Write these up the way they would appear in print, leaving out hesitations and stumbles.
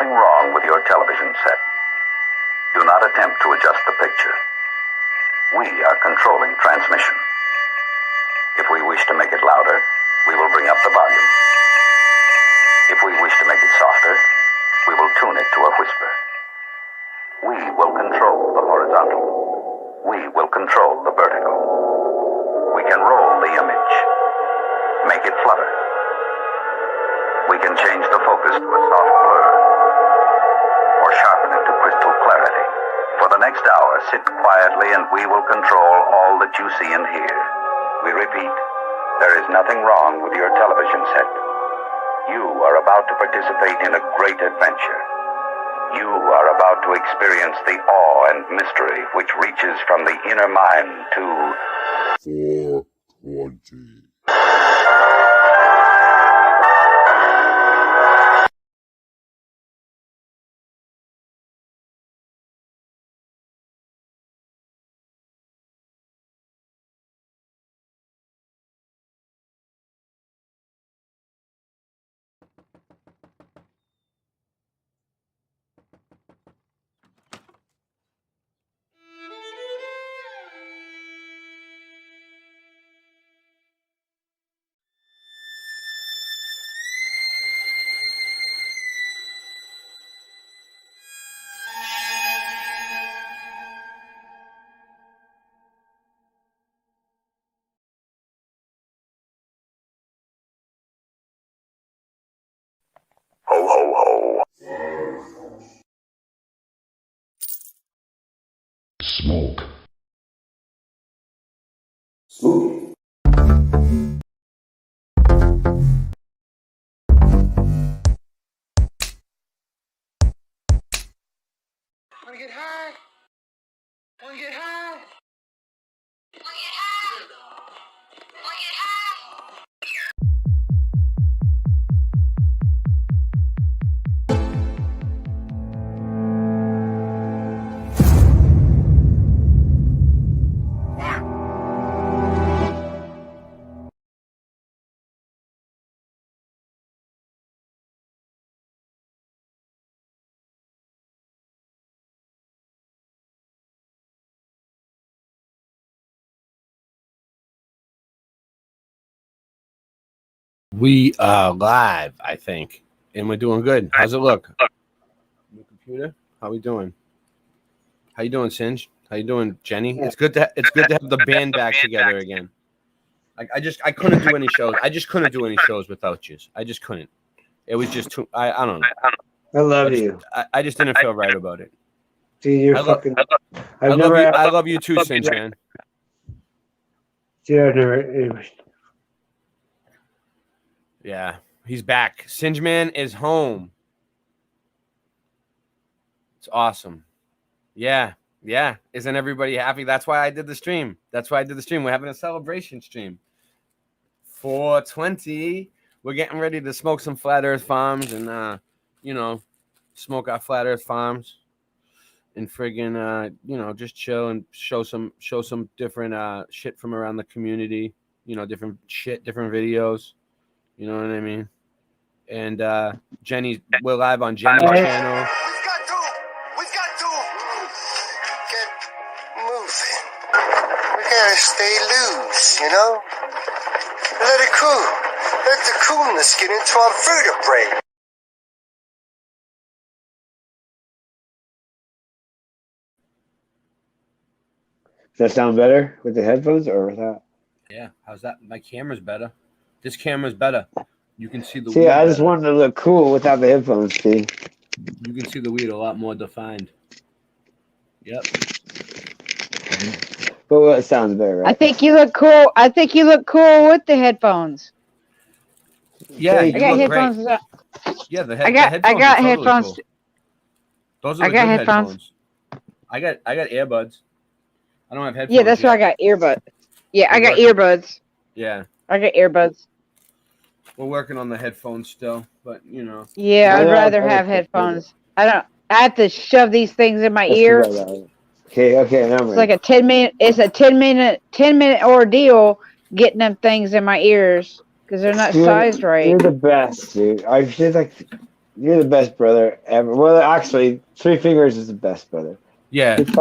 nothing wrong with your television set. Do not attempt to adjust the picture. We are controlling transmission. If we wish to make it louder, we will bring up the volume. If we wish to make it softer, we will tune it to a whisper. We will control the horizontal. We will control the vertical. We can roll the image, make it flutter. We can change the focus to a soft blur, or sharpen it to crystal clarity. For the next hour, sit quietly and we will control all that you see and hear. We repeat, there is nothing wrong with your television set. You are about to participate in a great adventure. You are about to experience the awe and mystery which reaches from the inner mind to 420. Ho, ho, ho. Smoke. Spooky. Wanna get high? Wanna get high? Wanna get high? Wanna get high? We are live, I think, and we're doing good. How's it look? New computer? How we doing? How you doing, Singe? How you doing, Jenny? It's good to have the band back together again. I couldn't do any shows. I just couldn't do any shows without you. I just couldn't. It was just too. I don't know. I love you. I just didn't feel right about it. Dude, you're fucking. I love you too, Singe, man. Dude, I've never. Yeah, he's back. Syngeman is home. It's awesome. Yeah. Isn't everybody happy? That's why I did the stream. We're having a celebration stream. 420. We're getting ready to smoke some Flat Earth Farms and, smoke our Flat Earth Farms and friggin', just chill and show some different shit from around the community. Different videos. You know what I mean? And we're live on Jenny's channel. We've got to get moving. We gotta stay loose, Let it cool. Let the coolness get into our vertebrae. Does that sound better with the headphones or without? Yeah, how's that? My camera's better. This camera's better. You can see the weed. I just wanted to look cool without the headphones, see? You can see the weed a lot more defined. Yep. But it sounds better, right? I think you look cool. With the headphones. Yeah, I got headphones. Great. Yeah, the I got totally headphones. Cool. Those are the good headphones. I got earbuds. I don't have headphones. Yeah, that's why I got earbuds. Yeah, I got earbuds. Yeah. I got earbuds. We're working on the headphones still, but Yeah, I'd rather have headphones. I have to shove these things in my ear. Okay. It's like a 10-minute. It's a 10-minute ordeal getting them things in my ears because they're not sized right. You're the best, dude. I should You're the best brother ever. Well, actually, Three Fingers is the best brother. Yeah. He did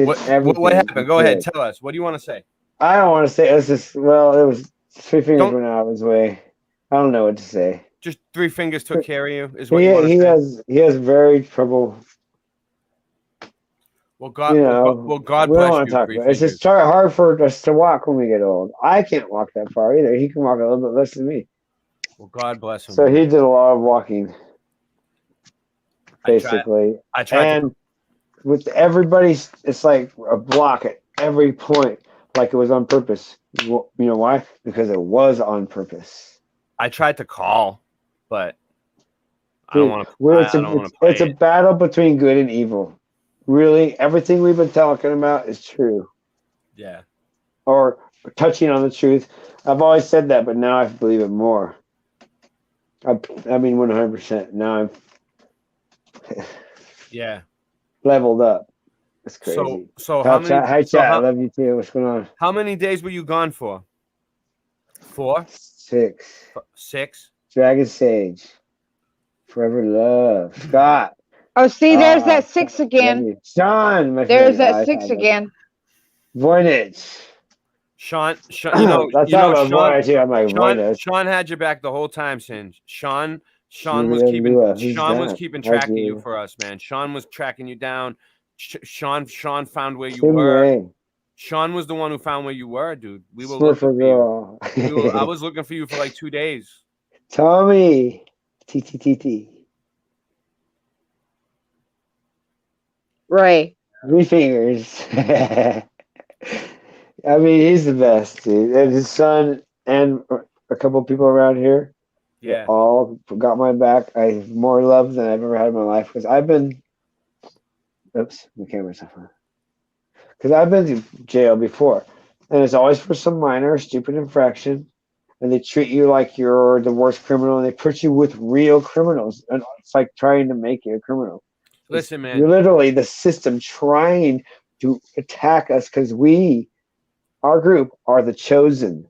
What everything he happened? Go ahead, could. tell us. What do you want to say? I don't want to say it's just. Well, it was Three Fingers Don't went out of his way. I don't know what to say. just Three Fingers took care of you, is what you want to say. He has very trouble. Well, You God, know, God we don't bless want to you, talk Three about it. It's Fingers. just hard for us to walk when we get old. I can't walk that far either. He can walk a little bit less than me. Well, God bless him. So he did a lot of walking, basically. I tried to. And with everybody, it's like a block at every point, like it was on purpose. You know why? Because it was on purpose. I tried to call, but I don't Dude, want to. I don't want to play it's a it. battle between good and evil. Really, everything we've been talking about is true, Yeah. or touching on the truth. I've always said that, but now I believe it more. I mean, 100%. Now I'm Yeah. leveled up. It's crazy. So how many? Hi, So chat. I love you too. What's going on? how many days were you gone for? 4, 6. 6. Dragon Sage. Forever love. Scott. Oh, see, there's that 6 again. Sean, my There's friend. that 6 again. Voynich. Sean, That's not my Voynich here. I'm like, Voynich. Sean had your back the whole time, Singe. Sean Julia was Lua. Who's Sean was that? keeping Hi, track of you Julia. for us, man. Sean was tracking you down. Sean found where you Tim were. Ray. Sean was the one who found where you were, dude. We were Smurfer looking for you. girl. I was looking for you for like 2 days. Tommy. TTTT. Ray. 3 Fingers. I mean, he's the best, dude. And his son and a couple of people around here, Yeah. all got my back. I have more love than I've ever had in my life because I've been. Oops, my camera's off. Because I've been to jail before, and it's always for some minor, stupid infraction, and they treat you like you're the worst criminal, and they put you with real criminals, and it's like trying to make you a criminal. Listen, man. You're literally the system trying to attack us because our group, are the chosen.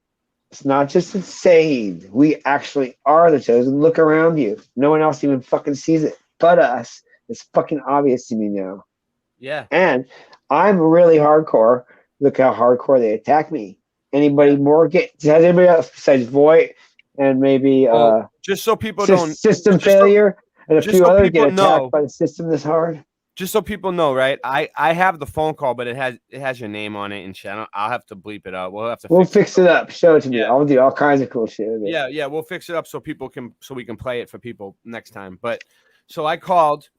It's not just insane. We actually are the chosen. Look around you. No one else even fucking sees it but us. It's fucking obvious to me now. Yeah. And I'm really hardcore. Look how hardcore they attack me. Anybody more has anybody else besides Voight and maybe just so people don't system failure and a just few so others people get know. attacked by the system this hard? Just so people know, right? I have the phone call, but it has your name on it and shit. I'll have to bleep it out. We'll fix it up. Show it to me. Yeah. I'll do all kinds of cool shit with it. Yeah, we'll fix it up so we can play it for people next time. But so I called,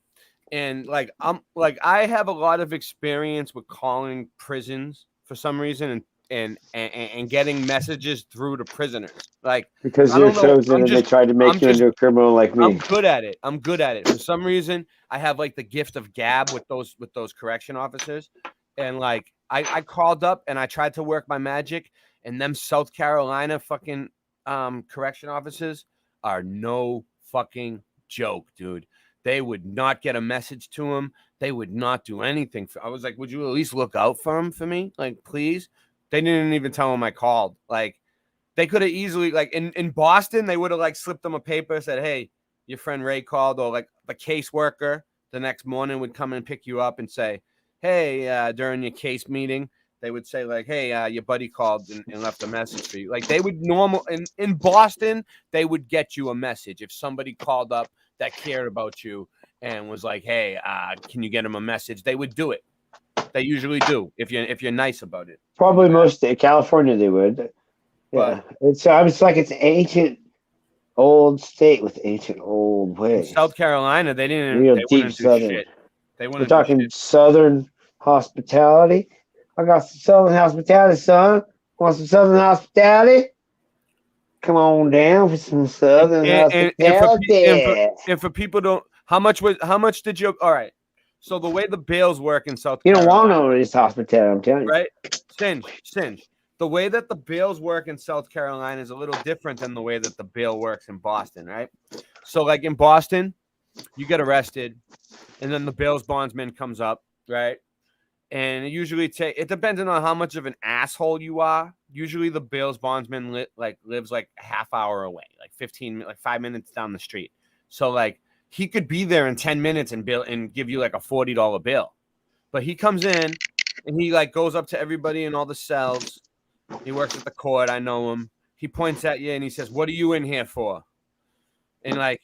and I have a lot of experience with calling prisons for some reason and getting messages through to prisoners. Like, because you're chosen and they tried to make you into a criminal like me. I'm good at it. For some reason, I have like the gift of gab with those correction officers. And like I called up and I tried to work my magic, and them South Carolina fucking correction officers are no fucking joke, dude. They would not get a message to him. They would not do anything. I was like, would you at least look out for him for me? Like, please. They didn't even tell him I called. Like, they could have easily, like, in Boston, they would have like slipped them a paper, said, hey, your friend Ray called, or like the caseworker the next morning would come and pick you up and say, hey, during your case meeting, they would say like, hey, your buddy called and left a message for you. Like, they would in Boston, they would get you a message if somebody called up that cared about you and was like, hey, can you get him a message? They would do it. They usually do if you're nice about it. Probably most of California they would. Yeah, it's like it's ancient, old state with ancient old ways. In South Carolina, they didn't. Real they deep wouldn't do southern. shit. They wouldn't. We're talking southern hospitality. I got some southern hospitality, son. Want some southern hospitality? Come on down for some southern hospitality. And for people don't, how much did you? All right. So the way the bails work in South Carolina, you don't want no of this hospitality, I'm telling you. Right? Singe. The way that the bails work in South Carolina is a little different than the way that the bail works in Boston, right? So like in Boston, you get arrested, and then the bail's bondsman comes up, right? And it usually it depends on how much of an asshole you are. Usually the bail bondsman lives like a half hour away, like 5 minutes down the street. So like he could be there in 10 minutes and give you like a $40 bill. But he comes in and he like goes up to everybody in all the cells. He works at the court. I know him. He points at you and he says, "What are you in here for?" And like,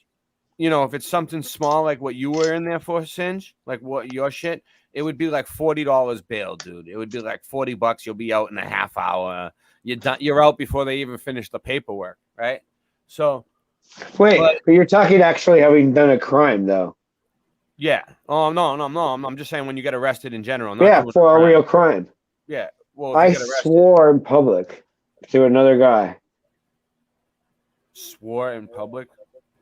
if it's something small like what you were in there for, Singe, like what your shit, it would be like $40 bail, dude. It would be like $40. You'll be out in a half hour. You're out before they even finish the paperwork, right? So, wait, but you're talking actually having done a crime, though. Yeah. Oh no. I'm just saying when you get arrested in general. For a real crime. Yeah. Well, I swore in public to another guy. Swore in public?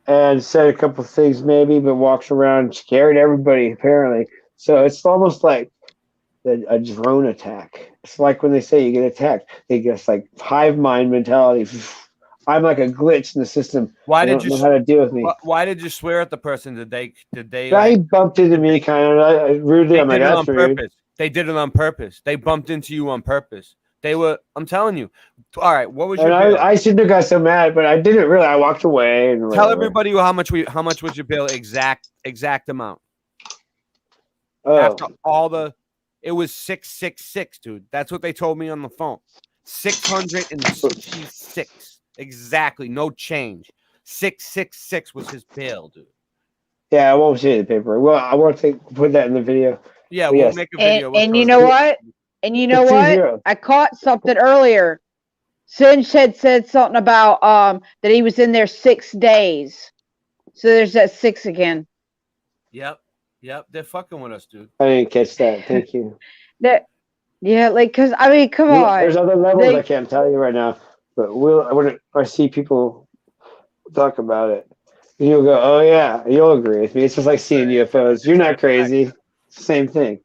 And said a couple of things maybe, but walks around, scared everybody apparently. So it's almost like a drone attack. It's like when they say you get attacked, they get like hive mind mentality. I'm like a glitch in the system. Why did you know how to deal with me? Why did you swear at the person? Did they? He bumped into me kind of rudely. I'm like, that's rude. They did it on purpose. They bumped into you on purpose. They were. I'm telling you. All right. What was your? And I shouldn't have got so mad, but I didn't really. I walked away. And tell everybody how much was your bill? Exact amount. Oh. After all it was 666, dude. That's what they told me on the phone. 666 exactly. No change. 666 was his bill, dude. Yeah, I won't see the paper. Well, I want to put that in the video. Yeah, we'll make a video. And you know what? And you know what? I caught something earlier. Singe said something about that he was in there 6 days. So there's that 6 again. Yep, they're fucking with us, dude. I didn't catch that. Thank you. Because I mean, come on. There's other levels I can't tell you right now, but when I see people talk about it, you'll go, "Oh yeah," you'll agree with me. It's just like seeing UFOs. You're not crazy. Same thing.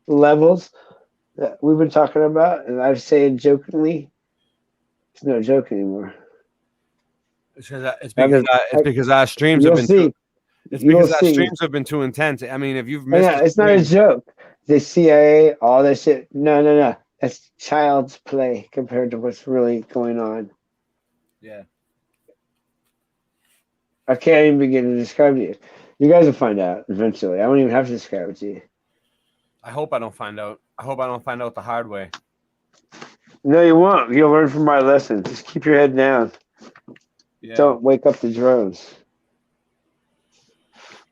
Levels that we've been talking about, and I've said jokingly, it's no joke anymore. It's because our streams have been too, streams have been too intense. I mean, if you've missed it's not a joke. The CIA, all that shit. No. That's child's play compared to what's really going on. Yeah. I can't even begin to describe to you. You guys will find out eventually. I won't even have to describe it to you. I hope I don't find out. I hope I don't find out the hard way. No, you won't. You'll learn from my lesson. Just keep your head down. Yeah. Don't wake up the drones.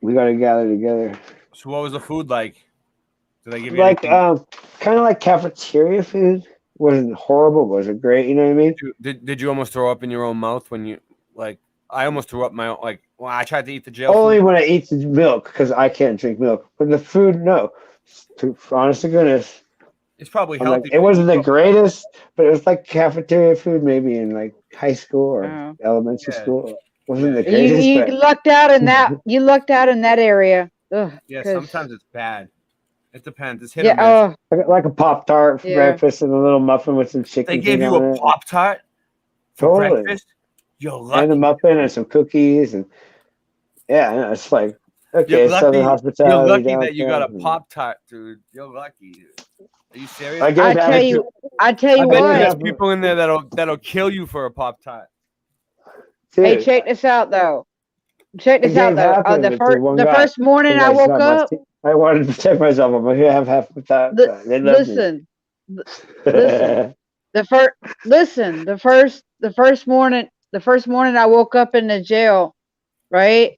We got to gather together. So what was the food like? Did they give you kind of like cafeteria food? Wasn't horrible. Was it great? You know what I mean? Did you almost throw up in your own mouth when you like? I almost threw up my own. Like, well, I tried to eat the jail. Only food. When I eat the milk because I can't drink milk. But the food, no. Honest to goodness, it's probably healthy. Like, it wasn't the greatest, but it was like cafeteria food, maybe in like high school or elementary school. It wasn't the greatest. You lucked out in that. You lucked out in that area. Ugh, yeah, sometimes it's bad. It depends. It's hit or miss. Like a Pop-Tart for breakfast and a little muffin with some chicken. They gave you a Pop-Tart for breakfast? You're lucky. And a muffin and some cookies. And it's like, okay, Southern hospitality. You're lucky that you got a Pop-Tart, dude. You're lucky, dude. Are you serious? I tell you what. There's people in there that'll kill you for a Pop-Tart. Hey, check this out, though. The first morning I woke up. I wanted to protect myself. I'm going to have half of that. Listen. The first morning I woke up in the jail, right?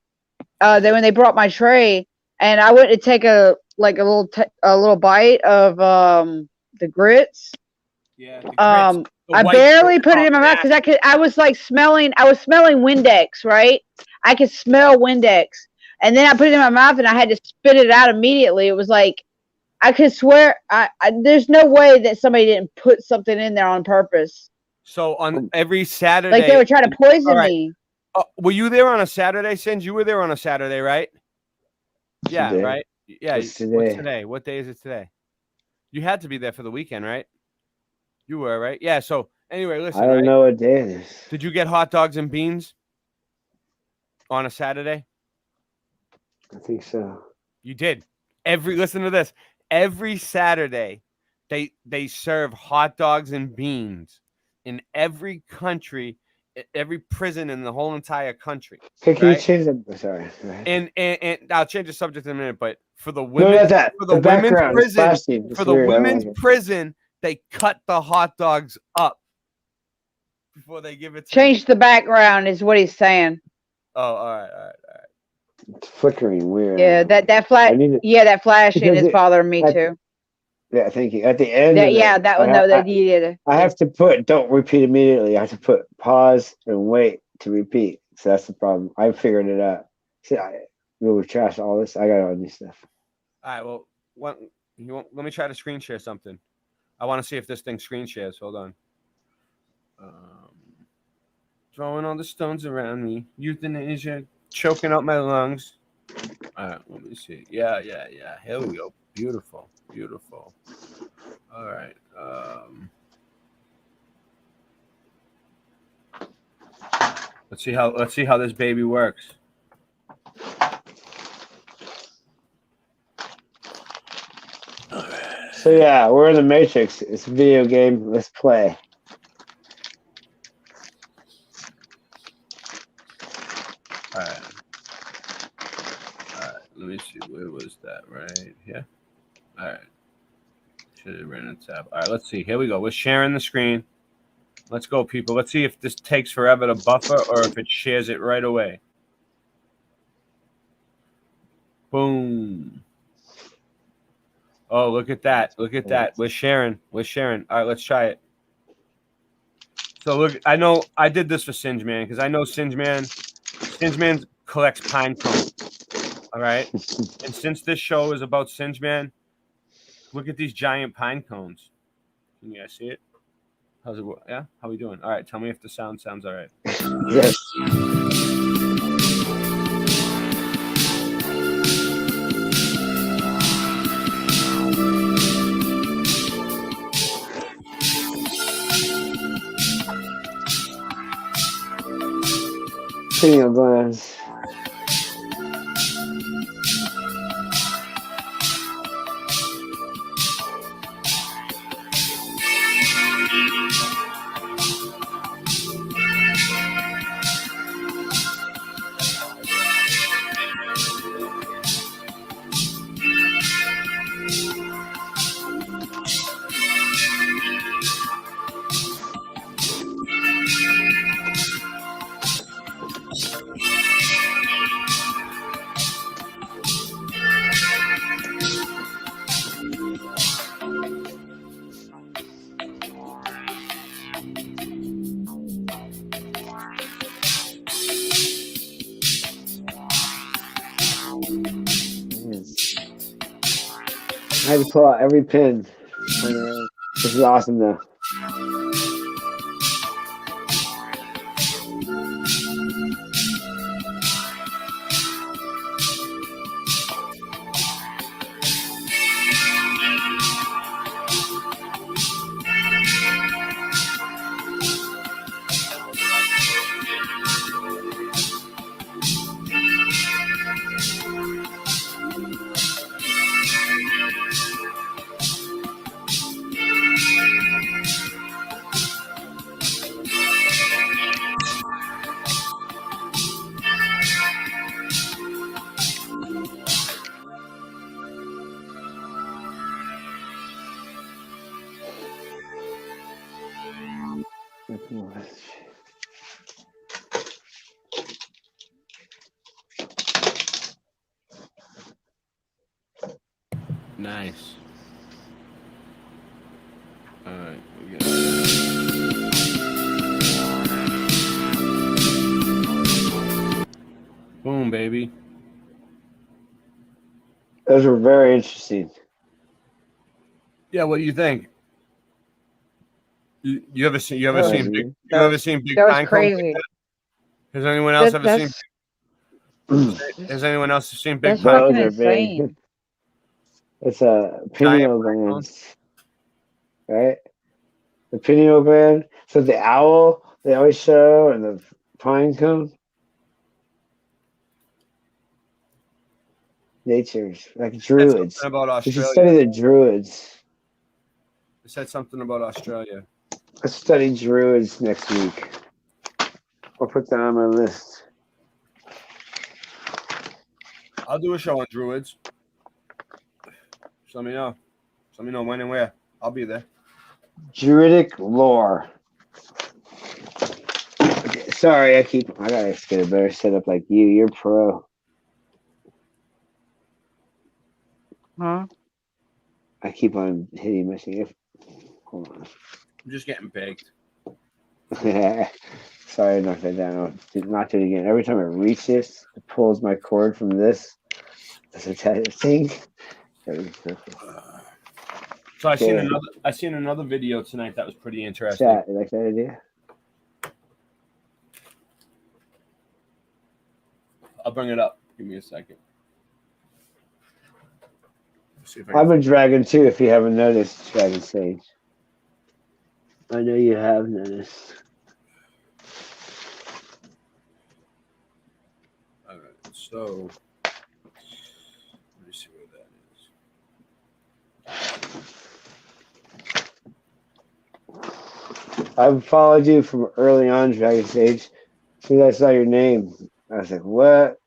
Then when they brought my tray, and I went to take a little bite of the grits. Yeah. I barely put it in my mouth because I was smelling Windex, right? I could smell Windex. And then I put it in my mouth and I had to spit it out immediately. It was like, I could swear, there's no way that somebody didn't put something in there on purpose. So on every Saturday. Like they were trying to poison me. Were you there on a Saturday, Singe? You were there on a Saturday, right? Yeah, today. Right? Yeah. What's today? What day is it today? You had to be there for the weekend, right? You were, right? Yeah, so anyway, listen. I don't know what day it is. Did you get hot dogs and beans on a Saturday? I think so. You did. Listen to this. every Saturday they serve hot dogs and beans in every country, every prison in the whole entire country. Okay, can you Right? change the? Sorry. Go ahead. And I'll change the subject in a minute, but for the No, women, not that. for The the women's background is prison, flashing. It's for the weird. I don't women's like it. prison, they cut the hot dogs up before they give it to Change the background is what he's saying. Oh, all right. It's flickering weird. Yeah, that flash. I need it Yeah, that flashing because is bothering me at- too. Yeah, thank you. At the end That of yeah, it, that one. No, that you did. I have to put don't repeat immediately. I have to put pause and wait to repeat. So that's the problem. I figured it out. See, we've trashed all this. I got all new stuff. All right. Well, let me try to screen share something. I want to see if this thing screen shares. Hold on. Throwing all the stones around me. Euthanasia, choking out my lungs. All right. Let me see. Yeah. Here we go. Beautiful. All right. Let's see how this baby works. So yeah, we're in the Matrix. It's a video game. Let's play. All right. Let me see. Where was that? Right here. All right. Should have ran a tab. All right. Let's see. Here we go. We're sharing the screen. Let's go, people. Let's see if this takes forever to buffer or if it shares it right away. Boom. Oh, look at that. We're sharing. All right, let's try it. So look, I know I did this for syngeman because I know syngeman collects pine cones. All right. And since this show is about syngeman, look at these giant pine cones. Can you guys see it? How's it work? Yeah? How we doing? All right. Tell me if the sound sounds all right. Yes. Pineal glands. I had to pull out every pin. This is awesome though. Nice. All right. Boom, baby. Those were very interesting. Yeah, what do you think? You ever seen big That pine was cones? crazy. Has anyone else ever seen? That's Has anyone else seen big that's pine? fucking Those are big. insane. It's a pineal glands, right? The pineal gland. So the owl they always show and the pine cone. Natures, like It said druids. something about We should Australia. study the druids. It said something about Australia. Let's study druids next week. I'll put that on my list. I'll do a show on druids. Just let me know. Just let me know when and where. I'll be there. Druidic lore. Okay, sorry, I gotta get a better setup like you. You're pro. Huh? I keep on hitting my thing. Hold on. I'm just getting baked. Sorry, I knocked that down. I'll not do it again. Every time I reach this, it pulls my cord from this. That's a thing. So I seen another video tonight that was pretty interesting. Chat, you like that idea? I'll bring it up. Give me a second. Let's see if I'm a dragon too, if you haven't noticed, Dragon Sage. I know you have noticed. All right, so let me see where that is. I've followed you from early on, Dragon Sage. As soon as I saw your name, I was like, what?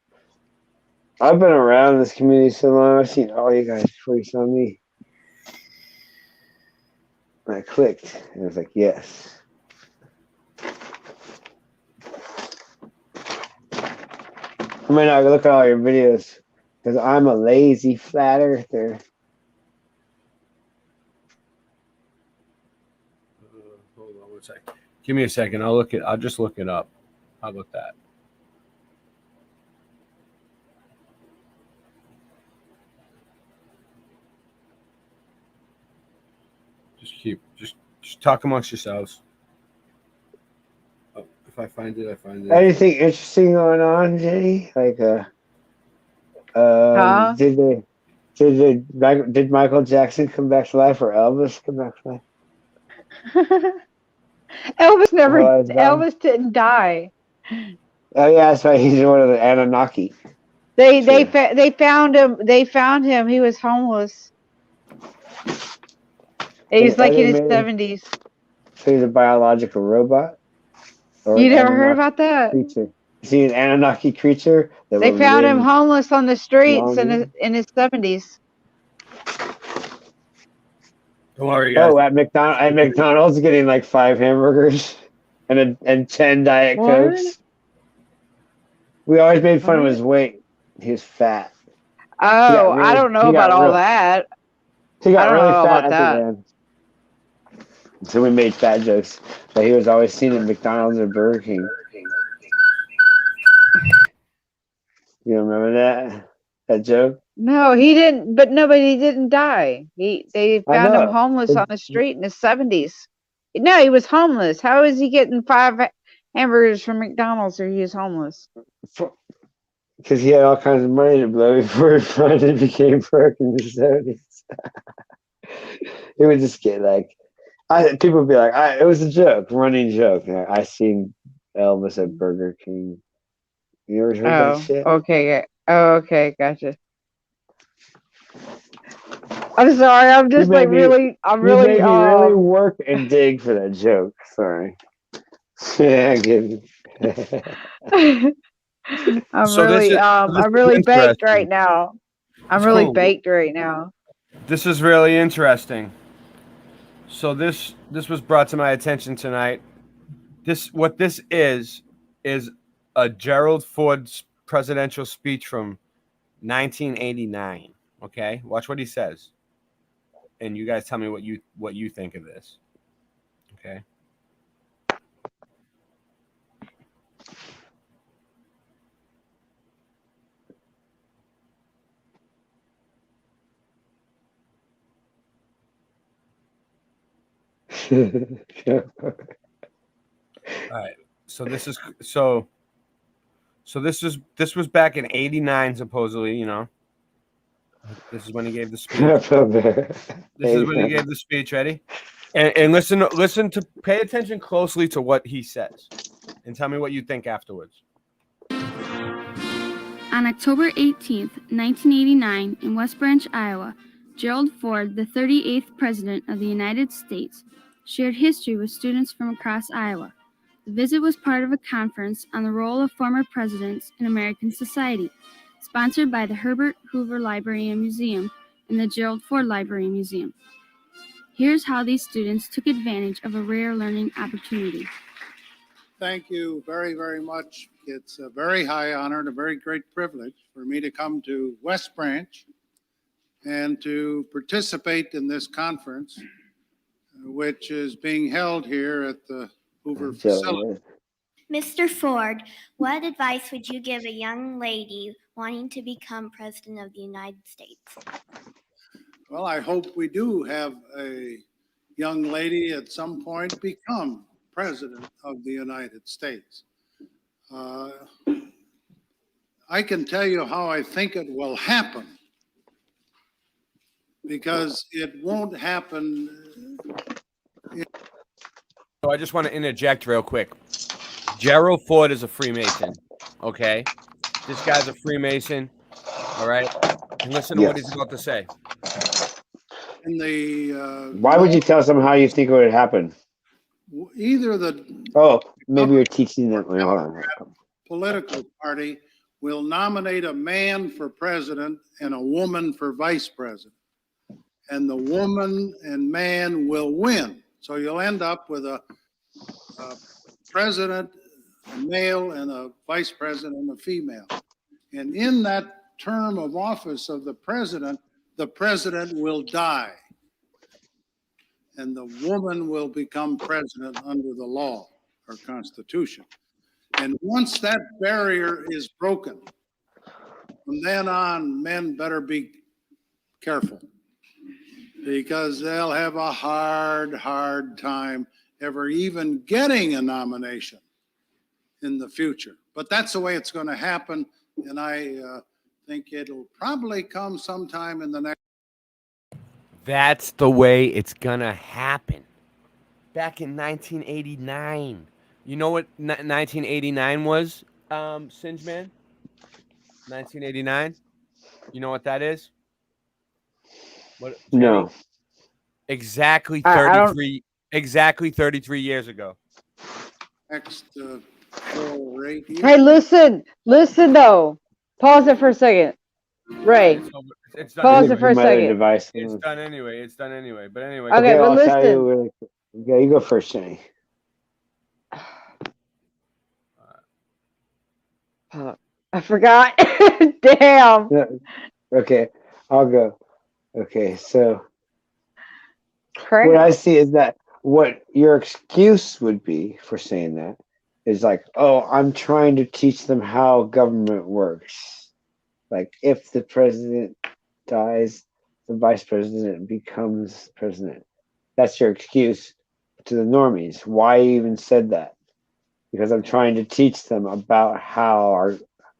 I've been around this community so long. I've seen all you guys before you saw me. And I clicked, and I was like, yes. I might not look at all your videos because I'm a lazy flat earther. Hold on one second. Give me a second. I'll just look it up. How about that? Just talk amongst yourselves. Oh, if I find it, I find it. Anything interesting going on, Jenny? Like, did Michael Jackson come back to life or Elvis come back to life? Elvis didn't die. Oh yeah, that's right. He's one of the Anunnaki. They found him. They found him. He was homeless. He was like in his 70s. So he's a biological robot? Or you never heard about that? Creature. Is he an Anunnaki creature? They found him homeless on the streets in his 70s. Don't worry, guys. Oh, at McDonald's getting like 5 hamburgers and 10 Diet Cokes. We always made fun of his weight. He was fat. Oh, I don't know about all that. He got really fat at the end. So we made fat jokes. But he was always seen at McDonald's or Burger King. You remember that joke? No, he didn't. But nobody didn't die. They found him homeless on the street in his 70s. No, he was homeless. How is he getting 5 hamburgers from McDonald's if he was homeless? Because he had all kinds of money to blow before he finally became broke in the 70s. He would just get like, people would be like, it was a joke, running joke. I seen Elvis at Burger King. You ever heard that shit? Okay. Oh, okay, gotcha. I'm sorry. I'm just like really. I'm really. You made me really work and dig for that joke. Sorry. Yeah, I get it. I'm really baked right now. I'm really baked right now. This is really interesting. So this was brought to my attention tonight. What this is a Gerald Ford presidential speech from 1989. Okay, watch what he says, and you guys tell me what you think of this. Okay. All right. So this was back in '89, supposedly. You know, this is when he gave the speech. This is when he gave the speech. Ready? And listen to pay attention closely to what he says, and tell me what you think afterwards. On October 18, 1989, in West Branch, Iowa, Gerald Ford, the 38th President of the United States, shared history with students from across Iowa. The visit was part of a conference on the role of former presidents in American society, sponsored by the Herbert Hoover Library and Museum and the Gerald Ford Library and Museum. Here's how these students took advantage of a rare learning opportunity. Thank you very, very much. It's a very high honor and a very great privilege for me to come to West Branch and to participate in this conference, which is being held here at the Hoover facility. Mr. Ford, what advice would you give a young lady wanting to become President of the United States? Well, I hope we do have a young lady at some point become President of the United States. I can tell you how I think it will happen, because it won't happen. So I just want to interject real quick. Gerald Ford is a Freemason, okay? This guy's a Freemason, all right? And listen to what he's about to say. In the Why would you tell someone how you think it would happen? either the Maybe you're teaching them. Wait, hold on. political party will nominate a man for president and a woman for vice president, and the woman and man will win. So you'll end up with a president, a male, and a vice president, a female. And in that term of office of the president will die, and the woman will become president under the law or constitution. And once that barrier is broken, from then on, men better be careful, because they'll have a hard time ever even getting a nomination in the future. But that's the way it's going to happen, and I think it'll probably come sometime in the next. That's the way it's gonna happen. Back in 1989. You know what 1989 was, syngeman? 1989? You know what that is? What? Jamie? No. Exactly I don't- 33 years ago. Next 4 or 8 years. Hey, listen though. Pause it for a second. Ray, It's done. pause it for a My other second. device. It's done anyway. But anyway. Okay, but I'll tell listen. you really quick. Okay, you go first, Jenny. I forgot. Damn. Okay, I'll go. Okay, so Crap. what I see is that what your excuse would be for saying that is like, oh, I'm trying to teach them how government works. Like, if the president dies, the vice president becomes president. That's your excuse to the normies. Why you even said that? Because I'm trying to teach them about how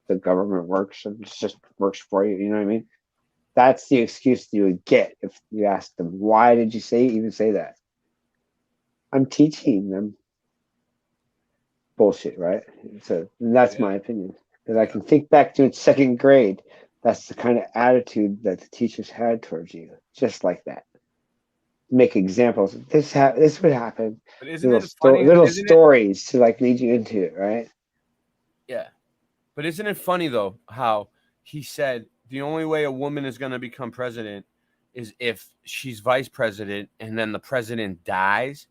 the government works, and it just works for you. You know what I mean? That's the excuse you would get if you asked them, why did you even say that? I'm teaching them bullshit, right? So that's my opinion. Because I can think back to in second grade, that's the kind of attitude that the teachers had towards you, just like that. Make examples. This would happen. But isn't it funny? Little stories to like lead you into it, right? Yeah. But isn't it funny though how he said the only way a woman is going to become president is if she's vice president and then the president dies?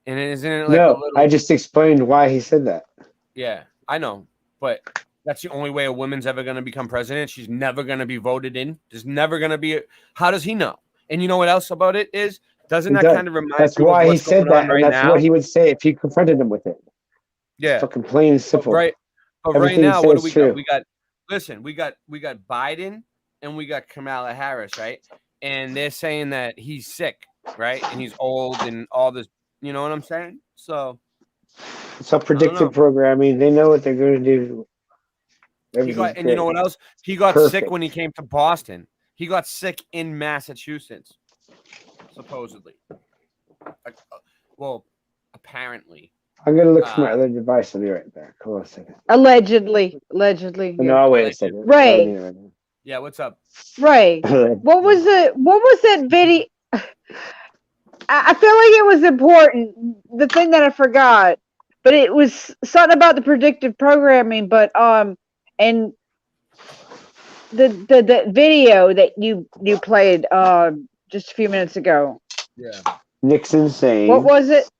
And isn't it like I just explained why he said that. Yeah, I know. But that's the only way a woman's ever going to become president. She's never going to be voted in. There's never going to be how does he know? And you know what else about it is? Doesn't that kind of remind That's you why of he what's said going on that, right and that's now? what he would say if you confronted him with it. Yeah. Fucking plain and simple. But right Everything now, he what do says we is got? We got Biden and we got Kamala Harris, right? And they're saying that he's sick, right? And he's old and all this. You know what I'm saying? So it's all predictive programming. They know what they're going to do. And you know what else? He got sick when he came to Boston. He got sick in Massachusetts, supposedly. Well, apparently. I'm gonna look for my other device. I'll be right back. Hold on a second. Allegedly. No, I'll wait a second. Ray. I don't need it right now. Yeah, what's up? Ray, what was that video? I feel like it was important. The thing that I forgot, but it was something about the predictive programming. But and the video that you played just a few minutes ago. Yeah. Nixon saying. What was it?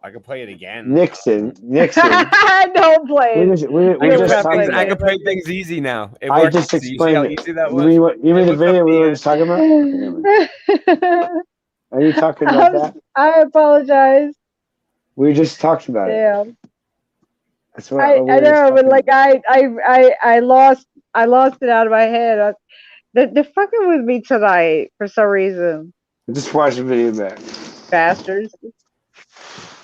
I could play it again. Nixon. Don't play it. I can play things easy now. I just explained easy that it. was? You mean the video we were just talking about? Are you talking about that? I apologize. We just talked about it. Yeah. That's what I know, but like I lost it out of my head. They're fucking with me tonight for some reason. Just watch the video back. Bastards.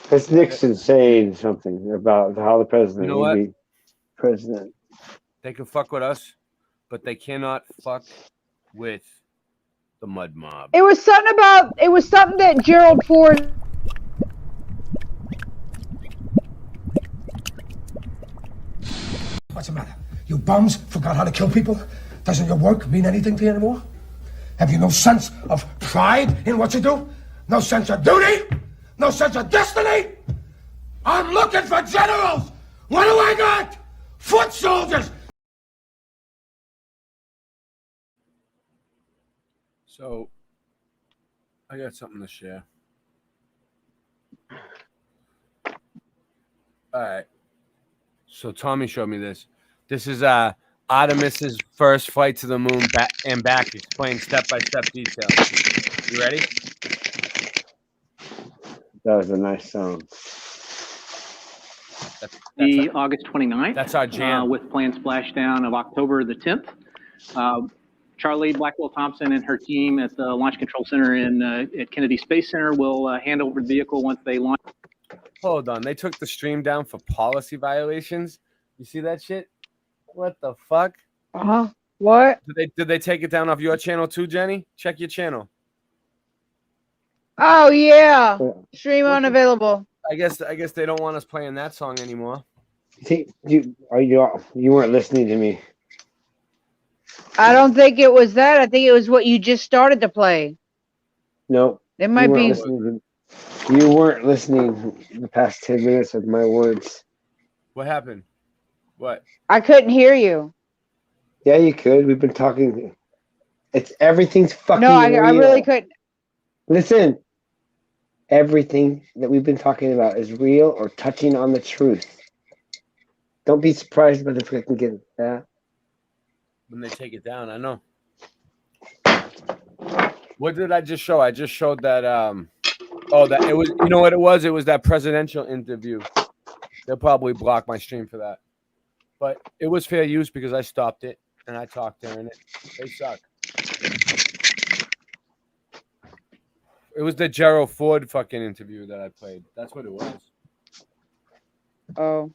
It's Nixon saying something about how the president would be president. They can fuck with us, but they cannot fuck with the mud mob. It was something that Gerald Ford. What's the matter? You bums forgot how to kill people? Doesn't your work mean anything to you anymore? Have you no sense of pride in what you do? No sense of duty? No sense of destiny? I'm looking for generals! What do I got? Foot soldiers! So, I got something to share. All right. So Tommy showed me this. This is Artemis's first flight to the moon and back, explained step-by-step details. You ready? That was a nice song. That's August 29th. That's our jam. With planned splashdown of October the 10th. Charlie Blackwell Thompson and her team at the Launch Control Center at Kennedy Space Center will hand over the vehicle once they launch. Hold on. They took the stream down for policy violations. You see that shit? What the fuck? Uh-huh. What? Did they take it down off your channel too, Jenny? Check your channel. Oh yeah. Stream unavailable. I guess they don't want us playing that song anymore. You weren't listening to me. I don't think it was that. I think it was what you just started to play. No. It might be. You weren't listening the past 10 minutes of my words. What happened? What? I couldn't hear you. Yeah, you could. We've been talking. Everything's fucking No, I real. really couldn't. Listen. Everything that we've been talking about is real or touching on the truth. Don't be surprised by the fucking get that. When they take it down, I know. What did I just show? I just showed that that it was, you know what it was? It was that presidential interview. They'll probably block my stream for that. But it was fair use because I stopped it and I talked during it. They suck. It was the Gerald Ford fucking interview that I played. That's what it was. Oh.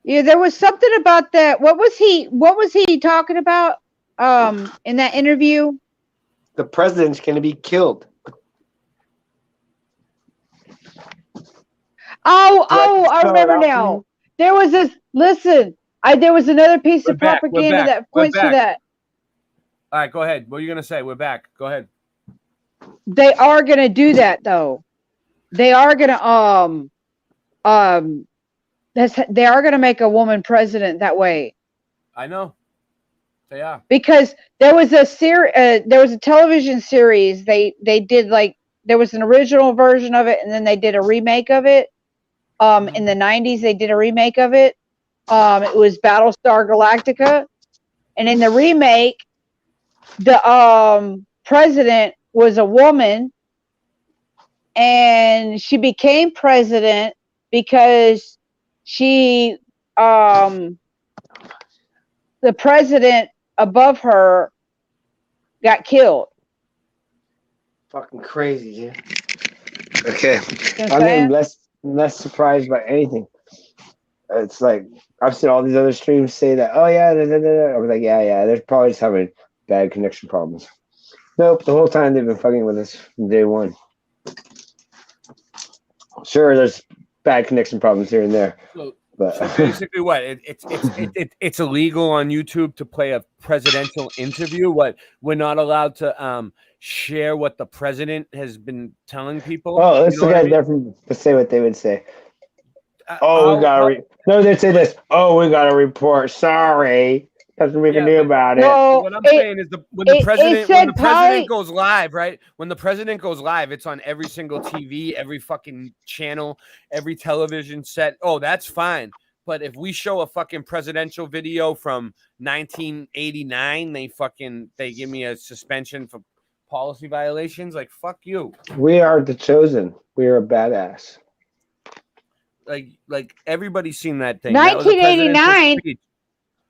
Yeah, there was something about that. What was he talking about in that interview? The president's going to be killed. I remember now. There was this. Listen, there was another piece of propaganda that points to that. All right, go ahead. What are you gonna say? We're back. Go ahead. They are gonna do that, though. They are gonna they are gonna make a woman president that way. I know. They are. Because there was a television series. They did, like, there was an original version of it, and then they did a remake of it. In the 90s, they did a remake of it. It was Battlestar Galactica, and in the remake, the president was a woman, and she became president because she the president above her got killed. Fucking crazy, dude. Okay. I'm getting less surprised by anything. It's like I've seen all these other streams say that, oh yeah, I was like, yeah, they're probably just having bad connection problems. Nope, the whole time they've been fucking with us from day one. Sure, there's bad connection problems here and there. So But basically, what it's illegal on YouTube to play a presidential interview. What we're not allowed to share what the president has been telling people. oh, let's You know look what I at mean? that from to say what they would say. How- No, they'd say this. Oh, we got a report. Sorry, nothing we can do but about it. Well, what I'm saying is when the president goes live, right? When the president goes live, it's on every single TV, every fucking channel, every television set. Oh, that's fine. But if we show a fucking presidential video from 1989, they give me a suspension for policy violations. Like, fuck you. We are the chosen. We are a badass. Like everybody's seen that thing. That was a 1989. speech.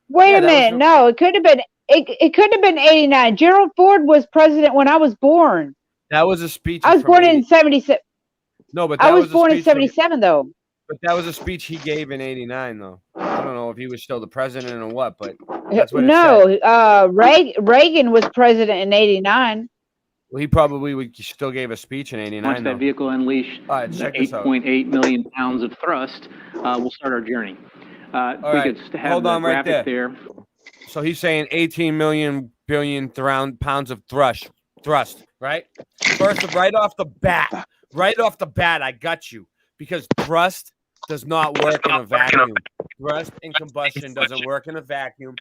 Wait a minute. No, it could have been. It could have been 89. Gerald Ford was president when I was born. That was a speech. I was born in 77. No, but I was born in 77, though. But that was a speech he gave in '89, though. I don't know if he was still the president or what, but that's what it said. Reagan was president in '89. Well, he probably still gave a speech in '89. Once that vehicle unleashed 8.8 million pounds of thrust, we'll start our journey. Hold on right there. So he's saying 18 million billion pounds of thrust, right? First, right off the bat, I got you, because thrust does not work in a vacuum. Thrust and combustion doesn't work in a vacuum.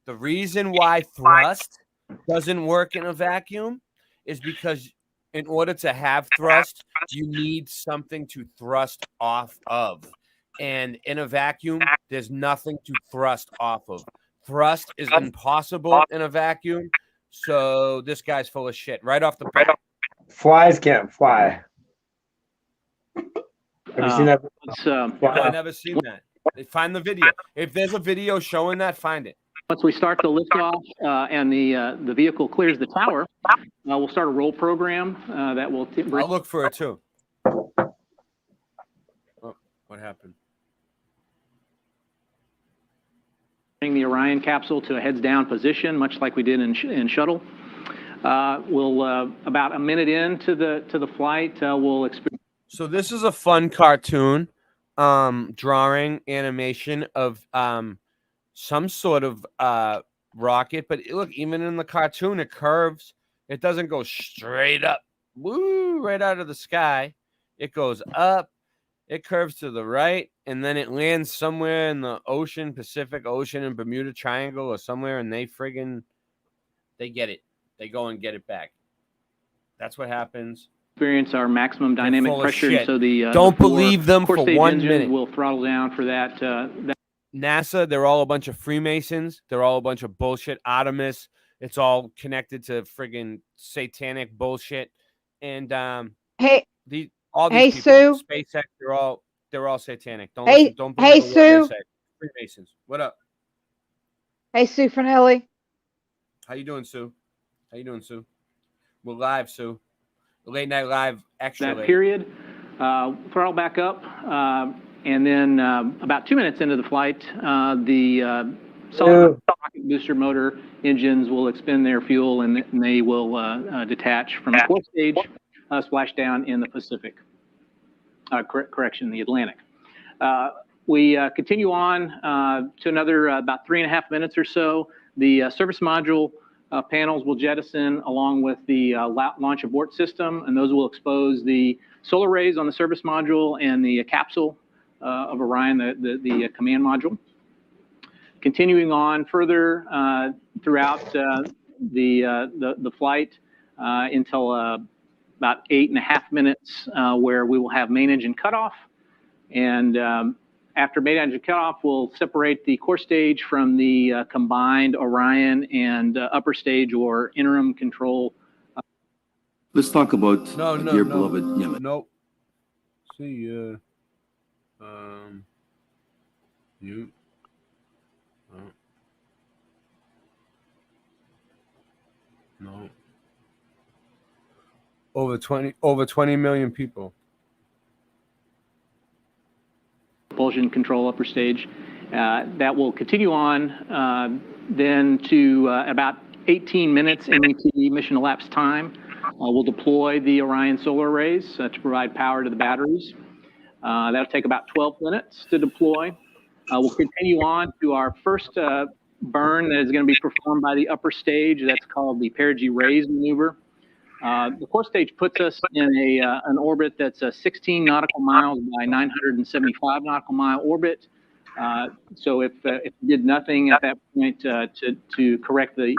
The reason why thrust doesn't work in a vacuum is because in order to have thrust, you need something to thrust off of. And in a vacuum, there's nothing to thrust off of. Thrust is impossible in a vacuum. So this guy's full of shit right off the bat. Flies can't fly. Have you seen that? I've never seen that. Find the video. If there's a video showing that, find it. Once we start the liftoff and the vehicle clears the tower, we'll start a roll program that will. I'll look for it too. Oh, what happened? Bring the Orion capsule to a heads down position, much like we did in shuttle. We'll about a minute into the flight, we'll experience. So this is a fun cartoon, drawing animation of some sort of rocket, but look, even in the cartoon, it curves. It doesn't go straight up, right out of the sky. It goes up, it curves to the right, and then it lands somewhere in the ocean, Pacific Ocean and Bermuda Triangle or somewhere, and they get it. They go and get it back. That's what happens. Experience our maximum dynamic pressure, so don't believe them for 1 minute. We'll throttle down for that. NASA, they're all a bunch of Freemasons. They're all a bunch of bullshit. Artemis, it's all connected to friggin' satanic bullshit. And all these people, Sue. SpaceX, they're all satanic. Don't believe hey, Sue. what they say. Freemasons. What up? Hey, Sue Finelli. How you doing, Sue? We're live, Sue. Late Night Live, actually. That period, throttle back up, and then about 2 minutes into the flight, the solid rocket booster motor engines will expend their fuel, and they will detach from the core stage, splash down in the Pacific. The Atlantic. We continue on to another about 3.5 minutes or so. The service module panels will jettison along with the launch abort system, and those will expose the solar rays on the service module and the capsule of Orion, the command module. Continuing on further throughout the flight until about 8.5 minutes, where we will have main engine cutoff, and after main engine cutoff, we'll separate the core stage from the combined Orion and upper stage or interim control. Let's talk about dear beloved Yemen. Nope. See, you. No. Over 20 million people. Propulsion control upper stage. That will continue on then to about 18 minutes MET mission elapsed time. We'll deploy the Orion solar arrays to provide power to the batteries. That'll take about 12 minutes to deploy. We'll continue on to our first burn that is going to be performed by the upper stage. That's called the perigee raise maneuver. The core stage puts us in an orbit that's 16 nautical miles by 975 nautical mile orbit. So if you did nothing at that point to correct the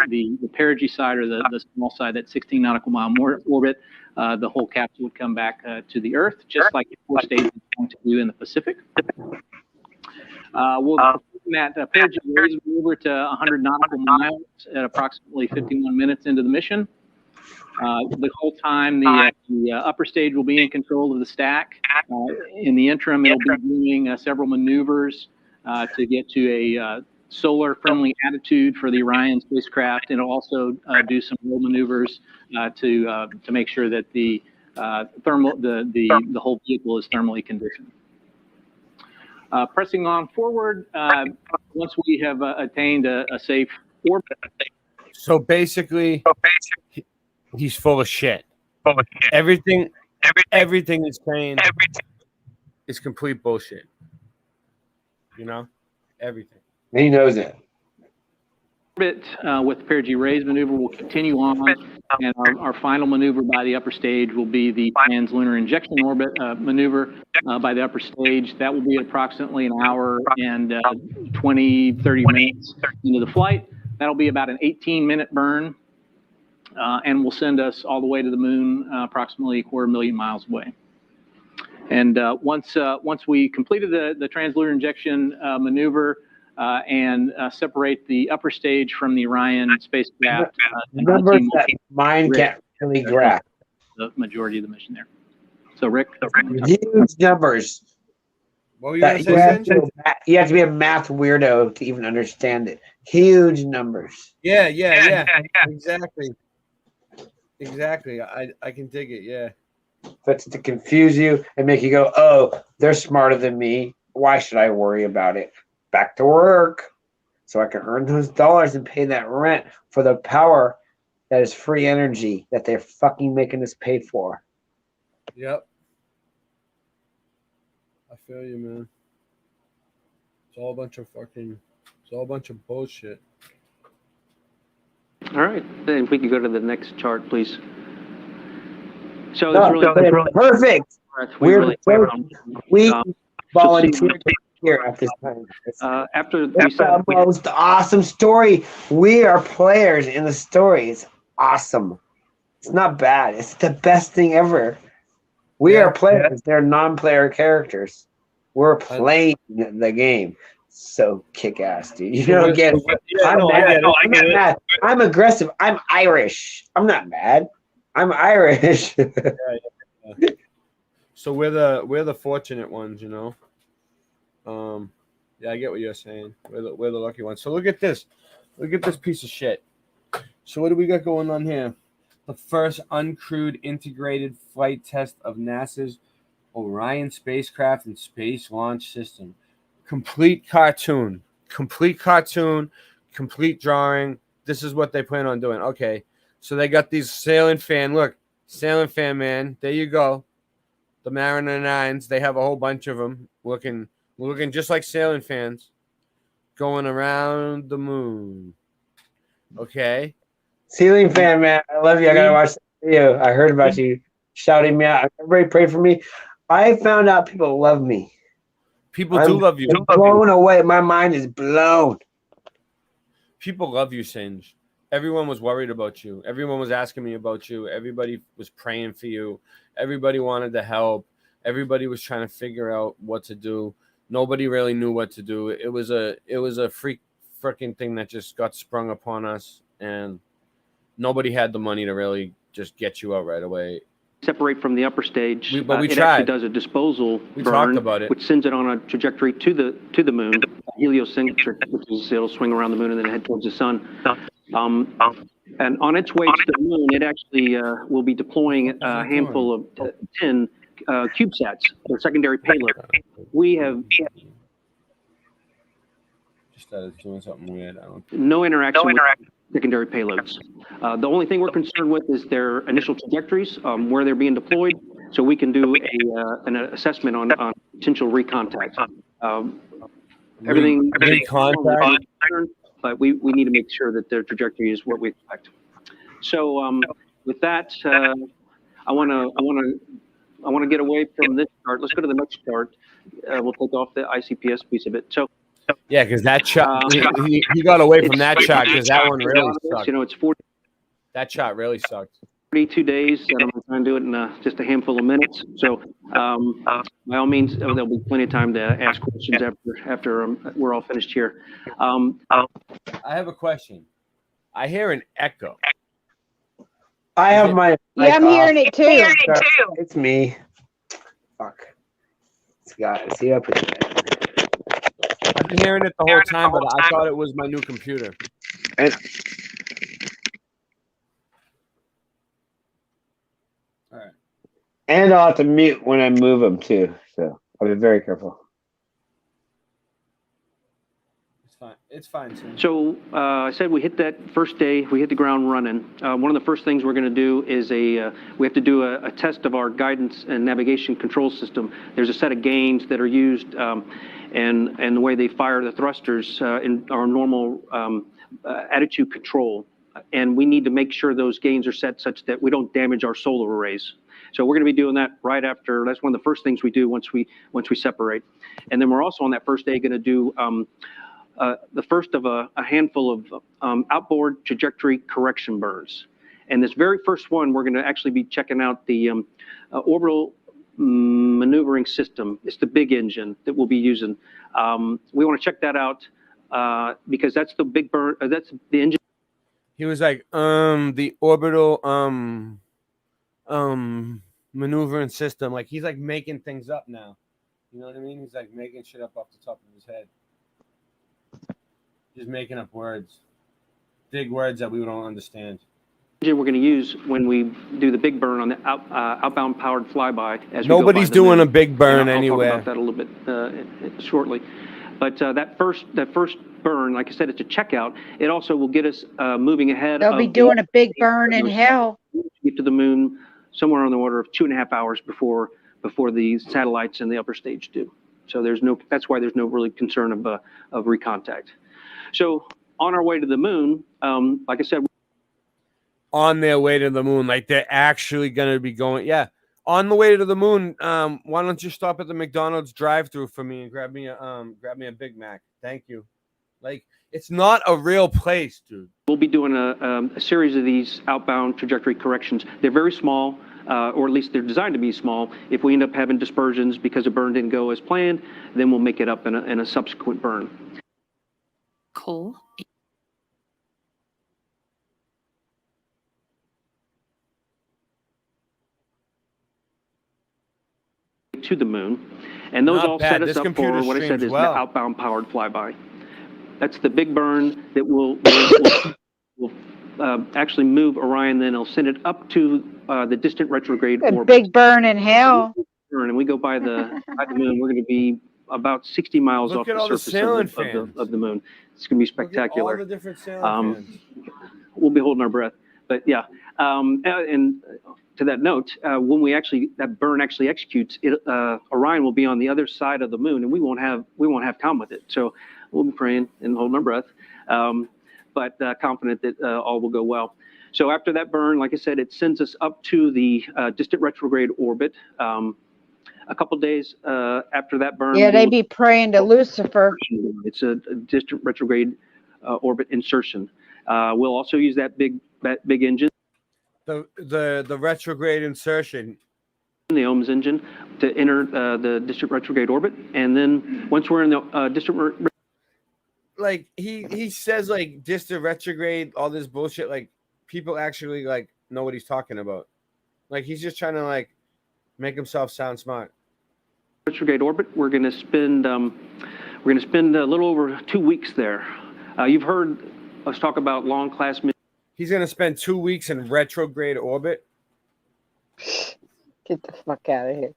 perigee side or the small side, that 16 nautical mile orbit, the whole capsule would come back to the Earth, just like the core stage is going to do in the Pacific. We'll perform that perigee raise maneuver to 100 nautical miles at approximately 51 minutes into the mission. The whole time, the upper stage will be in control of the stack. In the interim, it'll be doing several maneuvers to get to a solar-friendly attitude for the Orion spacecraft, and it'll also do some roll maneuvers to make sure that the whole vehicle is thermally conditioned. Pressing on forward, once we have attained a safe orbit. So basically, he's full of shit. Everything he's saying is complete bullshit. You know, everything. He knows it. Orbit with the perigee raise maneuver will continue on, and our final maneuver by the upper stage will be the translunar injection orbit maneuver by the upper stage. That will be approximately an hour and 30 minutes into the flight. That'll be about an 18-minute burn, and will send us all the way to the moon, approximately 250,000 miles away. And once we completed the translunar injection maneuver and separate the upper stage from the Orion spacecraft, numbers that mine can't really grasp. The majority of the mission there. So Rick, huge numbers. What were you going to say, you have to be a math weirdo to even understand it. Huge numbers. Yeah. Exactly. I can dig it. Yeah. That's to confuse you and make you go, oh, they're smarter than me. Why should I worry about it? Back to work so I can earn those dollars and pay that rent for the power that is free energy that they're fucking making us pay for. Yep. I feel you, man. It's all a bunch of bullshit. All right. Then if we could go to the next chart, please. So it's really perfect. We volunteered here at this time. After that's the most awesome story. We are players in the story. It's awesome. It's not bad. It's the best thing ever. We are players. They're non-player characters. We're playing the game. So kick-ass, dude. You don't get it. I'm not mad. I'm aggressive. I'm Irish. I'm not mad. I'm Irish. So we're the fortunate ones, you know. Yeah, I get what you're saying. We're the lucky ones. So look at this. Look at this piece of shit. So what do we got going on here? The first uncrewed integrated flight test of NASA's Orion spacecraft and space launch system. Complete cartoon, complete drawing. This is what they plan on doing. Okay. So they got these sailing fan. Look, sailing fan man. There you go. The Mariner 9s. They have a whole bunch of them looking just like sailing fans going around the moon. Okay. Ceiling fan man. I love you. I gotta watch the video. I heard about you shouting me out. Everybody pray for me. I found out people love me. People do love you. I'm blown away. My mind is blown. People love you, Singe. Everyone was worried about you. Everyone was asking me about you. Everybody was praying for you. Everybody wanted to help. Everybody was trying to figure out what to do. Nobody really knew what to do. It was a freaking thing that just got sprung upon us, and nobody had the money to really just get you out right away. Separate from the upper stage. But we it tried. Actually does a disposal we burn, talked about it, which sends it on a trajectory to the moon, heliocentric, which is it'll swing around the moon and then head towards the sun. And on its way to the moon, it actually will be deploying a handful of 10 CubeSats, or secondary payload. We have just started doing something weird. no interaction with secondary payloads. The only thing we're concerned with is their initial trajectories, where they're being deployed, so we can do an assessment on potential recontact. Everything, Recontact? but we need to make sure that their trajectory is what we expect. So with that, I want to get away from this chart. Let's go to the next chart. We'll take off the ICPS piece of it. So yeah, because that shot, he got away from that shot because that one really sucked. You know, it's 40. That shot really sucked. 42 days, and I'm going to do it in just a handful of minutes. So, by all means, there'll be plenty of time to ask questions after we're all finished here. I have a question. I hear an echo. I have my. Yeah, I'm hearing it too. It's me. Fuck. It's got. See up here. I've been hearing it the whole time, but I thought it was my new computer. And all right. And I'll have to mute when I move them too. So I'll be very careful. It's fine. It's fine, Tim. So I said we hit that first day. We hit the ground running. One of the first things we're going to do is we have to do a test of our guidance and navigation control system. There's a set of gains that are used, and the way they fire the thrusters in our normal attitude control. And we need to make sure those gains are set such that we don't damage our solar arrays. So we're going to be doing that right after. That's one of the first things we do once we separate. And then we're also on that first day going to do the first of a handful of outboard trajectory correction burns. And this very first one, we're going to actually be checking out the orbital maneuvering system. It's the big engine that we'll be using. We want to check that out because that's the big burn. That's the engine. He was like, the orbital maneuvering system. Like he's like making things up now. You know what I mean? He's like making shit up off the top of his head. Just making up words. Big words that we don't understand. We're going to use when we do the big burn on the outbound powered flyby. As nobody's doing a big burn anywhere. I'll talk about that a little bit shortly. But that first burn, like I said, it's a checkout. It also will get us moving ahead. They'll be doing a big burn in hell. Get to the moon somewhere on the order of 2.5 hours before the satellites and the upper stage do. So that's why there's no really concern of recontact. So on our way to the moon, like I said, on their way to the moon, like they're actually going to be going. Yeah, on the way to the moon. Why don't you stop at the McDonald's drive-thru for me and grab me a Big Mac? Thank you. Like it's not a real place, dude. We'll be doing a series of these outbound trajectory corrections. They're very small, or at least they're designed to be small. If we end up having dispersions because a burn didn't go as planned, then we'll make it up in a subsequent burn. Cool. To the moon, and those all set us up for what I said is the outbound powered flyby. That's the big burn that will actually move Orion, then it'll send it up to the distant retrograde orbit. Big burn in hell. And we go by the moon. We're going to be about 60 miles off the surface of the moon. It's going to be spectacular. All the different sailing fans. We'll be holding our breath, but yeah. And to that note, when that burn actually executes, Orion will be on the other side of the moon, and we won't have time with it. So we'll be praying and holding our breath, but confident that all will go well. So after that burn, like I said, it sends us up to the distant retrograde orbit. A couple days after that burn, yeah, they'd be praying to Lucifer. It's a distant retrograde orbit insertion. We'll also use that big engine. The retrograde insertion. The OMS engine to enter the distant retrograde orbit, and then once we're in the distant, like he says like distant retrograde, all this bullshit. Like people actually like know what he's talking about. Like he's just trying to like make himself sound smart. Retrograde orbit. We're going to spend a little over 2 weeks there. You've heard us talk about long class missions. He's going to spend 2 weeks in retrograde orbit. Get the fuck out of here.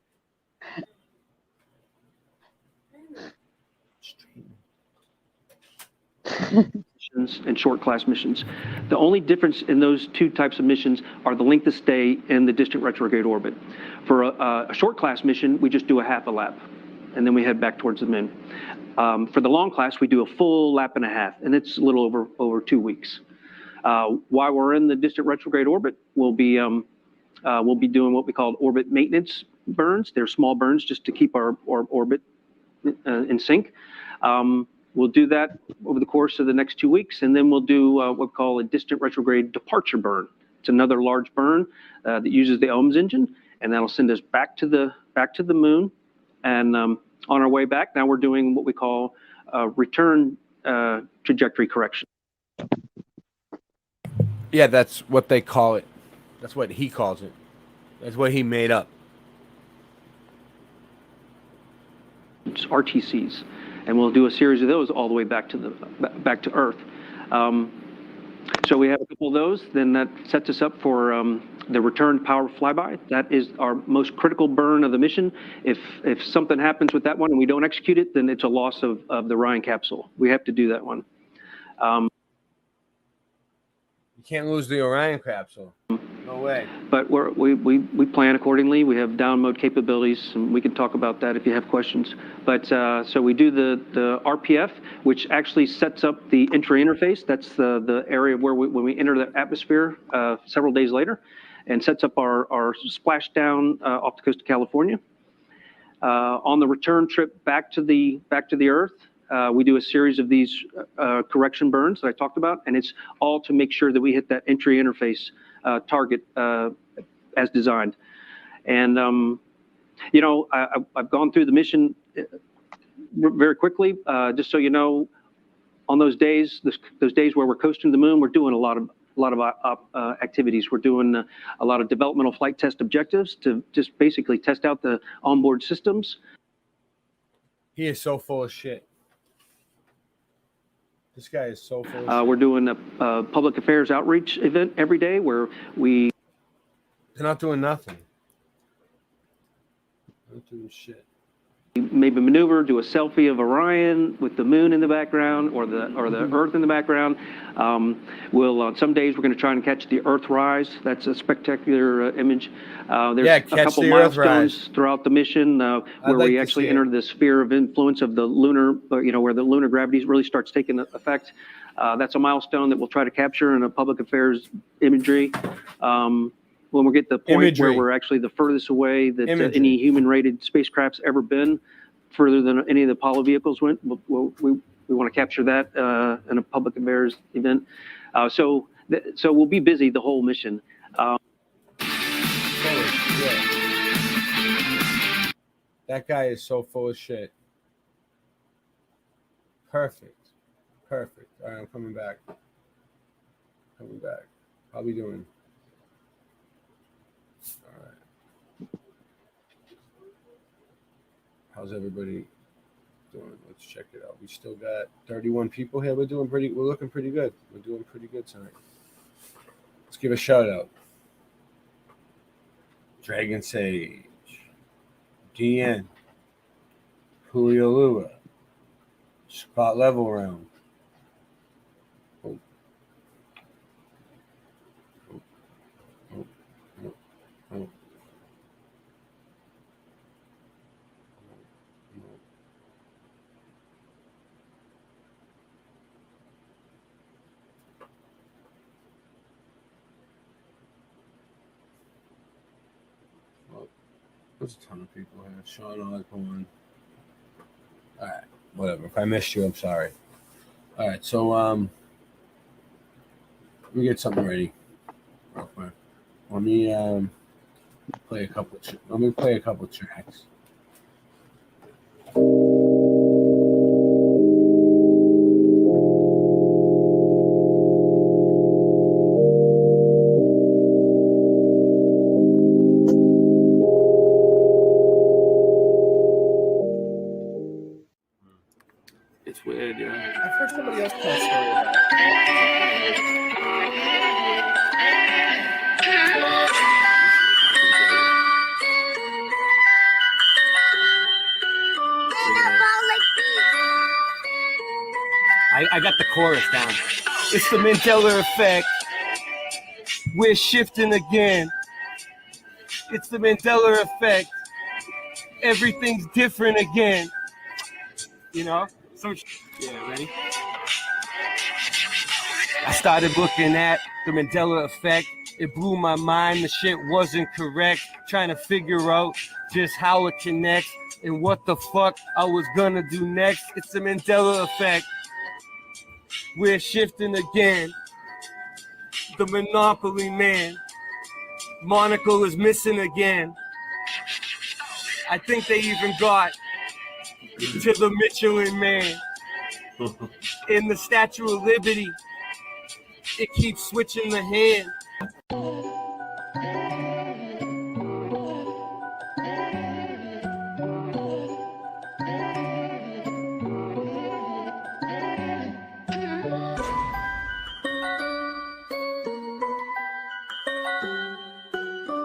and short class missions. The only difference in those two types of missions are the length of stay and the distant retrograde orbit. For a short class mission, we just do a half a lap, and then we head back towards the moon. For the long class, we do a full lap and a half, and it's a little over 2 weeks. While we're in the distant retrograde orbit, we'll be doing what we call orbit maintenance burns. They're small burns just to keep our orbit in sync. We'll do that over the course of the next 2 weeks, and then we'll do what we call a distant retrograde departure burn. It's another large burn that uses the OMS engine, and that'll send us back to the moon. And on our way back, now we're doing what we call return trajectory correction. Yeah, that's what they call it. That's what he calls it. That's what he made up. It's RTCs, and we'll do a series of those all the way back to Earth. So we have a couple of those. Then that sets us up for the return power flyby. That is our most critical burn of the mission. If something happens with that one and we don't execute it, then it's a loss of the Orion capsule. We have to do that one. You can't lose the Orion capsule. No way. But we plan accordingly. We have down mode capabilities, and we can talk about that if you have questions. But so we do the RPF, which actually sets up the entry interface. That's the area where when we enter the atmosphere several days later, and sets up our splashdown off the coast of California. On the return trip back to the Earth, we do a series of these correction burns that I talked about, and it's all to make sure that we hit that entry interface target as designed. And I've gone through the mission very quickly, just so you know. On those days, those days where we're coasting to the moon, we're doing a lot of activities. We're doing a lot of developmental flight test objectives to just basically test out the onboard systems. He is so full of shit. This guy is so full of shit. We're doing a public affairs outreach event every day where we... They're not doing nothing. They're not doing shit. Maybe maneuver, do a selfie of Orion with the moon in the background or the Earth in the background. On some days we're going to try and catch the Earth rise. That's a spectacular image. There's a couple milestones throughout the mission where we actually enter the sphere of influence of the lunar, where the lunar gravity really starts taking effect. That's a milestone that we'll try to capture in a public affairs imagery. When we get to the point where we're actually the furthest away that any human-rated spacecraft's ever been, further than any of the Apollo vehicles went, we want to capture that in a public affairs event. So we'll be busy the whole mission. That guy is so full of shit. Perfect. All right, I'm coming back. How we doing? How's everybody doing? Let's check it out. We still got 31 people here. We're looking pretty good. We're doing pretty good tonight. Let's give a shout out. Dragon Sage, DN, Julio Lua, Spot Level Round. There's a ton of people here. Sean Osborne. All right, whatever. If I missed you, I'm sorry. All right, so let me get something ready real quick. Let me play a couple tracks. It's weird, yeah. I've heard somebody else tell a story about I got the chorus down. It's the Mandela effect. We're shifting again. It's the Mandela effect. Everything's different again. You know? So, yeah, ready? I started looking at the Mandela effect. It blew my mind. The shit wasn't correct. Trying to figure out just how it connects and what the fuck I was gonna do next. It's the Mandela effect. We're shifting again. The Monopoly man. Monocle is missing again. I think they even got to the Michelin man. In the Statue of Liberty, it keeps switching the hand.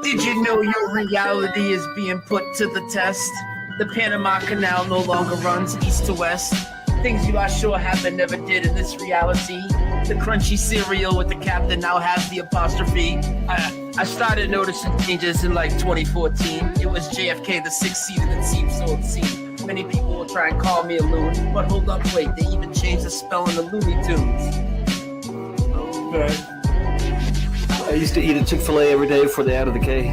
Did you know your reality is being put to the test? The Panama Canal no longer runs east to west. Things you are sure happen never did in this reality. The crunchy cereal with the captain now has the apostrophe. I started noticing changes in like 2014. It was JFK, the sixth seat, and it seemed so obscene. Many people will try and call me a loon, but hold up, wait, they even changed the spelling of Looney Tunes. Okay. I used to eat a Chick-fil-A every day before they added the K.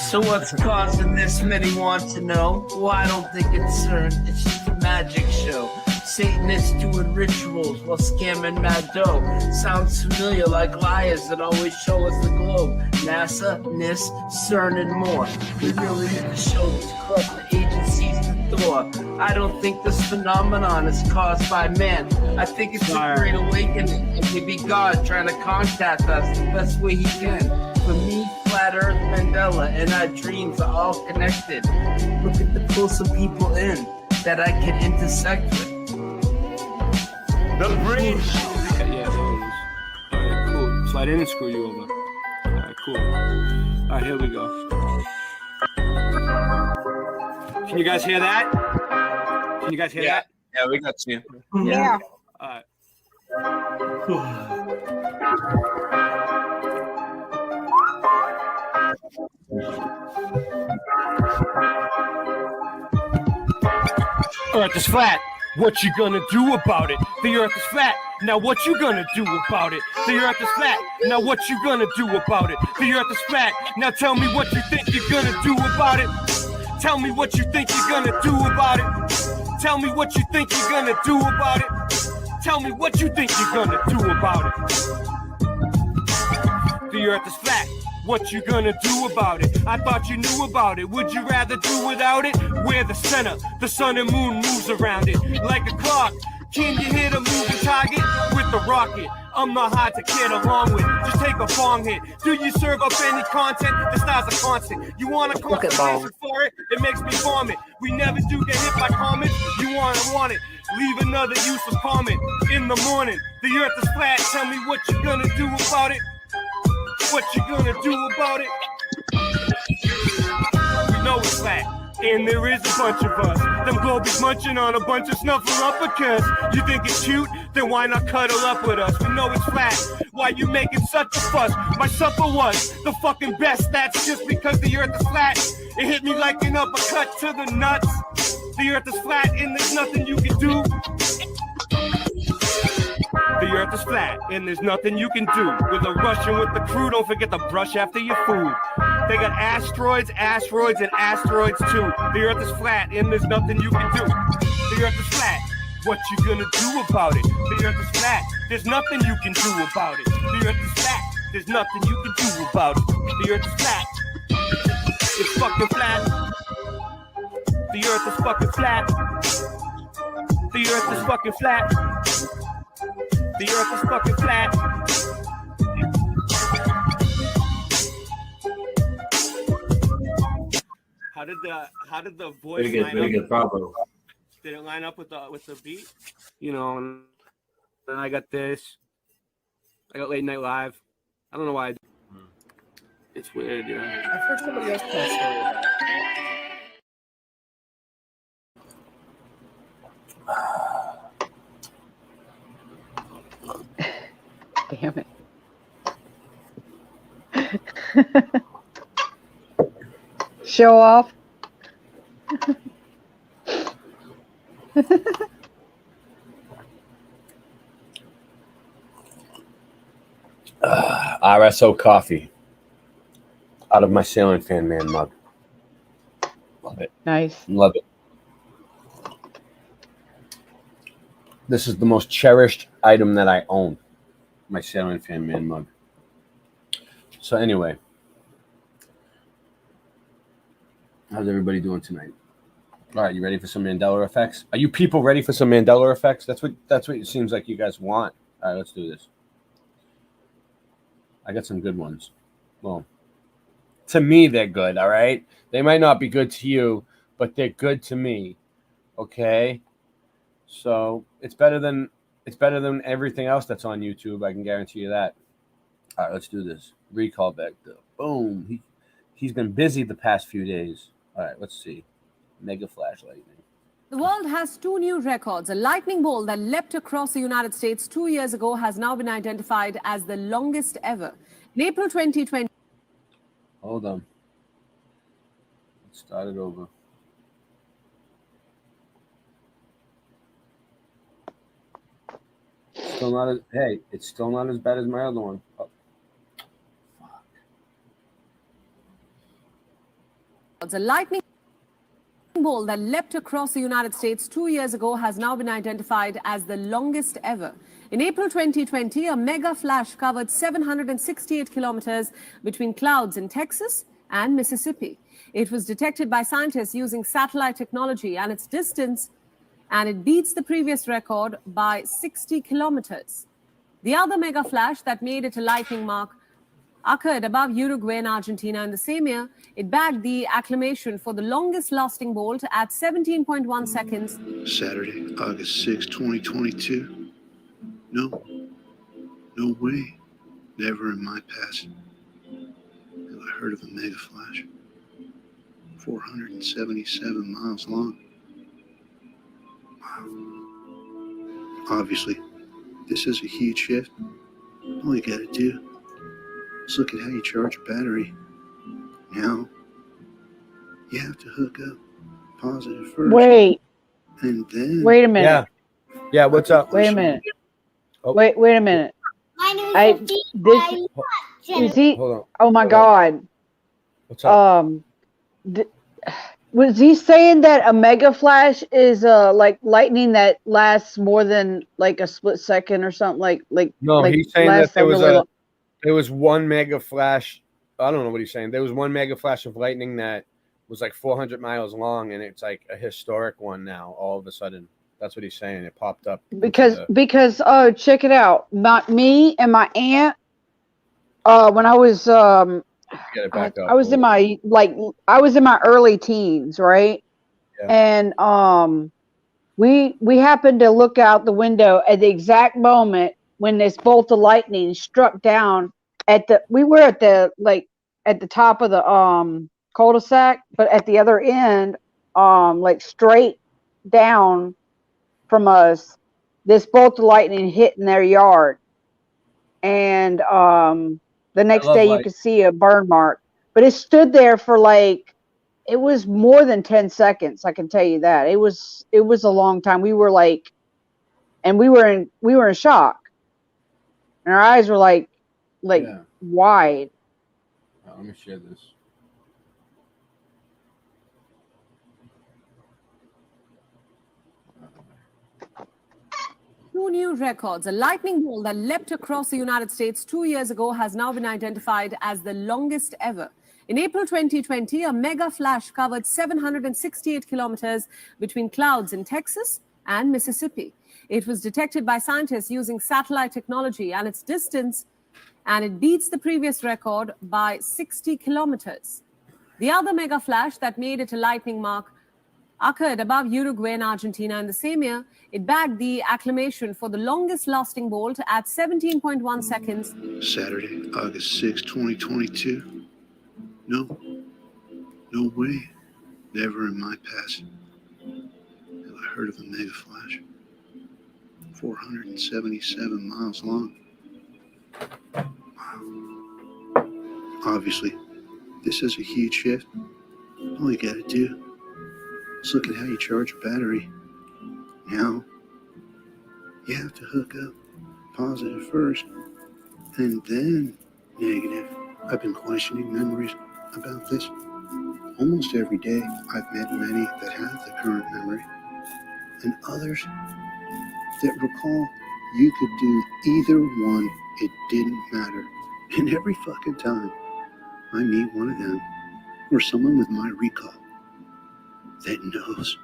So what's causing this? Many want to know. Well, I don't think it's CERN, it's just a magic show. Satanists doing rituals while scamming mad dough. Sounds familiar, like liars that always show us the globe. NASA, NIST, CERN, and more. We really need to show these corrupt agencies the door. I don't think this phenomenon is caused by man. I think it's a great awakening, and maybe God trying to contact us the best way he can. For me, Flat Earth, Mandela, and our dreams are all connected. Looking to pull some people in that I can intersect with. The bridge! Yeah, there it is. Alright, cool. So I didn't screw you over. Alright, cool. Alright, here we go. Can you guys hear that? Can you guys hear that? Yeah, we got you. Yeah. Alright. Earth is flat. What you gonna do about it? The earth is flat. Now what you gonna do about it? The earth is flat. Now what you gonna do about it? The earth is flat. Now tell me what you think you're gonna do about it. Tell me what you think you're gonna do about it. Tell me what you think you're gonna do about it. Tell me what you think you're gonna do about it. The earth is flat. What you gonna do about it? I thought you knew about it. Would you rather do without it? We're the center. The sun and moon moves around it like a clock. Can you hit a moving target with a rocket? I'm not hard to get along with. Just take a bong hit. Do you serve up any content? The stars are constant. You want a conversation for it? It makes me vomit. We never do get hit by comments. You want it. Leave another useless comment in the morning. The earth is flat. Tell me what you gonna do about it. What you gonna do about it? We know it's flat, and there is a bunch of us. Them globies munching on a bunch of snuffleupagus. You think it's cute? Then why not cuddle up with us? We know it's flat. Why you making such a fuss? My supper was the fucking best. That's just because the earth is flat. It hit me like an uppercut to the nuts. The earth is flat, and there's nothing you can do. The earth is flat, and there's nothing you can do. With a Russian with the crew, don't forget to brush after your food. They got asteroids, asteroids, and asteroids too. The earth is flat, and there's nothing you can do. The earth is flat. What you gonna do about it? The earth is flat. There's nothing you can do about it. The earth is flat. There's nothing you can do about it. The earth is flat. It's fucking flat. The earth is fucking flat. The earth is fucking flat. The earth is fucking flat. How did the voice line up? Very good, bravo. Did it line up with the beat? You know, and then I got this. I got Late Night Live. I don't know why. It's weird, yeah. I've heard somebody else tell a story about it. Damn it. Show off. RSO coffee out of my Sailing Fan Man mug. Love it. Nice. Love it. This is the most cherished item that I own. My Sailing Fan Man mug. So anyway, how's everybody doing tonight? All right, you ready for some Mandela effects? Are you people ready for some Mandela effects? That's what it seems like you guys want. All right, let's do this. I got some good ones. Well, to me, they're good. All right, they might not be good to you, but they're good to me. Okay, so it's better than everything else that's on YouTube. I can guarantee you that. All right, let's do this. Recall back though. Boom. He's been busy the past few days. All right, let's see. Mega flash lightning. The world has two new records. A lightning bolt that leapt across the United States 2 years ago has now been identified as the longest ever. In April 2020. Hold on. Let's start it over. Still not as it's still not as bad as my other one. Oh. A lightning bolt that leapt across the United States 2 years ago has now been identified as the longest ever. In April 2020, a mega flash covered 768 kilometers between clouds in Texas and Mississippi. It was detected by scientists using satellite technology, and it beats the previous record by 60 kilometers. The other mega flash that made it a lightning mark occurred above Uruguay and Argentina in the same year. It bagged the acclamation for the longest lasting bolt at 17.1 seconds. Saturday, August 6, 2022. No way. Never in my past have I heard of a mega flash. 477 miles long. Wow. Obviously, this is a huge shift. All you gotta do is look at how you charge a battery. Now, you have to hook up positive first. Wait. And then... Wait a minute. Yeah, what's up? Wait a minute. Oh. Wait a minute. Is he? Hold on. Oh my God. What's up? Was he saying that a mega flash is like lightning that lasts more than like a split second or something? No, like he's saying that there was really long. there was one mega flash. I don't know what he's saying. There was one mega flash of lightning that was like 400 miles long, and it's like a historic one now. All of a sudden, that's what he's saying. It popped up Because oh, check it out. Me and my aunt. When I was Get it back up. I was in my early teens, right? Yeah. And we happened to look out the window at the exact moment when this bolt of lightning struck down we were at the top of the cul-de-sac, but at the other end, like straight down from us, this bolt of lightning hit in their yard. And the next day you could see a burn mark, but it stood there for it was more than 10 seconds. I can tell you that. It was a long time. We were we were in shock, and our eyes were wide. Let me share this. Two new records. A lightning bolt that leapt across the United States 2 years ago has now been identified as the longest ever. In April 2020, a mega flash covered 768 kilometers between clouds in Texas and Mississippi. It was detected by scientists using satellite technology, and it beats the previous record by 60 kilometers. The other mega flash that made it a lightning mark occurred above Uruguay and Argentina in the same year. It bagged the acclamation for the longest lasting bolt at 17.1 seconds. Saturday, August 6, 2022. No way. Never in my past have I heard of a mega flash. 477 miles long. Obviously, this is a huge shift. All you gotta do is look at how you charge a battery. Now, you have to hook up positive first, and then negative. I've been questioning memories about this. Almost every day, I've met many that have the current memory, and others that recall you could do either one, it didn't matter. And every fucking time I meet one of them, or someone with my recall that knows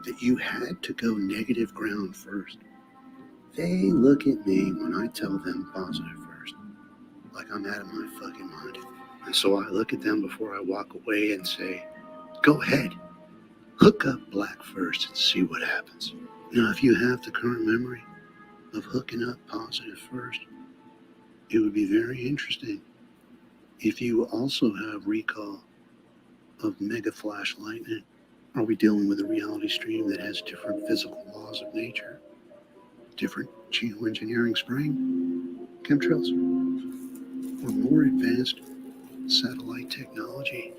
that you had to go negative ground first, they look at me when I tell them positive first, like I'm out of my fucking mind. And so I look at them before I walk away and say, go ahead, hook up black first and see what happens. Now, if you have the current memory of hooking up positive first, it would be very interesting if you also have recall of mega flash lightning. Are we dealing with a reality stream that has different physical laws of nature, different geoengineering spring, chemtrails, or more advanced satellite technology?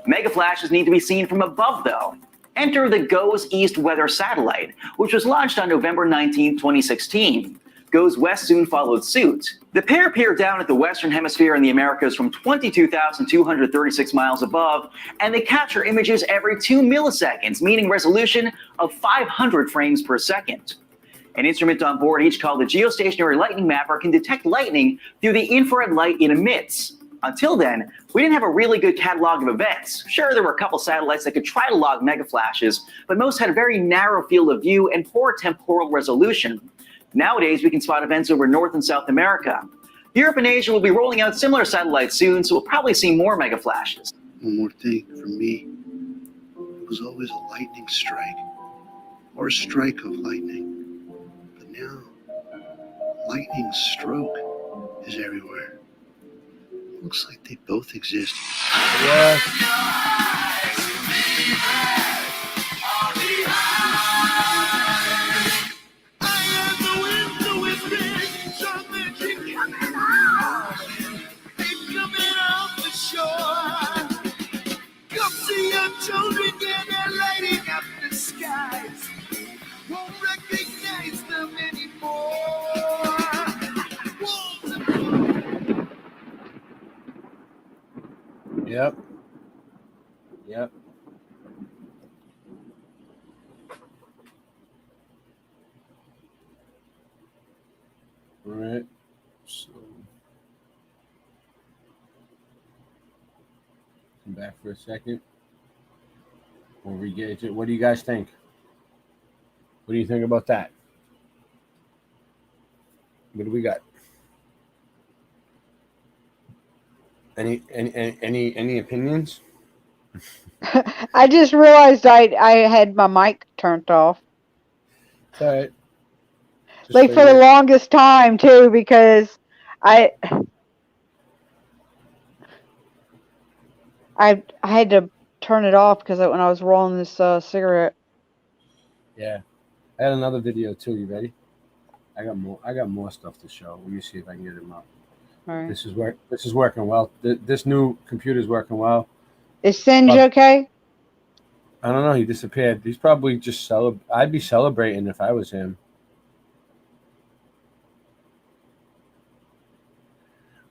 Mega flashes need to be seen from above, though. Enter the GOES East Weather Satellite, which was launched on November 19, 2016. GOES West soon followed suit. The pair appear down at the Western Hemisphere in the Americas from 22,236 miles above, and they capture images every 2 milliseconds, meaning resolution of 500 frames per second. An instrument on board, each called the Geostationary Lightning Mapper, can detect lightning through the infrared light it emits. Until then, we didn't have a really good catalog of events. Sure, there were a couple satellites that could try to log mega flashes, but most had a very narrow field of view and poor temporal resolution. Nowadays, we can spot events over North and South America. Europe and Asia will be rolling out similar satellites soon, so we'll probably see more mega flashes. One more thing for me, it was always a lightning strike, or a strike of lightning. But now, lightning stroke is everywhere. Looks like they both exist. Yeah. Children, yeah, they're lighting up the skies. Won't recognize them anymore. Yep. Yep. All right. So come back for a second. We'll re-gauge it. What do you guys think? What do you think about that? What do we got? Any opinions? I just realized I had my mic turned off. It's all right. Just like for the longest time too, because I had to turn it off because when I was rolling this cigarette. Yeah, I had another video too. You ready? I got more stuff to show. Let me see if I can get them up. All right. This is working well. This new computer is working well. Is Singe okay? I don't know. He disappeared. He's probably just I'd be celebrating if I was him.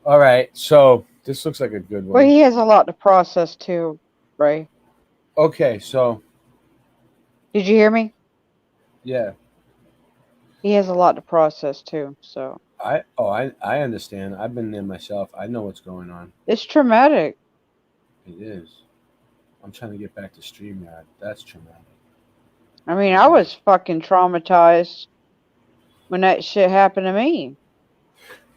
All right, so this looks like a good one. Well, he has a lot to process too, Ray. Okay, so. Did you hear me? Yeah. He has a lot to process too, so. I understand. I've been there myself. I know what's going on. It's traumatic. It is. I'm trying to get back to StreamYard. That's traumatic. I mean, I was fucking traumatized when that shit happened to me.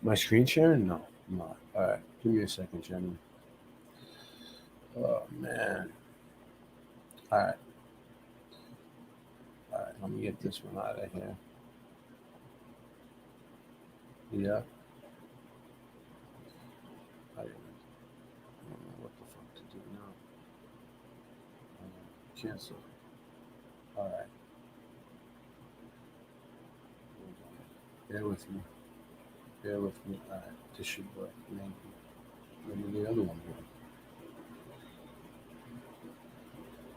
My screen sharing? No. All right. Give me a second, Jenny. Oh, man. All right. Let me get this one out of here. Yeah. I don't know what the fuck to do now. Cancel. All right. Bear with me. Bear with me. All right, this should work. Maybe the other one work.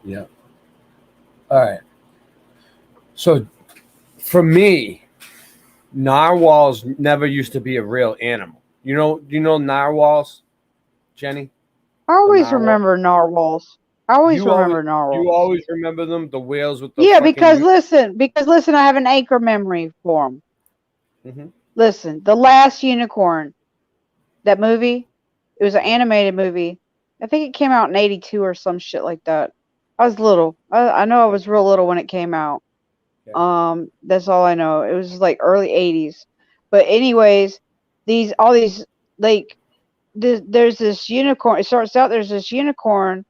Yep. All right. So, for me, narwhals never used to be a real animal. You know narwhals, Jenny? I always remember narwhals. I always You remember narwhals. always remember them, the whales with the Yeah, fucking because listen, I have an anchor memory for them. Mhm. Listen, The Last Unicorn, that movie, it was an animated movie. I think it came out in '82 or some shit like that. I was little. I know I was real little when it came out. That's all I know. It was like early '80s. But anyways, all these like there's this unicorn. It starts out there's this unicorn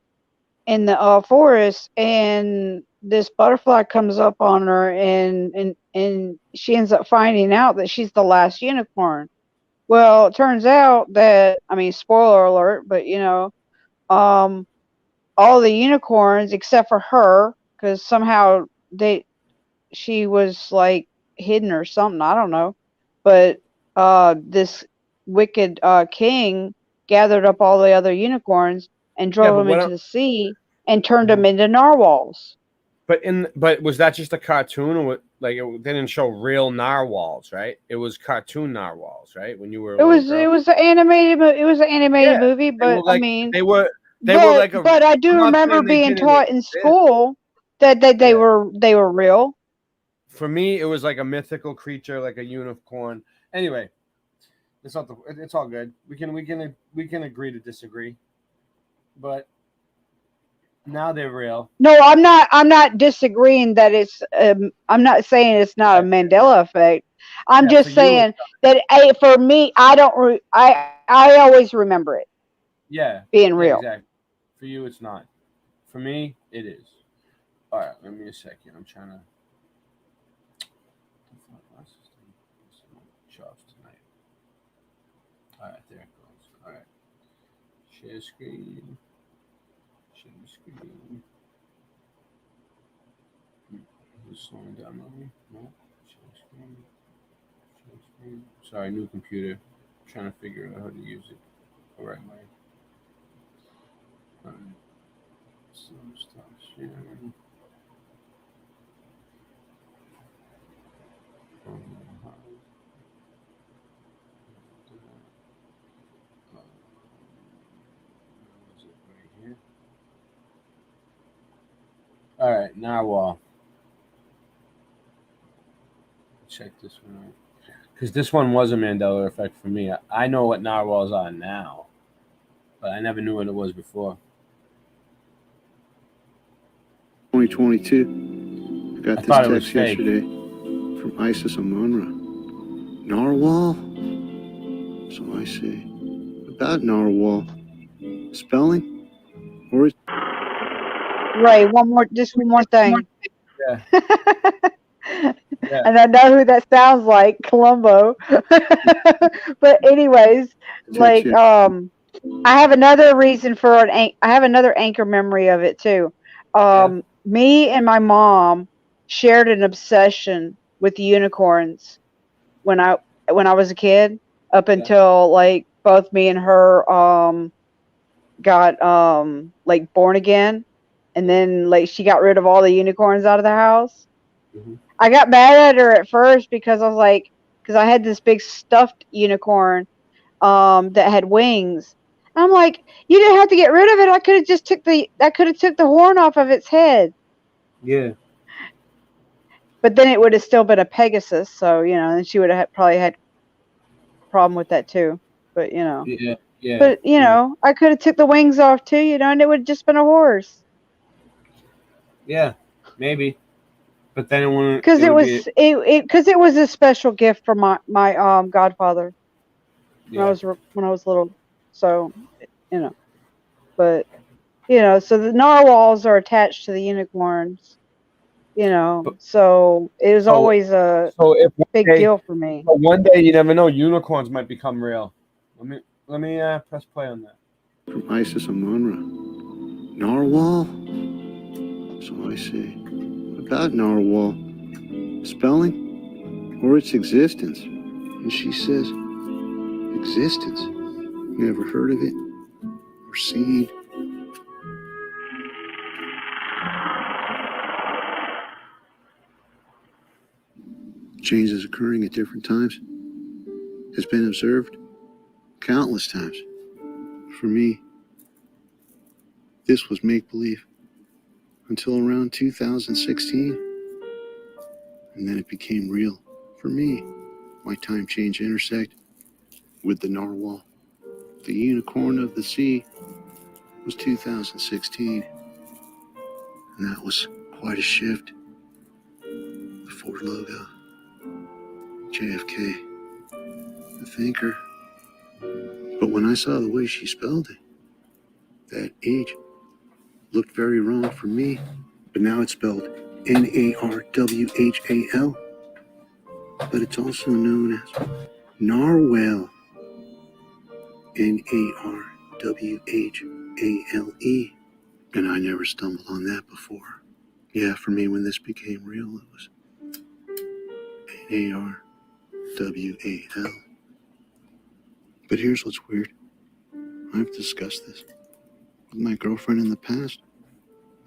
in the forest, and this butterfly comes up on her, and she ends up finding out that she's the last unicorn. Well, it turns out that, I mean, spoiler alert, but all the unicorns except for her, because somehow she was like hidden or something, I don't know, but this wicked king gathered up all the other unicorns and drove them into the sea and turned them into narwhals. But was that just a cartoon, or like it didn't show real narwhals, right? It was cartoon narwhals, right? When you were It was an animated movie, but like, I mean, they were but like a. I do I'm not remember saying they being didn't taught in exist. school that they were real. For me, it was like a mythical creature, like a unicorn. Anyway, it's all good. We can agree to disagree, but now they're real. No, I'm not disagreeing that it's. I'm not saying it's not a Mandela effect. I'm just saying that for me, I don't. I always remember it. Being real. Exactly. For you, it's not. For me, it is. All right, let me a second. I'm trying to. Jobs tonight. All right, there it goes. All right, share screen. Share screen. Is it slowing down on me? No. Share screen. Share screen. Sorry, new computer. I'm trying to figure out how to use it the right way. All right. So stop sharing. All right, narwhal. Check this one out. Because this one was a Mandela effect for me. I know what narwhals are now, but I never knew what it was before. 2022. I got this text yesterday from Isis Amonra. Narwhal? So I say. About narwhal. Spelling? Or is... Right. One more thing. Yeah. And I know who that sounds like, Columbo. But anyways, like I have another reason for I have another anchor memory of it too. Me and my mom shared an obsession with unicorns when I was a kid, up until like both me and her got like born again, and then like she got rid of all the unicorns out of the house. I got mad at her at first because I was like, because I had this big stuffed unicorn that had wings. And I'm like, you didn't have to get rid of it. I could have just took the horn off of its head. Yeah. But then it would have still been a Pegasus, so and she would have probably had a problem with that too. But Yeah. But I could have took the wings off too, and it would have just been a horse. Yeah, maybe. But then it wouldn't. Because it was a special gift from my godfather when I was little. So but so the narwhals are attached to the unicorns. So it was always a big deal for me. But one day you never know, unicorns might become real. Let me press play on that. From Isis Amonra. Narwhal? So I say. About narwhal. Spelling? Or its existence? And she says, existence. Never heard of it or seen. Changes occurring at different times has been observed countless times. For me, this was make-believe until around 2016, and then it became real. For me, my time change intersect with the narwhal. The unicorn of the sea was 2016, and that was quite a shift. The Ford logo, JFK, the thinker. But when I saw the way she spelled it, that H looked very wrong for me. But now it's spelled Narwhal, but it's also known as narwhale, Narwhale. And I never stumbled on that before. Yeah, for me, when this became real, it was Narwhal. But here's what's weird. I've discussed this with my girlfriend in the past,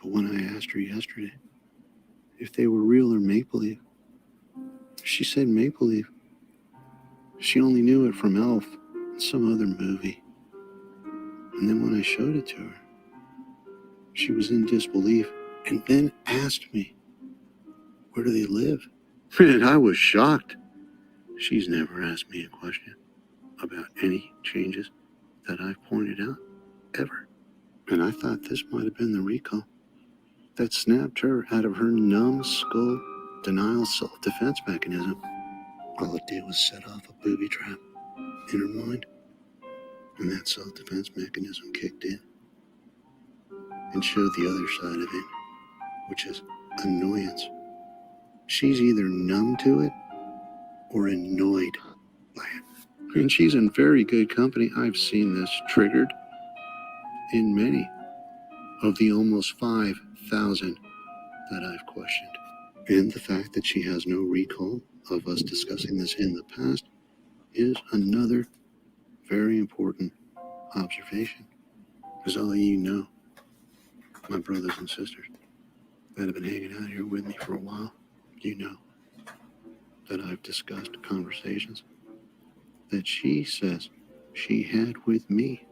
but when I asked her yesterday if they were real or make-believe, she said make-believe. She only knew it from Elf and some other movie. And then when I showed it to her, she was in disbelief and then asked me, where do they live? And I was shocked. She's never asked me a question about any changes that I've pointed out, ever. And I thought this might have been the recall that snapped her out of her numbskull denial self-defense mechanism. All it did was set off a booby trap in her mind, and that self-defense mechanism kicked in and showed the other side of it, which is annoyance. She's either numb to it or annoyed by it. And she's in very good company. I've seen this triggered in many of the almost 5,000 that I've questioned. And the fact that she has no recall of us discussing this in the past is another very important observation. Because all of you know, my brothers and sisters that have been hanging out here with me for a while, you know that I've discussed conversations that she says she had with me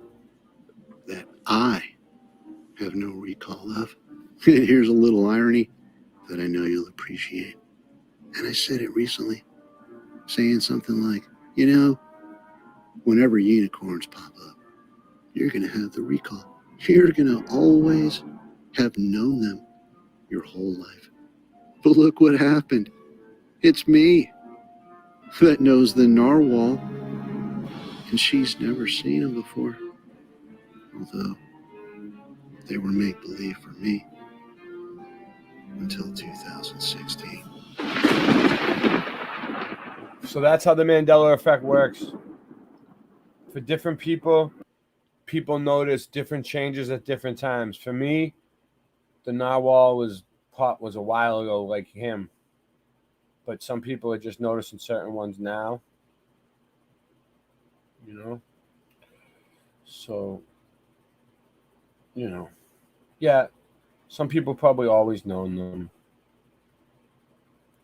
that I have no recall of. Here's a little irony that I know you'll appreciate. And I said it recently, saying something like, you know, whenever unicorns pop up, you're going to have the recall. You're going to always have known them your whole life. But look what happened. It's me that knows the narwhal, and she's never seen him before. Although they were make-believe for me until 2016. So that's how the Mandela effect works. For different people, people notice different changes at different times. For me, the narwhal was a while ago, like him. But some people are just noticing certain ones now. You know? So, you know. Yeah, some people probably always known them.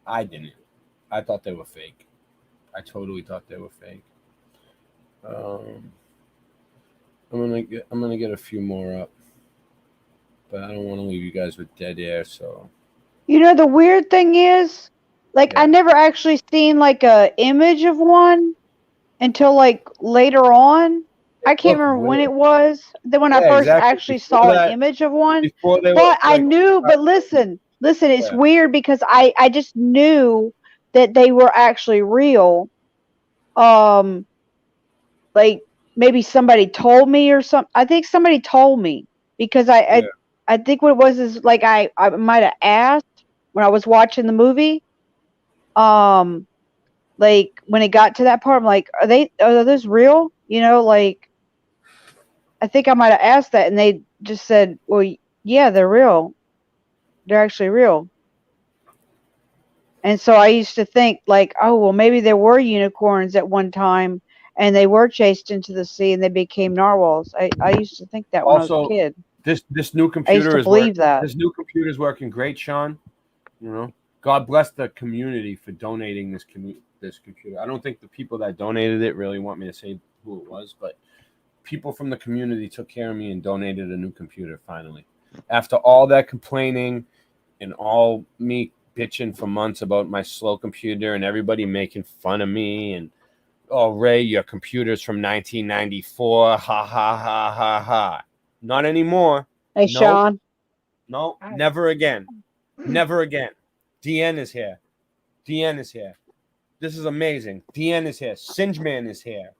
I didn't. I thought they were fake. I totally thought they were fake. I'm gonna get a few more up, but I don't want to leave you guys with dead air. So, You know, the weird thing is, like, I never actually seen like a image of one until like later on. I can't remember when it was. Then when I first actually saw an image of one. But I knew. But listen, it's weird because I just knew that they were actually real. Like maybe somebody told me or something. I think somebody told me because I think what it was is like I might have asked when I was watching the movie. Like when it got to that part, I'm like, are those real? You know, like I think I might have asked that, and they just said, well, yeah, they're real. They're actually real. And so I used to think like, oh, well, maybe there were unicorns at one time, and they were chased into the sea and they became narwhals. I used to think that when I was a Also, kid. this new I used computer to is believe that. this new computer is working great, Sean. You know, God bless the community for donating this computer. I don't think the people that donated it really want me to say who it was, but people from the community took care of me and donated a new computer finally. After all that complaining and all me bitching for months about my slow computer and everybody making fun of me and, oh, Ray, your computer's from 1994. Ha ha ha ha ha. Not anymore. Hey, Nope. Sean. No, never again. Never again. DN is here. DN is here. This is amazing. DN is here. Syngeman is here.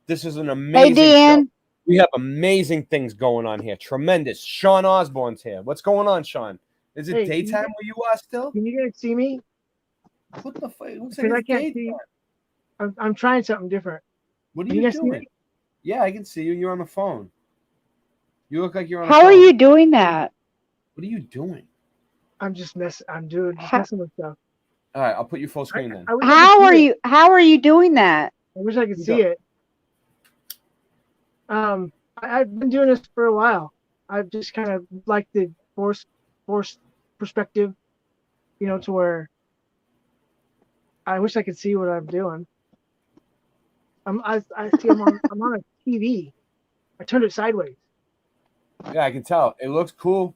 This is an amazing show. DN. We have amazing things going on here. Tremendous. Sean Osborne's here. What's going on, Sean? Is it daytime where you are still? Can you guys see me? What the fuck? It looks Because like I can't it's see. daytime. I'm trying something different. What are Can you guys see doing? me? Yeah, I can see you. You're on the phone. You look like you're on the How phone. are you doing that? What are you doing? I'm just messing with stuff. All right, I'll put you full screen then. I wish I could see it. How are you doing that? I wish I could see it. I've been doing this for a while. I've just kind of like the force perspective, you know, to where I wish I could see what I'm doing. I see I'm on a TV. I turned it sideways. Yeah, I can tell. It looks cool.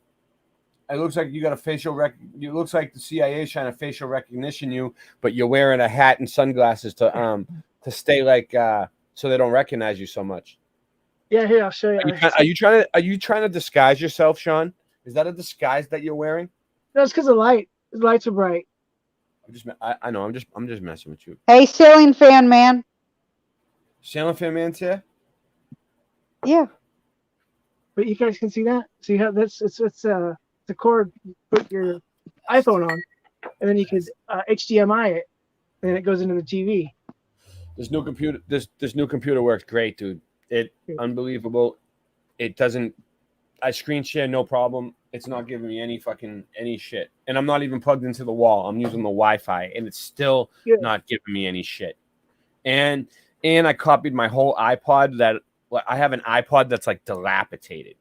It looks like you got a facial It looks like the CIA is trying to facial recognition you, but you're wearing a hat and sunglasses to stay like so they don't recognize you so much. Yeah, here I'll show you. Are you trying to disguise yourself, Sean? Is that a disguise that you're wearing? No, it's because of light. The lights are bright. I know. I'm just messing with you. Hey, Sailing Fan Man. Sailing Fan Man's here. Yeah. But you guys can see that. See how that's it's the cord. You put your iPhone on, and then you can HDMI it, and then it goes into the TV. This new computer works great, dude. Unbelievable. It doesn't. I screen share no problem. It's not giving me any shit, and I'm not even plugged into the wall. I'm using the Wi-Fi, and it's still not giving me any shit. And I copied my whole iPod. That I have an iPod that's like dilapidated.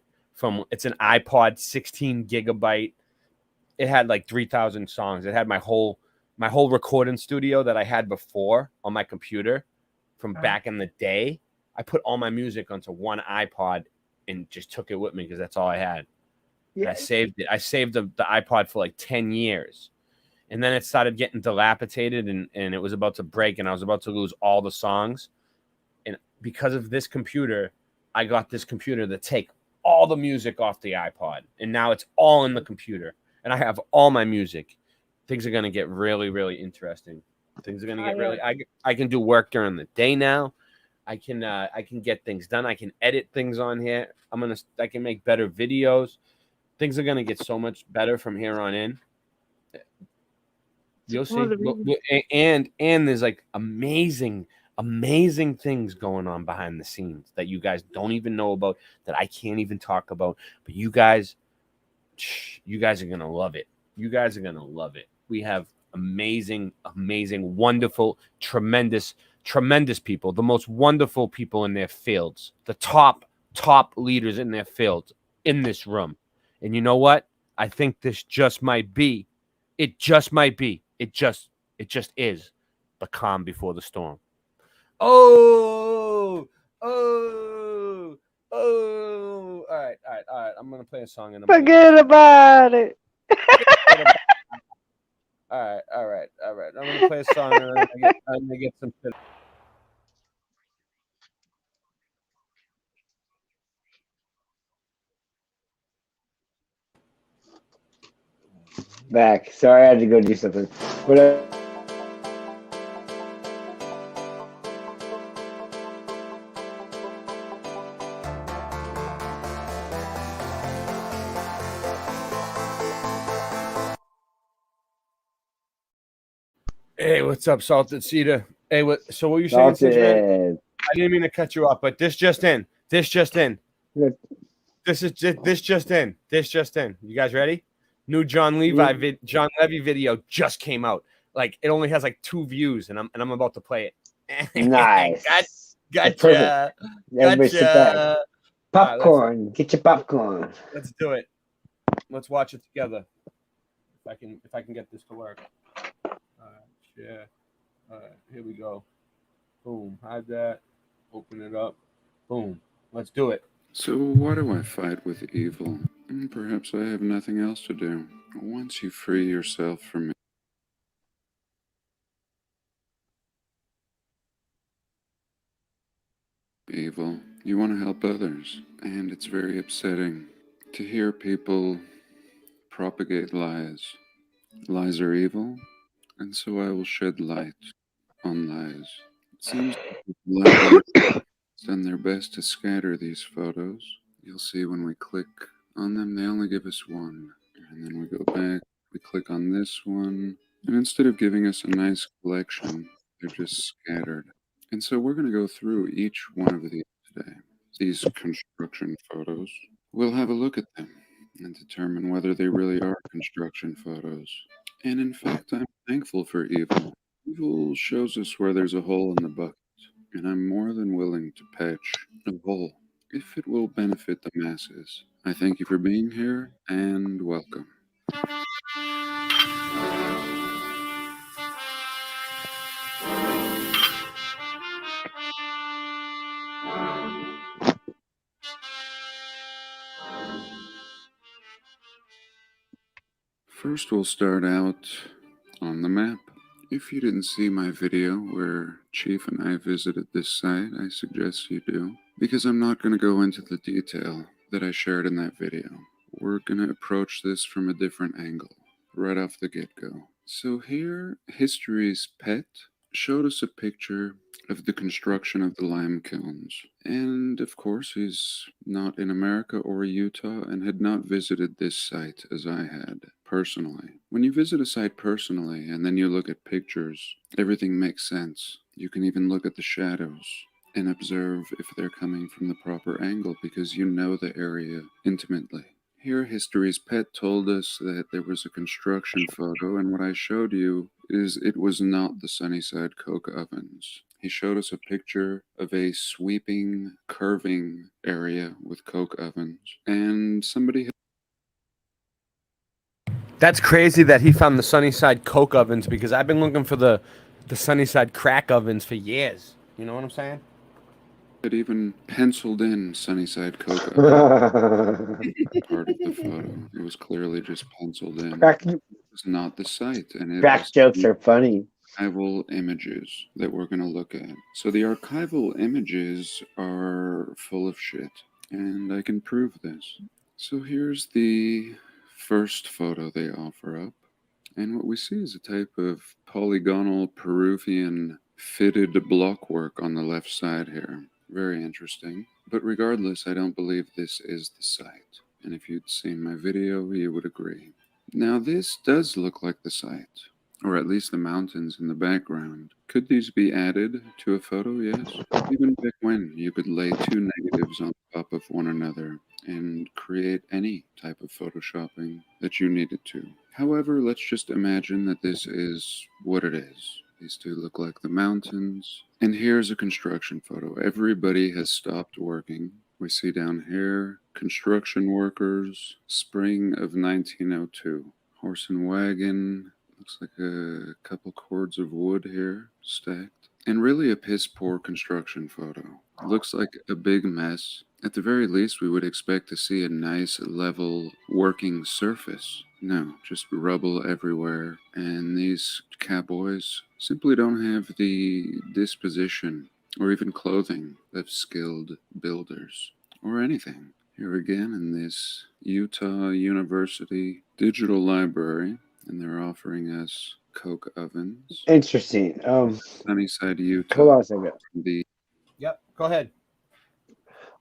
It's an iPod 16 gigabyte. It had like 3,000 songs. It had my whole recording studio that I had before on my computer from back in the day. I put all my music onto one iPod and just took it with me because that's all I had. Yeah. I saved it. I saved the iPod for like 10 years. And then it started getting dilapidated and it was about to break and I was about to lose all the songs. And because of this computer, I got this computer to take all the music off the iPod. And now it's all in the computer. And I have all my music. Things are going to get really, really interesting. Things are going to get really... I can do work during the day now. I can get things done. I can edit things on here. I can make better videos. Things are gonna get so much better from here on in. You'll see. And there's like amazing things going on behind the scenes that you guys don't even know about, that I can't even talk about. But you guys are gonna love it. You guys are gonna love it. We have amazing, wonderful, tremendous people, the most wonderful people in their fields, the top leaders in their fields in this room. And you know what? I think this just might be, it just is the calm before the storm. Oh. All right. I'm going to play a song. And Forget about it. All right. I'm going to play a song and I'm going to get some shit. Back. Sorry, I had to go do something. But Hey, what's up, Salted Cedar? Hey, so what were you saying, Syngeman? I didn't mean to cut you off, but this just in. This just in. You guys ready? New John Levy video just came out. Like, it only has like 2 views, and I'm about to play it. Nice. Perfect. Gotcha. Everybody sit back. Gotcha. Popcorn. Get your popcorn. Let's do it. Let's watch it together. If I can get this to work. All right, share. All right, here we go. Boom. Hide that. Open it up. Boom. Let's do it. So why do I fight with evil? Perhaps I have nothing else to do. Once you free yourself from evil, you want to help others. And it's very upsetting to hear people propagate lies. Lies are evil, and so I will shed light on lies. It seems like people have done their best to scatter these photos. You'll see when we click on them, they only give us one. And then we go back, we click on this one, and instead of giving us a nice collection, they're just scattered. And so we're going to go through each one of these today. These construction photos. We'll have a look at them and determine whether they really are construction photos. And in fact, I'm thankful for evil. Evil shows us where there's a hole in the bucket, and I'm more than willing to patch a hole if it will benefit the masses. I thank you for being here, and welcome. First, we'll start out on the map. If you didn't see my video where Chief and I visited this site, I suggest you do, because I'm not going to go into the detail that I shared in that video. We're going to approach this from a different angle, right off the get-go. So here, History's Pet showed us a picture of the construction of the lime kilns. And of course, he's not in America or Utah and had not visited this site as I had personally. When you visit a site personally and then you look at pictures, everything makes sense. You can even look at the shadows and observe if they're coming from the proper angle because you know the area intimately. Here, History's Pet told us that there was a construction photo, and what I showed you is it was not the Sunnyside coke ovens. He showed us a picture of a sweeping, curving area with coke ovens, and somebody... That's crazy that he found the Sunnyside coke ovens because I've been looking for the Sunnyside crack ovens for years. You know what I'm saying? It even penciled in Sunnyside coke oven part of the photo. It was clearly just penciled in. It was not the site, and it Crack jokes are funny. Archival images that we're going to look at. So the archival images are full of shit, and I can prove this. So here's the first photo they offer up, and what we see is a type of polygonal Peruvian fitted blockwork on the left side here. Very interesting. But regardless, I don't believe this is the site. And if you'd seen my video, you would agree. Now, this does look like the site, or at least the mountains in the background. Could these be added to a photo? Yes. Even back when, you could lay two negatives on top of one another and create any type of photoshopping that you needed to. However, let's just imagine that this is what it is. These two look like the mountains. And here's a construction photo. Everybody has stopped working. We see down here, construction workers, spring of 1902. Horse and wagon. Looks like a couple cords of wood here stacked. And really a piss poor construction photo. It looks like a big mess. At the very least, we would expect to see a nice, level, working surface. No, just rubble everywhere. And these cowboys simply don't have the disposition or even clothing of skilled builders or anything. Here again in this Utah University Digital Library, and they're offering us coke ovens. Interesting. Sunnyside, Utah. Hold on a second. Yep, go ahead.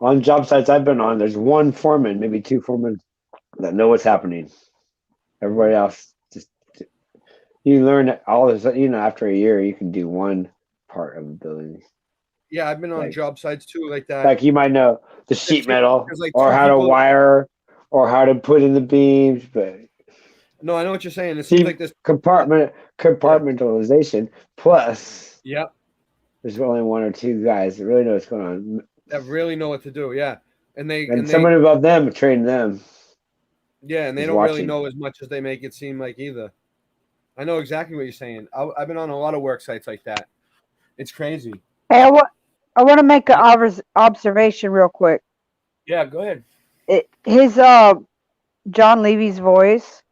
On job sites I've been on, there's one foreman, maybe two foremen that know what's happening. Everybody else just, you learn all this, after a year you can do one part of the building. Yeah, I've been on job sites too like that. Like you might know the sheet metal like or how to wire or how to put in the beams, but no, I know what you're saying. It seems like this compartmentalization plus. Yep. There's only one or two guys that really know what's going on. That really know what to do. Yeah, And someone above them trained them. Yeah, and they is don't really watching. know as much as they make it seem like either. I know exactly what you're saying. I've been on a lot of work sites like that. It's crazy. Hey, I want to make an observation real quick. Yeah, go ahead. His John Levy's voice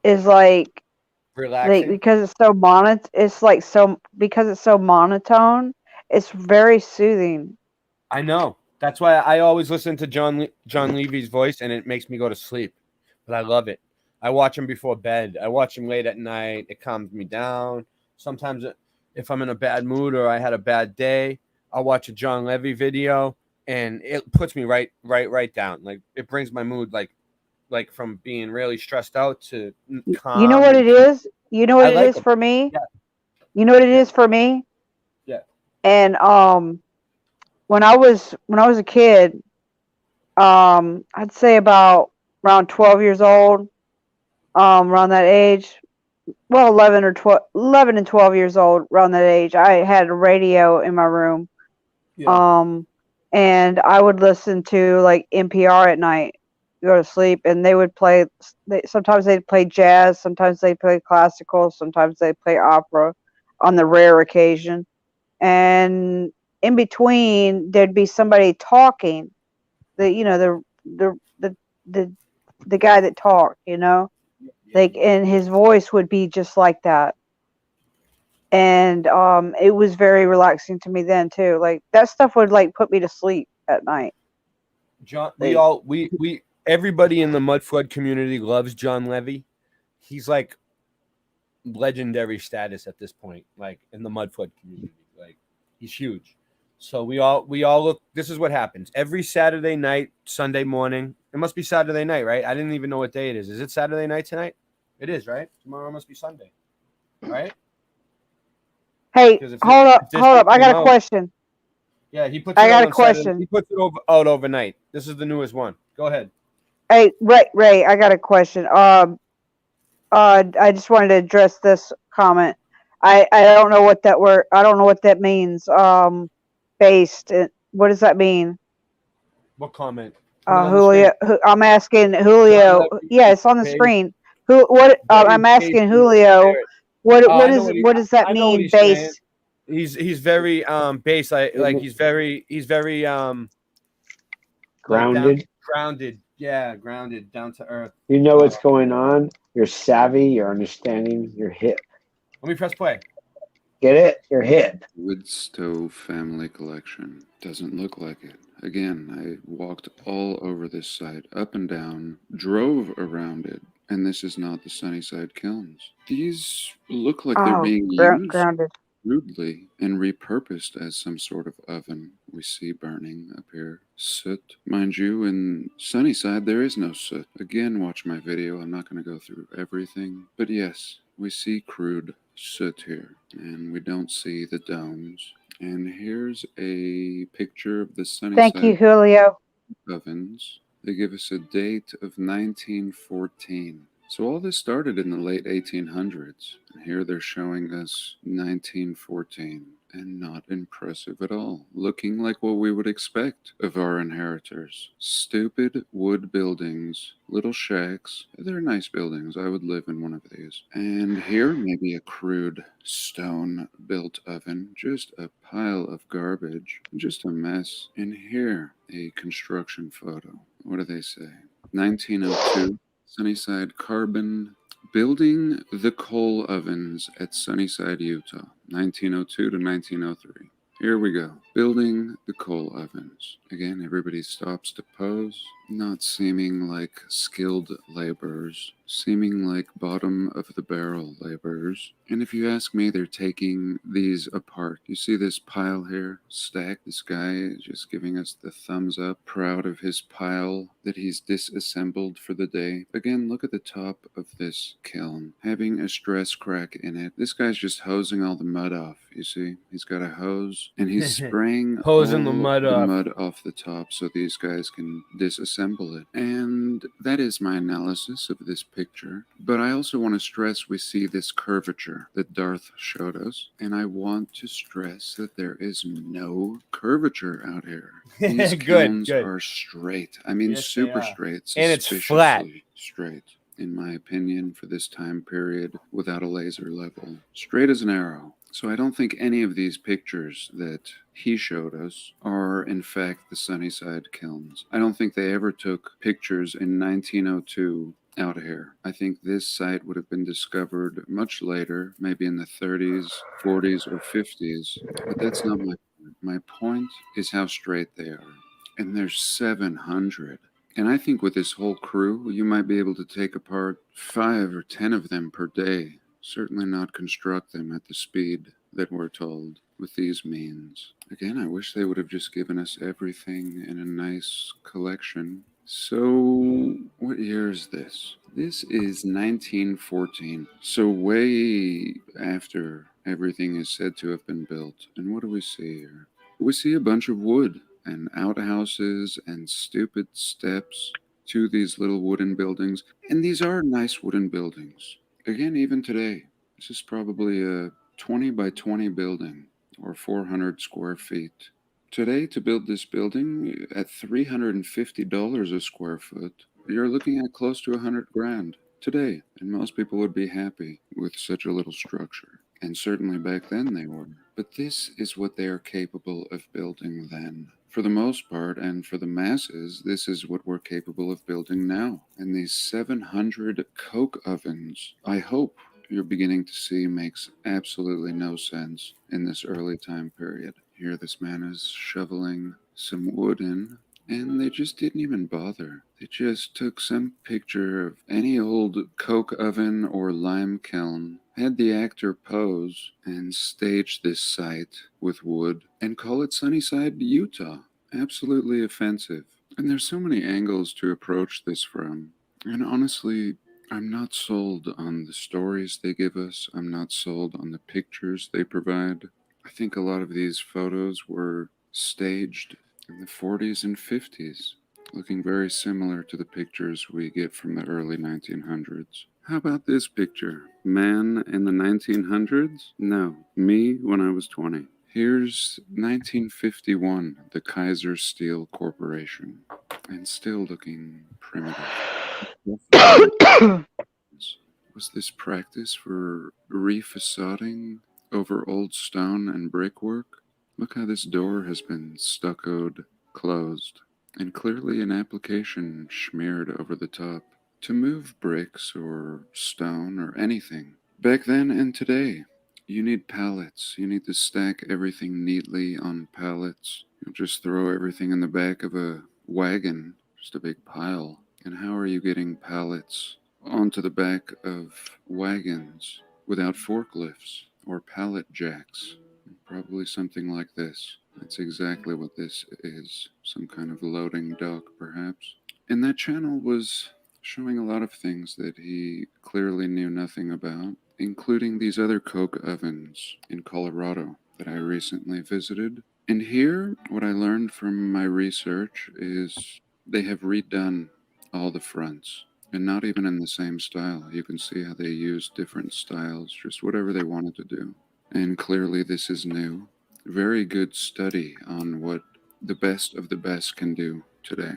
is like Relaxing. because it's so because it's so monotone, it's very soothing. I know. That's why I always listen to John Levy's voice, and it makes me go to sleep. But I love it. I watch him before bed. I watch him late at night. It calms me down. Sometimes, if I'm in a bad mood or I had a bad day, I'll watch a John Levy video, and it puts me right down. Like it brings my mood like from being really stressed out to calm. You know what it is? You know what it is for me? Yeah. You know what it is for me? Yeah. And when I was a kid, I'd say about around 12 years old, around that age, well, 11 and 12 years old, around that age, I had a radio in my room. Yeah. And I would listen to like NPR at night, go to sleep, and they would play. Sometimes they'd play jazz, sometimes they play classical, sometimes they play opera, on the rare occasion. And in between, there'd be somebody talking. The guy that talked, like, and his voice would be just like that. And it was very relaxing to me then too. Like that stuff would like put me to sleep at night. John, we everybody in the mud flood community loves John Levy. He's like legendary status at this point, like in the mud flood community. Like he's huge. So we all look. This is what happens every Saturday night, Sunday morning. It must be Saturday night, right? I didn't even know what day it is. Is it Saturday night tonight? It is, right? Tomorrow must be Sunday, right? Hey, hold up. I got a question. Yeah, he puts. I got a question. He puts it out overnight. This is the newest one. Go ahead. Hey, Ray, I got a question. I just wanted to address this comment. I don't know what that word. I don't know what that means. Based. What does that mean? What comment? Julio. I'm asking Julio. Yeah, it's on the screen. I'm asking Julio. What does that mean? Base. He's very base. Like he's very grounded. Grounded. Yeah, grounded, down to earth. You know what's going on. You're savvy. You're understanding. You're hip. Let me press play. Get it? You're hip. Woodstow family collection. Doesn't look like it. Again, I walked all over this site, up and down, drove around it, and this is not the Sunnyside Kilns. These look like they're being used grounded. rudely and repurposed as some sort of oven. We see burning up here. Soot. Mind you, in Sunnyside, there is no soot. Again, watch my video. I'm not going to go through everything. But yes, we see crude soot here, and we don't see the domes. And here's a picture of the Sunnyside Thank you, Julio. ovens. They give us a date of 1914. So all this started in the late 1800s. And here they're showing us 1914. And not impressive at all. Looking like what we would expect of our inheritors. Stupid wood buildings, little shacks. They're nice buildings. I would live in one of these. And here, maybe a crude stone-built oven. Just a pile of garbage. Just a mess. And here, a construction photo. What do they say? 1902, Sunnyside Carbon. Building the coal ovens at Sunnyside, Utah, 1902 to 1903. Here we go. Building the coal ovens. Again, everybody stops to pose, not seeming like skilled laborers, seeming like bottom of the barrel laborers. And if you ask me, they're taking these apart. You see this pile here stacked? This guy is just giving us the thumbs up, proud of his pile that he's disassembled for the day. Again, look at the top of this kiln, having a stress crack in it. This guy's just hosing all the mud off, you see? He's got a hose, and he's spraying Hosing the mud off the top so these guys can disassemble assemble it. And that is my analysis of this picture. But I also want to stress we see this curvature that Darth showed us. And I want to stress that there is no curvature out here. These kilns are straight. I mean, Yes, super they are. straight. And it's flat. Suspiciously straight, in my opinion, for this time period without a laser level. Straight as an arrow. So I don't think any of these pictures that he showed us are in fact the Sunnyside kilns. I don't think they ever took pictures in 1902 out here. I think this site would have been discovered much later, maybe in the 30s, 40s, or 50s. But that's not my point. My point is how straight they are. And there's 700. And I think with this whole crew, you might be able to take apart 5 or 10 of them per day. Certainly not construct them at the speed that we're told with these means. Again, I wish they would have just given us everything in a nice collection. So, what year is this? This is 1914. So, way after everything is said to have been built. And what do we see here? We see a bunch of wood and outhouses and stupid steps to these little wooden buildings. And these are nice wooden buildings. Again, even today, this is probably a 20 by 20 building or 400 square feet. Today, to build this building at $350 a square foot, you're looking at close to 100 grand today. And most people would be happy with such a little structure. And certainly back then they were. But this is what they are capable of building then. For the most part, and for the masses, this is what we're capable of building now. And these 700 coke ovens, I hope you're beginning to see, makes absolutely no sense in this early time period. Here this man is shoveling some wood in, and they just didn't even bother. They just took some picture of any old coke oven or lime kiln, had the actor pose, and stage this site with wood and call it Sunnyside, Utah. Absolutely offensive. And there's so many angles to approach this from. And honestly, I'm not sold on the stories they give us. I'm not sold on the pictures they provide. I think a lot of these photos were staged in the 40s and 50s, looking very similar to the pictures we get from the early 1900s. How about this picture? Man in the 1900s? No, me when I was 20. Here's 1951, the Kaiser Steel Corporation, and still looking primitive. Was this practice for refacading over old stone and brickwork? Look how this door has been stuccoed closed, and clearly an application smeared over the top. To move bricks or stone or anything, back then and today, you need pallets. You need to stack everything neatly on pallets. You'll just throw everything in the back of a wagon, just a big pile. And how are you getting pallets onto the back of wagons without forklifts or pallet jacks? Probably something like this. That's exactly what this is. Some kind of loading dock, perhaps. And that channel was showing a lot of things that he clearly knew nothing about, including these other coke ovens in Colorado that I recently visited. And here, what I learned from my research is they have redone all the fronts, and not even in the same style. You can see how they use different styles, just whatever they wanted to do. And clearly this is new. Very good study on what the best of the best can do today.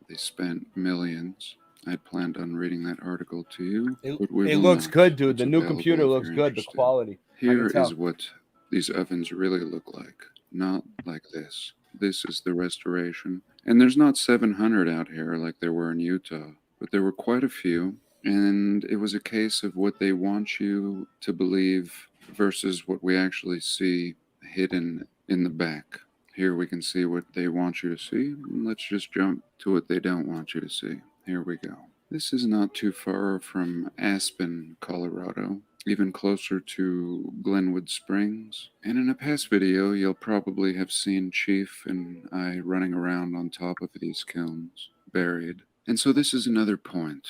They spent millions. I planned on reading that article to you, but we It will looks not. good, dude. It's The new available computer if looks you're good. The interested. quality. Here I can is tell. what these ovens really look like. Not like this. This is the restoration. And there's not 700 out here like there were in Utah, but there were quite a few. And it was a case of what they want you to believe versus what we actually see hidden in the back. Here we can see what they want you to see. Let's just jump to what they don't want you to see. Here we go. This is not too far from Aspen, Colorado, even closer to Glenwood Springs. And in a past video, you'll probably have seen Chief and I running around on top of these kilns, buried. And so this is another point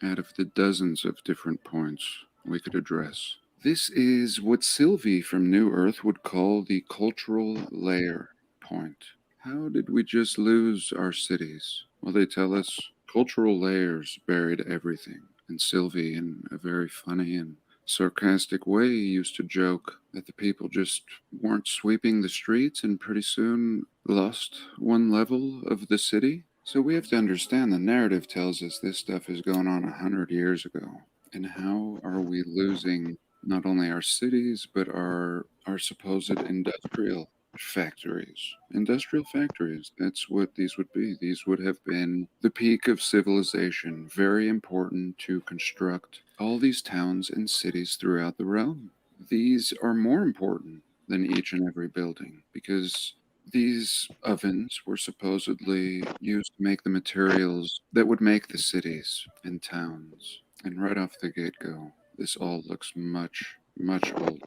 out of the dozens of different points we could address. This is what Sylvie from New Earth would call the cultural layer point. How did we just lose our cities? Well, they tell us cultural layers buried everything. And Sylvie, in a very funny and sarcastic way, used to joke that the people just weren't sweeping the streets and pretty soon lost one level of the city. So we have to understand the narrative tells us this stuff is going on 100 years ago. And how are we losing not only our cities, but our supposed industrial factories? Industrial factories, that's what these would be. These would have been the peak of civilization, very important to construct all these towns and cities throughout the realm. These are more important than each and every building because these ovens were supposedly used to make the materials that would make the cities and towns. And right off the get-go, this all looks much, much older.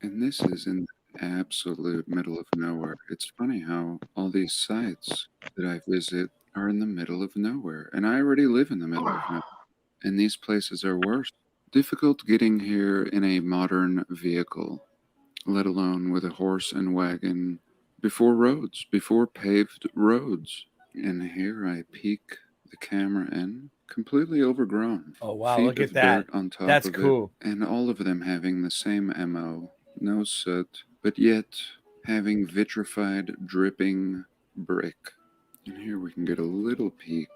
And this is in the absolute middle of nowhere. It's funny how all these sites that I visit are in the middle of nowhere. And I already live in the middle of nowhere. And these places are worse. Difficult getting here in a modern vehicle, let alone with a horse and wagon, before roads, before paved roads. And here I peek the camera in, completely overgrown. Oh, wow, Feet look at of that. dirt on top That's of cool. it, and all of them having the same MO, no soot, but yet having vitrified, dripping brick. And here we can get a little peek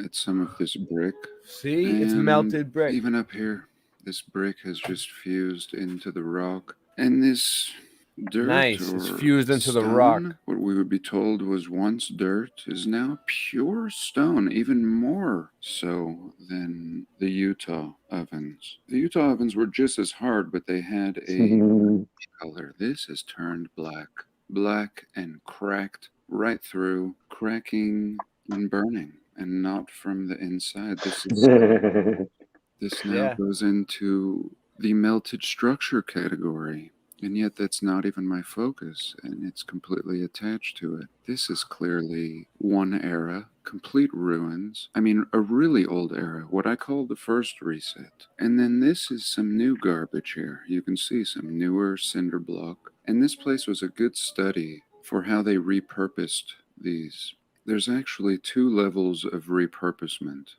at some of this brick. See, it's And melted brick. even up here, this brick has just fused into the rock. And this dirt Nice, or it's fused into the stone, rock. what we would be told was once dirt, is now pure stone, even more so than the Utah ovens. The Utah ovens were just as hard, but they had a color. This has turned black. Black and cracked right through, cracking and burning, and not from the inside. This is this now Yeah. goes into the melted structure category. And yet that's not even my focus, and it's completely attached to it. This is clearly one era, complete ruins. I mean, a really old era, what I call the first reset. And then this is some new garbage here. You can see some newer cinder block. And this place was a good study for how they repurposed these. There's actually two levels of repurposement.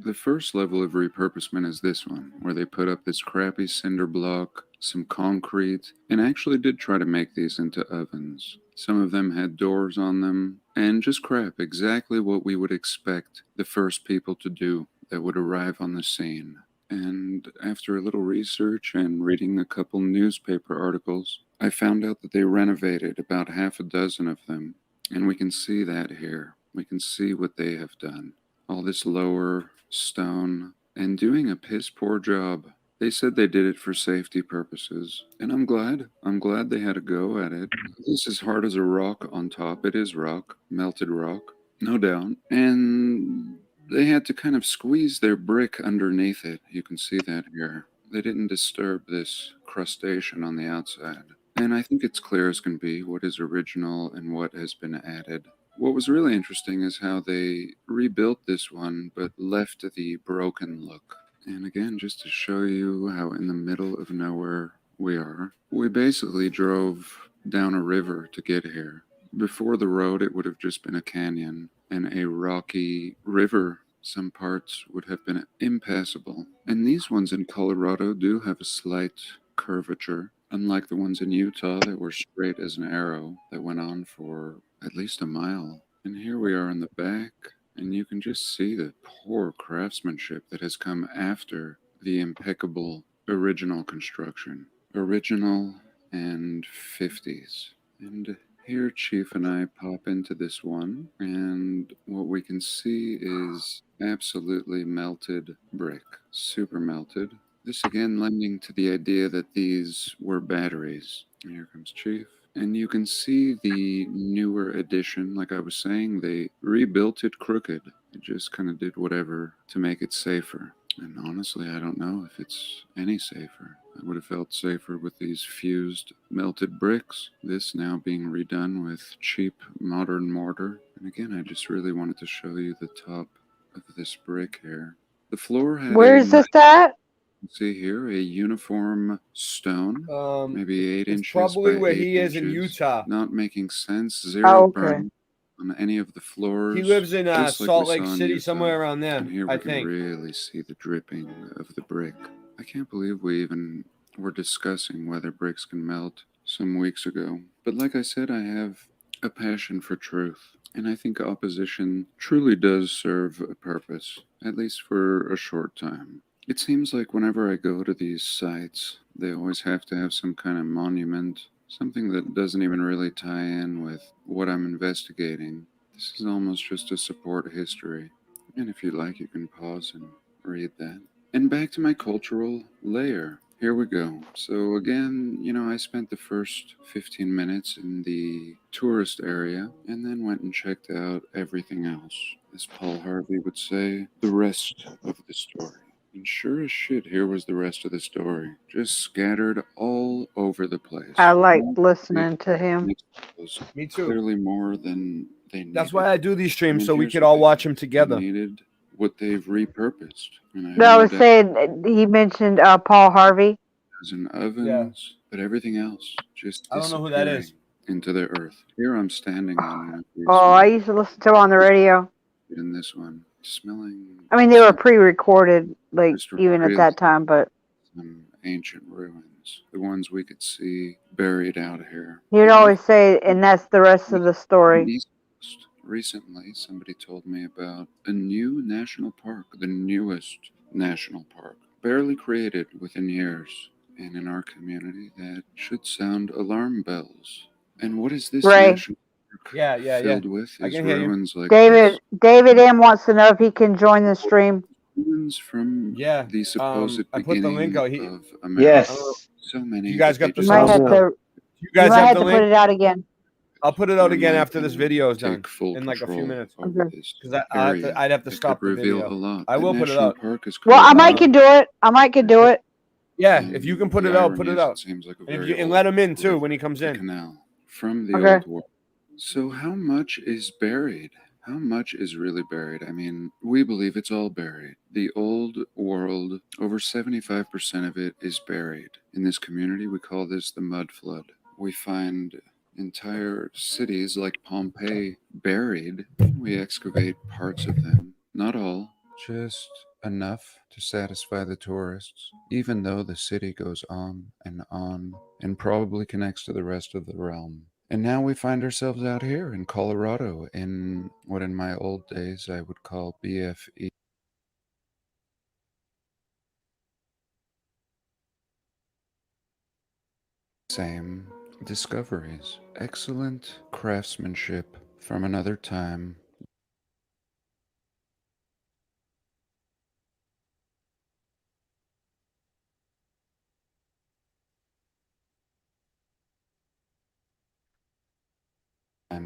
The first level of repurposement is this one, where they put up this crappy cinder block, some concrete, and actually did try to make these into ovens. Some of them had doors on them, and just crap, exactly what we would expect the first people to do that would arrive on the scene. And after a little research and reading a couple newspaper articles, I found out that they renovated about half a dozen of them, and we can see that here. We can see what they have done. All this lower stone and doing a piss poor job. They said they did it for safety purposes, and I'm glad. I'm glad they had a go at it. This is hard as a rock on top. It is rock, melted rock, no doubt. And they had to kind of squeeze their brick underneath it. You can see that here. They didn't disturb this crustacean on the outside. And I think it's clear as can be what is original and what has been added. What was really interesting is how they rebuilt this one, but left the broken look. And again, just to show you how in the middle of nowhere we are, we basically drove down a river to get here. Before the road, it would have just been a canyon and a rocky river. Some parts would have been impassable. And these ones in Colorado do have a slight curvature, unlike the ones in Utah that were straight as an arrow that went on for at least a mile. And here we are in the back, and you can just see the poor craftsmanship that has come after the impeccable original construction. Original and 50s. And here Chief and I pop into this one, and what we can see is absolutely melted brick. Super melted. This again lending to the idea that these were batteries. And here comes Chief. And you can see the newer edition. Like I was saying, they rebuilt it crooked. It just kind of did whatever to make it safer. And honestly, I don't know if it's any safer. I would have felt safer with these fused melted bricks. This now being redone with cheap modern mortar. And again, I just really wanted to show you the top of this brick here. The floor had Where's this at? See here, a uniform stone, maybe 8 It's inches probably by where 8 he is in inches. Utah. Not making sense. Zero Oh, okay. burn on any of the floors. He lives in just like Salt we Lake saw in City, Utah. somewhere around there, And here we I can think. really see the dripping of the brick. I can't believe we even were discussing whether bricks can melt some weeks ago. But like I said, I have a passion for truth. And I think opposition truly does serve a purpose, at least for a short time. It seems like whenever I go to these sites, they always have to have some kind of monument, something that doesn't even really tie in with what I'm investigating. This is almost just to support history. And if you like, you can pause and read that. And back to my cultural layer. Here we go. So again, I spent the first 15 minutes in the tourist area and then went and checked out everything else. As Paul Harvey would say, the rest of the story. And sure as shit, here was the rest of the story. Just scattered all over the place. I like listening to him. Me too. Clearly more than they needed. That's why I do these streams, so we here's could what all they watch them together. needed what they've repurposed. And I have No, I no was doubt saying he mentioned Paul Harvey. in ovens, but everything else just I don't know who that is. disappearing into the earth. Here I'm standing on one of these Oh, I used to listen to him on the radio. in this one, smelling I mean, they were pre-recorded, like Mr. even at Real that time, but some ancient ruins, the ones we could see buried out here. he'd always say, and that's the rest of the story. East Coast. Recently, somebody told me about a new national park, the newest national park, barely created within years. And in our community, that should sound alarm bells. And what is this Ray. national park filled with? I Is can hear you. ruins like David M wants to know if he can join the stream. ruins from the supposed I put the link out. of America. Yes. So many. You guys that got they the just You might have to. You You guys might have have the to put link. it out again. I'll put it out Or again might after this video is done take full in like a few control minutes. over this Because area. I'd have to That stop could the reveal video. a lot. I That will put it national out. park is Well, I called, might could do it. I might could do it. Yeah, if you can put the it out, put irony it is out. seems like a And, very and old let him in too when he comes in. canal from the Okay. old world. So how much is buried? How much is really buried? I mean, we believe it's all buried. The old world, over 75% of it is buried. In this community, we call this the mud flood. We find entire cities like Pompeii buried. We excavate parts of them, not all, just enough to satisfy the tourists, even though the city goes on and probably connects to the rest of the realm. And now we find ourselves out here in Colorado in what in my old days I would call BFE. Same discoveries. Excellent craftsmanship from another time.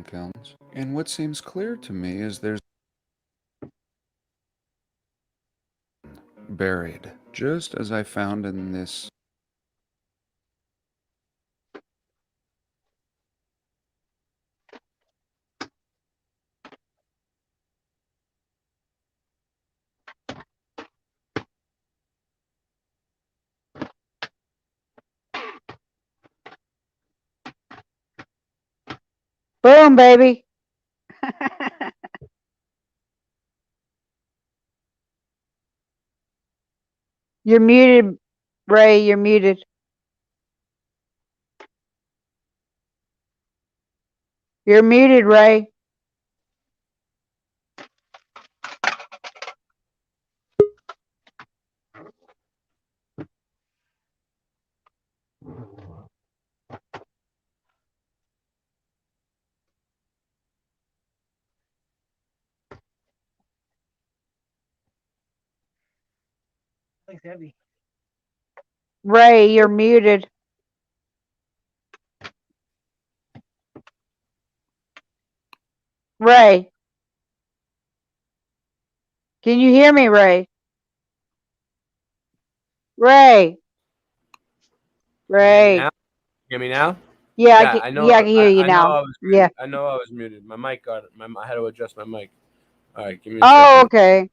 Films. And what seems clear to me is there's buried, just as I found in this Boom, baby. You're muted, Ray. You're muted. You're muted, Ray. Thanks, heavy. Ray, you're muted. Ray. Can you hear me, Ray? Ray. Ray. Hear me now? Yeah, I know. I can hear you I know now. I was muted. Yeah. I know I was muted. My mic got it. I had to adjust my mic. All right, give me a Oh, second. okay.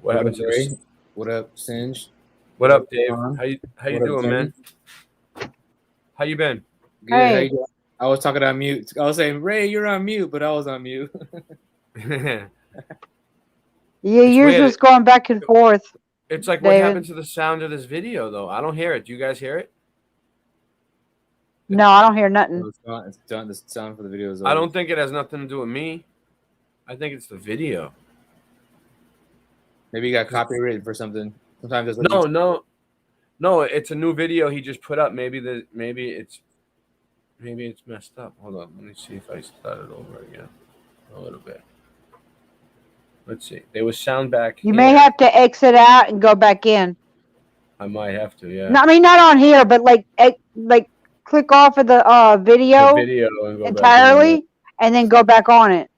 What happened to Ray? this? What up, Singe? What up, Dave? Ron? How you What up, doing, man? How you been? Good. How you doing? I was talking on mute. I was saying, Ray, you're on mute, but I was on mute. Yeah, yours weird. was going back and forth. It's like, what David. happened to the sound of this video, though? I don't hear it. Do you guys hear it? No, I don't hear nothing. It's done. The sound for the video is I over. don't think it has nothing to do with me. I think it's the video. Maybe you got copyrighted for something. Sometimes there's like No. It's a new video he just put up. Maybe it's messed up. Hold on. Let me see if I start it over again a little bit. Let's see. There was sound back. You may have to exit out and go back in. I might have to. Yeah. No, I mean, not on here, but like click off of the video, and go entirely, and then go back on it.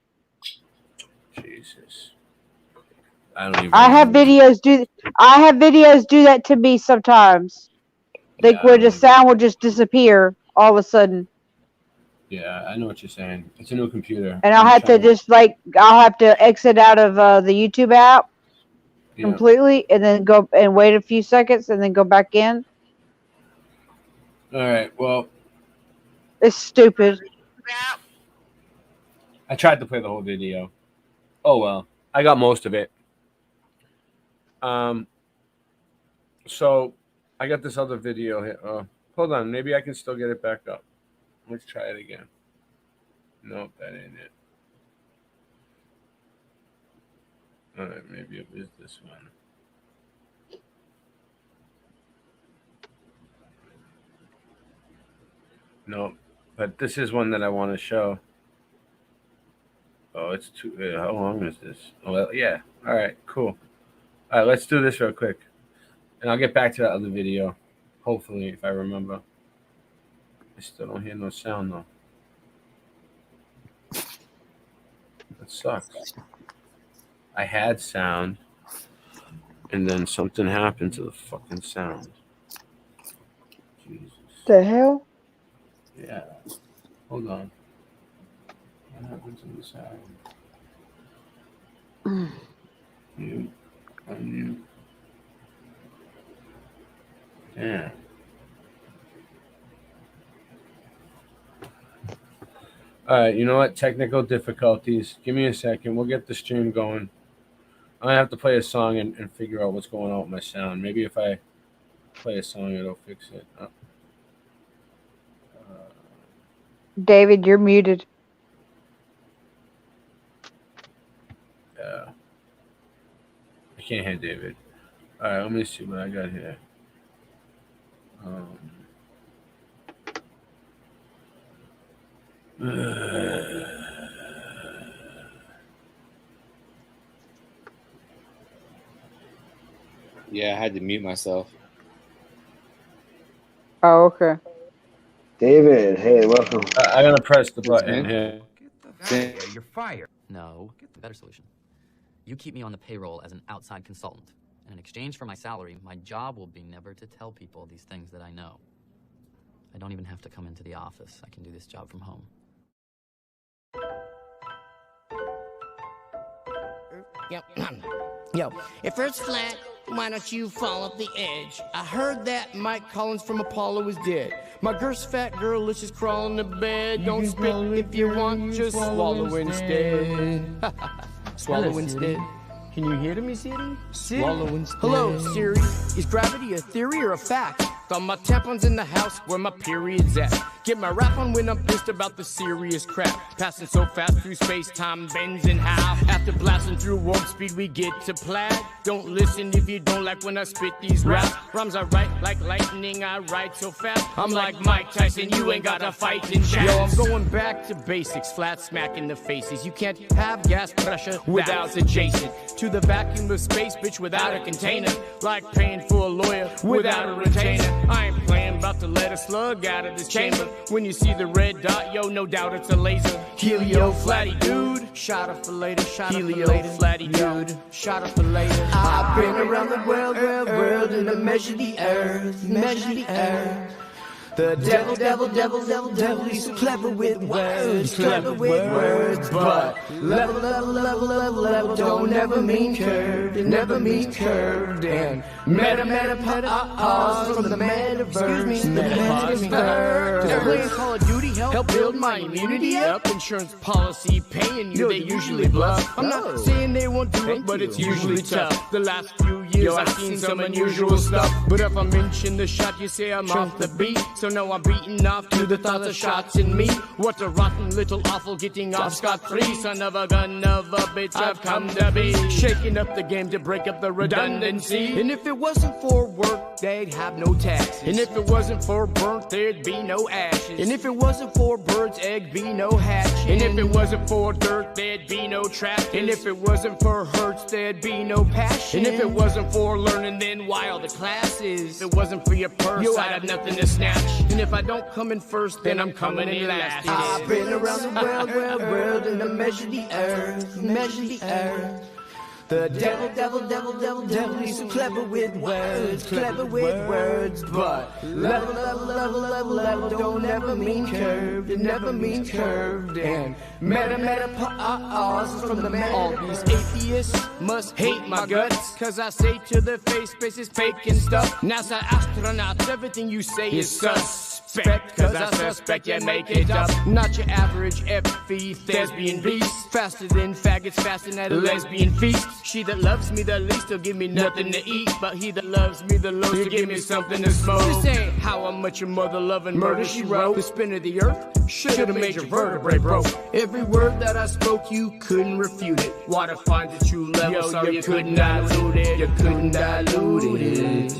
Jesus. I don't even. I have videos do that to me sometimes. Like where the sound will just disappear all of a sudden. Yeah, I know what you're saying. It's a new computer. And I'll have to exit out of the YouTube app completely, and then go and wait a few seconds, and then go back in. All right. Well, it's stupid. I tried to play the whole video. Oh well, I got most of it. So I got this other video here. Hold on, maybe I can still get it back up. Let's try it again. Nope, that ain't it. All right, maybe it is this one. Nope, but this is one that I want to show. Oh, it's too. How long is this? Oh, well, yeah. All right, cool. All right, let's do this real quick, and I'll get back to that other video. Hopefully, if I remember. I still don't hear no sound though. That sucks. I had sound, and then something happened to the fucking sound. Jesus. The hell? Yeah. Hold on. What happened to the sound? Mute. Unmute. Yeah. All right, you know what? Technical difficulties. Give me a second. We'll get the stream going. I have to play a song and figure out what's going on with my sound. Maybe if I play a song, it'll fix it. David, you're muted. Yeah. I can't hear David. All right, let me see what I got here. Yeah, I had to mute myself. Oh, okay. David, hey, welcome. I gotta press the button here. You're fired. No, get the better solution. You keep me on the payroll as an outside consultant, and in exchange for my salary, my job will be never to tell people these things that I know. I don't even have to come into the office. I can do this job from home. Yo, if Earth's flat, why don't you fall off the edge? I heard that Mike Collins from Apollo is dead. My girl's fat girl, let's just crawl in the bed. Don't spit if you want, just swallow instead. Swallow instead. Can you hear me, Siri? Swallow instead. Hello, Siri. Is gravity a theory or a fact? Got my tampons in the house where my period's at. Get my rap on when I'm pissed about the serious crap. Passing so fast through space-time bends and how. After blasting through warp speed, we get to plaid. Don't listen if you don't like when I spit these raps. Rhymes I write like lightning, I write so fast. I'm like Mike Tyson, you ain't got a fighting chance. Yo, I'm going back to basics, flat smack in the faces. You can't have gas pressure without adjacent to the vacuum of space, bitch, without a container. Like paying for a lawyer without a retainer. I ain't playing, about to let a slug out of this chamber. When you see the red dot, yo, no doubt it's a laser. Helio flatty dude, shot up for later, shot Helio up for later. Flatty dude, shot up for later. I've been around the world, and I measure the earth, measure the earth. The devil, he's so clever with words, but level don't never mean curved, it never means curved, and pause from the metaverse, playing Call of Duty help build my immunity up, insurance policy paying you, they usually bluff, I'm not saying they won't do it, but it's usually tough, the last few years I've seen some unusual stuff, but if I mention the shot, you say I'm off the beat, so now I'm beating off to the thoughts of shots in me. What a rotten little awful getting off scot-free. Son of a gun of a bitch I've come to be. Shaking up the game to break up the redundancy. And if it wasn't for work, they'd have no taxes. And if it wasn't for burnt, there'd be no ashes. And if it wasn't for birds, egg be no hatching. And if it wasn't for dirt, there'd be no traffic. And if it wasn't for hurts, there'd be no passion. And if it wasn't for learning, then why all the classes? If it wasn't for your purse, I'd have nothing to snatch. And if I don't come in first, then I'm coming in last. I've been around the world, and I measure the earth. The devil, he's so clever with words, but level don't ever mean curved, it never means curved, and pause from the man. All these atheists must hate my guts, cause I say to their face, space is fake and stuff. NASA astronauts, everything you say is suspect, cause I suspect you make it up. Not your average FE thespian beast, faster than faggots fasting at a lesbian feast. She that loves me the least will give me nothing to eat, but he that loves me the most will give me something to smoke. This ain't how much your mother loving murder she wrote. The spin of the earth should've made your vertebrae broke. Every word that I spoke you couldn't refute it. Water finds a true level, so you couldn't dilute it. You couldn't dilute it.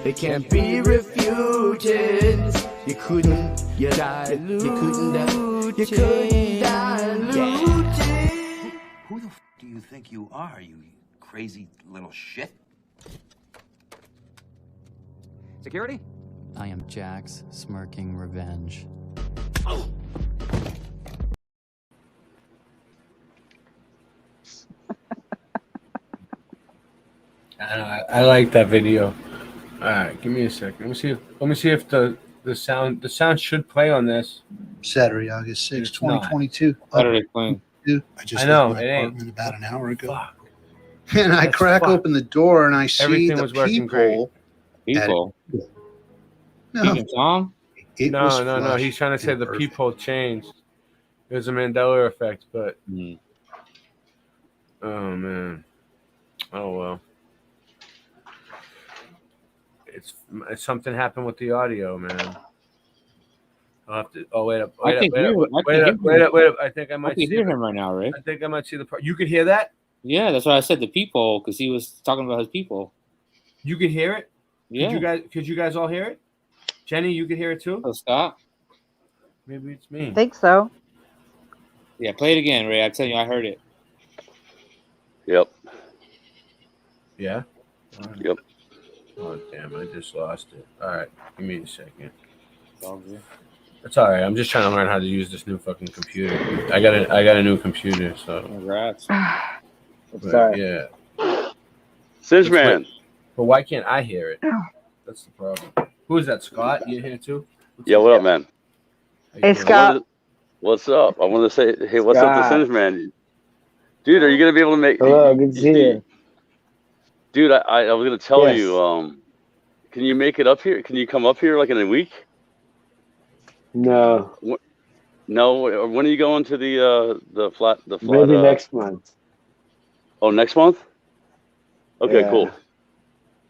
It can't be refuted. You couldn't dilute. You couldn't dilute. You couldn't dilute it. Who the f do you think you are, you crazy little shit? Security? I am Jack's smirking revenge. I like that video. All right, give me a second. Let me see if the sound should play on this. Saturday, August 6, It's not. 2022. Saturday playing. I just I know, left my it ain't. apartment about an hour ago. Fuck. And I That's crack fucked. open the door and I see Everything the was working great. peephole. People. No, Peeping Tom? it was No. flush He's trying to say and the perfect. peephole changed. It was a Mandela effect, but oh man, oh well. It's something happened with the audio, man. I'll have to. Oh wait up! I Wait can up! Wait up! I think I I might can see hear him right now, Ray. I think I might see the part. You could hear that? Yeah, that's why I said the people, because he was talking about his people. You could hear it? Yeah. Could you guys all hear it? Jenny, you could hear it too? Oh, Scott? Maybe it's me. I think so. Yeah, play it again, Ray. I tell you, I heard it. Yep. Yeah? Yep. Oh damn, I just lost it. Alright, give me a second. It's all good. It's alright. I'm just trying to learn how to use this new fucking computer. I got a new computer, so Congrats. but, yeah. syngeman. But why can't I hear it? That's the problem. Who is that, Scott? You here too? Yeah, what up, man? Hey, Scott. What's up? I wanted to say, hey, what's up to Scott. syngeman? Dude, are you gonna be able to make? Hello, good to see you. Dude, I was gonna tell Yes. you. Can you make it up here? Can you come up here like in a week? No, No. When are you going to the flat? maybe next month. Oh, next month? Okay, Yeah. cool.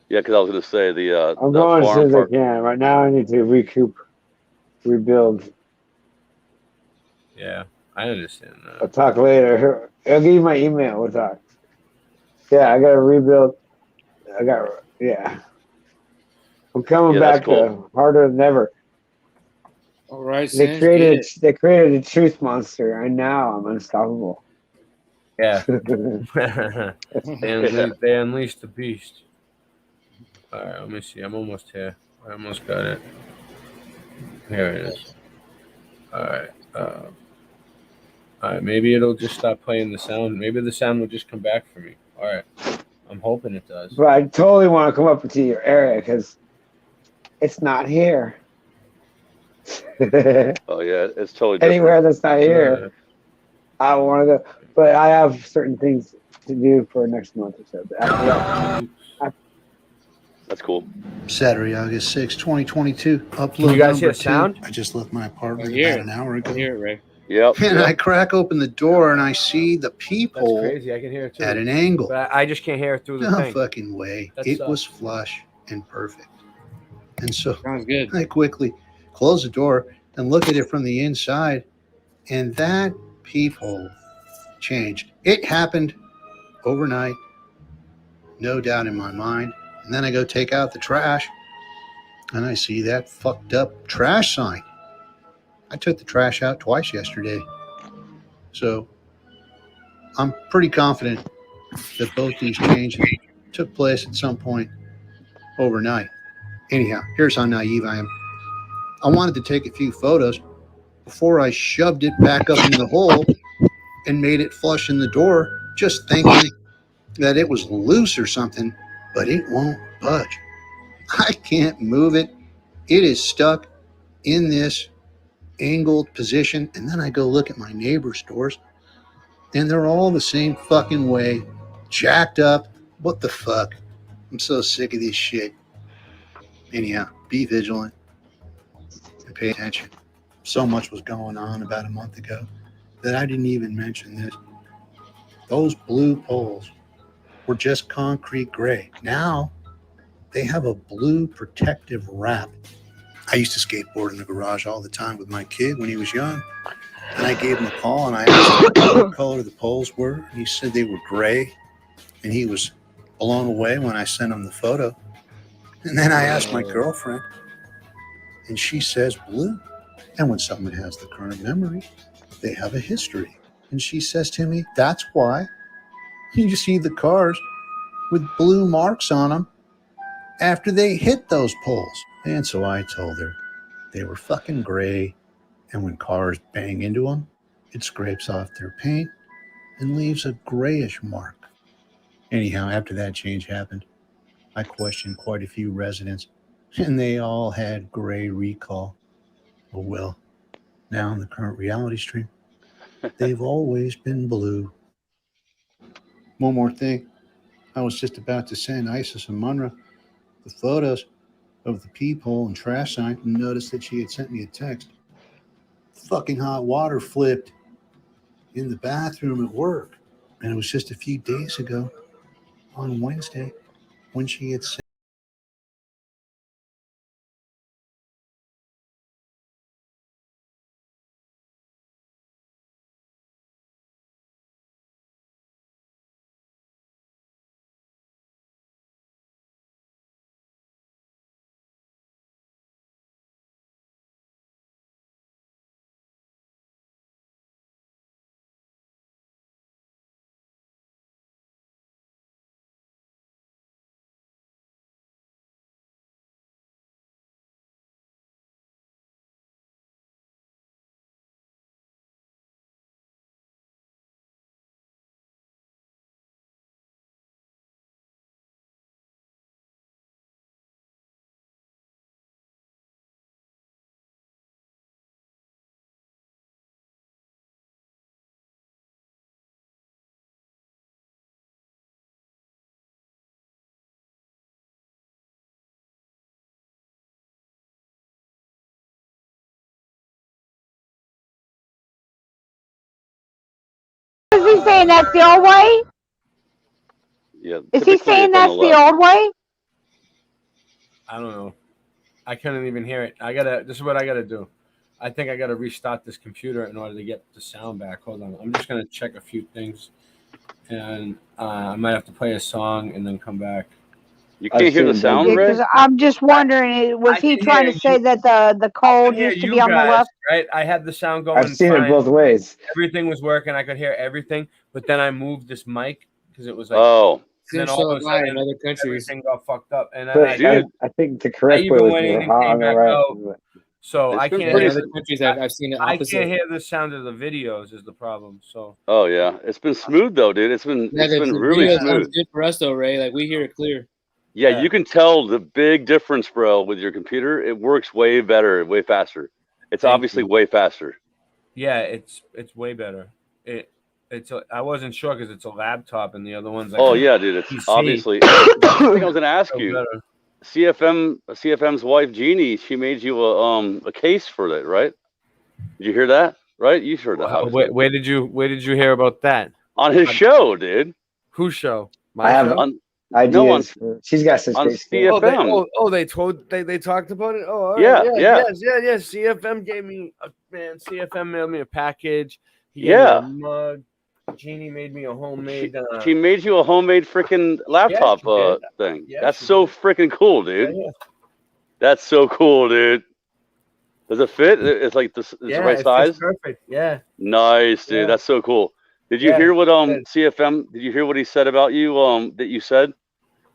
Yeah, because I was gonna say I'm the going as farm soon as I park. can. Right now, I need to rebuild. Yeah, I understand that. I'll talk later. I'll give you my email. We'll talk. Yeah, I got to rebuild. Yeah. I'm coming Yeah, back that's cool. harder than ever. All right, They Singe, created a truth monster, and now I'm unstoppable. Yeah. they unleashed the beast. All right, let me see. I'm almost here. I almost got it. Here it is. All right. All right. Maybe it'll just stop playing the sound. Maybe the sound will just come back for me. All right. I'm hoping it does. But I totally want to come up to your area because it's not here. Oh yeah, it's totally different. Anywhere that's not here, I want to go. But I have certain things to do for next month or so. But after that, That's cool. Saturday, August 6, 2022. Upload Can you guys hear number 2. sound? I just left my I apartment hear about it. an hour I ago. hear it, Ray. Yep. And yep. I crack open the door and I see the That's peephole crazy. I can hear it too. at an angle. But I just can't hear it through the No thing. fucking way. That It sucks. was flush and perfect. And so Sounds good. I quickly close the door and look at it from the inside. And that peephole changed. It happened overnight, no doubt in my mind. And then I go take out the trash and I see that fucked up trash sign. I took the trash out twice yesterday. So I'm pretty confident that both these changes took place at some point overnight. Anyhow, here's how naive I am. I wanted to take a few photos before I shoved it back up in the hole and made it flush in the door, just thinking that it was loose or something, but it won't budge. I can't move it. It is stuck in this angled position. And then I go look at my neighbor's doors and they're all the same fucking way, jacked up. What the fuck? I'm so sick of this shit. Anyhow, be vigilant and pay attention. So much was going on about a month ago that I didn't even mention this. Those blue poles were just concrete gray. Now they have a blue protective wrap. I used to skateboard in the garage all the time with my kid when he was young. And I gave him a call and I asked him what color the poles were. And he said they were gray. And he was blown away when I sent him the photo. And then I asked my girlfriend and she says blue. And when someone has the current memory, they have a history. And she says to me, that's why you see the cars with blue marks on them after they hit those poles. And so I told her they were fucking gray. And when cars bang into them, it scrapes off their paint and leaves a grayish mark. Anyhow, after that change happened, I questioned quite a few residents, and they all had gray recall. Oh well, now in the current reality stream, they've always been blue. One more thing. I was just about to send Isis and Munra the photos of the peephole and trash sign and noticed that she had sent me a text. Fucking hot water flipped in the bathroom at work. And it was just a few days ago on Wednesday when she had sent Is he saying that's the old way? Yeah. Is he typically saying it's on that's the the left. old way? I don't know. I couldn't even hear it. This is what I gotta do. I think I gotta restart this computer in order to get the sound back. Hold on. I'm just gonna check a few things. And I might have to play a song and then come back. You can't hear the sound, Ray? Because I'm just wondering, was he trying to say that the cold used to be on the left? Right? I had the sound going. I've seen fine. it both ways. Everything was working. I could hear everything. But then I moved this mic because it was like, oh. And then all of a sudden, everything got fucked up. And then But I think the correct way was even hot came on the back right. out. So It's I been can't. pretty- In other countries, I've seen it I opposite. can't hear the sound of the videos. Is the problem? So Oh yeah, it's been smooth though, dude. It's been Yeah, the really video smooth. sounds good for us though, Ray. Like we hear it clear. Yeah, you can tell the big difference, bro, with your computer. It works way better, way faster. It's obviously way faster. Yeah, it's way better. I wasn't sure because it's a laptop and the other one's like. Oh yeah, dude. It's PC. obviously. I was gonna ask So you. better. CFM's wife Jeannie, she made you a case for that, right? Did you hear that? Right? You heard that. Where did you hear about that? On his show, dude. Whose show? I have ideas. She's got such on great stuff. CFM. They talked about it. Oh, all Yeah, right. yeah. Yes. CFM gave me CFM mailed me a package. He gave me a mug. Jeannie made me a homemade. She made you a homemade freaking laptop thing. Yeah, that's so freaking cool, dude. Yeah. That's so cool, dude. Does it fit? It's like this. It's the right size. Perfect. Yeah. Nice, dude. Yeah. That's so cool. Did you hear what CFM? Did you hear what he said about you? That you said.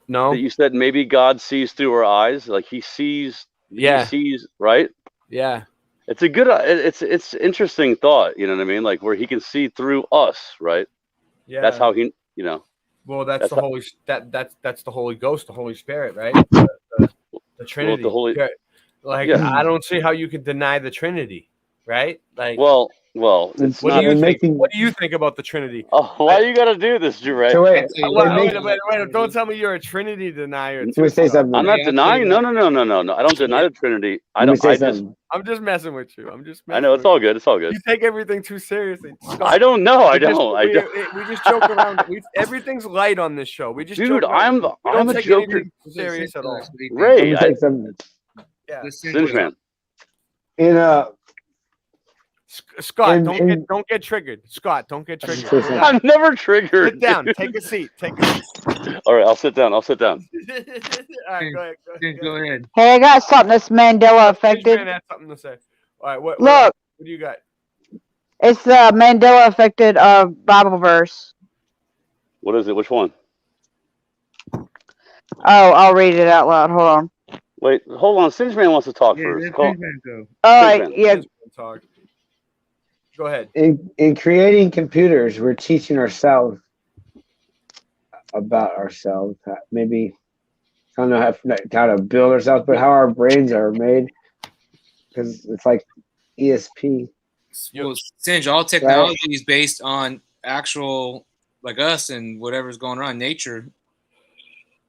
No. That you said maybe God sees through our eyes, like He sees. Yeah. He sees, right? Yeah. It's a good. It's interesting thought. You know what I mean? Like where He can see through us, right? Yeah. That's how He. You know. Well, that's the Holy. That's the Holy Ghost, the Holy Spirit, right? The Trinity. Well, the Holy. I don't see how you can deny the Trinity, right? Like. Well. What do you think? What do you think about the Trinity? Oh, why you gotta do this, Jure? So wait, don't tell me you're a Trinity denier. Let me say something. I'm not denying. No. I don't deny the Trinity. I'm just messing with you. I know it's all good. It's all good. You take everything too seriously. I don't know. I don't. We just joke around. Everything's light on this show. We just. Dude, I'm a joker. Serious at all. Ray, Let me say something. Yeah. Syngeman. Scott, don't get triggered. Scott, don't get triggered. I'm never triggered. Sit down. Take a seat. All right, I'll sit down. All right, go ahead. Hey, I got something that's Mandela affected. Has something to say. All right, what do you got? It's the Mandela affected Bible verse. What is it? Which one? Oh, I'll read it out loud. Hold on. Wait, hold on. Syngeman wants to talk first. All right, yeah. Talk. Go ahead. In creating computers, we're teaching ourselves about ourselves. Maybe I don't know how to build ourselves, but how our brains are made. Because it's like ESP. Well, Singe, all technology is based on actual, like us and whatever's going on, nature.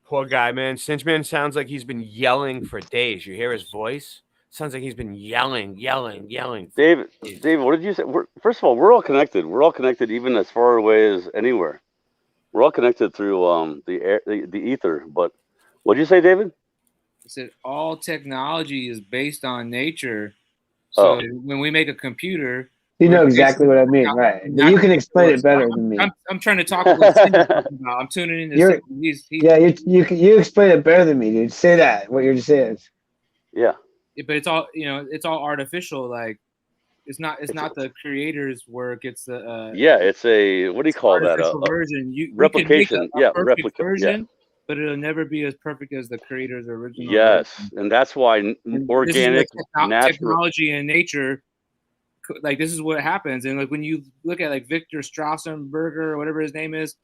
Poor guy, man. Syngeman sounds like he's been yelling for days. You hear his voice? Sounds like he's been yelling. David, what did you say? First of all, we're all connected. We're all connected, even as far away as anywhere. We're all connected through the air, the ether. But what did you say, David? I said all technology is based on nature. So when we make a computer, you know exactly what I mean, right? But you can explain it better than me. I'm trying to talk about. I'm tuning in. You explain it better than me, dude. Say that. What you're just saying. Yeah. But it's all it's all artificial. Like it's not the creator's work. It's the it's a what do you call that? Version. Replication. Replica version, but it'll never be as perfect as the creator's original. Yes, version. and that's why organic, natural technology and nature. Like this is what happens, and like when you look at like Victor Strausenberger or whatever his name is,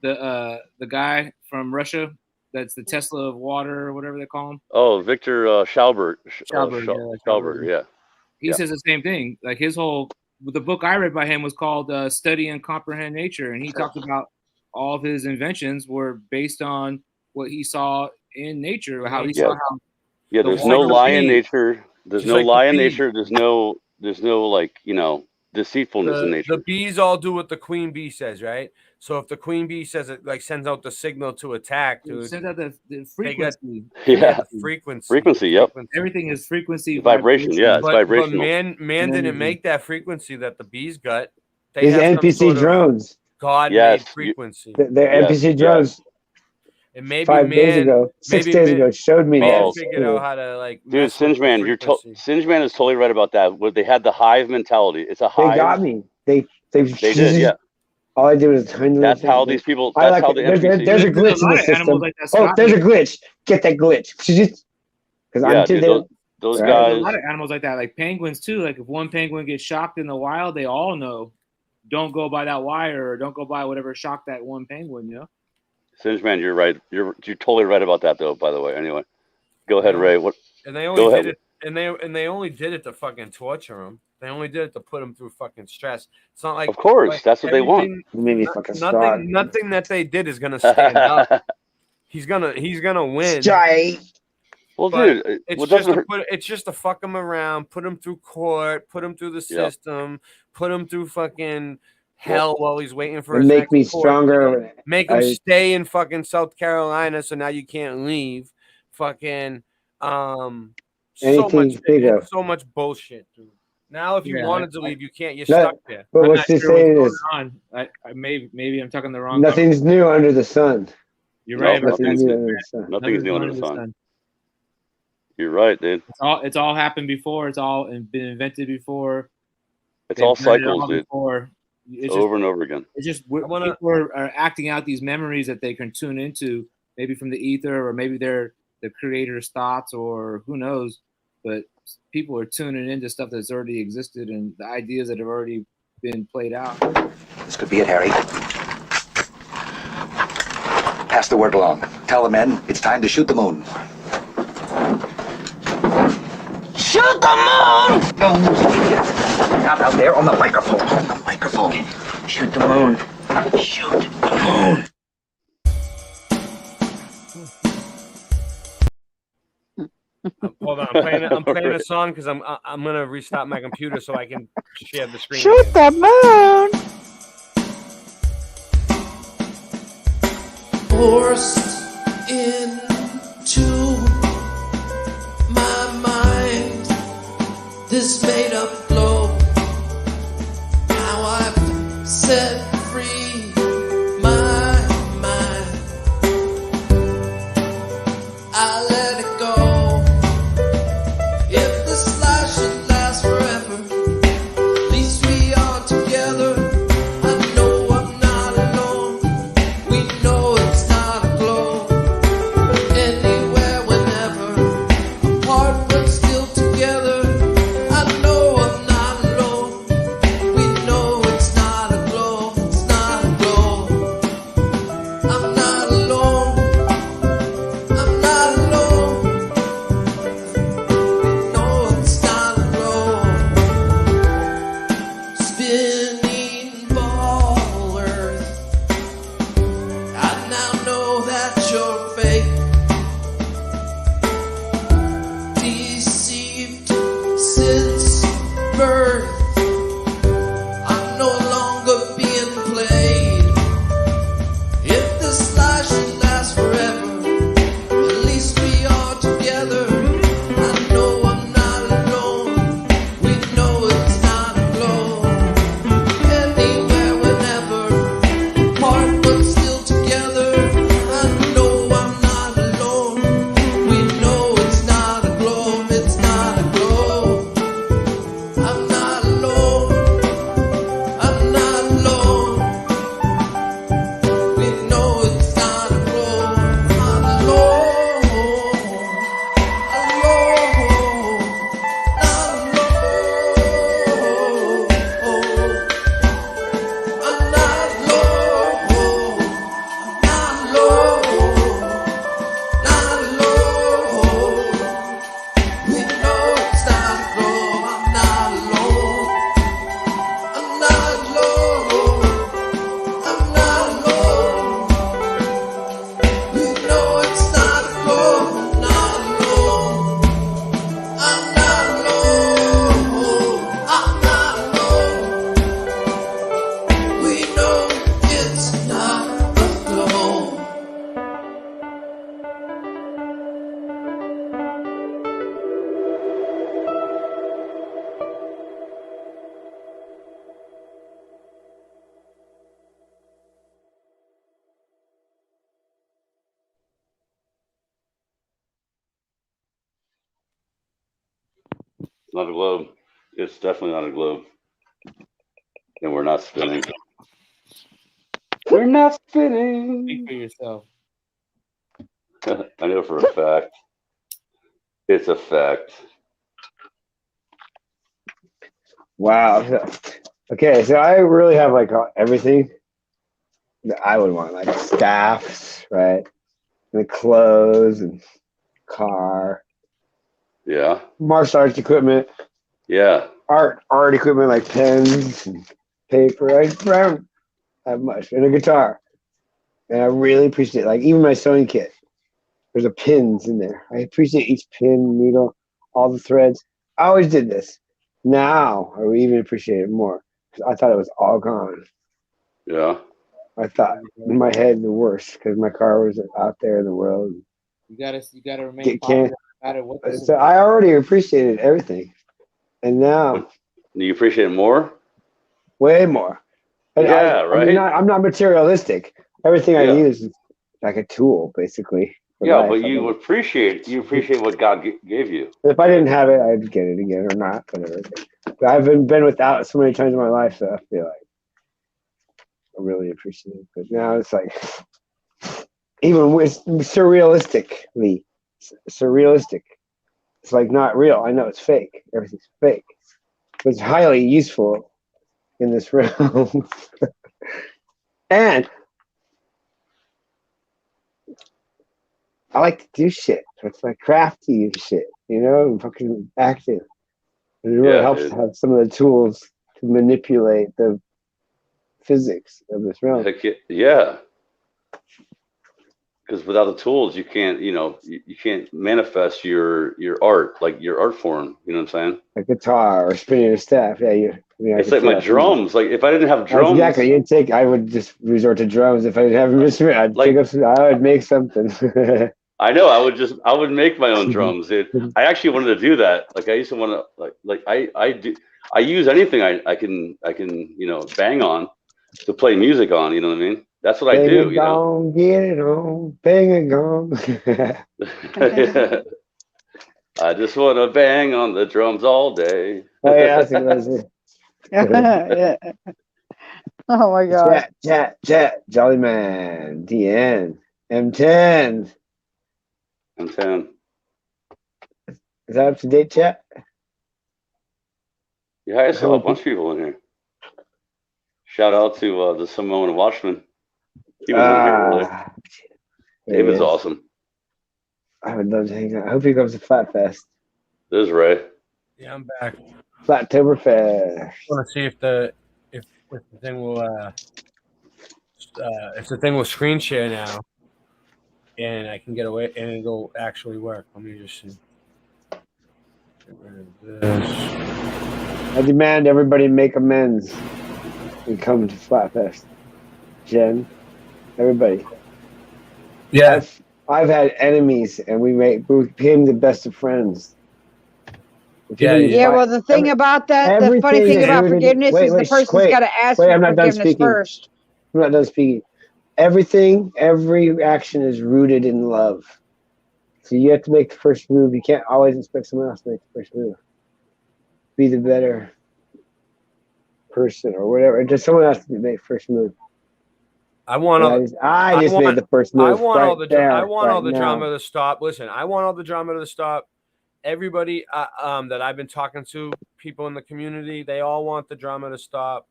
the guy from Russia. That's the Tesla of water or whatever they call him. Oh, Victor Schaubert. Schaubert, yeah. He says the same thing. Like the book I read by him was called Study and Comprehend Nature. And he talked about all of his inventions were based on what he saw in nature, how he saw how. Yeah, there's no lie in nature. There's no lie in nature. There's no like, deceitfulness in nature. The bees all do what the queen bee says, right? So if the queen bee says it, like sends out the signal to attack, dude, sends out the frequency. Frequency. Yep. Everything is frequency. Vibration. Yeah, it's vibrational. But man didn't make that frequency that the bees got. These NPC drones. God made frequency. They're NPC drones. And maybe 5 days ago, 6 days ago, showed me that. Figured out how to like. Dude, Syngeman, Syngeman is totally right about that. They had the hive mentality. It's a hive. They got me. They did. Yeah. All I did was tiny. That's how these people. That's how the NPC. There's a glitch in the system. There's a glitch. Get that glitch. Because I'm too. Those guys. There's a lot of animals like that, like penguins too. Like if one penguin gets shocked in the wild, they all know. Don't go by that wire, or don't go by whatever shocked that one penguin. You know. Syngeman, you're right. You're totally right about that, though. By the way, anyway, go ahead, Ray. What? And they only did it. and they only did it to fucking torture him. They only did it to put him through fucking stress. It's not like, Of course, like that's what they want. everything- You made me no- fucking strong. nothing that they did is gonna stand up. He's gonna win. Straight. Well, But dude, it's what just doesn't to hurt? it's just to fuck him around, put him through court, put him through the Yep. system, put him through fucking hell while he's waiting for And his make next me court stronger. Make him I- stay in fucking South Carolina, so now you can't leave. Fucking Anything bigger. so much bullshit, dude. Now, if you Yeah, wanted to leave, you can't. You're No, stuck there. but I'm what not she's sure what's saying going is on. I maybe I'm talking the wrong. nothing's new under the sun. You're right about Nothing that. new under the sun. Nothing is new under the sun. You're right, dude. It's all happened before. It's all been invented before. It's They've all done it cycles, dude. before. It's Over and over again. It's just people are acting out these memories that they can tune into, maybe from the ether, or maybe they're the creator's thoughts, or who knows. But people are tuning into stuff that's already existed and the ideas that have already been played out. This could be it, Harry. Pass the word along. Tell the men it's time to shoot the moon. Shoot the moon! Not out there on the microphone. On the microphone. Shoot the moon. Shoot the moon. Hold on, I'm playing a song because I'm gonna restart my computer so I can share the screen. Shoot the moon. Forced into my mind this made up globe. Now I've set free my mind. I let it go. If this life should last forever, at least we are together. I know I'm not alone. We know it's not a glow. Anywhere, whenever, apart but still together. I know I'm not alone. We know it's not a glow. It's not a glow. I'm not alone. I'm not alone. No, it's not a glow. Spinning ball earth. I now know that you're fake. Deceived since birth. I'm no longer being played. If this life should last forever, at least we are together. I know I'm not alone. We know it's not a glow. Anywhere, whenever, apart but still together. I know I'm not alone. We know it's not a glow. It's not a glow. I'm not alone. I'm not alone. We know it's not a glow. I'm alone. Alone. Not alone. I'm not alone. Not alone. Not alone. We know it's not a glow. I'm not alone. I'm not alone. I'm not alone. We know it's not a glow. I'm not alone. I'm not alone. I'm not alone. We know it's not a glow. It's not a globe. It's definitely not a globe. And we're not spinning. We're not spinning. Speak for yourself. I know for a fact. It's a fact. Wow. Okay, so I really have like everything that I would want, like staffs, right? And clothes and car. Yeah. Martial arts equipment. Yeah. Art equipment like pens and paper. I don't have much. And a guitar. And I really appreciate it. Like even my sewing kit. There's a pins in there. I appreciate each pin, needle, all the threads. I always did this. Now I would even appreciate it more. 'Cause I thought it was all gone. Yeah. I thought in my head the worst because my car was out there in the world. You gotta remain Get positive can no matter what the So I already appreciated everything. And now Do you appreciate it more? way more. And Yeah, I mean, right? I'm not materialistic. Everything I Yeah. use is like a tool, basically, for Yeah, life. but you appreciate what God gave you. If I didn't have it, I'd get it again or not, whatever. But I've been without it so many times in my life that I feel like I really appreciate it. But now it's like, even with surrealistically, surrealistic. It's like not real. I know it's fake. Everything's fake. But it's highly useful in this realm. And I like to do shit. It's like crafty shit, you know, fucking active. It really Yeah, helps dude. to have some of the tools to manipulate the physics of this realm. Heck yeah. Because without the tools, you can't, you can't manifest your art, like your art form. You know what I'm saying? A guitar or spinning a staff. Yeah, It's like my drums. Like if I didn't have drums, Exactly. I would just resort to drums if I didn't have instrument. I'd pick up. I would make something. I know I would make my own drums, dude. I actually wanted to do that. Like I used to want to like I use anything I can bang on to play music on. You know what I mean? That's what I do. Bang a gong, get it on. Bang a gong. I just want to bang on the drums all day. Oh yeah, that's it. Yeah. Oh my god. Chat, Jolly Man, DN, M10. M10. Is that up to date, chat? Yeah, I saw a bunch of people in here. Shout out to the Samoan Watchman. He was in here earlier. David's awesome. I would love to hang out. I hope he comes to Flat Fest. There's Ray. Yeah, I'm back. Flattoberfest. I want to see if the thing will if the thing will screen share now, and I can get away and it'll actually work. Let me just see. Get rid of this. I demand everybody make amends and come to Flatfest. Jen, everybody. Yeah. I've had enemies, and we became the best of friends. Yeah, well, the thing about that, the funny thing about forgiveness is the person's got to ask for forgiveness first. I'm not done speaking. Every action is rooted in love. So you have to make the first move. You can't always expect someone else to make the first move. Be the better person or whatever. Just someone else to make the first move. I want I just made the first move. I want all the now. drama to stop. Listen, I want all the drama to stop. Everybody that I've been talking to, people in the community, they all want the drama to stop.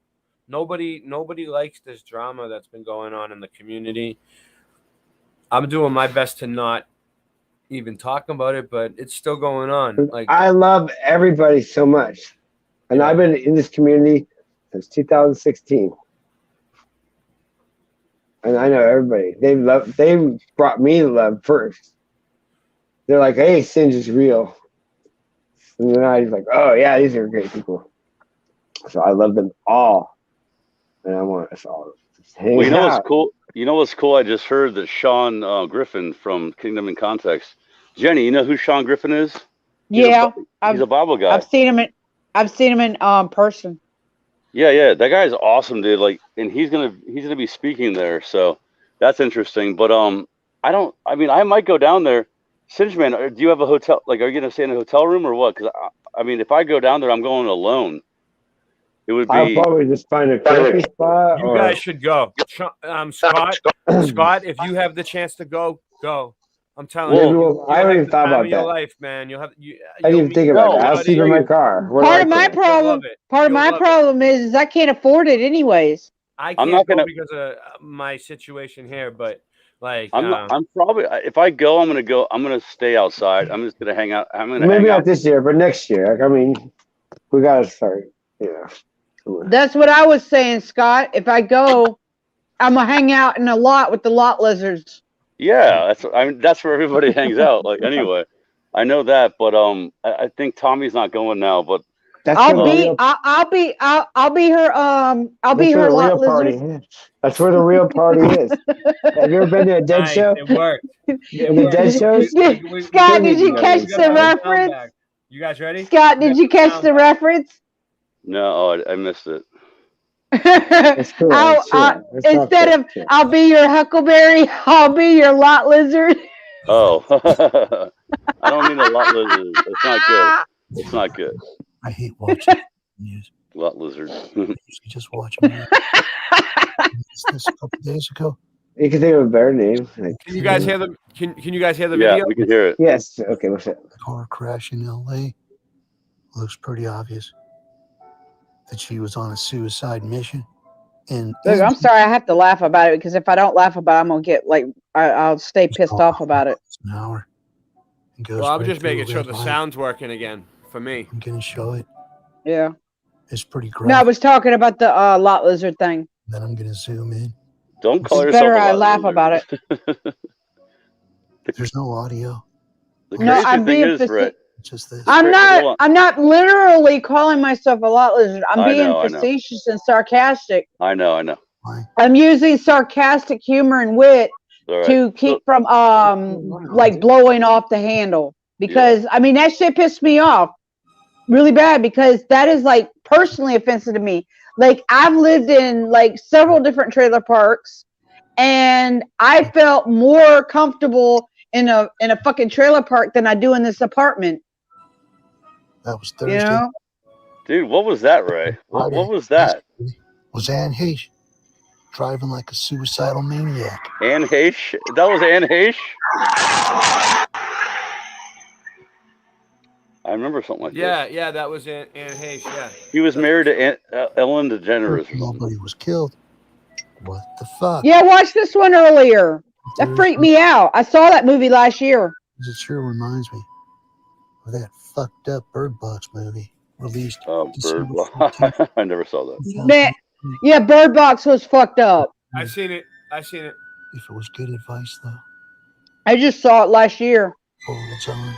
Nobody likes this drama that's been going on in the community. I'm doing my best to not even talk about it, but it's still going on. Like I love everybody so much, and I've been in this community since 2016, and I know everybody. They brought me love first. They're like, "Hey, Singe is real," and then I was like, "Oh yeah, these are great people." So I love them all, and I want us all to hang you know out. what's cool? You know what's cool? I just heard that Sean Griffin from Kingdom in Context. Jenny, you know who Sean Griffin is? Yeah, He's a Bible guy. I've seen him in person. Yeah, that guy's awesome, dude. Like, and he's gonna be speaking there, so that's interesting. But I mean, I might go down there. Syngeman, do you have a hotel? Like, are you gonna stay in a hotel room or what? Because I mean, if I go down there, I'm going alone. It would be. I'll probably just find a camping spot. You guys should go. Scott, if you have the chance to go. I'm telling you. I haven't even thought about your that. life, man. I didn't even think about that. I'll sleep in my car. Part of my problem is I can't afford it anyways. I can't go because of my situation here, but Like I'm probably if I go, I'm gonna stay outside. I'm just gonna hang out. I'm gonna Maybe hang not out. this year, but next year. Like, I mean, we gotta start. That's what I was saying, Scott. If I go, I'm gonna hang out in a lot with the lot lizards. Yeah, that's where everybody hangs out. Like anyway, I know that, but I think Tommy's not going now. But I'll be her. I'll be her. I'll be her lot lizard. That's where the real party is. Have you ever been to a dead show? It worked. The dead shows? Scott, did you catch the reference? You guys ready? Scott, did you catch the reference? no, I missed it. Instead of I'll be your huckleberry, I'll be your lot lizard. Oh, I don't need a lot lizard. It's not good. It's not good. I hate watching news. Lot lizard. Just watching news. This a couple days ago. You can think of a better name. Can you guys hear the? Can you guys hear the Yeah, video? we can hear it. Yes. Okay. What's it? Car crash in L.A. Looks pretty obvious that she was on a suicide mission. And Look, I'm sorry, I have to laugh about it because if I don't laugh about it, I'm gonna get like I'll stay pissed off about it. An hour. Well, I'm just making sure the sound's working again for me. I'm gonna show it. Yeah. It's pretty great. No, I was talking about the lot lizard thing. Then I'm gonna zoom in. Don't call It's yourself better a I lot laugh lizard. about it. There's no audio. The No, crazy I'm thing being is, Brett, Just this. I'm Hold on. not. I'm not literally calling myself a lot lizard. I'm I being know. facetious and sarcastic. I know. I'm using sarcastic humor and wit All right. to keep from like blowing off the handle because I mean that shit pissed me off really bad because that is like personally offensive to me. Like I've lived in like several different trailer parks and I felt more comfortable in a fucking trailer park than I do in this apartment. That was Thursday. You know? Dude, what was that, Ray? What was that? Was Anne Heche driving like a suicidal maniac? Anne Heche? That was Anne Heche? I remember something like that. Yeah, that was Anne Heche. Yeah. He was married to Ellen DeGeneres or something. Nobody was killed. What the fuck? Yeah, I watched this one earlier. That freaked me out. I saw that movie last year. It sure reminds me of that fucked up Bird Box movie released. Oh, Bird Box. I never saw that. Man, yeah, Bird Box was fucked up. I seen it. If it was good advice, though, I just saw it last year. hold its own.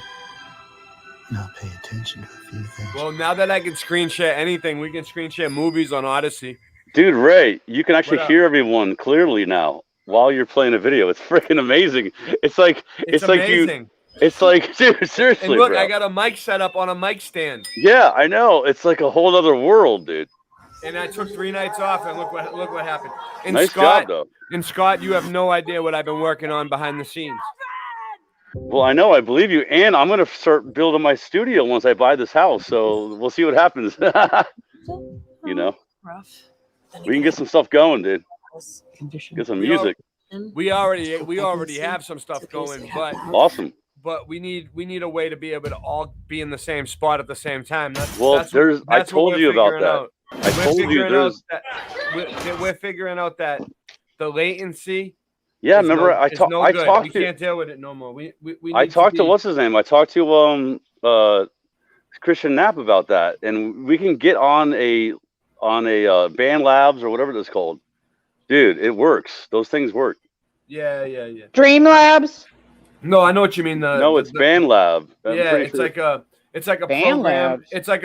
Not pay attention to a few things. Well, now that I can screen share anything, we can screen share movies on Odyssey. Dude, Ray, you can actually What up? hear everyone clearly now while you're playing a video. It's freaking amazing. It's like amazing. It's like, dude, seriously, And look, bro. I got a mic set up on a mic stand. Yeah, I know. It's like a whole other world, dude. And I took 3 nights off, and look what happened. And Nice Scott, job, though. And Scott, you have no idea what I've been working on behind the scenes. Well, I know, I believe you, and I'm gonna start building my studio once I buy this house. So we'll see what happens. You know, we can get some stuff going, dude. Get some music. We already have some stuff going, but Awesome. But we need a way to be able to all be in the same spot at the same time. I I told you about that. I told you there's. We're figuring out that the latency. Yeah, is remember no, I is talked. no I good. talked We to. can't deal with it no more. We I need talked to be- what's his name? I talked to Christian Knapp about that, and we can get on a Band Labs or whatever it's called. Dude, it works. Those things work. Yeah. Streamlabs. No, I know what you mean. No, it's Band Lab. I'm Yeah, pretty it's sure. like a Band program. Labs. It's like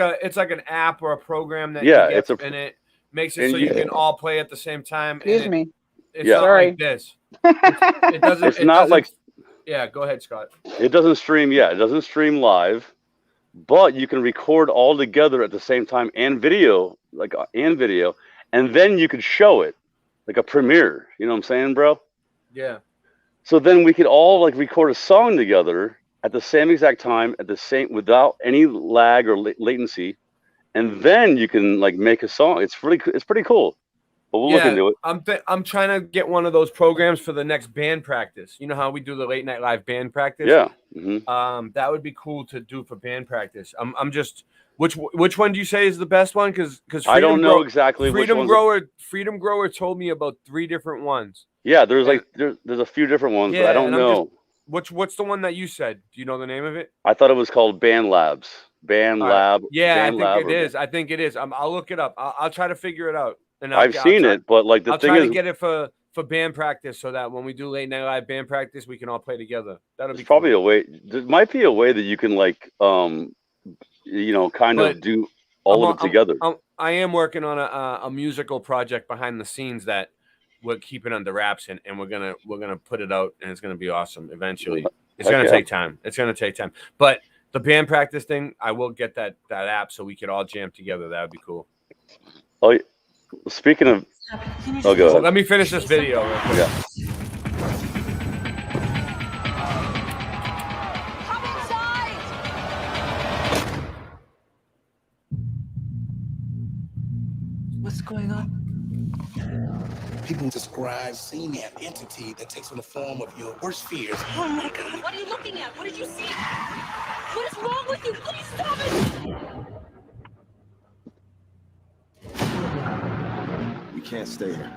an app or a program that Yeah, you get, it's a- and it makes it and so you you- can all play at the same time. and Excuse me. It's Yeah. not Sorry. like this. It doesn't. It's it not doesn't- like Yeah, go ahead, Scott. it doesn't stream. Yeah, it doesn't stream live, but you can record all together at the same time and video, and then you could show it like a premiere. You know what I'm saying, bro? Yeah. So then we could all like record a song together at the same exact time, without any lag or latency, and then you can like make a song. It's pretty cool. But we'll look into it. I'm trying to get one of those programs for the next band practice. You know how we do the late night live band practice? Yeah. Mm-hmm. That would be cool to do for band practice. I'm just which one do you say is the best one? Because I don't know exactly which Freedom one's Grower told me about 3 different ones. Yeah, there's like there's a few different ones, but I don't know. What's the one that you said? Do you know the name of it? I thought it was called Band Labs. Band All right. Lab. Yeah, Band I Lab think it is. I think it is. I'll look it up. I'll try to figure it out. And I've seen it, but like the I'll thing try is, to get it for band practice so that when we do late night live band practice, we can all play together. That'll be there's probably a way. There might be a way that you can like kind of do all of it together. I am working on a musical project behind the scenes that we're keeping under wraps, and we're gonna put it out, and it's gonna be awesome eventually. It's gonna take time. It's gonna take time. But the band practice thing, I will get that app so we could all jam together. That would be cool. Oh, speaking of, go ahead. Let me finish this video. Real quick. Yeah. What's going on? People describe seeing an entity that takes on the form of your worst fears. Oh my God, what are you looking at? What did you see? What is wrong with you? Please stop it! We can't stay here.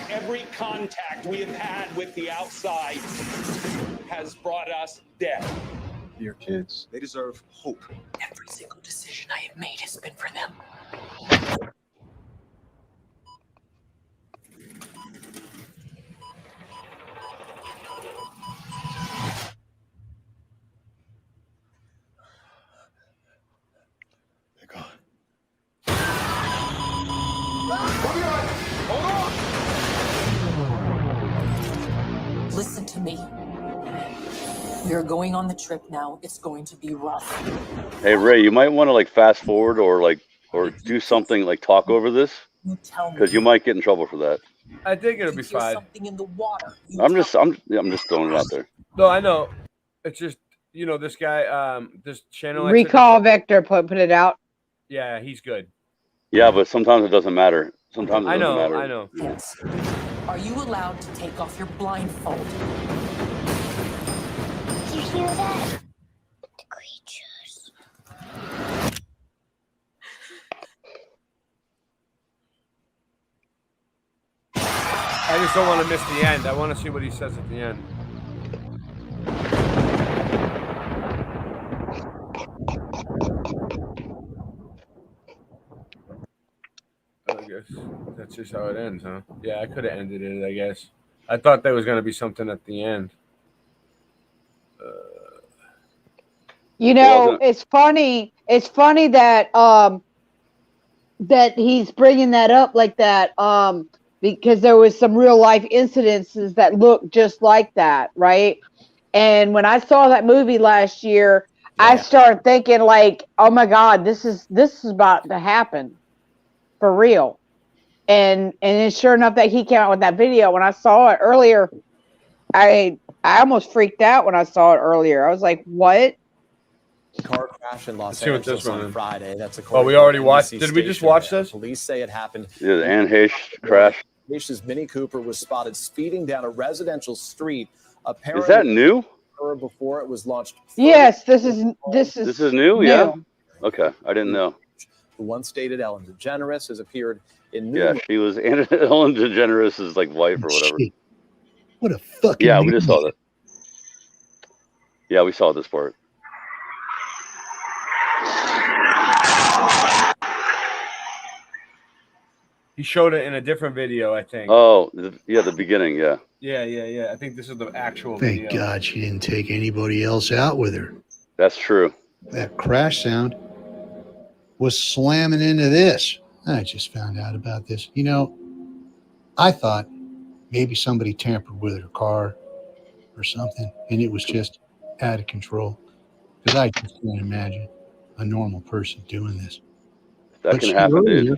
Every contact we have had with the outside has brought us death. Your kids, they deserve hope. Every single decision I have made has been for them. Listen to me. We're going on the trip now. It's going to be rough. Hey Ray, you might want to like fast forward or do something like talk over this because you might get in trouble for that. I think it'll be fine. Something in the water. I'm just throwing it out there. No, I know. It's just this guy, this channel. Recall Vector put it out. Yeah, he's good. Yeah, but sometimes it doesn't matter. Sometimes it doesn't matter. I know. Yes. Are you allowed to take off your blindfold? Did you hear that? The creatures. I just don't want to miss the end. I want to see what he says at the end. I guess that's just how it ends, huh? Yeah, I could have ended it, I guess. I thought there was going to be something at the end. It's funny. It's funny that that he's bringing that up like that because there was some real life incidences that look just like that, right? And when I saw that movie last year, I started thinking like, oh my God, this is about to happen for real. And it's sure enough that he came out with that video. When I saw it earlier, I almost freaked out when I saw it earlier. I was like, what? Car crash in Los Angeles on Friday. That's a we already watched. Did we just watch this? Police say it happened. Yeah, the Anne Heche crash. H's Mini Cooper was spotted speeding down a residential street. Apparently, is that new? Before it was launched. Yes, this is new. Yeah. Okay, I didn't know. The once stated Ellen DeGeneres has appeared in. Yeah, she was Ellen DeGeneres' like wife or whatever. What a fucking. Yeah, we just saw that. Yeah, we saw this part. He showed it in a different video, I think. Oh, yeah, the beginning, yeah. Yeah. I think this is the actual Thank video. God she didn't take anybody else out with her. That's true. That crash sound was slamming into this. I just found out about this. I thought maybe somebody tampered with her car or something, and it was just out of control. Because I just can't imagine a normal person doing this. That can happen, dude.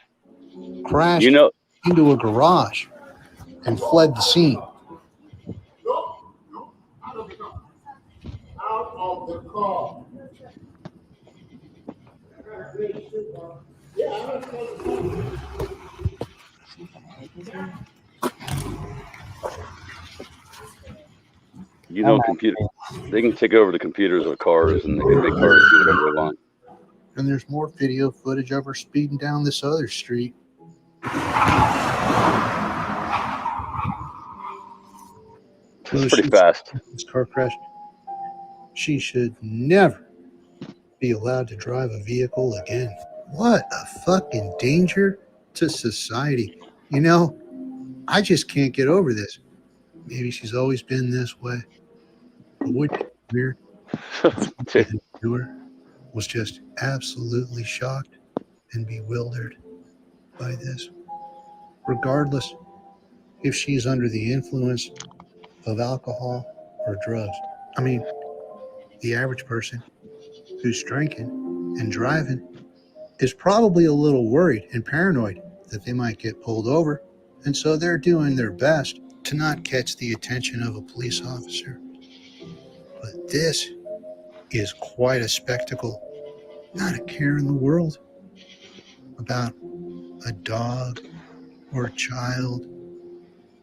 Crashed into a garage and fled the scene. Out of the car. Computer. They can take over the computers of cars, and they can make cars do whatever they want. And there's more video footage of her speeding down this other street. Well, pretty she- fast. This car crash. She should never be allowed to drive a vehicle again. What a fucking danger to society. You know, I just can't get over this. Maybe she's always been this way. But wouldn't it be weird? Somebody who knew her was just absolutely shocked and bewildered by this. Regardless if she's under the influence of alcohol or drugs. I mean, the average person who's drinking and driving is probably a little worried and paranoid that they might get pulled over, and so they're doing their best to not catch the attention of a police officer. But this is quite a spectacle. Not a care in the world about a dog or a child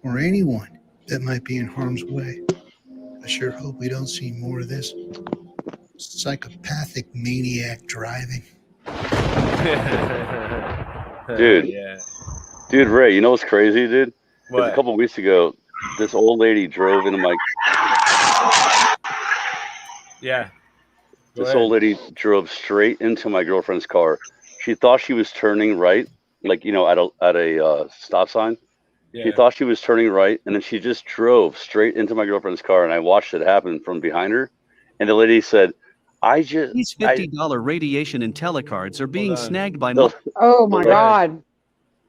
or anyone that might be in harm's way. I sure hope we don't see more of this psychopathic maniac driving. Dude. Yeah. Dude, Ray, you know what's crazy, dude? Is What? a couple weeks ago, this old lady drove into my. Yeah. Go This ahead. old lady drove straight into my girlfriend's car. She thought she was turning right, like at a stop sign. She Yeah. thought she was turning right, and then she just drove straight into my girlfriend's car, and I watched it happen from behind her. And the lady said, These $50 radiation and telecards are being snagged by the, Oh my God.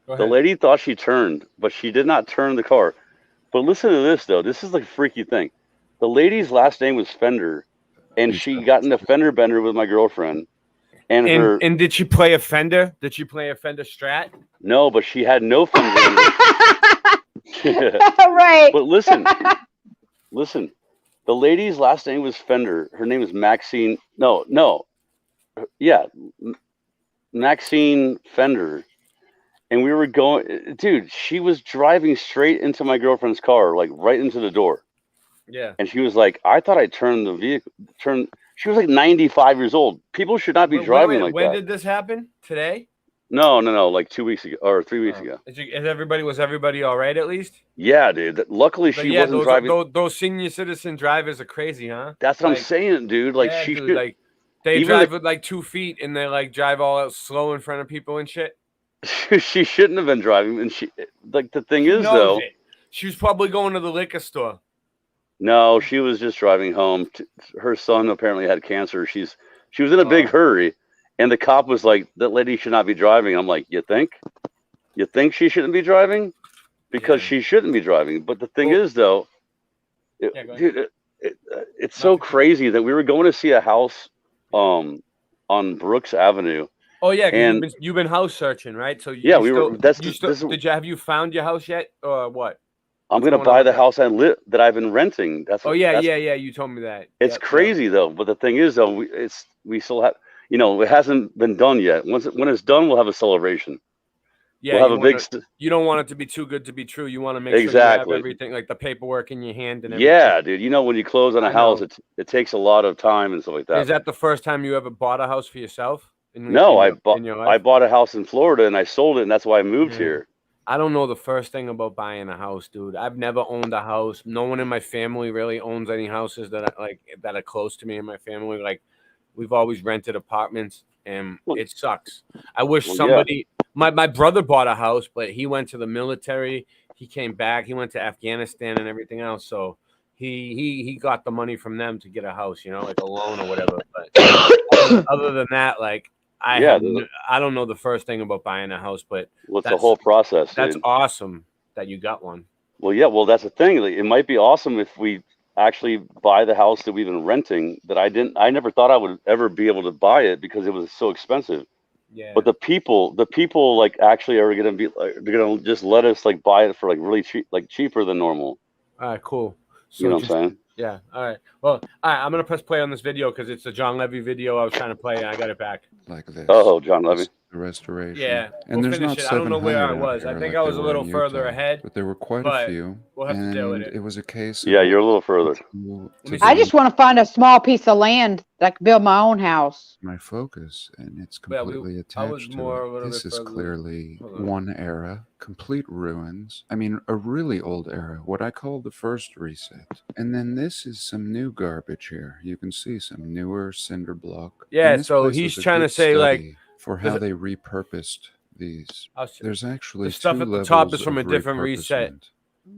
the lady thought she turned, but she did not turn the car. But listen to this, though. This is the freaky thing. The lady's last name was Fender, and she got in a fender bender with my girlfriend. And her And did she play a Fender? Did she play a Fender Strat? no, but she had no fender. Right. But listen. The lady's last name was Fender. Her name is Maxine. Maxine Fender. And we were going, dude, she was driving straight into my girlfriend's car, like right into the door. Yeah. And she was like, I thought I turned the vehicle. She was like 95 years old. People should not be driving like when that. did this happen? Today? No, like 2 weeks ago or 3 weeks ago. Was everybody all right at least? Yeah, dude. Luckily, she wasn't driving. Those senior citizen drivers are crazy, huh? That's what I'm saying, dude. Like yeah, she dude, should. like they even drive if- with like 2 feet and they like drive all out slow in front of people and shit. She shouldn't have been driving. And the thing is, knows though, it. She was probably going to the liquor store. no, she was just driving home. Her son apparently had cancer. She was in a big hurry, and the cop was like, "That lady should not be driving." I'm like, "You think? You think she shouldn't be driving? Because she shouldn't be driving." But the thing is, though, it's so crazy that we were going to see a house, on Brooks Avenue. Oh yeah, and because you've been house searching, right? So Yeah, we were- have you found your house yet, or what? I'm gonna buy the house that I've been renting. That's Oh yeah, yeah. You told me that. It's crazy though, but the thing is though, we still have, it hasn't been done yet. When it's done, we'll have a celebration. Yeah, we'll have a big. You don't want it to be too good to be true. You want to make sure you Exactly. have everything, like the paperwork in your hand and everything. Yeah, dude. When you close on a I house, know. it takes a lot of time and stuff like that. Is that the first time you ever bought a house for yourself? No, I bought bought a house in Florida and I sold it, and that's why I moved here. I don't know the first thing about buying a house, dude. I've never owned a house. No one in my family really owns any houses that are close to me in my family. Like, we've always rented apartments, and it sucks. I wish somebody. My brother bought a house, but he went to the military. He came back. He went to Afghanistan and everything else. So he got the money from them to get a house, like a loan or whatever. But other than that, like. I don't know the first thing about buying a house, but it's the whole process. That's dude. awesome that you got one. Well, yeah. Well, that's the thing. Like, it might be awesome if we actually buy the house that we've been renting. I never thought I would ever be able to buy it because it was so expensive. Yeah. But the people like actually are going to be they're going to just let us like buy it for like really cheap, like cheaper than normal. All right, cool. So you know what I'm saying? Yeah. All right. Well, all right. I'm gonna press play on this video because it's a John Levy video I was trying to play and I got it back. Like this. Oh, John Levy. the restoration. Yeah, And we'll there's finish not it. I don't know 700 where I out was. I here think like I there was a were little in further Utah, ahead, but there were quite a but few. we'll have to deal with And it. it was a case Yeah, of you're a little further. I just want to find a small piece of land that I can build my own house. my focus, and it's Yeah, completely I was attached to more it. a little This bit is further. clearly Hold on. one era, complete ruins. I mean, a really old era, what I call the first reset. And then this is some new garbage here. You can see some newer cinder block. Yeah, And this so place he's was a trying to good say, like, study for how there's- they repurposed these. There's actually the stuff two at the levels top is from of a different reset repurposement.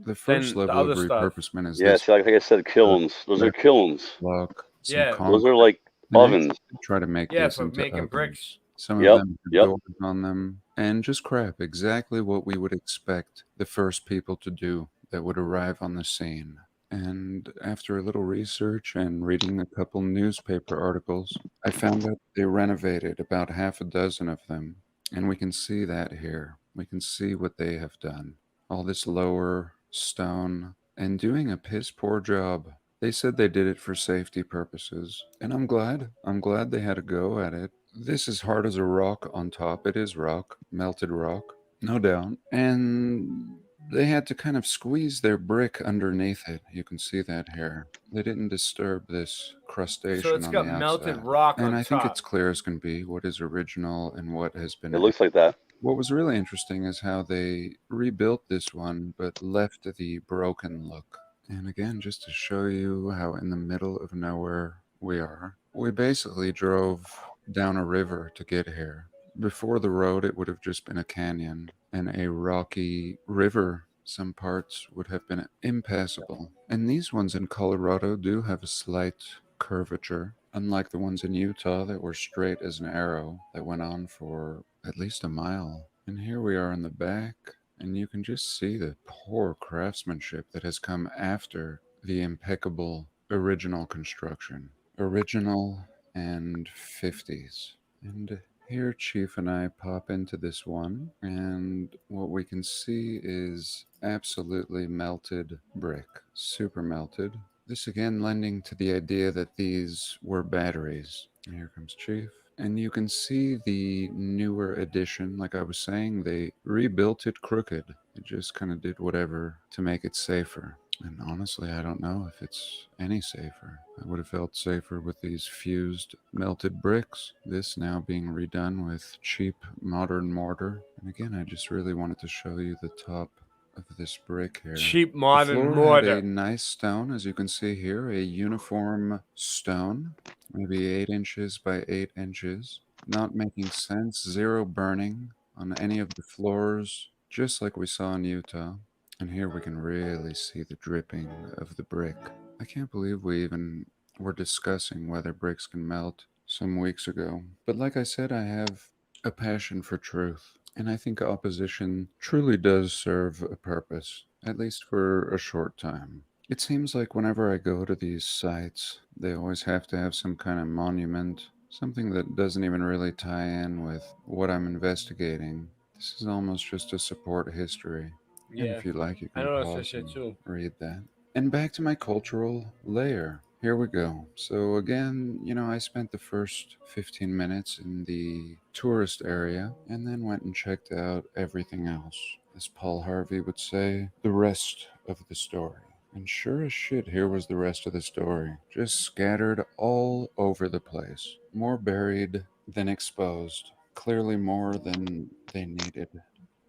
The first than the level of other stuff. repurposement is Yeah, this see, like I said, kilns. Those are kilns. block, some Yeah. concrete. Those are like The next ovens. they try to make Yeah, this for into making ovens. bricks. Some Yep, of them have yep. doors on them, and just crap. Exactly what we would expect the first people to do that would arrive on the scene. And after a little research and reading a couple newspaper articles, I found out they renovated about half a dozen of them. And we can see that here. We can see what they have done. All this lower stone and doing a piss poor job. They said they did it for safety purposes, and I'm glad. I'm glad they had a go at it. This is hard as a rock on top. It is rock, melted rock, no doubt. And they had to kind of squeeze their brick underneath it. You can see that here. They didn't disturb this crustacean So it's on got the melted outside. rock And on I think top. it's clear as can be what is original and what has been. It looks like that. What was really interesting is how they rebuilt this one, but left the broken look. And again, just to show you how in the middle of nowhere we are, we basically drove down a river to get here. Before the road, it would have just been a canyon and a rocky river. Some parts would have been impassable. And these ones in Colorado do have a slight curvature, unlike the ones in Utah that were straight as an arrow that went on for at least a mile. And here we are in the back, and you can just see the poor craftsmanship that has come after the impeccable original construction. Original and 50s. And here Chief and I pop into this one, and what we can see is absolutely melted brick. Super melted. This again lending to the idea that these were batteries. And here comes Chief. And you can see the newer edition. Like I was saying, they rebuilt it crooked. It just kind of did whatever to make it safer. And honestly, I don't know if it's any safer. I would have felt safer with these fused melted bricks. This now being redone with cheap modern mortar. And again, I just really wanted to show you the top of this brick here. Cheap modern the floor mortar. had a nice stone, as you can see here, a uniform stone, maybe 8 inches by 8 inches. Not making sense. Zero burning on any of the floors, just like we saw in Utah. And here we can really see the dripping of the brick. I can't believe we even were discussing whether bricks can melt some weeks ago. But like I said, I have a passion for truth. And I think opposition truly does serve a purpose, at least for a short time. It seems like whenever I go to these sites, they always have to have some kind of monument, something that doesn't even really tie in with what I'm investigating. This is almost just to support history. And Yeah. if you like, you I can noticed that pause shit and too. read that. And back to my cultural layer. Here we go. So again, I spent the first 15 minutes in the tourist area and then went and checked out everything else. As Paul Harvey would say, the rest of the story. And sure as shit, here was the rest of the story. Just scattered all over the place. More buried than exposed. Clearly more than they needed.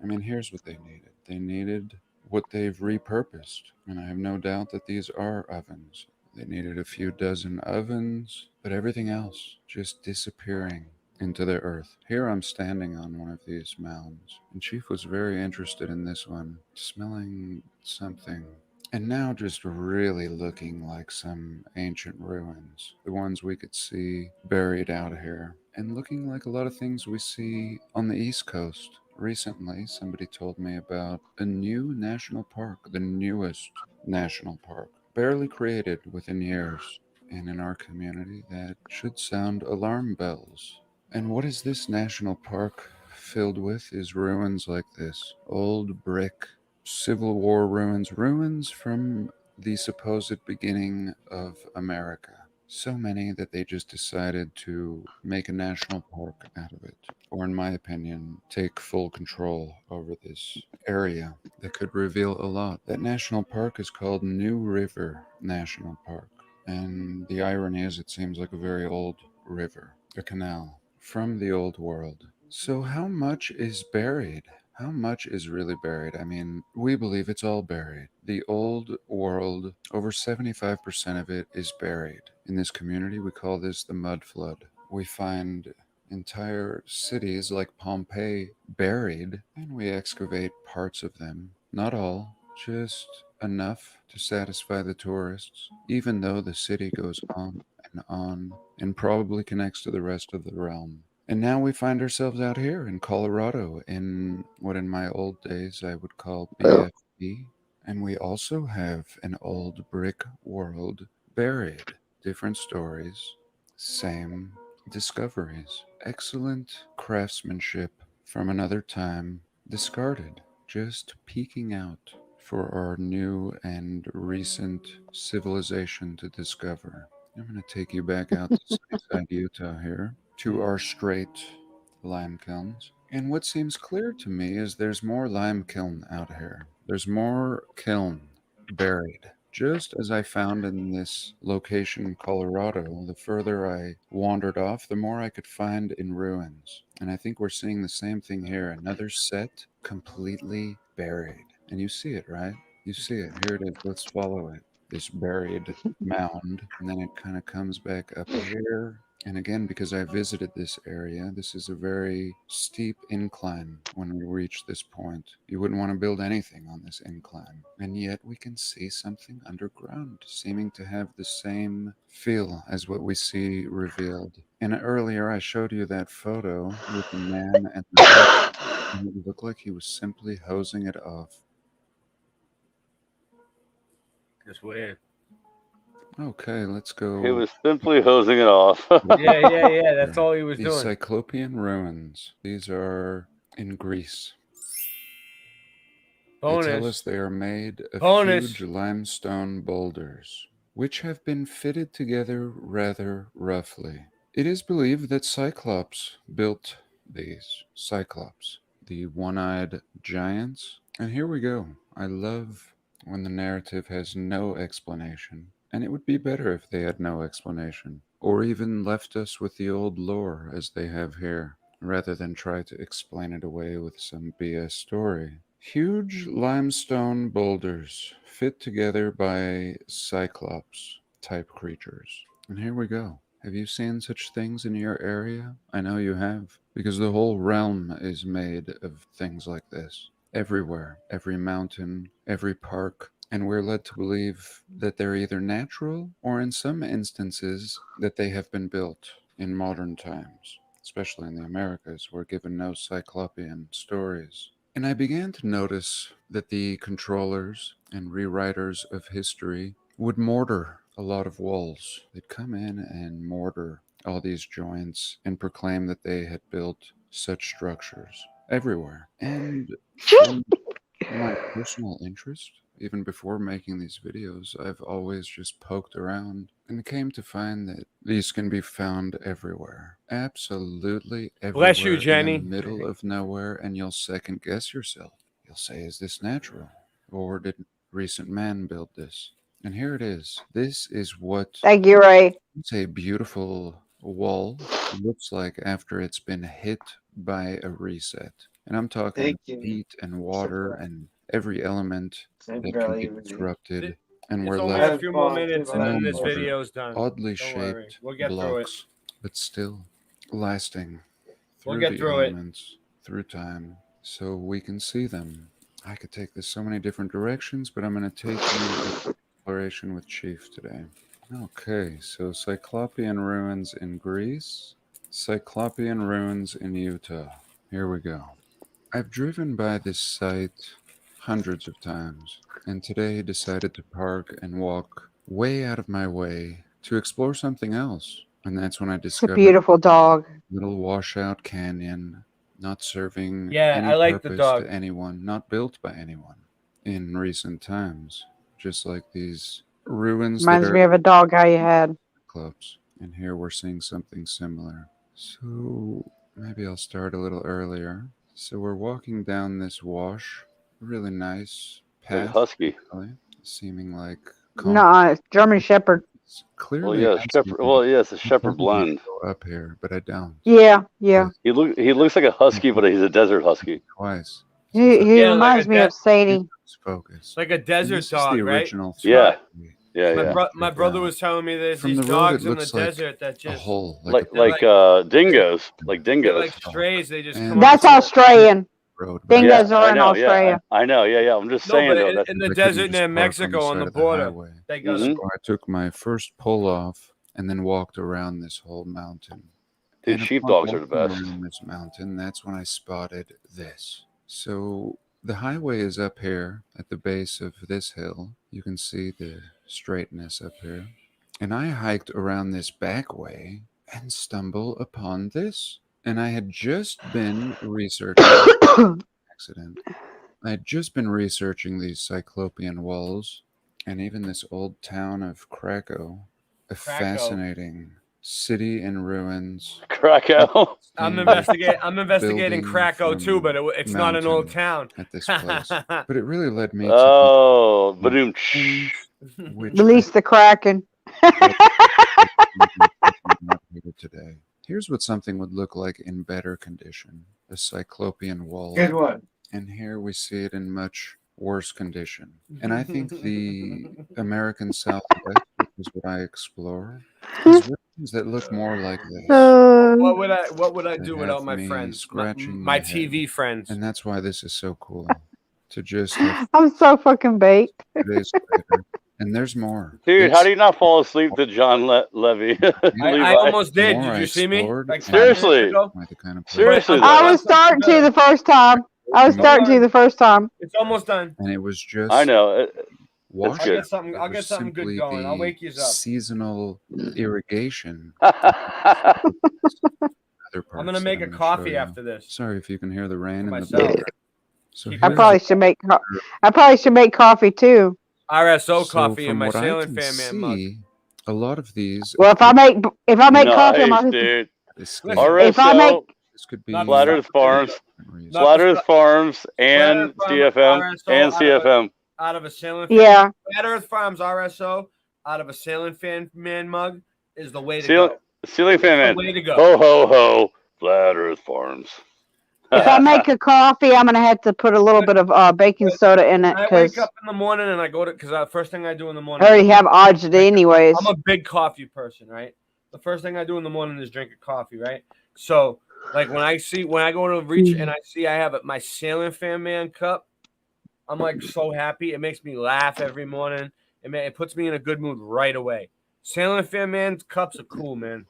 I mean, here's what they needed. They needed what they've repurposed. And I have no doubt that these are ovens. They needed a few dozen ovens, but everything else just disappearing into the earth. Here I'm standing on one of these mounds, and Chief was very interested in this one, smelling something. And now just really looking like some ancient ruins, the ones we could see buried out here, and looking like a lot of things we see on the East Coast. Recently, somebody told me about a new national park, the newest national park, barely created within years. And in our community, that should sound alarm bells. And what is this national park filled with is ruins like this. Old brick, Civil War ruins, ruins from the supposed beginning of America. So many that they just decided to make a national park out of it. Or, in my opinion, take full control over this area that could reveal a lot. That national park is called New River National Park. And the irony is, it seems like a very old river, a canal from the old world. So, how much is buried? How much is really buried? I mean, we believe it's all buried. The old world, over 75% of it is buried. In this community, we call this the mud flood. We find entire cities like Pompeii buried, and we excavate parts of them. Not all, just enough to satisfy the tourists, even though the city goes on and probably connects to the rest of the realm. And now we find ourselves out here in Colorado in what in my old days I would call BFE. And we also have an old brick world buried. Different stories, same discoveries. Excellent craftsmanship from another time, discarded, just peeking out for our new and recent civilization to discover. I'm going to take you back out to Sunnyside, Utah here, to our straight lime kilns. And what seems clear to me is there's more lime kiln out here. There's more kiln buried. Just as I found in this location in Colorado, the further I wandered off, the more I could find in ruins. And I think we're seeing the same thing here. Another set completely buried. And you see it, right? You see it. Here it is. Let's follow it. This buried mound. And then it kind of comes back up here. And again, because I visited this area, this is a very steep incline when we reach this point. You wouldn't want to build anything on this incline. And yet we can see something underground, seeming to have the same feel as what we see revealed. And earlier I showed you that photo with the man and the hose, and it looked like he was simply hosing it off. Just weird. Okay, let's go. He was simply hosing it off. Yeah. That's all he was These doing. Cyclopean ruins. These are in Greece. Bonus. They tell us they are made of Bonus. huge limestone boulders, which have been fitted together rather roughly. It is believed that Cyclops built these. Cyclops, the one-eyed giants. And here we go. I love when the narrative has no explanation. And it would be better if they had no explanation, or even left us with the old lore as they have here, rather than try to explain it away with some BS story. Huge limestone boulders fit together by Cyclops type creatures. And here we go. Have you seen such things in your area? I know you have, because the whole realm is made of things like this. Everywhere, every mountain, every park, and we're led to believe that they're either natural or in some instances that they have been built in modern times, especially in the Americas. We're given no Cyclopean stories. And I began to notice that the controllers and rewriters of history would mortar a lot of walls. They'd come in and mortar all these joints and proclaim that they had built such structures everywhere. And from my personal interest, even before making these videos, I've always just poked around and came to find that these can be found everywhere. Absolutely everywhere. Bless you, Jenny. In the middle of nowhere, and you'll second guess yourself. You'll say, is this natural? Or did recent man build this? And here it is. This is what Thank you, Ray. it's a beautiful wall looks like after it's been hit by a reset. And I'm talking Thank you. heat and water and every element I that can barely be even knew. disrupted. And It's we're only left a few more minutes and then this more video's done. oddly Don't worry. shaped We'll get through it. blocks, but still lasting through We'll get the through it. elements, through time, so we can see them. I could take this so many different directions, but I'm going to take you in exploration with Chief today. Okay, so Cyclopean ruins in Greece, Cyclopean ruins in Utah. Here we go. I've driven by this site hundreds of times, and today decided to park and walk way out of my way to explore something else. And that's when I It's a discovered beautiful dog. little washout canyon, not serving Yeah, any I like the purpose dog. to anyone, not built by anyone in recent times. Just like these ruins that Reminds are me of a dog I had. Cyclops. And here we're seeing something similar. So maybe I'll start a little earlier. So we're walking down this wash, really nice Like path, husky. seeming like No, it's German Shepherd. clearly. Well, yeah, shepherd. Well, yeah, it's a shepherd blend. Go up here, but I don't. Yeah, yeah. He looks like a husky, but he's a desert husky. Twice. He Yeah, reminds me of Sadie. Focus. Like a desert dog, the right? original. Yeah, yeah. My brother was telling me there's From these the road, dogs it in the looks like desert that just a hole, like dingoes, like they're dingoes. like strays. They just And come That's up to- Australian. Road, Dingoes are I in know, Australia. Yeah, I know, yeah. I'm just No, saying but though. That's in the I couldn't desert just near park Mexico on side the of border, highway. they got So I took my first pull off and then walked around this whole mountain. Dude, And upon sheepdogs are the walking best. around this mountain, that's when I spotted this. So the highway is up here at the base of this hill. You can see the straightness up here. And I hiked around this back way and stumble upon this. And I had just been researching accident. I had just been researching these Cyclopean walls and even this old town of Krakow, a fascinating city in ruins. Krakow. I'm investigating Building Krakow too, but it's not an old mountain town. at this place. But it really led me to Oh, badoom. which Release the Kraken. today. Here's what something would look like in better condition: a Cyclopean wall. Here's what. And here we see it in much worse condition. And I think the American Southwest, which is what I explore, is regions that look more like this. What would I that do without have my me friends, scratching my head. TV friends? And that's why this is so cool. To just have I'm so fucking baked. 2 days later. And there's more. Dude, how do you not fall asleep to John Levy? I almost did. Did you see me? Like 5 minutes seriously. ago? Seriously. I was starting to the first time. It's almost done. And it was just I know. washed. I'll get something. I'll get something good going. I'll wake you up. Seasonal irrigation. I'm gonna make a coffee after this. Sorry if you can hear the rain in the myself. background. So I probably should make. I probably should make coffee too. RSO coffee in from my what I Sailing can Fan Man mug. see, a lot of these. Well, if I make coffee, I'm Nice, gonna, dude. RSO, if I make this could be Flat Earth Farms, Flat Earth Farms, and CFM, and CFM. Out of a Sailing Fan. Yeah. Flat Earth Farms RSO out of a Sailing Fan Man mug is the way to Ceiling, go. Ceiling Fan Man. The way to go. Ho ho ho! Flat Earth Farms. if I make a coffee, I'm gonna have to put a little bit of baking soda in it I because wake up in the morning and I go to because first thing I do in the I morning. already have agita anyways. I'm a big coffee person, right? The first thing I do in the morning is drink a coffee, right? So, like when I go to reach and I see I have my Sailing Fan Man cup, I'm like so happy. It makes me laugh every morning. It puts me in a good mood right away. Sailing Fan Man's cups are cool, man.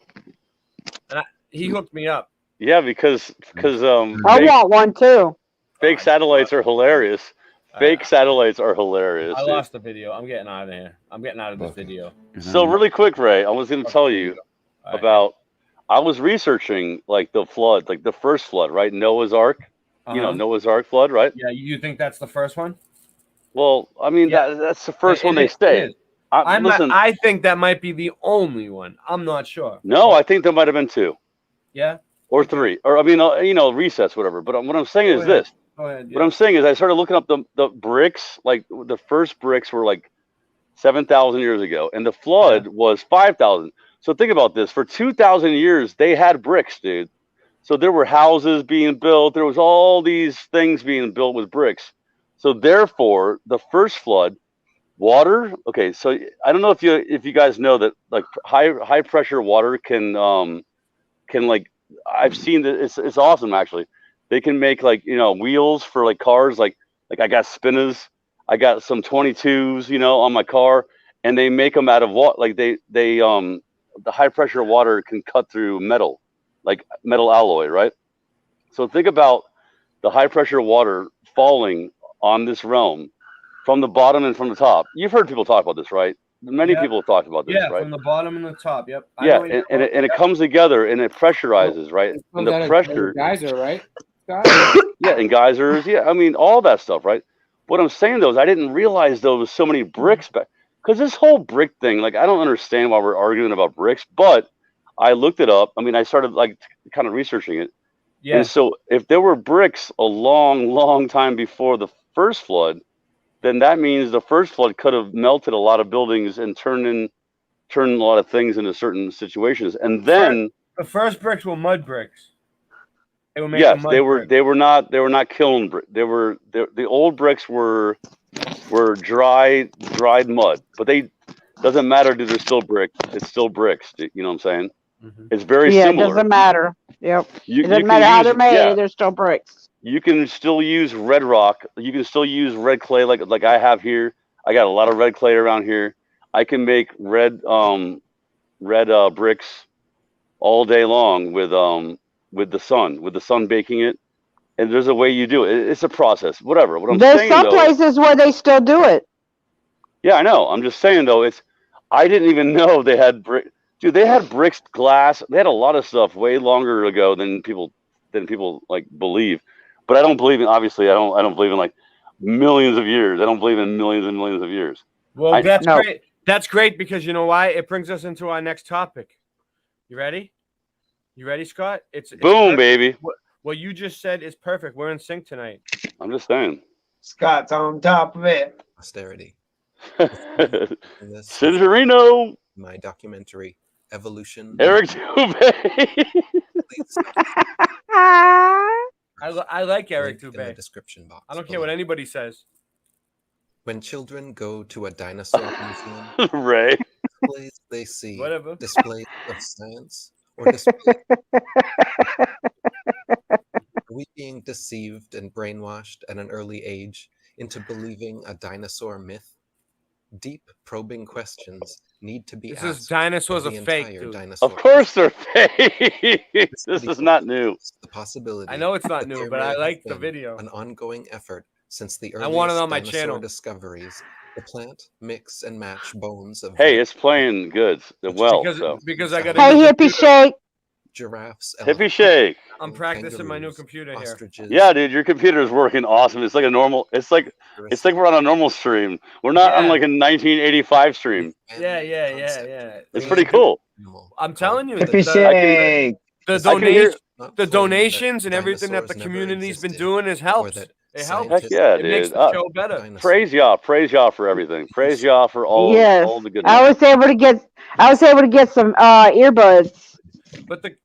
And he hooked me up. Yeah, because I want one too. fake satellites are hilarious. Fake satellites are hilarious. I dude. lost the video. I'm getting out of here. I'm getting out of this video. So really quick, Ray, I was going to tell you about. I was researching like the flood, like the first flood, right? Noah's Ark. You know, Noah's Ark flood, right? Yeah, you think that's the first one? Well, I mean that's the first one they say. Listen, I think that might be the only one. I'm not sure. no, I think there might have been 2 Yeah. or 3, or I mean, recess, whatever. But what I'm saying is this. Go ahead. What I'm saying is I started looking up the bricks. Like the first bricks were like 7,000 years ago, and the flood was 5,000. So think about this: for 2,000 years, they had bricks, dude. So there were houses being built. There was all these things being built with bricks. So therefore, the first flood, water. Okay, so I don't know if you guys know that like high pressure water can like I've seen that it's awesome actually. They can make like wheels for like cars. Like I got spinners. I got some 22s on my car, and they make them out of what like they the high pressure water can cut through metal, like metal alloy, right? So think about the high pressure water falling on this realm from the bottom and from the top. You've heard people talk about this, right? Many people have talked about this, right? From the bottom and the top. Yep. Yeah, and it comes together and it pressurizes, right? And the pressure, geyser, right? yeah, and geysers, yeah. I mean, all that stuff, right? What I'm saying though is I didn't realize there was so many bricks back, because this whole brick thing, like, I don't understand why we're arguing about bricks, but I looked it up. I mean, I started like kind of researching it. Yeah. And so if there were bricks a long, long time before the first flood, then that means the first flood could have melted a lot of buildings and turned a lot of things into certain situations. And then the first bricks were mud bricks. They were made yes, of mud they were bricks. they were not kiln brick. The old bricks were dried mud, but they doesn't matter, dude. They're still brick. It's still bricks. You know what I'm saying? It's very Yeah, similar. it doesn't matter. Yep. You It doesn't can matter how use- they're made. yeah. They're still bricks. You can still use red rock. You can still use red clay like I have here. I got a lot of red clay around here. I can make red bricks all day long with the sun baking it. And there's a way you do it. It's a process. Whatever. What I'm There's saying some though, places where they still do it. yeah, I know. I'm just saying though, I didn't even know they had brick. Dude, they had bricks, glass. They had a lot of stuff way longer ago than people like believe. But I don't believe in, obviously I don't believe in like millions of years. I don't believe in millions and millions of years. Well, that's great. That's great because you know why? It brings us into our next topic. You ready? You ready, Scott? It's Boom, perfect. baby. What you just said is perfect. We're in sync tonight. I'm just saying. Scott's on top of it. Posterity. Cingerino. My documentary, Evolution. Eric Dubé. I like Eric Link in the Dubé. description box. I don't care what anybody says. When children go to a dinosaur museum, Ray, displays they see Whatever. displays of science or displays. Are we being deceived and brainwashed at an early age into believing a dinosaur myth? Deep probing questions need to be This asked. is dinosaurs of are the fake, entire dude. dinosaur of course they're fake. This is not new. the possibility. I know it's not that new, there but may I have like the been video. An ongoing effort since the I earliest want it on my dinosaur channel. discoveries to plant, mix, and match bones of Hey, it's playing good. Well, so Because I got Hey, hippie shake. giraffes, hippie shake. I'm practicing my new computer here. Yeah, dude, your computer is working awesome. It's like a normal. It's like we're on a normal stream. We're not on like a 1985 stream. Yeah. It's pretty cool. I'm telling you, Hippie shake. the donations and everything that the community's been doing has helped. It helps. Heck yeah, It makes dude. the show better. Praise y'all for everything. Praise y'all for all the good. I was able to get some earbuds. But the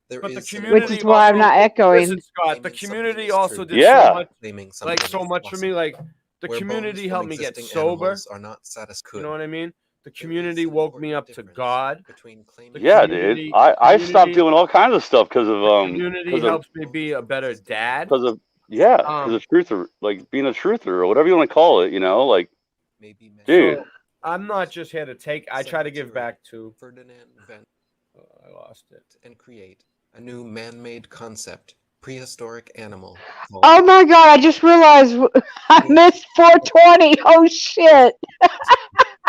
community, which is why I'm not echoing. Listen, Scott, the community also did Yeah. so much for me. Like the community helped me get sober. Are not You know what I mean? The community woke me up to God. Yeah, dude. I stopped doing all kinds of stuff because of Community helps me be a better dad. Because of because of truther, like being a truther or whatever you want to call it. You know, like dude. So, I'm not just here to take. I try to give back to. Ferdinand Van. I lost it. And create a new man-made concept, prehistoric animal. Oh my god! I just realized I missed 420. Oh shit!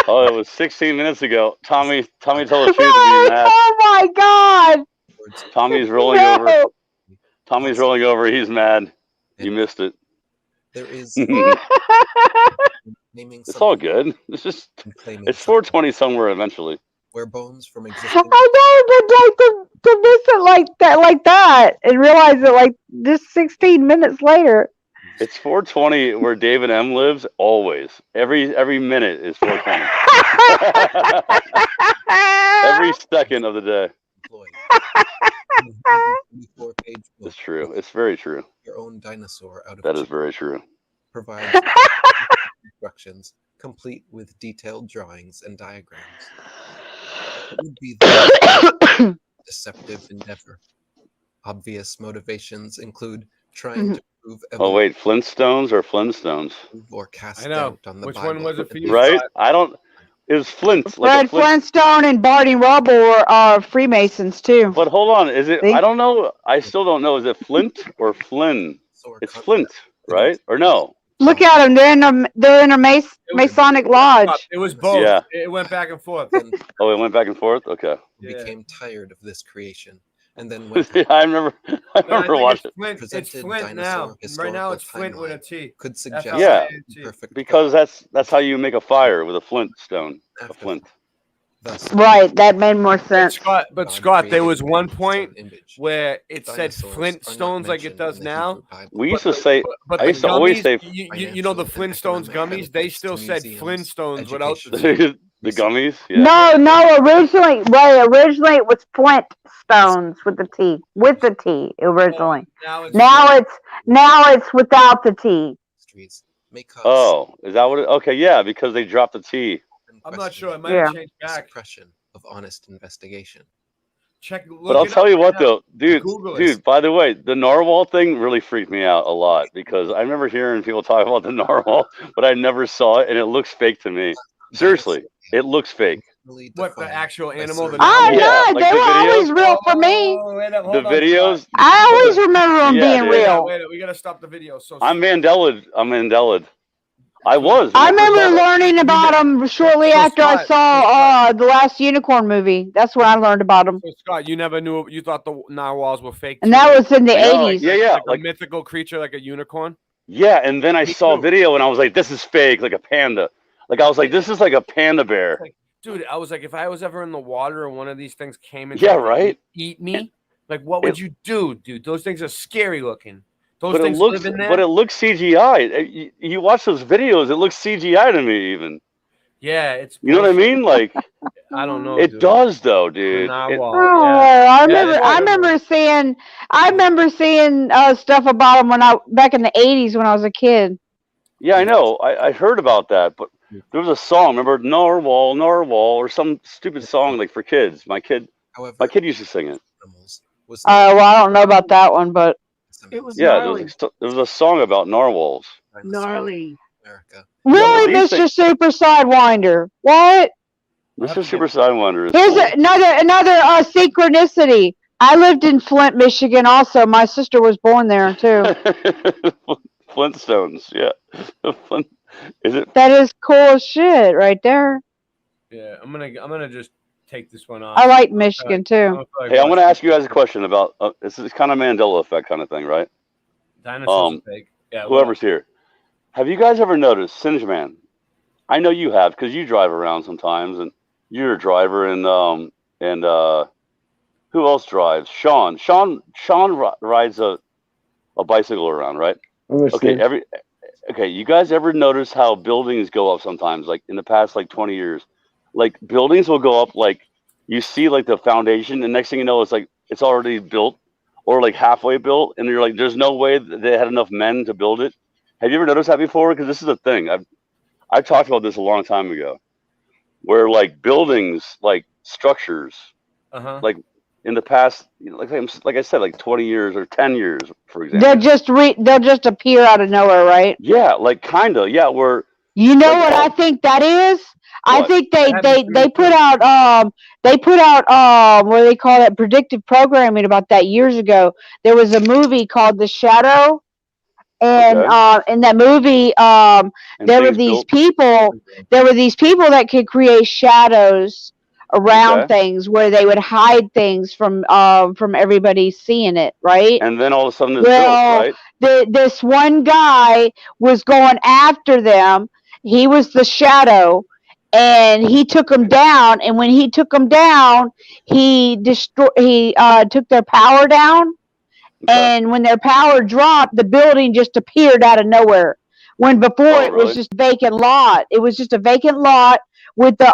Oh, it was 16 minutes ago. Tommy told the truth. He's mad. Oh my god! Tommy's rolling over. Tommy's rolling over. He's mad. You missed it. There is. It's all good. It's 420 somewhere eventually. Where bones from existing. I know, but like to miss it like that, and realize it like just 16 minutes later. It's 420 where David M lives. Always, every minute is 420. Every second of the day. It's true. It's very true. Your own dinosaur out of that is very true. Provides instructions complete with detailed drawings and diagrams. It would be the deceptive endeavor. Obvious motivations include trying to prove. Oh wait, Flintstones or Flintstones? Or cast I know. doubt on the Which Bible. one was it for you? Right? I don't. It was Flint. Fred Flintstone and Barney Rubble are Freemasons too. But hold on, is it? I don't know. I still don't know. Is it Flint or Flynn? It's Flint, right? Or no? Look at them. They're in a Masonic lodge. It was both. Yeah. It went back and forth. Oh, it went back and forth. Okay. Became tired of this creation, And then when I remember watching. It's Flint now. Right now it's Flint with a T. Could suggest Yeah, perfect because that's how you make a fire with a flint stone. A flint. Right, that made more sense. But Scott, there was one point where it said Flintstones like it does now. We used to say. But I used to always say. You know the Flintstones gummies? They still said Flintstones without the the gummies. Yeah. No. Originally it was Flintstones with the T. With the T originally. Now it's without the T. Oh, is that what? Okay, yeah, because they dropped the T. I'm not sure. It might have changed back. Suppression of honest investigation. But I'll tell you what, though, dude. By the way, the narwhal thing really freaked me out a lot because I remember hearing people talk about the narwhal, but I never saw it, and it looks fake to me. Seriously, it looks fake. What, the actual animal? Oh, no, like they the were always real for me. The videos. I always remember them being Wait, real. we gotta stop the video. So I'm Mandela. I was. I remember learning about them shortly after I saw the last Unicorn movie. That's when I learned about them. So Scott, you never knew. You thought the narwhals were fake. And that was in the 80s. Yeah. Like a mythical creature, like a unicorn. Yeah, and then I saw a video and I was like, "This is fake, like a panda." Like I was like, "This is like a panda bear." Dude, I was like, if I was ever in the water and one of these things came and eat me, like what would you do, dude? Those things are scary looking. Those things live in there. But it looks CGI. You watch those videos, it looks CGI to me even. Yeah, it's. You know what I mean? Like, I don't know. It does though, dude. I remember seeing stuff about them back in the 80s when I was a kid. Yeah, I know. I heard about that, but there was a song. Remember Narwhal, or some stupid song like for kids. My kid used to sing it. Well, I don't know about that one, but it was there was a song about narwhals. Gnarly. Really, Mr. Super Sidewinder? What? Mr. Super Sidewinder is Here's cool. another synchronicity. I lived in Flint, Michigan. Also, my sister was born there too. Flintstones, yeah. Is it? That is cool as shit, right there. Yeah, I'm gonna just take this one off. I like Michigan too. Hey, I'm gonna ask you guys a question about this is kind of Mandela effect kind of thing, right? Dinosaurs are fake. Yeah. Whoever's here, have you guys ever noticed syngeman? I know you have because you drive around sometimes, and you're a driver, and who else drives? Sean rides a bicycle around, right? Okay, you guys ever notice how buildings go up sometimes, like in the past like 20 years? Like buildings will go up, like you see like the foundation, and next thing you know, it's like it's already built or like halfway built, and you're like, there's no way that they had enough men to build it. Have you ever noticed that before? Because this is a thing. I've talked about this a long time ago, where like buildings, like structures, like in the past, like I said, like 20 years or 10 years, for example. They'll just appear out of nowhere, right? Yeah, like kinda. Yeah, where. You know what I think that is? I think they put out what do they call that, predictive programming about that years ago. There was a movie called The Shadow, and in that movie there were these people that could create shadows around things where they would hide things from everybody seeing it, right? And then all of a sudden it's built, right? This one guy was going after them. He was the shadow, and he took them down. And when he took them down, he took their power down. And when their power dropped, the building just appeared out of nowhere. When before it was just a vacant lot. It was just a vacant lot with the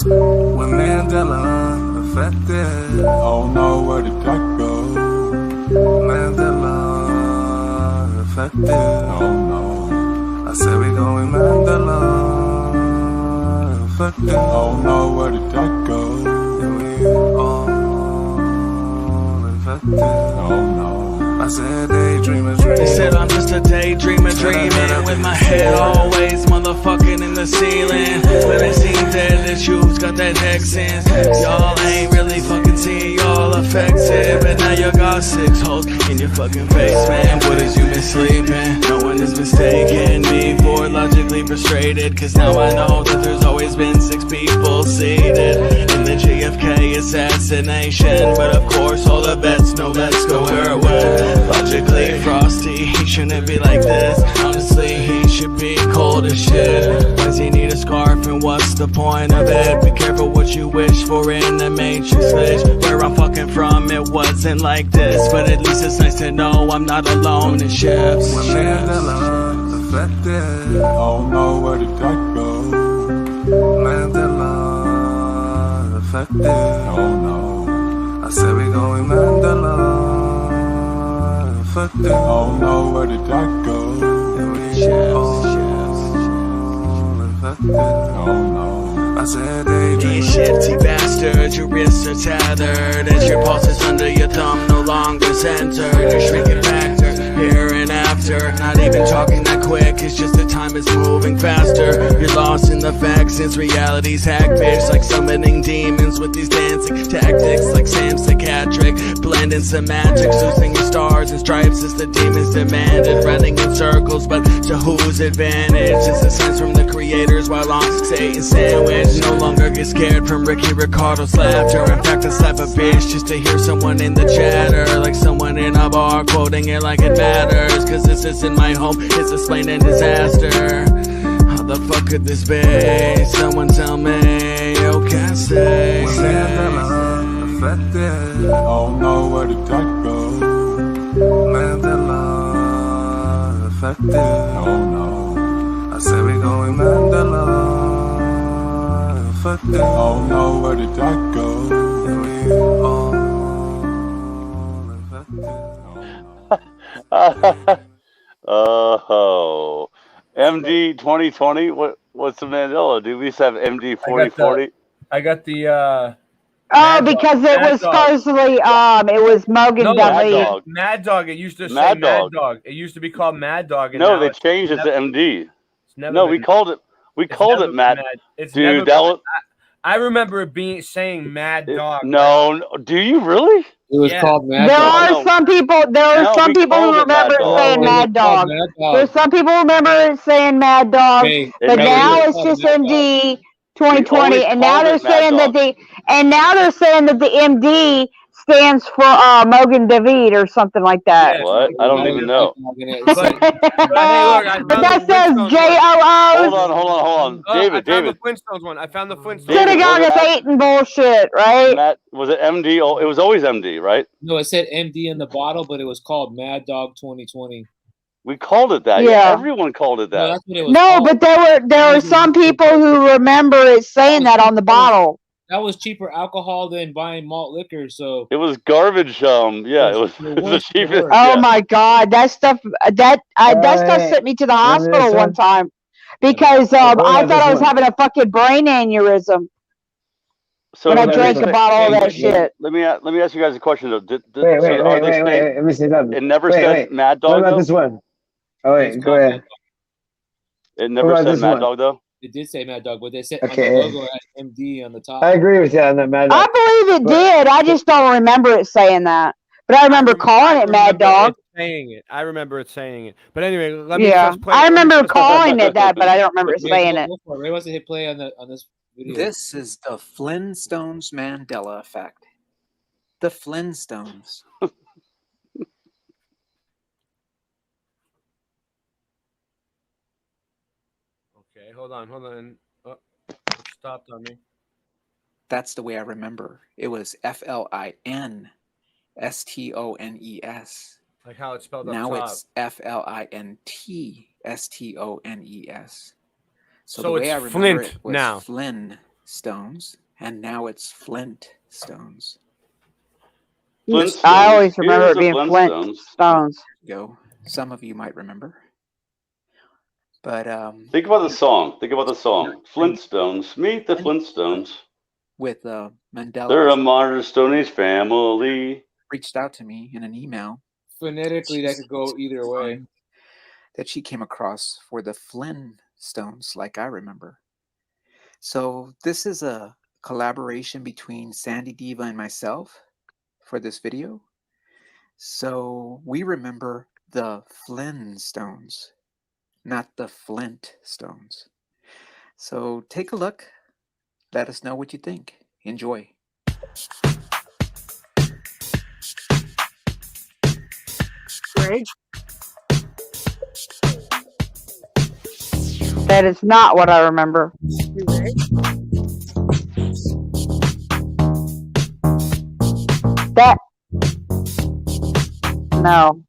When Mandela affected, I don't know where the duck goes. Mandela affected, I don't know. I said we going Mandela affected, I don't know where the duck goes. And we all infected, I don't know. I said daydreamer dream. They said I'm just a daydreamer dreaming with my head always motherfucking in the ceiling. But it seems that the truth's got that neck sense. Y'all ain't really fucking reality all effective. And now you got 6 holes in your fucking face, man. What is you been sleeping? No one is mistaken me for logically frustrated, cause now I know that there's always been 6 people seated in the JFK assassination. But of course all the bets, no let's go where it went. Logically frosty, he shouldn't be like this. Honestly, he should be cold as shit. Does he need a scarf and what's the point of it? Be careful what you wish for in the Matrix glitch. Where I'm fucking from, it wasn't like this, but at least it's nice to know I'm not alone in shifts. When Mandela affected, don't know where the duck goes. Mandela affected, oh no. I said we going Mandela affected, don't know where the duck goes. And we all affected, oh no. I said You shifty bastard, your wrists are tethered as your pulses under your thumb no longer centered. Your shrinking factor, here and after. Not even talking that quick, it's just the time is moving faster. You're lost in the facts since reality's hackfish. Like summoning demons with these dancing tactics. Like Sam Psychiatric, blending semantics. Losing your stars and stripes as the demons demanded. Running in circles, but to whose advantage? It's a sense from the creators while on Satan's sandwich. No longer get scared from Ricky Ricardo's laughter. In fact, I slap a bitch just to hear someone in the chatter. Like someone in a bar quoting it like it matters. Cause this isn't my home, it's explaining disaster. How the fuck could this be? Someone tell me, yo, can't say. when Mandela affected, don't know where the duck goes. Mandela affected, oh no. I said we going Mandela affected, don't know where the duck goes. And we all affected. Oh, MD 2020. What's the Mandela? Do we used to have MD 4040? I got the Oh, because it was supposedly it was Mogan no, Dudley. Mad Dog. It used to say Mad Mad Dog. Dog. It used to be called Mad Dog. And No, now they it's changed it to never- MD. it's never No, we been- called it. We it's called never it Mad. been It's Dude, never that been- was. I remember it saying Mad Dog. No, do you really? It was Yeah. called Mad There Dog. are some people. There are No, some we people called who it Mad remember it Dog. saying No, it was Mad called Dog. Mad Dog. There's some people who remember it saying Mad Dog, Hey, It but never now did. it's just Mad Dog. MD We 2020, always and now called they're it Mad saying that Dog. the MD stands for Mogan David or something like that. Yeah, What? I don't even know. But hey, look, I But found that the says Flintstones Hold JOO. on, hold on, hold on. I David, found David. the Flintstones one. I found the Flintstones. David, Synagogue was of it Satan bullshit, right? Matt, was it MD? Oh, it was always MD, right? No, it said MD in the bottle, but it was called Mad Dog 2020. We called it that. Yeah. Everyone called it No, that. that's what it was No, called. but there were some people who remember it saying that on the bottle. That was cheaper alcohol than buying malt liquor. So It was garbage. Yeah, it was the the worst of the cheapest. worst. Oh Yeah. my God, that stuff that stuff sent me to the hospital one time because I thought I was having a fucking brain aneurysm So when I let me drank a say- bottle of that shit. Let me ask you guys a question though. Wait, so are they saying let me say something. it never Wait, said wait. Mad What Dog about though? this one? Oh wait, go ahead. It never What about said this Mad one? Dog though. It did say Mad Dog, but they said Okay. on the logo it had MD on the top. I agree with you on that, Mad I Dog. believe it did. I just don't remember it saying that. But I remember calling it Mad Dog. Saying it. I remember it saying it. But anyway, let me Yeah, just play. I let me remember just- calling it that, but I don't remember Ray, saying go- it. go for Ray wants to hit play on this video. This is the Flintstones Mandela effect. The Flintstones. Okay, hold on. Oh, it stopped on me. That's the way I remember. It was FLINSTONES. Like how it's spelled up Now top. it's FLINTSTONES. So the So way it's I remember Flint it was now. Flintstones, and now it's Flintstones. I always remember Here's it being the Flintstones. Go. Some of you might remember. But Think about the song. Flintstones. Meet the Flintstones. with Mandela They're a modern Stoney's family. reached out to me in an email Phonetically, that could go either way. that she came across for the Flintstones, like I remember. So this is a collaboration between Sandy Diva and myself for this video. So we remember the Flintstones, not the Flintstones. So take a look. Let us know what you think. Enjoy. Greg? That is not what I remember. You ready? That no.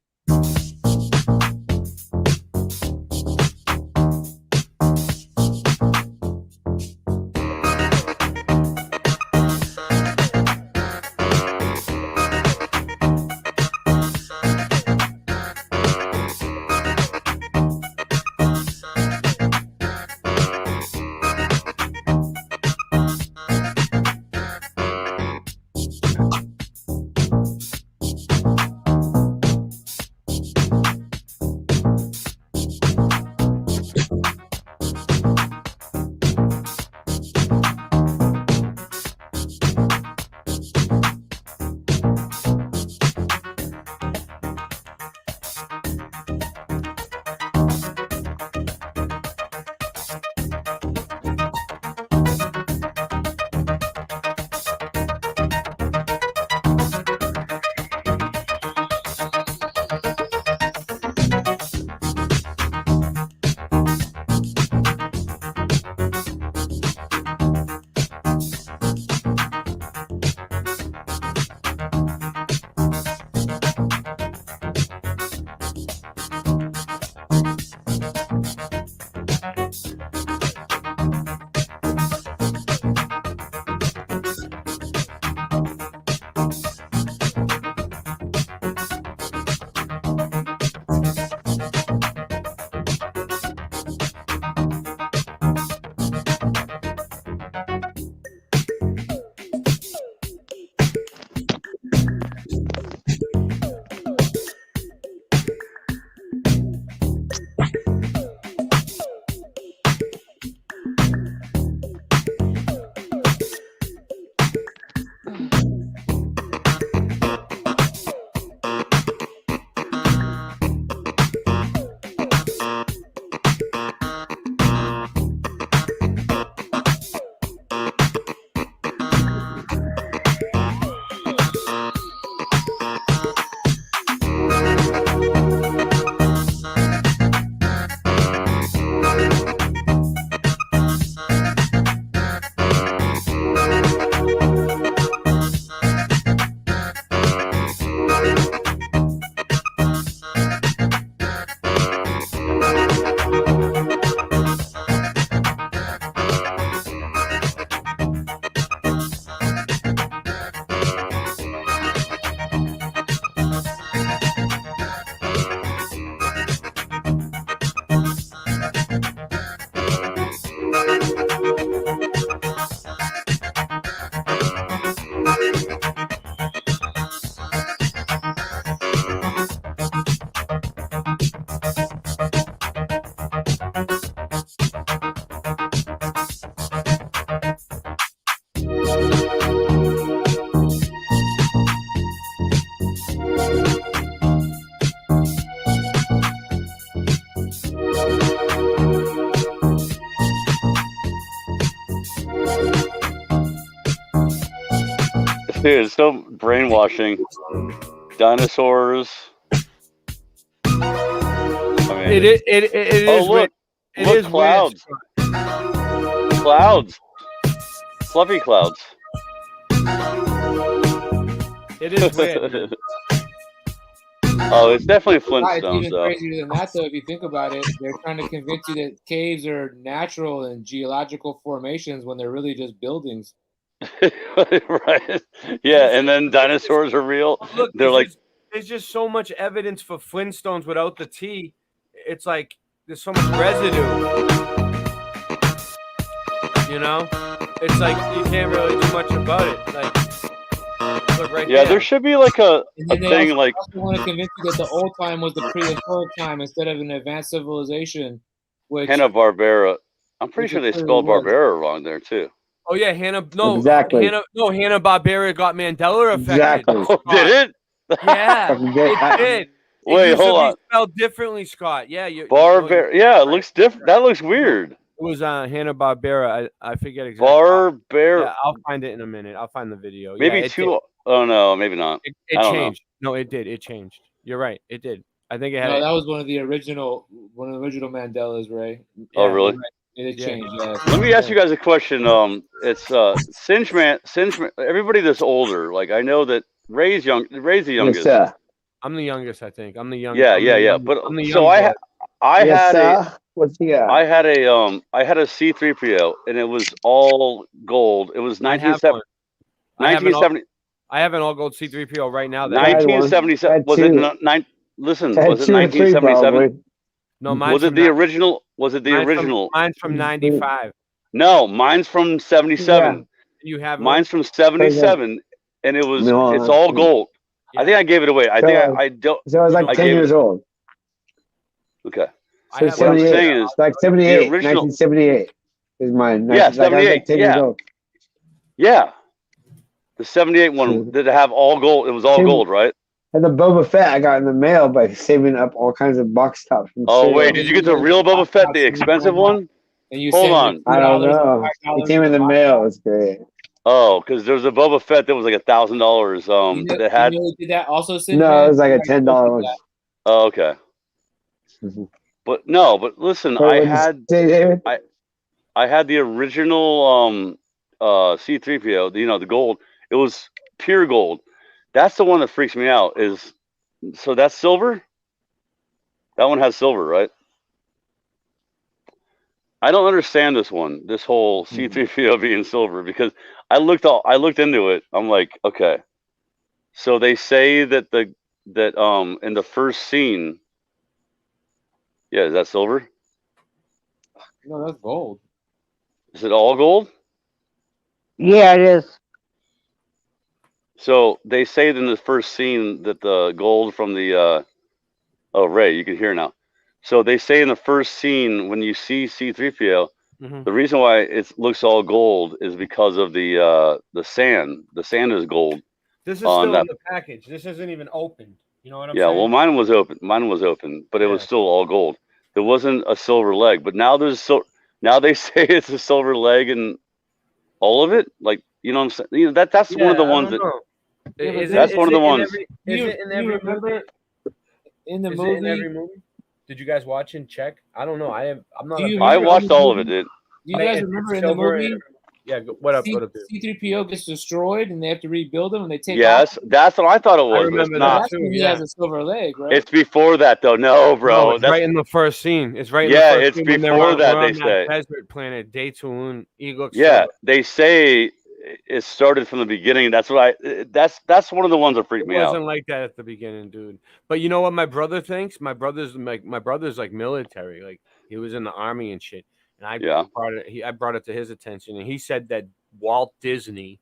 Dude, it's so brainwashing. Dinosaurs. I mean, It is. Oh, look. It Look, is clouds. Clouds. Fluffy clouds. It is weird. Man. Oh, it's definitely It's Flintstones, even though. crazier than that, though. If you think about it, they're trying to convince you that caves are natural and geological formations when they're really just buildings. Right? Yeah, and then dinosaurs are real. Look, They're like, there's just so much evidence for Flintstones without the T. It's like there's so much residue. You know, it's like you can't really do much about it. Like, look right yeah, there. there should be like a thing like. Also want to convince you that the old time was the prehistoric time instead of an advanced civilization. Which Hanna-Barbera. I'm pretty sure they spelled Barbera wrong there too. Oh yeah, Hannah. No, Exactly. Hannah Barbera got Mandela affected. Exactly. Oh, did it? Yeah, Fucking get- it did. It Wait, used hold to on. be spelled differently, Scott. Yeah, Barber. Yeah, it looks different. That looks weird. It was Hannah Barbera. I forget exactly. Barbera. Yeah, I'll find it in a minute. I'll find the video. Maybe yeah, it two. did. Oh no, maybe not. It I don't changed. No, it did. It changed. You're right. It did. I think it had. No, that was one of the original Mandelas, Ray. know. Oh Yeah, really? you're right. It changed. Yeah. Let me ask you guys a question. It's syngeman. Everybody that's older, like I know that Ray's the Yes, youngest. sir. I'm the youngest, I think. I'm the young. Yeah, I'm yeah, the yeah. young- But I'm the so young I boy. Yes, had sir. What's he got? I had a C3PO and it was all gold. It was I have one. I have an all- 1970. I have an all gold C3PO right now. 1977. Had Was two. it nine? Listen, Had was it 2 or 3 1977? probably. No, mine's Was it from the ni- original? Was it the mine's original? Mine's from '95. No, mine's from 77. You have Mine's from 77, and it was No, it's all gold. I think I gave it away. I think I don't. So I was like I 10 gave years it. old. Okay. So What I'm 78. saying is like 78, the original. 1978 is mine. Yeah, Like I was 78. like 10 years old. Yeah. The 78 one did it have all gold? It was all Same- gold, right? And the Boba Fett I got in the mail by saving up all kinds of box tops. From Oh cereal. wait, did you get the real Boba Fett, the expensive one? And you Hold sent on. me I don't $2 know. $5 It came in the mail. It's great. Oh, because there was a Boba Fett that was like $1,000. You know, That had. you know who did that also, Sid? No, it was like a $10 one. Oh, okay. But no, but listen, What did you say, David? I had the original C3PO, you know, the gold. It was pure gold. That's the one that freaks me out. So that's silver? That one has silver, right? I don't understand this one, this whole C3PO being silver, because I looked into it. I'm like, okay. So they say that in the first scene, yeah, is that silver? No, that's gold. Is it all gold? Yeah, it is. So they say in the first scene that the gold from the oh, Ray, you can hear now. So they say in the first scene when you see C3PO, the reason why it looks all gold is because of the sand. The sand is gold. This is still in the package. This isn't even opened. You know what I'm saying? Yeah, well, mine was open. Mine was open, but it was still all gold. There wasn't a silver leg, but now now they say it's a silver leg and all of it. Like, you know what I'm saying? You know, that's one of the ones that. That's one of the ones. Is it in every movie? In the Is movie? it in every movie? Did you guys watch and check? I don't know. I'm not. I watched all of it, dude. Do you guys remember in the movie? Yeah, what up? C3PO gets destroyed and they have to rebuild him and they take Yes, off. that's what I thought it was. I but remember it's not. That's when he has a silver leg, right? It's before that, though. No, bro. No, it's right in the first scene. It's right. Yeah, in the first it's scene when they're before on- that, we're they on say. desert planet Daytoon. He looks. Yeah, silver. they say it started from the beginning. That's what that's one of the ones that freaked It me out. wasn't like that at the beginning, dude. But you know what my brother thinks? My brother's like military. Like he was in the army and shit. And I brought it to his attention, and he said that Walt Disney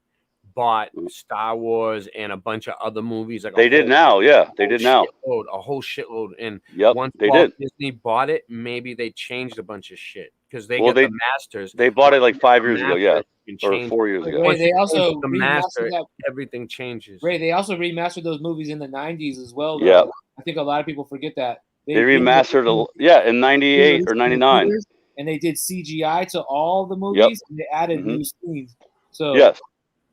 bought Star Wars and a bunch of other movies. Like They did now, yeah, they did now. A whole shitload. And Yep, once they Walt did. Disney bought it, maybe they changed a bunch of shit because they Well, get the masters. They bought it like 5 years ago, yeah, and or change 4 years ago. Ray, they also the remastered master, that. everything changes. Ray, they also remastered those movies in the 90s as well. Though. Yeah. I think a lot of people forget that. They remastered, in '98 or '99. And they did CGI to all the movies, and they added new scenes. So Yes.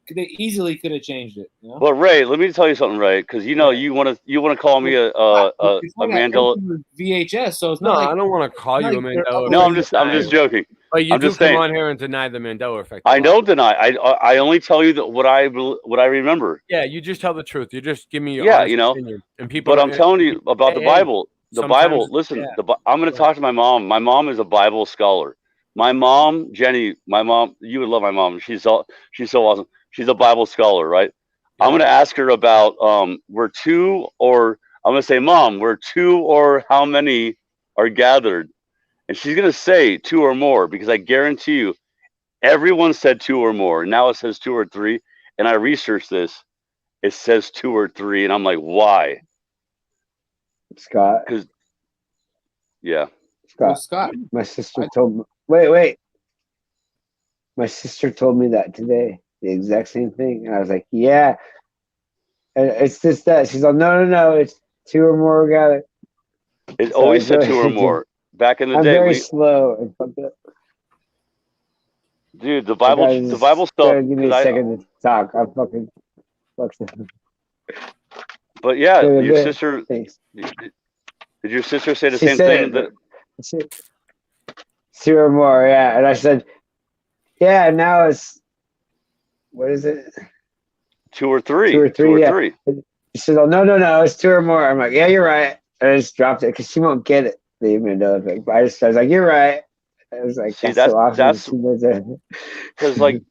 they easily could have changed it. You know? But Ray, let me tell you something, Ray, because you want to call me a Mandela. VHS, so it's No, not like, I don't want to call you a Mandela. No, I'm just joking. But you I'm do just come saying. on here and deny the Mandela effect. I don't deny. I only tell you that what I remember. Yeah, you just tell the truth. You just give me your Yeah, honest you know. opinion. And people. But I'm telling you about the and Bible. The Bible. sometimes- Listen, yeah. I'm going to talk to my mom. My mom is a Bible scholar. My mom, Jenny. My mom. You would love my mom. She's so awesome. She's a Bible scholar, right? I'm going to ask her about where two or I'm going to say, Mom, where two or how many are gathered, and she's going to say two or more because I guarantee you, everyone said two or more. Now it says 2 or 3, and I researched this. It says 2 or 3, and I'm like, why? Scott. Because, yeah. Scott. Scott. My sister told me. Wait. My sister told me that today, the exact same thing, and I was like, yeah. And it's just that she's like, no, it's 2 or more gathered. It So always said really 2 or more. Back in the I'm day, very slow and fucked up. dude, the Guys, Bible stuff. give me a Because second to talk. I'm fucking fucked up. but yeah, Go to your bed. sister. Thanks. Did your sister say the She same said thing? it. 2 or more, yeah. And I said, yeah. Now it's what is it? 2 or 3. 2 or 3. 2 or Yeah. 3. She said, oh no, it's 2 or more. I'm like, yeah, you're right. And I just dropped it because she won't get it. The even though, but I was like, you're right. I was like, See, that's so awesome. that's She does that. because like,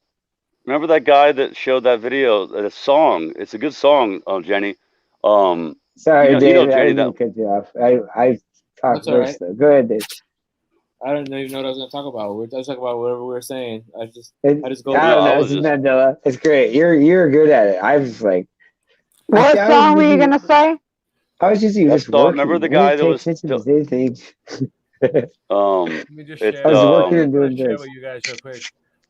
remember that guy that showed that video, that song? It's a good song, Jenny. Sorry, you know Dave. I Jenny didn't mean that. to cut you off. I talked That's all first. right. Though. Go ahead, Dave. I don't even know what I was going to talk about. We're talking about whatever we were saying. I just go. I don't know. It's Mandela. It's great. You're good at it. I was like, What song were you gonna say? I was just That just song, working. remember the I didn't guy that pay was attention to these things. Let me just it's share. I was working I'm and gonna doing share this. with you guys real quick.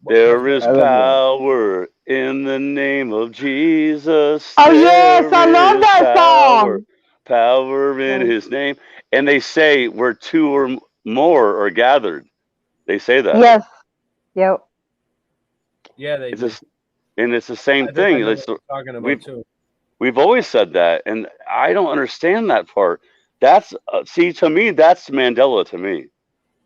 there is I love that. power in the name of Jesus. Oh yes, I love There is that power, song. power in His name. And they say where 2 or more are gathered. They say that. Yes. Yep. Yeah, they do. And it's the same I think I thing. know It's, what you're talking about we've, too. we've always said that, and I don't understand that part. That's see, to me, that's Mandela. To me,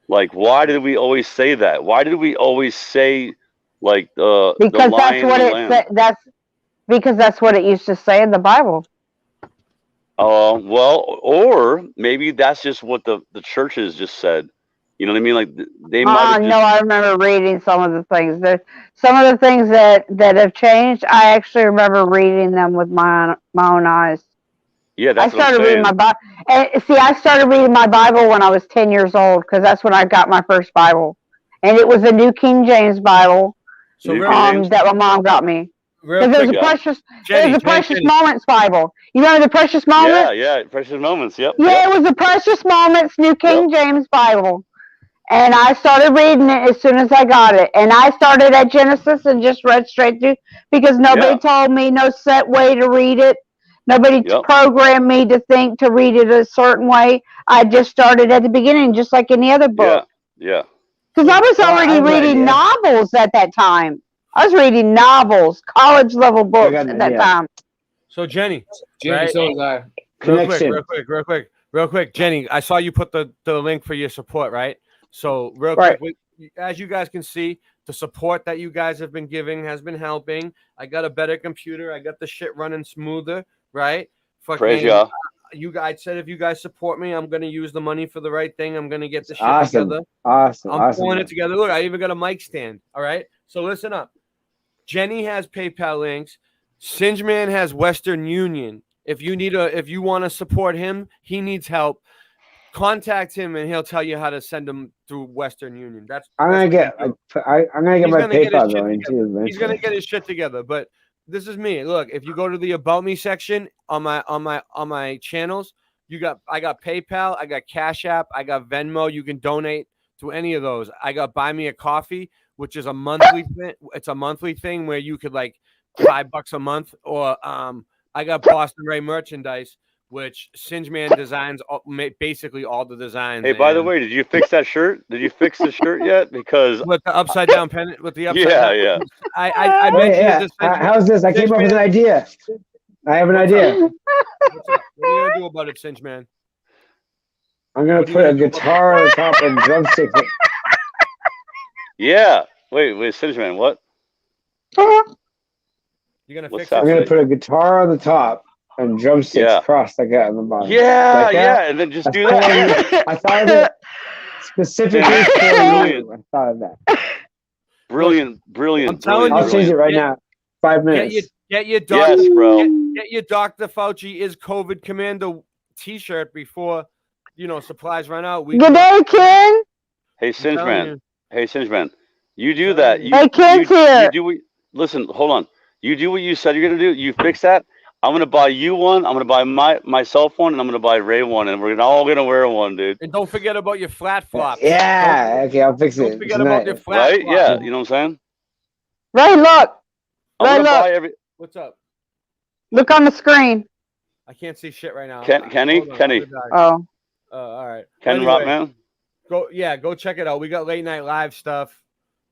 like, why did we always say that? Why did we always say like the Because that's lion and what the it lamb? said. That's what it used to say in the Bible. Well, or maybe that's just what the churches just said. You know what I mean? Like they might have No, just I remember reading some of the things. Some of the things that have changed. I actually remember reading them with my own eyes. yeah. I That's what I'm started reading saying. my Bible. And see, I started reading my Bible when I was 10 years old because that's when I got my first Bible, and it was a New King James Bible. So New King James? That my mom got me. Real Because it was quick, a precious, Jenny, it was a precious moments Bible. You remember the precious moments? Yeah. Precious moments. Yep. Yeah, Yep. it was the precious moments New King Yep. James Bible. And I started reading it as soon as I got it. And I started at Genesis and just read straight through because nobody Yeah. told me no set way to read it. Nobody Yep. programmed me to think to read it a certain way. I just started at the beginning, just like any other book. Yeah. Because I was already reading novels at that time. I was reading novels, college level books at that time. So Jenny, Jenny, so was I. Real quick, Jenny. I saw you put the link for your support, right? So quick, as you guys can see, the support that you guys have been giving has been helping. I got a better computer. I got the shit running smoother, right? Praise ya. You guys said if you guys support me, I'm gonna use the money for the right thing. I'm gonna get the shit Awesome. together. Awesome. I'm Awesome. pulling it together. Look, I even got a mic stand. All right. So listen up. Jenny has PayPal links. Syngeman has Western Union. If you want to support him, he needs help. Contact him and he'll tell you how to send him through Western Union. I'm gonna get my PayPal going too. He's gonna get his shit together. But this is me. Look, if you go to the About Me section on my channels, I got PayPal, I got Cash App, I got Venmo. You can donate to any of those. I got Buy Me a Coffee, which is a monthly thing. It's a monthly thing where you could like $5 a month, or I got Boston Ray merchandise, which Syngeman designs basically all the designs. Hey, by the way, did you fix that shirt? Did you fix the shirt yet? Because with the upside down pennant, with the upside down. Yeah. I mentioned How's this? I came up with an idea. I have an idea. What's up? What are you gonna do about it, Syngeman? I'm gonna put a guitar on the top and drumsticks. Yeah. Wait, Syngeman, what? You're gonna What's fix it? I'm gonna put a guitar on the top and drumsticks crossed like that on the bottom. Yeah, Like that? yeah, and then just do that. I thought of it specifically for you. I thought of that. Brilliant. I'm telling I'll you, change it right now. 5 minutes. Get your Dr. Yes, bro. Get your Dr. Fauci is COVID Commando T-shirt before supplies run out. Good day, Ken. Hey, telling Syngeman. You do that. Hey, Ken's here. You do what, listen, hold on. You do what you said you're gonna do. You fix that. I'm gonna buy you one. I'm gonna buy myself one, and I'm gonna buy Ray one, and we're all gonna wear one, dude. And don't forget about your flat flops. Yeah. Okay, I'll fix it. Don't forget about your flat Right? flops. Yeah. You know what I'm saying? Ray, look. I'm Ray, gonna buy look. every. What's up? Look on the screen. I can't see shit right now. Kenny. Hold on, I'll be back. Oh. All right. Ken Anyway, Rotman. Go check it out. We got late night live stuff.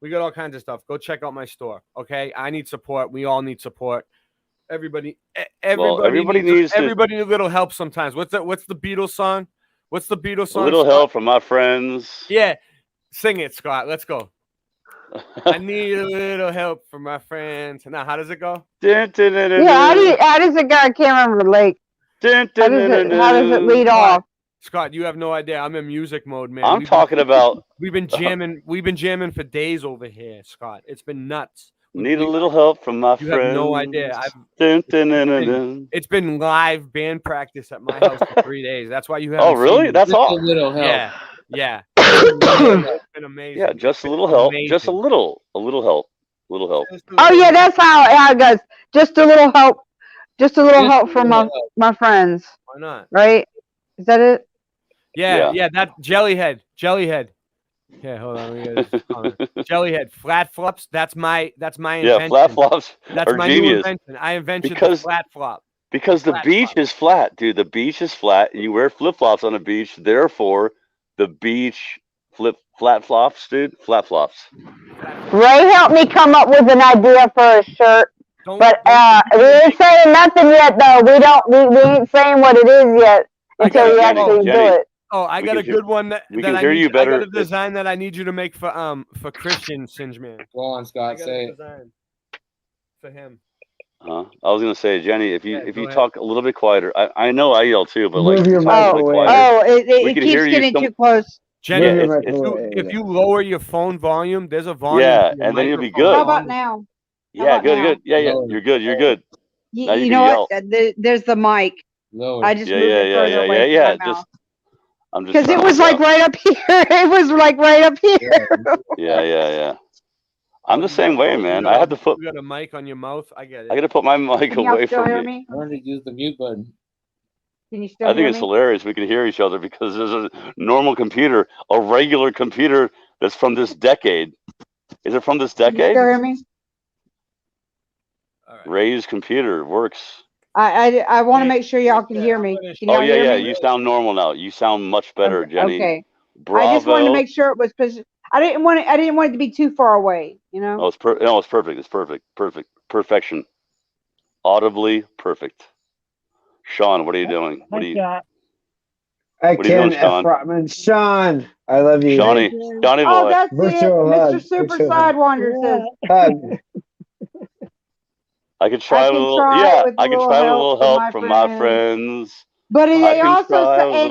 We got all kinds of stuff. Go check out my store. Okay. I need support. We all need support. Everybody needs a little help sometimes. What's the Beatles song? What's the Beatles song? A little Scott? help from my friends. Yeah. Sing it, Scott. Let's go. I need a little help from my friends. Now, how does it go? Yeah, how does it go? I can't remember. Like, how does it lead off? Scott, you have no idea. I'm in music mode, man. I'm talking about. We've been jamming for days over here, Scott. It's been nuts. Need a little help from my friends. You have no idea. It's been live band practice at my house for 3 days. That's why you have. Oh, really? That's all. A little help. Yeah. It's been amazing. Yeah, just a little help. Amazing. Just a little help. Oh yeah, that's how it goes. Just a little help. Just a little help from my friends. Why not? Right? Is that it? Yeah. That Jellyhead. Yeah, hold on. Jellyhead. Flat flops. That's my invention. Yeah, flat flops. That's my genius. new invention. I invented the flat flop. Because the beach is flat, dude. The beach is flat, and you wear flip flops on the beach. Therefore, the beach flat flops, dude. Flat flops. Ray helped me come up with an idea for a shirt. But we ain't saying nothing yet, though. We ain't saying what it is yet until we actually do it. Oh, I got a good one that we can hear you better. I got a design that I need you to make for Christian Syngeman. Go on, Scott. Say it. For him. I was gonna say, Jenny, if you talk a little bit quieter, I know I yell too, but like it keeps getting too close. Jenny, if you lower your phone volume, there's a volume. Yeah, and then you'll be good. How about now? Yeah, good. Yeah, you're good. You're good. You know what? There's the mic. I just moved it further away from my mouth. Because it was like right up here. It was like right up here. Yeah. I'm the same way, man. I had to put. You got a mic on your mouth. I get it. I got to put my mic away from me. I wanted to use the mute button. Can you still I think it's hilarious. We can hear each other because there's a normal computer, a regular computer that's from this decade. Is it from this decade? Can you still hear me? Ray's computer works. I want to make sure y'all can hear me. Can y'all hear me? You sound normal now. You sound much better, Jenny. Okay. Bravo. I just wanted to make sure it was. I didn't want it to be too far away. You know. Oh, it's perfect. It's perfect. Perfection. Audibly perfect. Sean, what are you doing? What are you doing, Sean? Sean, I love you. Johnny boy. Oh, that's it. Mr. Super Sidewinder says. I could try a little. I could try a little help from my friends. But he also said,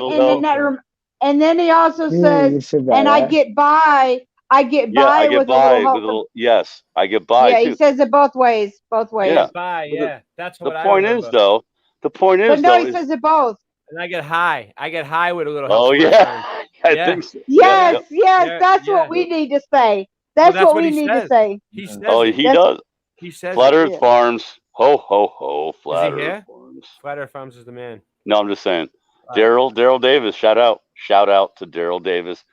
and then he also says, and I get by. I get by with a little help. Yes, I get by. Yeah, too. he says it both ways. Both ways. Yeah, that's what the point is, though. The point is, but no, he says it both. And I get high. I get high with a little help. Oh yeah, I think so. Yes, that's what we need to say. That's what we need to say. He says. Oh, he does. He says. Flat Earth Farms. Ho ho ho. Flat Earth Farms. Flat Earth Farms is the man. No, I'm just saying. Daryl Davis. Shout out to Daryl Davis.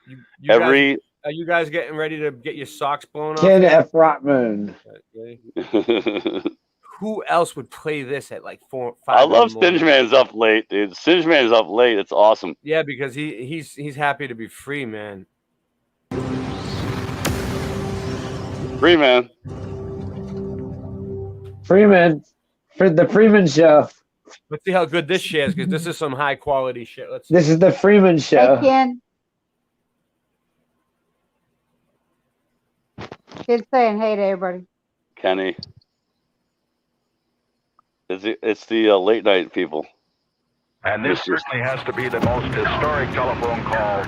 Are you guys getting ready to get your socks blown off? Ken F. Rotman. Who else would play this at like 4, 5? I love Syngeman's up late, dude. Syngeman's up late. It's awesome. Yeah, because he's happy to be free, man. Free man. Freeman. For the Freeman Show. Let's see how good this shit is, because this is some high quality shit. This is the Freeman Show. Hey, Ken. Kid's saying hey to everybody. Kenny. It's the late night people. And this certainly has to be the most historic telephone call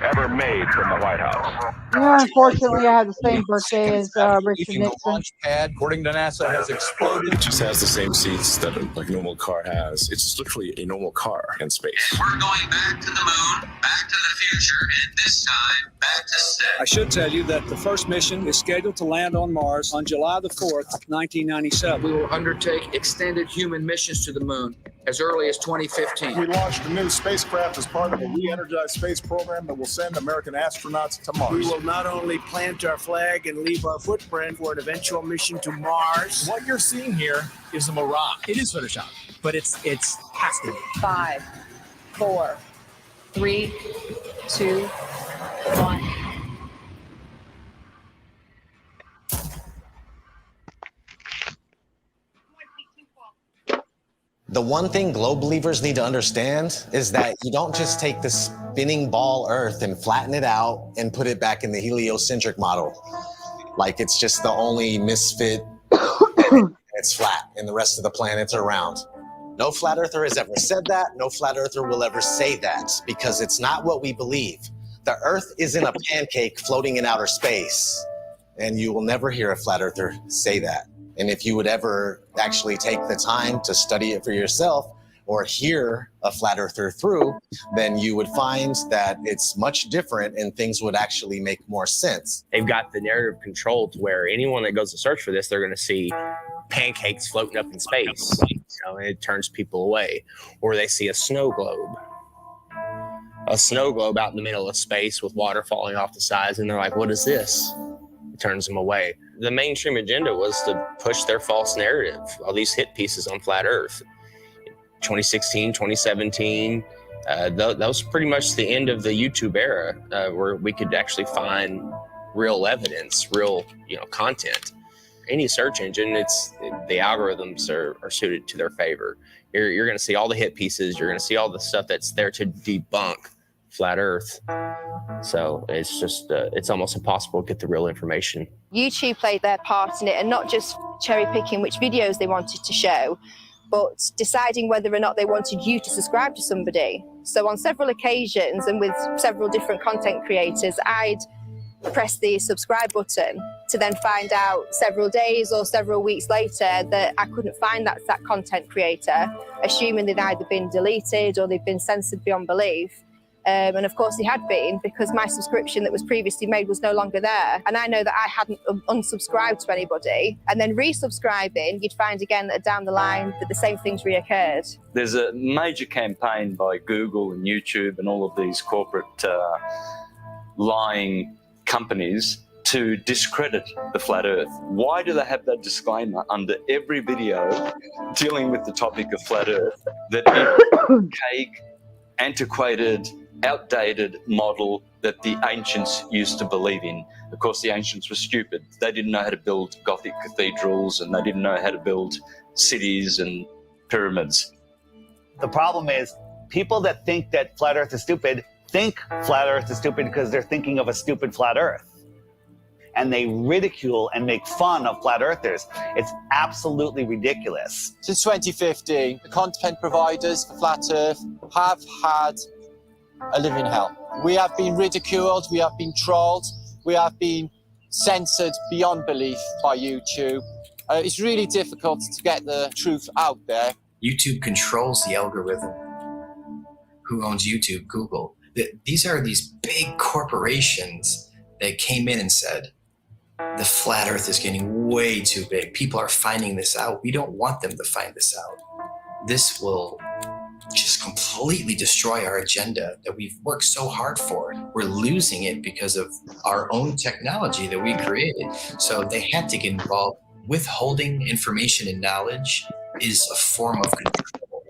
ever made from the White House. You know, unfortunately, I have the same birthday as Richard Nixon. Launch pad, according to NASA, has exploded. It just has the same seats that a normal car has. It's literally a normal car in space. We're going back to the moon, back to the future, and this time, back to stay. I should tell you that the first mission is scheduled to land on Mars on July the 4th, 1997. We will undertake extended human missions to the moon. as early as 2015. We launched a new spacecraft as part of a re-energized space program that will send American astronauts to Mars. We will not only plant our flag and leave our footprint for an eventual mission to Mars. What you're seeing here is a mirage. It is Photoshop, but it's has to be. 5, 4, 3, 2, 1. The one thing globe believers need to understand is that you don't just take the spinning ball Earth and flatten it out and put it back in the heliocentric model. Like it's just the only misfit, it's flat, and the rest of the planets are round. No flat earther has ever said that. No flat earther will ever say that because it's not what we believe. The Earth isn't a pancake floating in outer space, and you will never hear a flat earther say that. And if you would ever actually take the time to study it for yourself or hear a flat earther through, then you would find that it's much different and things would actually make more sense. They've got the narrative control to where anyone that goes to search for this, they're going to see pancakes floating up in space. You know, and it turns people away. Or they see a snow globe. A snow globe out in the middle of space with water falling off the sides, and they're like, what is this? It turns them away. The mainstream agenda was to push their false narrative, all these hit pieces on flat Earth. 2016, 2017, that was pretty much the end of the YouTube era where we could actually find real evidence, real content. Any search engine, the algorithms are suited to their favor. You're going to see all the hit pieces. You're going to see all the stuff that's there to debunk flat Earth. So it's just, it's almost impossible to get the real information. YouTube played their part in it, and not just cherry picking which videos they wanted to show, but deciding whether or not they wanted you to subscribe to somebody. So on several occasions and with several different content creators, I'd press the subscribe button to then find out several days or several weeks later that I couldn't find that content creator, assuming they'd either been deleted or they'd been censored beyond belief. And of course they had been, because my subscription that was previously made was no longer there. And I know that I hadn't unsubscribed to anybody. And then resubscribing, you'd find again that down the line that the same things reoccurred. There's a major campaign by Google and YouTube and all of these corporate lying companies to discredit the flat Earth. Why do they have that disclaimer under every video dealing with the topic of flat Earth, that it's a archaic, antiquated, outdated model that the ancients used to believe in? Of course, the ancients were stupid. They didn't know how to build Gothic cathedrals, and they didn't know how to build cities and pyramids. The problem is people that think that flat Earth is stupid think flat Earth is stupid because they're thinking of a stupid flat Earth. And they ridicule and make fun of flat earthers. It's absolutely ridiculous. Since 2015, the content providers for Flat Earth have had a living hell. We have been ridiculed, we have been trolled, we have been censored beyond belief by YouTube. It's really difficult to get the truth out there. YouTube controls the algorithm. Who owns YouTube? Google. These are these big corporations that came in and said, the flat Earth is getting way too big. People are finding this out. We don't want them to find this out. This will just completely destroy our agenda that we've worked so hard for. We're losing it because of our own technology that we created. So they had to get involved. Withholding information and knowledge is a form of control.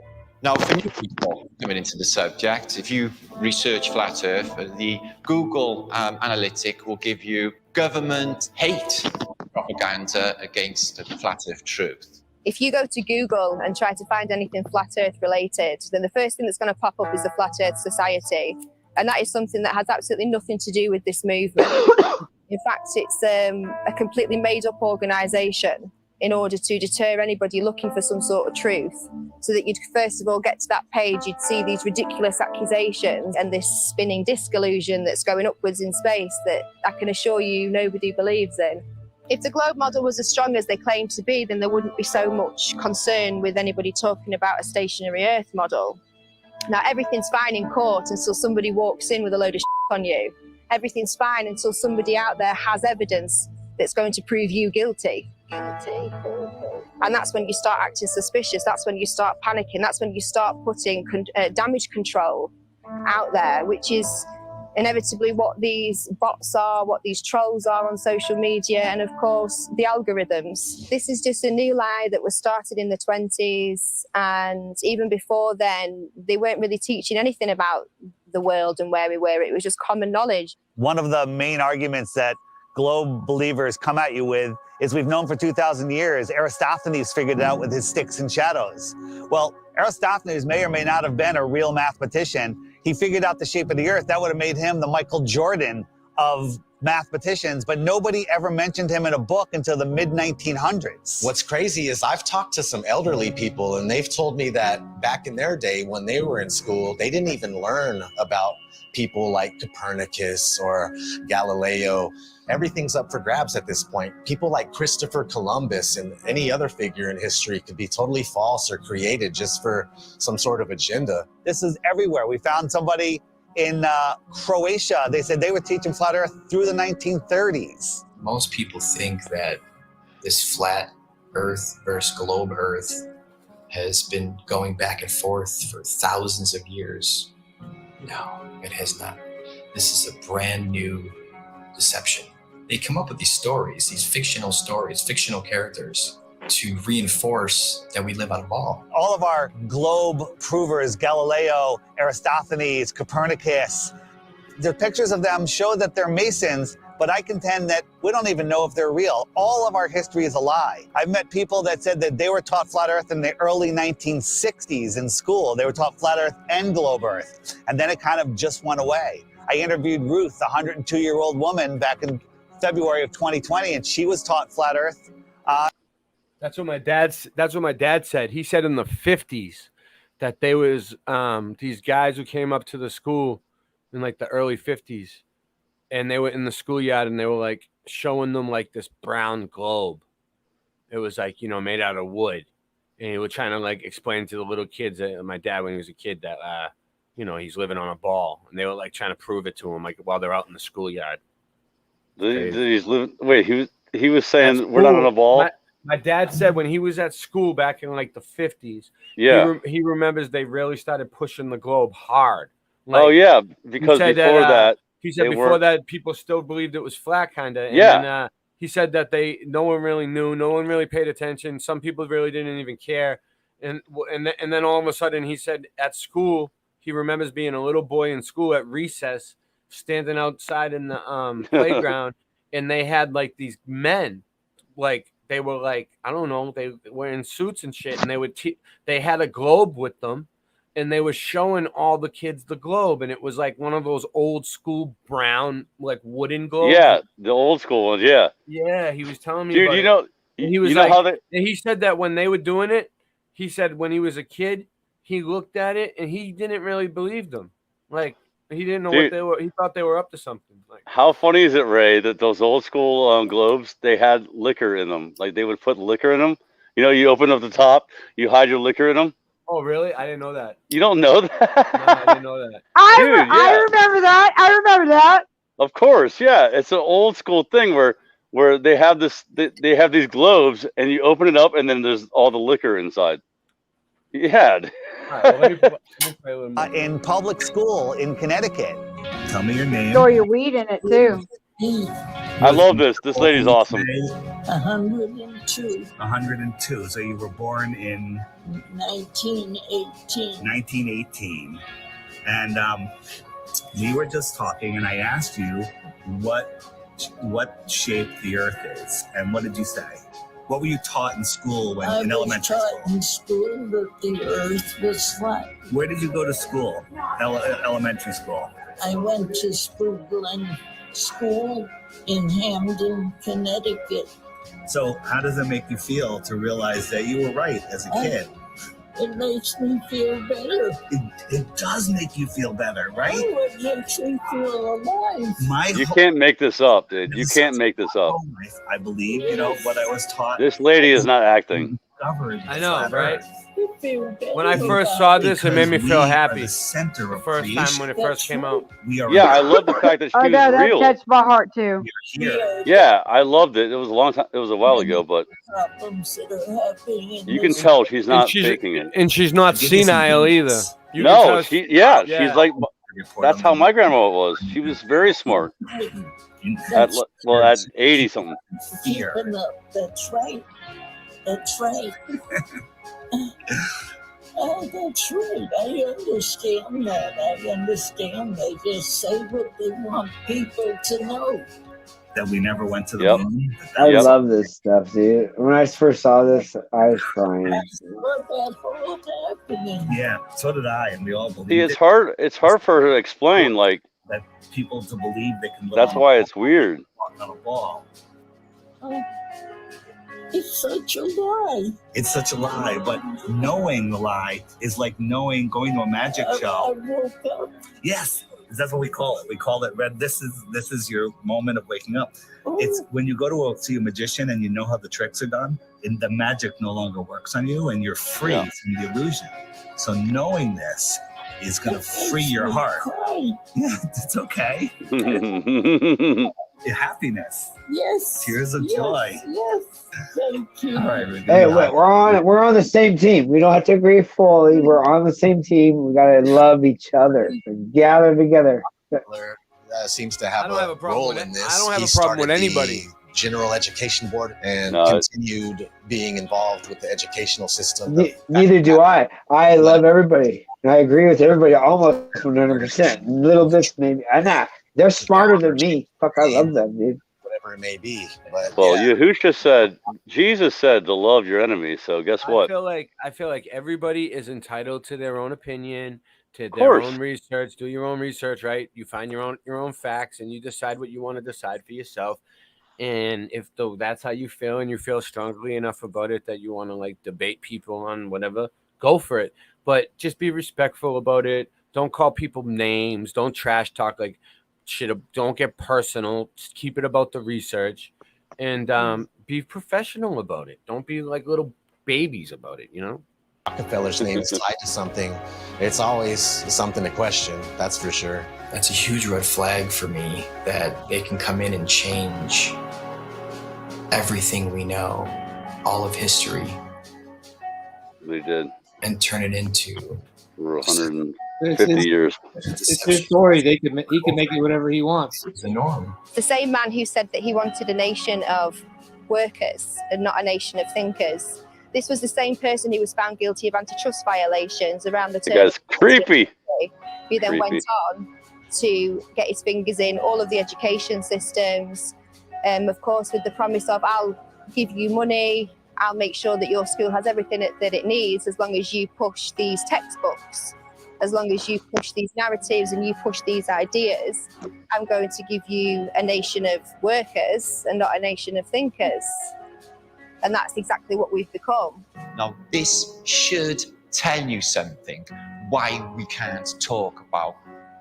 Now, for new people coming into the subject, if you research flat Earth, the Google analytic will give you government hate propaganda against the flat Earth truth. If you go to Google and try to find anything flat Earth related, then the first thing that's going to pop up is the Flat Earth Society. And that is something that has absolutely nothing to do with this movement. In fact, it's a completely made up organisation in order to deter anybody looking for some sort of truth. So that you'd first of all get to that page, you'd see these ridiculous accusations and this spinning disc illusion that's going upwards in space that I can assure you nobody believes in. If the globe model was as strong as they claim to be, then there wouldn't be so much concern with anybody talking about a stationary Earth model. Now, everything's fine in court until somebody walks in with a load of shit on you. Everything's fine until somebody out there has evidence that's going to prove you guilty. Guilty. And that's when you start acting suspicious. That's when you start panicking. That's when you start putting damage control out there, which is inevitably what these bots are, what these trolls are on social media, and of course the algorithms. This is just a new lie that was started in the 20s, and even before then they weren't really teaching anything about the world and where we were. It was just common knowledge. One of the main arguments that globe believers come at you with is we've known for 2,000 years. Aristophanes figured it out with his sticks and shadows. Well, Aristophanes may or may not have been a real mathematician. He figured out the shape of the earth. That would have made him the Michael Jordan of mathematicians, but nobody ever mentioned him in a book until the mid-1900s. What's crazy is I've talked to some elderly people, and they've told me that back in their day when they were in school, they didn't even learn about people like Copernicus or Galileo. Everything's up for grabs at this point. People like Christopher Columbus and any other figure in history could be totally false or created just for some sort of agenda. This is everywhere. We found somebody in Croatia. They said they were teaching flat earth through the 1930s. Most people think that this flat earth versus globe earth has been going back and forth for thousands of years. No, it has not. This is a brand new deception. They come up with these stories, these fictional stories, fictional characters, to reinforce that we live on a ball. All of our globe provers, Galileo, Aristophanes, Copernicus, the pictures of them show that they're Masons, but I contend that we don't even know if they're real. All of our history is a lie. I've met people that said that they were taught flat earth in the early 1960s in school. They were taught flat earth and globe earth, and then it kind of just went away. I interviewed Ruth, a 102-year-old woman, back in February of 2020, and she was taught flat earth. That's what my dad said. He said in the 50s that there was these guys who came up to the school in like the early 50s, and they were in the schoolyard and they were like showing them like this brown globe. It was like, you know, made out of wood. And he was trying to like explain to the little kids, my dad when he was a kid, that you know, he's living on a ball, and they were like trying to prove it to him like while they're out in the schoolyard. He's living. Wait, he was saying we're not on a ball. My dad said when he was at school back in like the 50s, yeah, he remembers they really started pushing the globe hard. Like, oh yeah, because before that, he said before that people still believed it was flat, kind of. Yeah. And, he said that no one really knew, no one really paid attention. Some people really didn't even care, and then all of a sudden he said at school he remembers being a little boy in school at recess, standing outside in the playground, and they had like these men, like. They were like, I don't know, they were in suits and shit, and they had a globe with them, and they were showing all the kids the globe, and it was like one of those old school brown, like wooden globes. Yeah, the old school ones, yeah. Yeah, he was telling me. Dude, about you know, and he was you know like, how they. And he said that when they were doing it, he said when he was a kid, he looked at it and he didn't really believe them. Like he didn't know what they were. He thought they were up to something. Like, how funny is it, Ray, that those old school globes, they had liquor in them. Like they would put liquor in them. You know, you open up the top, you hide your liquor in them. Oh, really? I didn't know that. You don't know that? No, I didn't know that. I remember that. I remember that. Of course, yeah. It's an old school thing where they have this. They have these globes, and you open it up, and then there's all the liquor inside. Yeah. Right, well, let me play a little more. In public school in Connecticut. Tell me your name. Store your weed in it too. I love this. This lady's awesome. 102. 102. So you were born in 1918. 1918. And we were just talking, and I asked you what shape the Earth is, and what did you say? What were you taught in school in elementary school? I was taught in school that the Earth was flat. Where did you go to school? Elementary school. I went to Spoogling School in Hamden, Connecticut. So how does it make you feel to realize that you were right as a kid? It makes me feel better. It does make you feel better, right? Oh, it makes me feel alive. You can't make this up, dude. You can't make this up. I believe, you know, what I was taught. This lady is not acting. discovered. I know, flat right? Earth. When I first saw this, it made me feel Because we are happy. the center of First time when it first came out. We are. Yeah, I love the fact that she Oh no, was that real. touched my heart too. Yeah, I loved it. It was a long time. It was a while ago, but Problems that are happening in you can this tell she's not and she's, faking it. And she's not senile either. You can No, tell she's like. That's how my grandma was. She was very smart. At 80 something. keeping up. That's right. That's right. Oh, that's right. I understand that. I understand. They just say what they want people to know. That we never went to the moon. I love this stuff, dude. When I first saw this, I was crying. What that whole happening? Yeah, so did I, and we all believe See, it's hard. It's hard for her to explain. Like that people to believe they can. Live that's on why a it's weird. walk on a ball. Oh, it's such a lie. It's such a lie, but knowing the lie is like going to a magic show. I woke up. Yes, that's what we call it. We call it red. This is your moment of waking up. Oh. It's when you go to see a magician and you know how the tricks are done, and the magic no longer works on you, and you're free from the illusion. So knowing this is going to free your heart. Yeah, it's okay. Happiness. Yes. Tears of joy. Yes. Thank you. All right, Hey, wait, we're on the same team. We don't have to agree fully. We're on the same team. We gotta love each other. Gather together. Seems to have have a problem role with in it. this. I don't have He a problem with started the anybody. General Education Board and No, continued being involved with the educational system. Neither do I. I love everybody. And I agree with everybody almost 100%. Little bits maybe. I'm not. They're smarter than me. Fuck, I love them, dude. Whatever it may be. But Well, Yahusha said, Jesus said to love your enemy. So guess what? I feel like everybody is entitled to their own opinion, to their course. own research. Do your own research, right? You find your own facts, and you decide what you want to decide for yourself. And if that's how you feel, and you feel strongly enough about it that you want to like debate people on whatever, go for it. But just be respectful about it. Don't call people names. Don't trash talk like shit. Don't get personal. Just keep it about the research, and be professional about it. Don't be like little babies about it. You know. Rockefeller's name is tied to something. It's always something to question. That's for sure. That's a huge red flag for me that they can come in and change everything we know, all of history. They did. And turn it into for 150 years. It's his story. He can make it whatever he wants. It's the norm. The same man who said that he wanted a nation of workers and not a nation of thinkers. This was the same person who was found guilty of antitrust violations around the turn. That guy's creepy. Who then went on to get his fingers in all of the education systems, of course, with the promise of, I'll give you money, I'll make sure that your school has everything that it needs as long as you push these textbooks, as long as you push these narratives and you push these ideas. I'm going to give you a nation of workers and not a nation of thinkers. And that's exactly what we've become. Now, this should tell you something why we can't talk about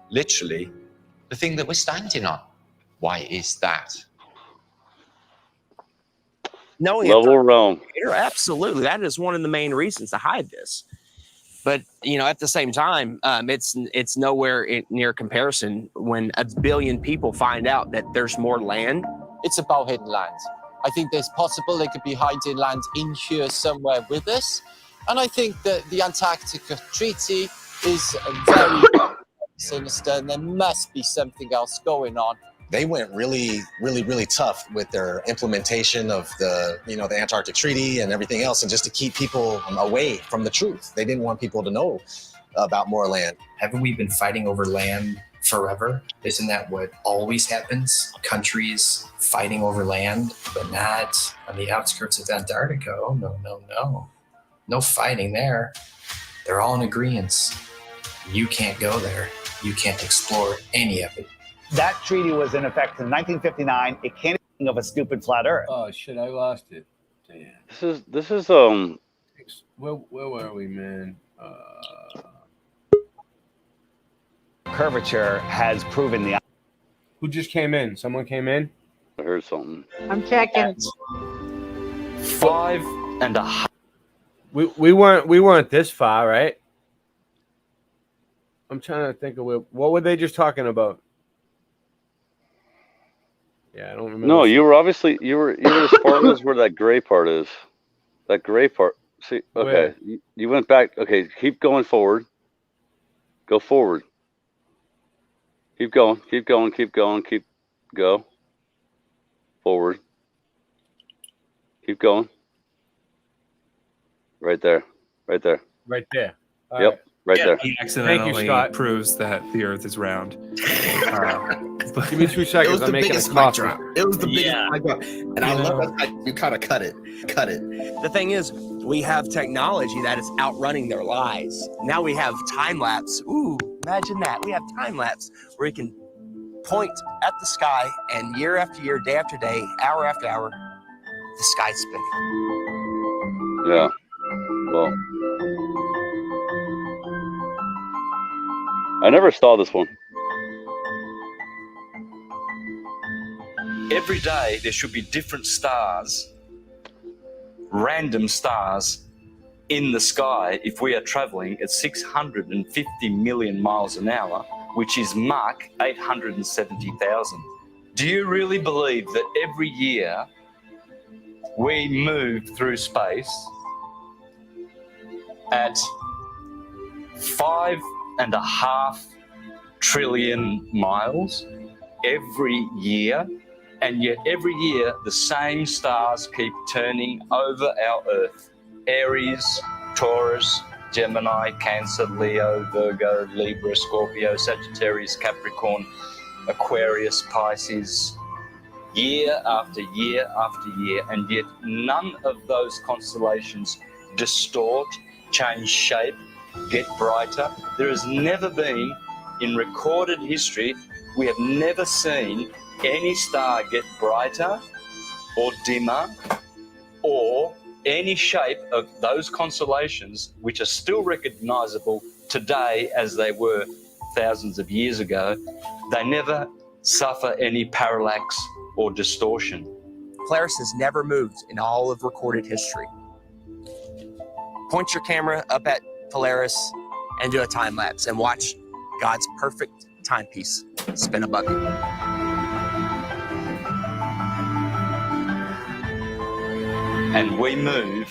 literally the thing that we're standing on. Why is that? Knowing Level realm. Absolutely. That is one of the main reasons to hide this. But, at the same time, it's nowhere near comparison when 1 billion people find out that there's more land. It's about hidden land. I think there's possible there could be hidden land in here somewhere with us. And I think that the Antarctica Treaty is very sinister, and there must be something else going on. They went really, really, really tough with their implementation of the Antarctic Treaty and everything else, and just to keep people away from the truth. They didn't want people to know about more land. Haven't we been fighting over land forever? Isn't that what always happens? Countries fighting over land, but not on the outskirts of Antarctica. Oh, no. No fighting there. They're all in agreement. You can't go there. You can't explore any of it. That treaty was in effect in 1959. It can't be of a stupid flat Earth. Oh shit! I lost it. Damn. This is Where were we, man? Curvature has proven the. Who just came in? Someone came in. I heard something. I'm checking. 5.5 We weren't this far, right? I'm trying to think of what were they just talking about? Yeah, I don't remember. No, you were obviously you were as far as where that gray part is. That gray part. See, okay, Where? you went back. Okay, keep going forward. Go forward. Keep going. Keep going. Keep going. Keep go forward. Keep going. Right there. Right there. Right there. All Yep. Right there. He Thank accidentally you, Scott. proves that the Earth is round. Give me 2 It seconds. was I'm the making biggest a mic coffee. drop. It was the biggest mic drop. And I love how you kind of cut it. Cut it. The thing is, we have technology that is outrunning their lies. Now we have time lapse. Ooh, imagine that. We have time lapse where you can point at the sky, and year after year, day after day, hour after hour, the sky's spinning. Yeah. Well, I never saw this one. Every day there should be different stars, random stars in the sky if we are traveling at 650 million miles an hour, which is Mach 870,000. Do you really believe that every year we move through space at 5.5 trillion miles every year? And yet every year the same stars keep turning over our Earth. Aries, Taurus, Gemini, Cancer, Leo, Virgo, Libra, Scorpio, Sagittarius, Capricorn, Aquarius, Pisces, year after year after year, and yet none of those constellations distort, change shape, get brighter. There has never been, in recorded history, we have never seen any star get brighter or dimmer or any shape of those constellations, which are still recognizable today as they were thousands of years ago. They never suffer any parallax or distortion. Polaris has never moved in all of recorded history. Point your camera up at Polaris and do a time lapse and watch God's perfect timepiece spin above you. And we move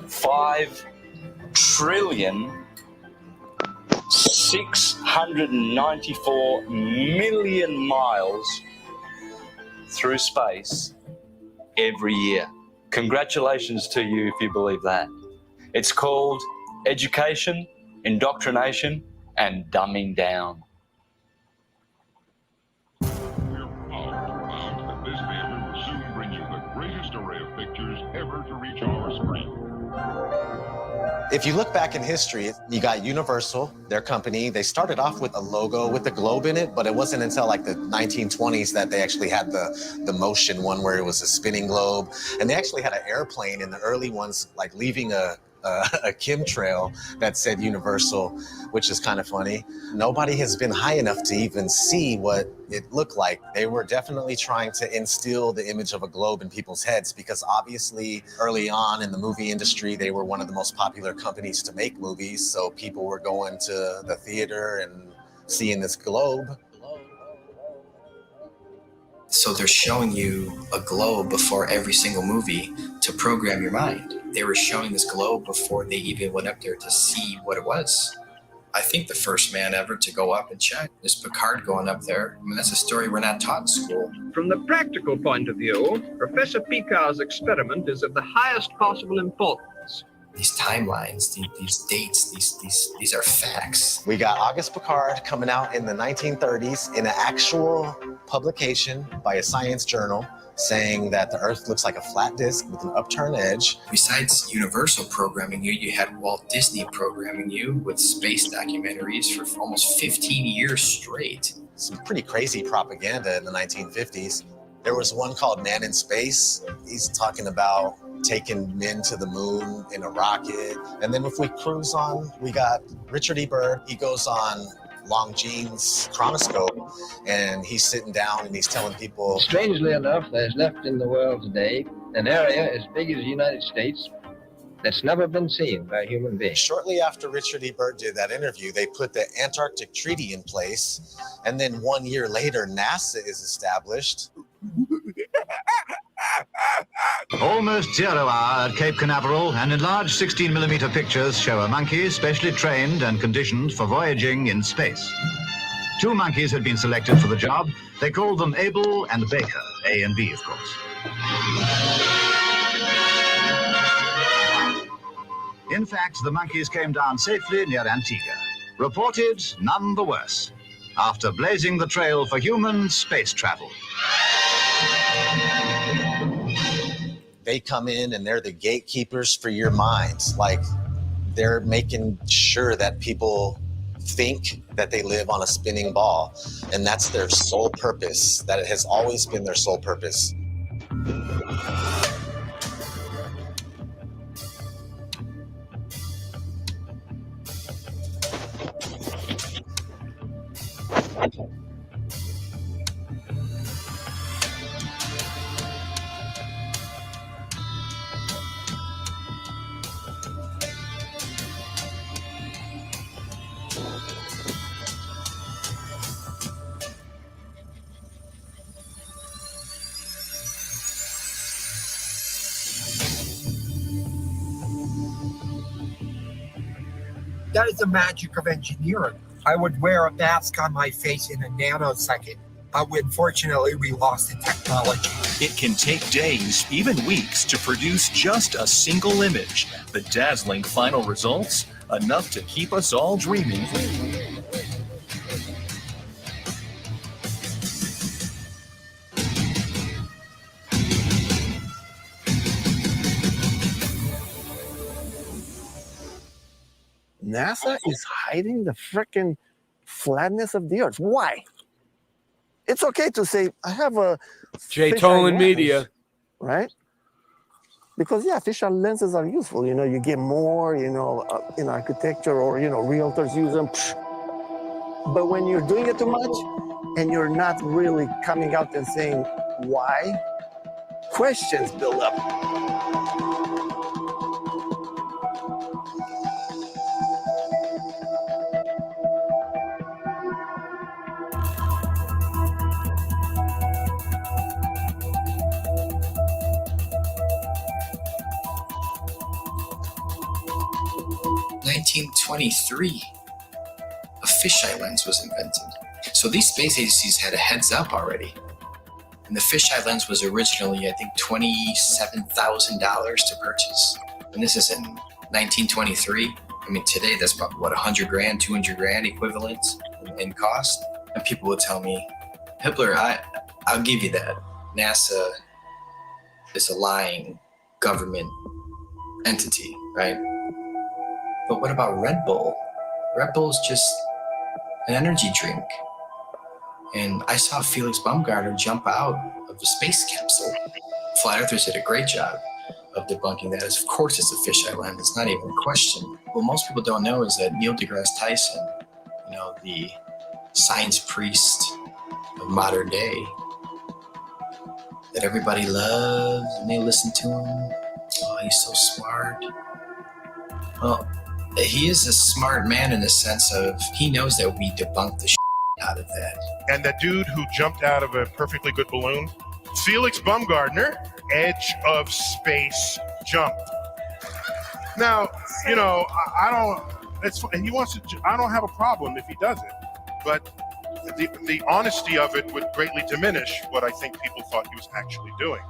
5 trillion 694 million miles through space every year. Congratulations to you if you believe that. It's called education, indoctrination, and dumbing down. If you look back in history, you got Universal, their company. They started off with a logo with the globe in it, but it wasn't until like the 1920s that they actually had the motion one where it was a spinning globe. And they actually had an airplane in the early ones, like leaving a chemtrail that said Universal, which is kind of funny. Nobody has been high enough to even see what it looked like. They were definitely trying to instill the image of a globe in people's heads because obviously early on in the movie industry, they were one of the most popular companies to make movies. So people were going to the theater and seeing this globe. So they're showing you a globe before every single movie to program your mind. They were showing this globe before they even went up there to see what it was. I think the first man ever to go up and check is Picard going up there. I mean, that's a story we're not taught in school. From the practical point of view, Professor Picard's experiment is of the highest possible importance. These timelines, these dates, these are facts. We got Auguste Picard coming out in the 1930s in an actual publication by a science journal saying that the Earth looks like a flat disk with an upturned edge. Besides Universal programming you, you had Walt Disney programming you with space documentaries for almost 15 years straight. Some pretty crazy propaganda in the 1950s. There was one called Man in Space. He's talking about taking men to the moon in a rocket. And then if we cruise on, we got Richard E. Byrd. He goes on Longines chronoscope and he's sitting down and he's telling people. Strangely enough, there's left in the world today an area as big as the United States that's never been seen by a human being. Shortly after Richard E. Burt did that interview, they put the Antarctic Treaty in place. And then 1 year later, NASA is established. Almost 0 hour at Cape Canaveral, and enlarged 16mm pictures show a monkey specially trained and conditioned for voyaging in space. 2 monkeys had been selected for the job. They called them Abel and Baker, A and B, of course. In fact, the monkeys came down safely near Antigua. Reported none the worse, after blazing the trail for human space travel. They come in and they're the gatekeepers for your mind. Like, they're making sure that people think that they live on a spinning ball, and that's their sole purpose. That it has always been their sole purpose. That is the magic of engineering. I would wear a mask on my face in a nanosecond, but unfortunately we lost the technology. It can take days, even weeks, to produce just a single image. The dazzling final results, enough to keep us all dreaming. NASA is hiding the frickin' flatness of the Earth. Why? It's okay to say, I have a J. fisheye Tolan lens, Media. right? Because yeah, fisheye lenses are useful. You know, you get more, in architecture, or realtors use them. But when you're doing it too much and you're not really coming out and saying why, questions build up. In 1923, a fisheye lens was invented. So these space agencies had a heads up already. And the fisheye lens was originally, I think, $27,000 to purchase. And this is in 1923. I mean, today that's about, what, 100 grand, 200 grand equivalent in cost? And people would tell me, Hippler, I'll give you that. NASA is a lying government entity, right? But what about Red Bull? Red Bull's just an energy drink. And I saw Felix Baumgartner jump out of the space capsule. Flat Earthers did a great job of debunking that. Of course it's a fisheye lens, it's not even a question. What most people don't know is that Neil deGrasse Tyson, the science priest of modern day, that everybody loves and they listen to him. Oh, he's so smart. Well, he is a smart man in the sense of he knows that we debunked the out of that. And that dude who jumped out of a perfectly good balloon, Felix Baumgartner, edge of space jumped. Now, I don't. It's he wants to. I don't have a problem if he does it, but the honesty of it would greatly diminish what I think people thought he was actually doing.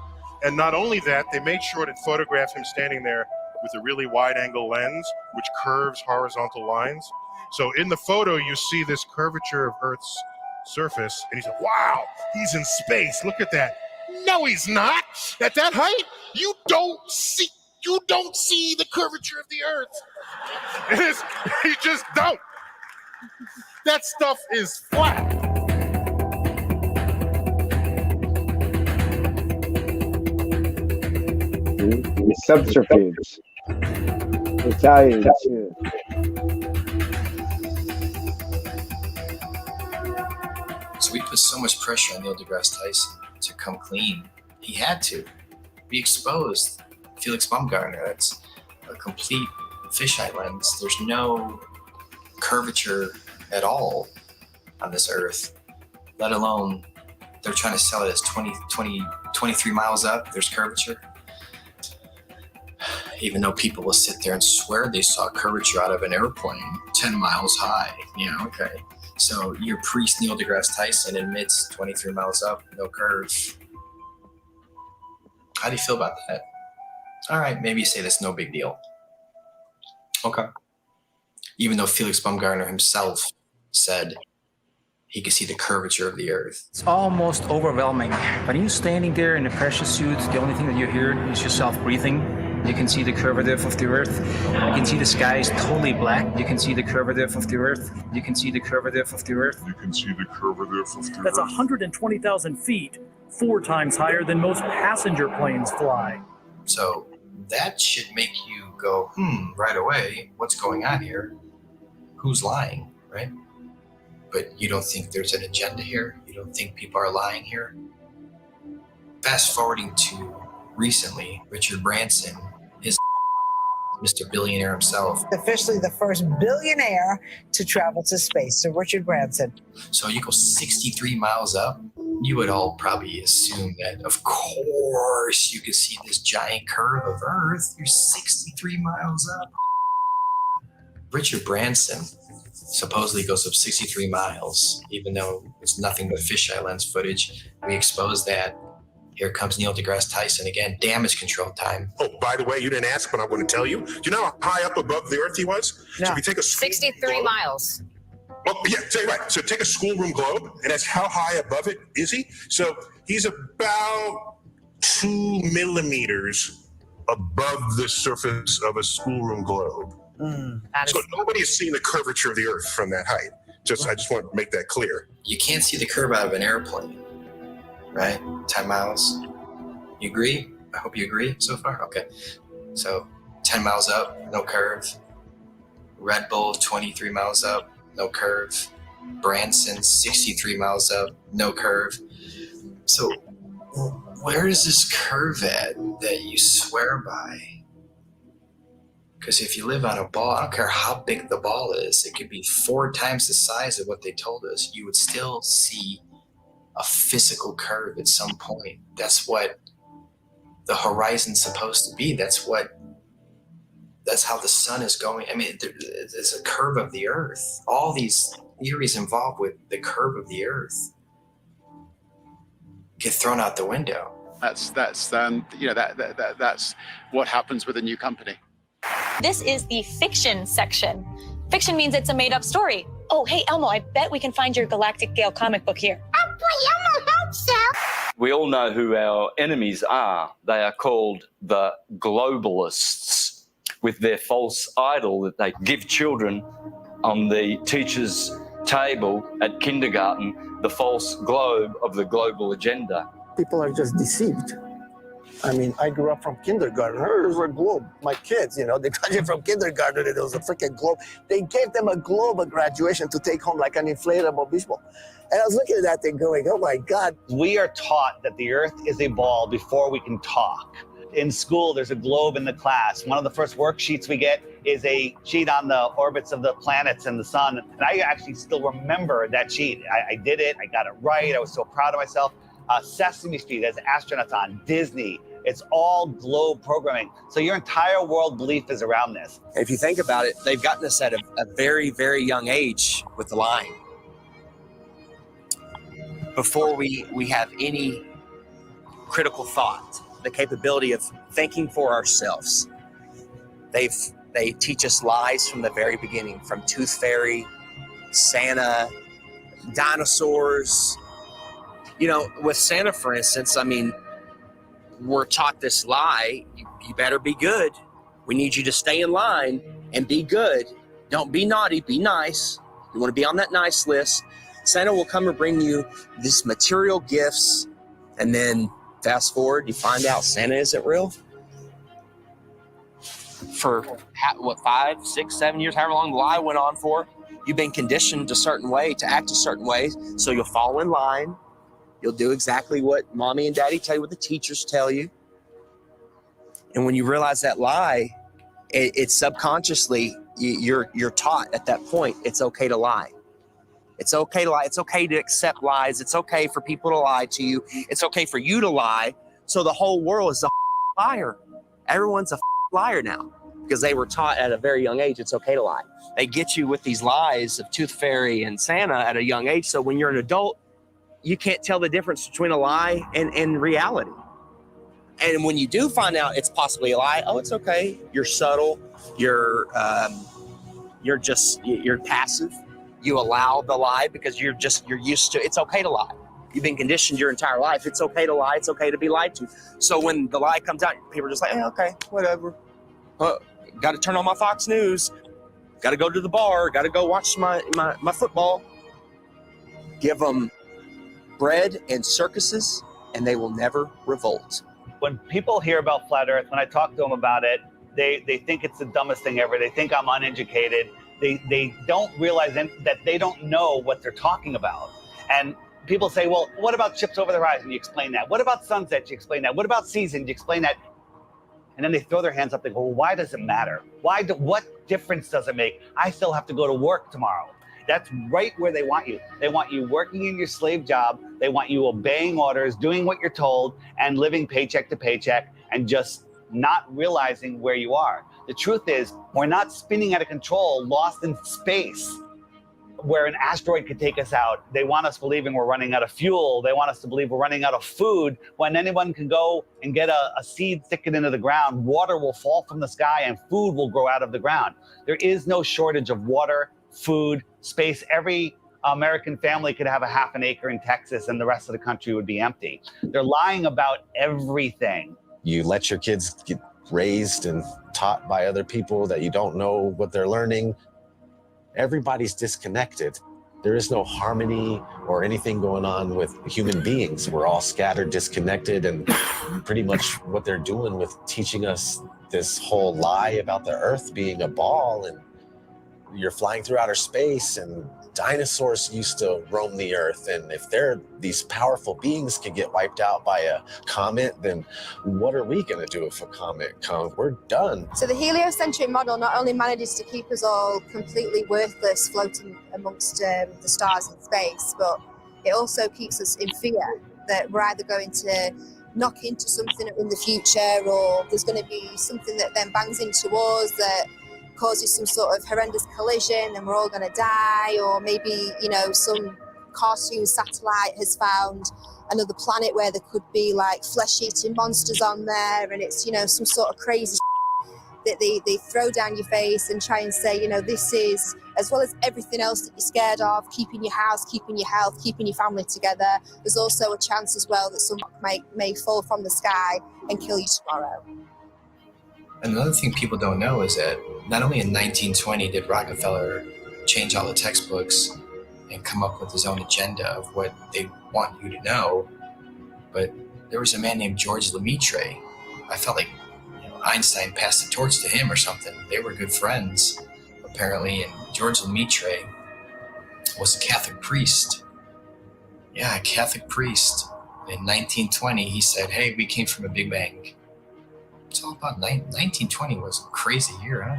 And not only that, they made sure to photograph him standing there with a really wide-angle lens, which curves horizontal lines. So in the photo, you see this curvature of Earth's surface, and he said, wow, he's in space. Look at that. No, he's not. At that height, you don't see the curvature of the Earth. You just don't. That stuff is flat. Subterfuge. Italian too. So we put so much pressure on Neil deGrasse Tyson to come clean. He had to. We exposed Felix Baumgartner. a complete fisheye lens. There's no curvature at all on this earth, let alone they're trying to sell it as 23 miles up, there's curvature. Even though people will sit there and swear they saw curvature out of an airplane 10 miles high. Yeah, okay. So your priest Neil deGrasse Tyson admits 23 miles up, no curve. How do you feel about that? All right, maybe you say that's no big deal. Okay. Even though Felix Baumgartner himself said he could see the curvature of the earth. It's almost overwhelming. When you're standing there in a pressure suit, the only thing that you hear is yourself breathing. You can see the curvature of the earth. You can see the sky is totally black. You can see the curvature of the earth. You can see the curvature of the earth. You can see the curvature of the earth. That's 120,000 feet, 4 times higher than most passenger planes fly. So that should make you go, right away, what's going on here? Who's lying, right? But you don't think there's an agenda here? You don't think people are lying here? Fast forwarding to recently, Richard Branson, his Mr. Billionaire himself. Officially the first billionaire to travel to space, so Richard Branson. So you go 63 miles up, you would all probably assume that, of course, you can see this giant curve of Earth. You're 63 miles up. Richard Branson supposedly goes up 63 miles, even though it's nothing but fisheye lens footage. We exposed that. Here comes Neil deGrasse Tyson again. Damage control time. Oh, by the way, you didn't ask, but I'm going to tell you. Do you know how high up above the Earth he was? No. So if you take a 63 miles. Oh, yeah, tell you right. So take a schoolroom globe, and that's how high above it is he? So he's about 2 millimeters above the surface of a schoolroom globe. So nobody's seen the curvature of the Earth from that height. I just want to make that clear. You can't see the curve out of an airplane, right? 10 miles. You agree? I hope you agree so far. Okay. So 10 miles up, no curve. Red Bull, 23 miles up, no curve. Branson, 63 miles up, no curve. So where is this curve at that you swear by? Because if you live on a ball, I don't care how big the ball is, it could be 4 times the size of what they told us, you would still see a physical curve at some point. That's what the horizon's supposed to be. That's how the sun is going. I mean, there's a curve of the earth. All these theories involved with the curve of the earth get thrown out the window. That's what happens with a new company. This is the fiction section. Fiction means it's a made-up story. Oh, hey, Elmo, I bet we can find your Galactic Gale comic book here. Oh, boy, Elmo, hope so. We all know who our enemies are. They are called the globalists, with their false idol that they give children on the teacher's table at kindergarten, the false globe of the global agenda. People are just deceived. I mean, I grew up from kindergarten. There's a globe. My kids, they graduated from kindergarten and there was a freaking globe. They gave them a globe at graduation to take home like an inflatable beach ball. And I was looking at that thing going, oh my God. We are taught that the Earth is a ball before we can talk. In school, there's a globe in the class. One of the first worksheets we get is a sheet on the orbits of the planets and the sun. And I actually still remember that sheet. I did it. I got it right. I was so proud of myself. Sesame Street has astronauts on, Disney. It's all globe programming. So your entire world belief is around this. If you think about it, they've gotten us at a very, very young age with the lying. Before we have any critical thought, the capability of thinking for ourselves. They teach us lies from the very beginning, from Tooth Fairy, Santa, dinosaurs. With Santa, for instance, I mean, we're taught this lie, you better be good. We need you to stay in line and be good. Don't be naughty, be nice. You want to be on that nice list. Santa will come and bring you these material gifts, and then fast forward, you find out Santa isn't real. For 5, 6, 7 years, however long the lie went on for, you've been conditioned a certain way, to act a certain way, so you'll fall in line. You'll do exactly what mommy and daddy tell you, what the teachers tell you. And when you realize that lie it's subconsciously you're taught at that point it's okay to lie. It's okay to lie. It's okay to accept lies. It's okay for people to lie to you. It's okay for you to lie. So the whole world is a liar. Everyone's a liar now because they were taught at a very young age it's okay to lie. They get you with these lies of Tooth Fairy and Santa at a young age. So when you're an adult, you can't tell the difference between a lie and reality. And when you do find out it's possibly a lie, oh, it's okay. You're subtle. You're passive. You allow the lie because you're used to, it's okay to lie. You've been conditioned your entire life. It's okay to lie. It's okay to be lied to. So when the lie comes out, people are just like, okay, whatever. Got to turn on my Fox News. Got to go to the bar. Got to go watch my football. Give them bread and circuses and they will never revolt. When people hear about flat Earth, when I talk to them about it, they think it's the dumbest thing ever. They think I'm uneducated. They don't realize that they don't know what they're talking about. And people say, well, what about ships over the horizon? You explain that. What about sunsets? You explain that. What about seasons? You explain that. And then they throw their hands up. They go, well, why does it matter? What difference does it make? I still have to go to work tomorrow. That's right where they want you. They want you working in your slave job. They want you obeying orders, doing what you're told, and living paycheck to paycheck, and just not realizing where you are. The truth is, we're not spinning out of control, lost in space, where an asteroid could take us out. They want us believing we're running out of fuel. They want us to believe we're running out of food, when anyone can go and get a seed, stick it into the ground, water will fall from the sky, and food will grow out of the ground. There is no shortage of water, food, space. Every American family could have a half an acre in Texas and the rest of the country would be empty. They're lying about everything. You let your kids get raised and taught by other people that you don't know what they're learning. Everybody's disconnected. There is no harmony or anything going on with human beings. We're all scattered, disconnected, and pretty much what they're doing with teaching us this whole lie about the Earth being a ball and you're flying through outer space, and dinosaurs used to roam the Earth, and if these powerful beings can get wiped out by a comet, then what are we going to do if a comet comes? We're done. So the heliocentric model not only manages to keep us all completely worthless floating amongst the stars in space, but it also keeps us in fear that we're either going to knock into something in the future, or there's going to be something that then bangs into us that causes some sort of horrendous collision and we're all going to die, or maybe, some cartoon satellite has found another planet where there could be like flesh-eating monsters on there, and it's, some sort of crazy that they throw down your face and try and say, this is, as well as everything else that you're scared of, keeping your house, keeping your health, keeping your family together, there's also a chance as well that someone may fall from the sky and kill you tomorrow. Another thing people don't know is that not only in 1920 did Rockefeller change all the textbooks and come up with his own agenda of what they want you to know, but there was a man named George Lemaitre. I felt like Einstein passed the torch to him or something. They were good friends, apparently, and George Lemaitre was a Catholic priest. Yeah, a Catholic priest. In 1920, he said, hey, we came from a Big Bang. It's all about 1920 was a crazy year, huh?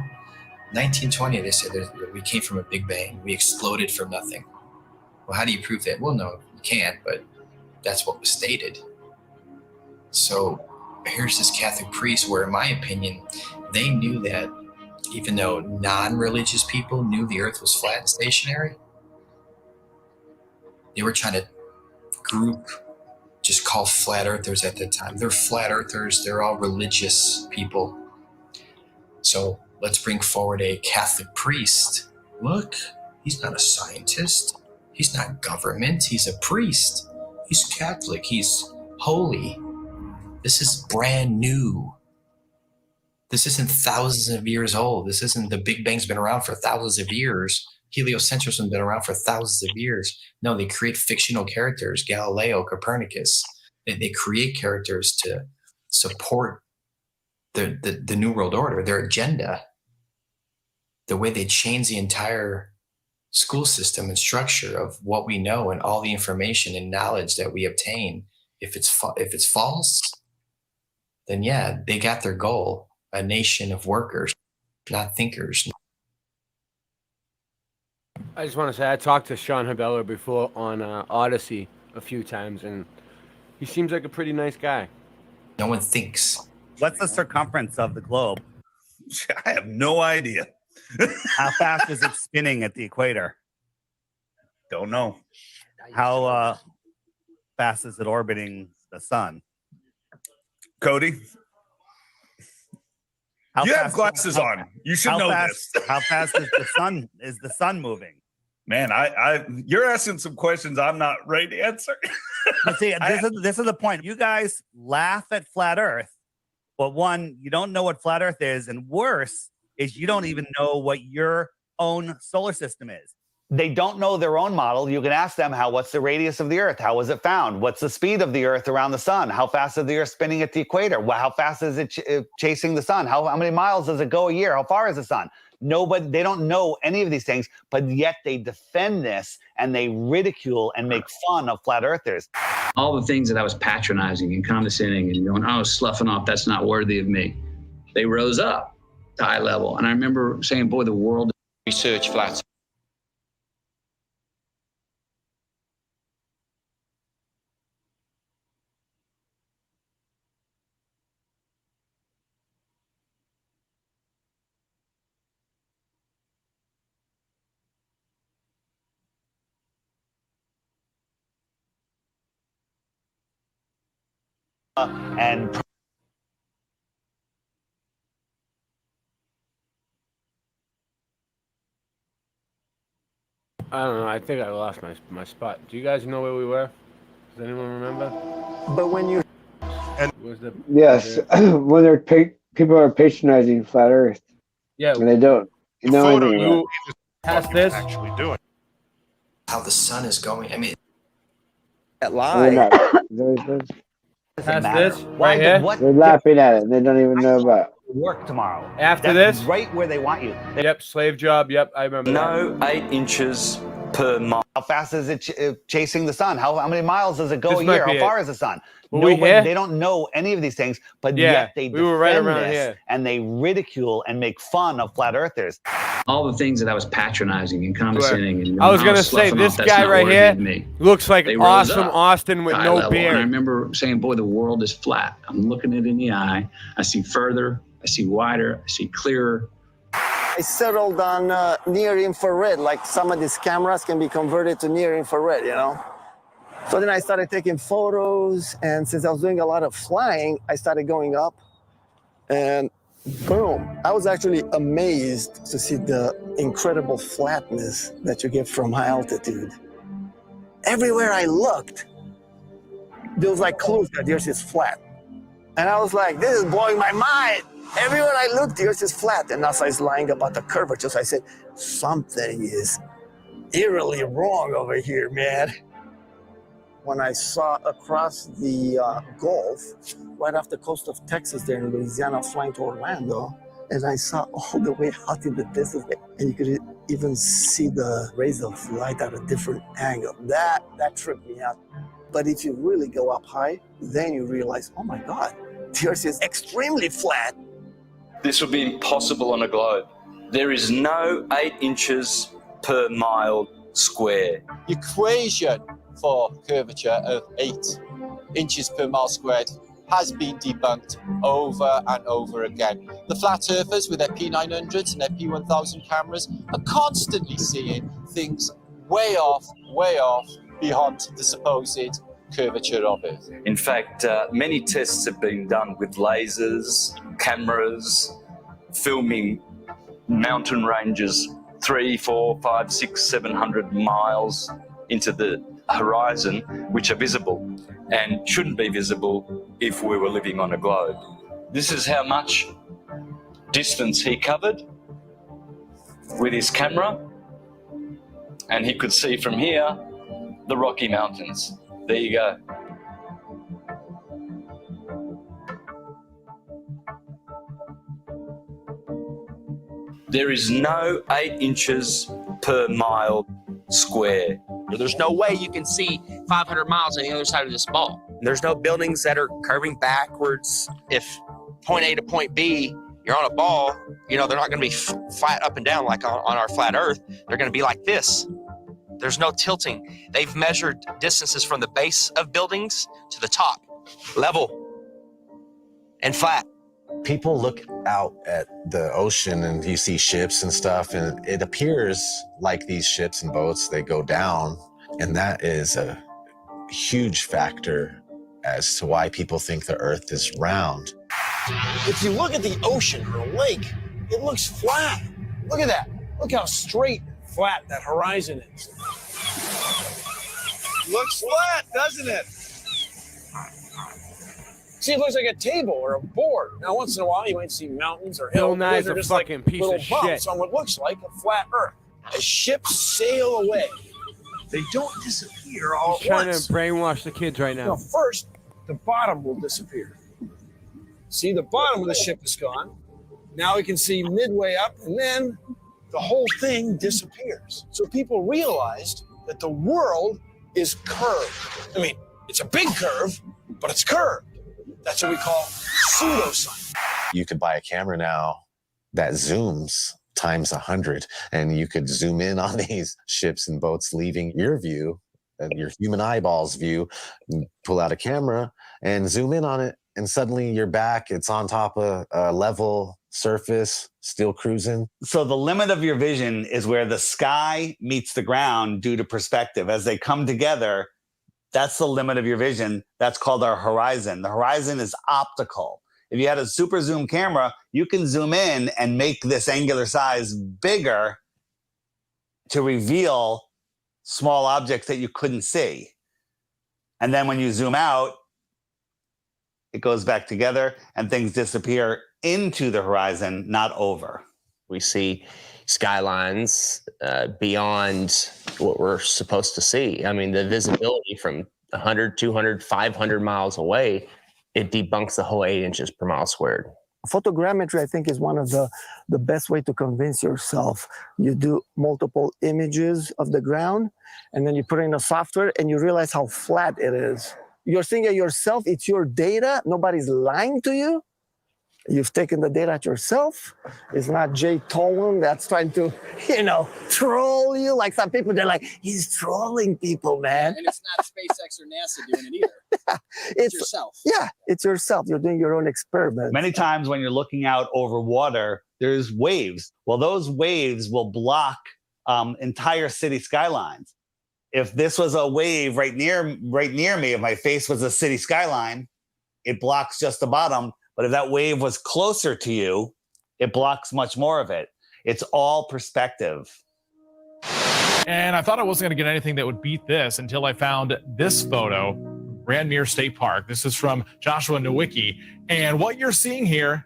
1920, they said that we came from a Big Bang. We exploded from nothing. Well, how do you prove that? Well, no, you can't, but that's what was stated. So here's this Catholic priest where, in my opinion, they knew that even though non-religious people knew the earth was flat and stationary, they were trying to group just called flat earthers at that time. They're flat earthers. They're all religious people. So let's bring forward a Catholic priest. Look, he's not a scientist. He's not government. He's a priest. He's Catholic. He's holy. This is brand new. This isn't thousands of years old. This isn't the Big Bang's been around for thousands of years. Heliocentrism has been around for thousands of years. No, they create fictional characters, Galileo, Copernicus. They create characters to support the New World Order, their agenda. The way they change the entire school system and structure of what we know and all the information and knowledge that we obtain. If it's false, then yeah, they got their goal, a nation of workers. Flat thinkers. I just want to say I talked to Sean Habeller before on Odyssey a few times, and he seems like a pretty nice guy. No one thinks. What's the circumference of the globe? I have no idea. How fast is it spinning at the equator? Don't know. How fast is it orbiting the sun? Cody? You have glasses on. You should know this. How fast is the sun moving? Man, you're asking some questions I'm not ready to answer. But see, this is the point. You guys laugh at flat Earth, but one, you don't know what flat Earth is, and worse is you don't even know what your own solar system is. They don't know their own model. You can ask them, what's the radius of the Earth? How was it found? What's the speed of the Earth around the sun? How fast is the Earth spinning at the equator? How fast is it chasing the sun? How many miles does it go a year? How far is the sun? Nobody, they don't know any of these things, but yet they defend this and they ridicule and make fun of flat earthers. All the things that I was patronizing and condescending and going, oh, sloughing off, that's not worthy of me. They rose up to eye level. And I remember saying, boy, the world research flat. And I don't know. I think I lost my spot. Do you guys know where we were? Does anyone remember? But when you Yes, when they're people are patronizing flat Earth. Yeah, and they don't. You know anything about it. Past this. Actually doing. How the sun is going. I mean, that They're lie. not. Past matter. this, Why right here. They're laughing at it. They don't even know about it. Work tomorrow. After That's this? right where they want you. Yep, slave job. Yep, I remember No 8 inches per mile. How fast is it chasing the sun? How many miles does it go This a might year? be How far it. is the sun? Were we here? They don't know any of these things, but Yeah, yet they we were right defend around this here. and they ridicule and make fun of flat earthers. All the things that I was patronizing and condescending. And I was going, gonna oh, say sloughing this off, that's guy not right worthy here of me. looks like They rose awesome up Austin with to eye no level. beard. And I remember saying, boy, the world is flat. I'm looking it in the eye. I see further. I see wider. I see clearer. I settled on near infrared, like some of these cameras can be converted to near infrared, you know? So then I started taking photos, and since I was doing a lot of flying, I started going up, and boom. I was actually amazed to see the incredible flatness that you get from high altitude. Everywhere I looked, there was like clues that yours is flat. And I was like, this is blowing my mind. Everywhere I looked, yours is flat. And NASA is lying about the curvature. So I said, something is eerily wrong over here, man. When I saw across the Gulf, right off the coast of Texas there in Louisiana, I was flying to Orlando, and I saw all the way out in the distance, and you could even see the rays of light at a different angle. That tripped me out. But if you really go up high, then you realize, oh my God, the Earth is extremely flat. This would be impossible on a globe. There is no 8 inches per mile square. Equation for curvature of 8 inches per mile squared has been debunked over and over again. The flat earthers with their P900s and their P1000 cameras are constantly seeing things way off beyond the supposed curvature of it. In fact, many tests have been done with lasers, cameras, filming mountain ranges 300, 400, 500, 600, 700 miles into the horizon, which are visible and shouldn't be visible if we were living on a globe. This is how much distance he covered with his camera, and he could see from here the Rocky Mountains. There you go. There is no 8 inches per mile square. There's no way you can see 500 miles on the other side of this ball. There's no buildings that are curving backwards. If point A to point B you're on a ball, you know, they're not going to be flat up and down like on our flat Earth. They're going to be like this. There's no tilting. They've measured distances from the base of buildings to the top, level and flat. People look out at the ocean and you see ships and stuff, and it appears like these ships and boats, they go down, and that is a huge factor as to why people think the Earth is round. If you look at the ocean or a lake, it looks flat. Look at that. Look how straight and flat that horizon is. Looks flat, doesn't it? See, it looks like a table or a board. Now, once in a while, you might see mountains or hills. Bill Nye's Those are a just fucking like piece little of shit. bumps on what looks like a flat Earth. As ships sail away, they don't disappear all He's at trying once. to brainwash the kids right now. No, first, the bottom will disappear. See, the bottom of the ship is gone. Now we can see midway up, and then the whole thing disappears. So people realized that the world is curved. I mean, it's a big curve, but it's curved. That's what we call pseudoscience. You could buy a camera now that zooms times 100, and you could zoom in on these ships and boats leaving your view, and your human eyeballs view, and pull out a camera and zoom in on it, and suddenly you're back. It's on top of a level surface, still cruising. So the limit of your vision is where the sky meets the ground due to perspective. As they come together, that's the limit of your vision. That's called our horizon. The horizon is optical. If you had a super zoom camera, you can zoom in and make this angular size bigger to reveal small objects that you couldn't see. And then when you zoom out, it goes back together and things disappear into the horizon, not over. We see skylines beyond what we're supposed to see. I mean, the visibility from 100, 200, 500 miles away, it debunks the whole 8 inches per mile squared. Photogrammetry, I think, is one of the best way to convince yourself. You do multiple images of the ground, and then you put it in a software, and you realize how flat it is. You're seeing it yourself. It's your data. Nobody's lying to you. You've taken the data yourself. It's not Jay Tolan that's trying to, troll you. Like some people, they're like, he's trolling people, man. And it's not SpaceX or NASA doing it either. It's yourself. Yeah, it's yourself. You're doing your own experiment. Many times when you're looking out over water, there's waves. Well, those waves will block entire city skylines. If this was a wave right near me, if my face was a city skyline, it blocks just the bottom. But if that wave was closer to you, it blocks much more of it. It's all perspective. And I thought I wasn't going to get anything that would beat this until I found this photo, Grandmere State Park. This is from Joshua Nowicki. And what you're seeing here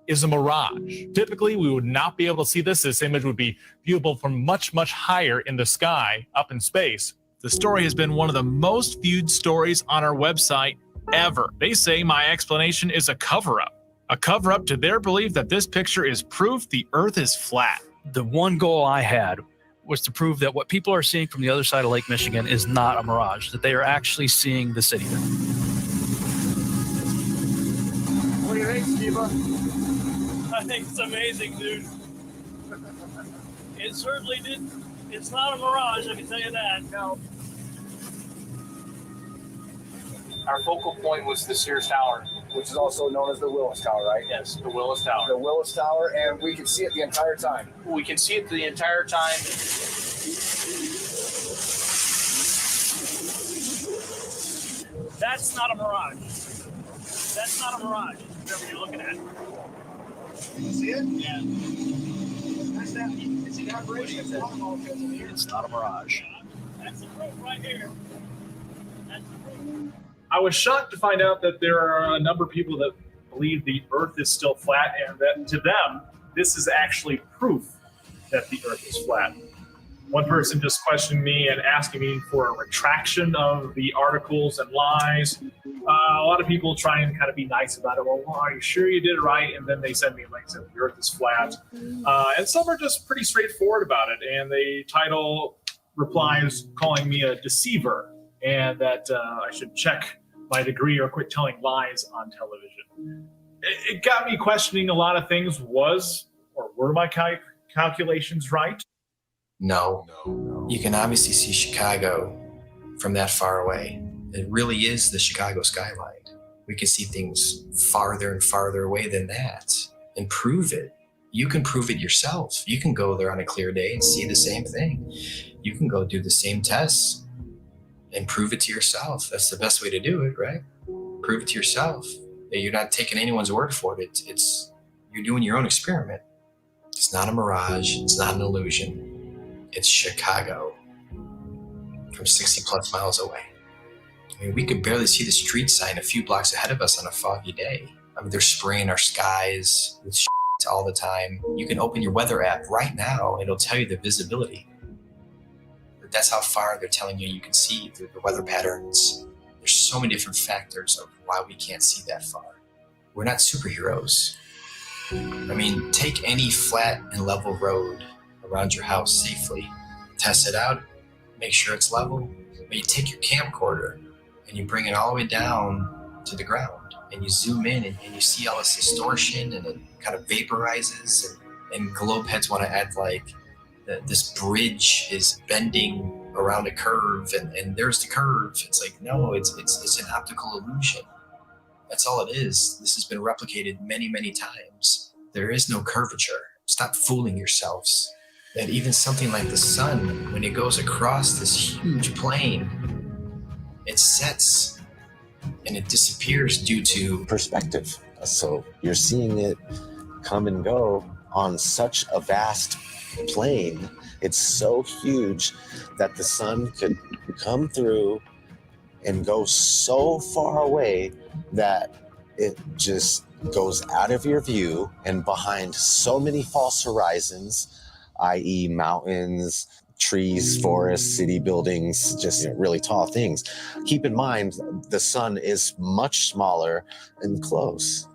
is a mirage. Typically, we would not be able to see this. This image would be viewable from much, much higher in the sky, up in space. The story has been one of the most viewed stories on our website ever. They say my explanation is a cover-up to their belief that this picture is proof the Earth is flat. The one goal I had was to prove that what people are seeing from the other side of Lake Michigan is not a mirage, that they are actually seeing the city. What do you think, Skiba? I think it's amazing, dude. It certainly did. It's not a mirage, I can tell you that. No. Our focal point was the Sears Tower, Which is also known as the Willis Tower, right? Yes, the Willis Tower. The Willis Tower, and we can see it the entire time. We can see it the entire time. That's not a mirage. That's not a mirage, whatever you're looking at. You see it? Yeah. That's that. It's the operation. It's not a mirage. That's the proof right here. That's the proof. I was shocked to find out that there are a number of people that believe the Earth is still flat, and that to them, this is actually proof that the Earth is flat. One person just questioned me and asking me for a retraction of the articles and lies. A lot of people try and kind of be nice about it. Well, are you sure you did it right? And then they send me links that the Earth is flat. And some are just pretty straightforward about it. And they title replies calling me a deceiver and that I should check my degree or quit telling lies on television. it got me questioning a lot of things. Were my calculations right? No. You can obviously see Chicago from that far away. It really is the Chicago skyline. We can see things farther and farther away than that and prove it. You can prove it yourself. You can go there on a clear day and see the same thing. You can go do the same tests and prove it to yourself. That's the best way to do it, right? Prove it to yourself. You're not taking anyone's word for it. It's you're doing your own experiment. It's not a mirage. It's not an illusion. It's Chicago from 60 plus miles away. I mean, we could barely see the street sign a few blocks ahead of us on a foggy day. I mean, they're spraying our skies with all the time. You can open your weather app right now. It'll tell you the visibility. That's how far they're telling you can see through the weather patterns. There's so many different factors of why we can't see that far. We're not superheroes. I mean, take any flat and level road around your house safely. Test it out, make sure it's level. But you take your camcorder and you bring it all the way down to the ground and you zoom in and you see all this distortion and it kind of vaporizes and globe heads want to act like this bridge is bending around a curve and there's the curve. It's like, no, it's an optical illusion. That's all it is. This has been replicated many, many times. There is no curvature. Stop fooling yourselves. That even something like the sun, when it goes across this huge plane, it sets and it disappears due to perspective. So you're seeing it come and go on such a vast plane. It's so huge that the sun could come through and go so far away that it just goes out of your view and behind so many false horizons, i.e. mountains, trees, forests, city buildings, just really tall things. Keep in mind, the sun is much smaller and close.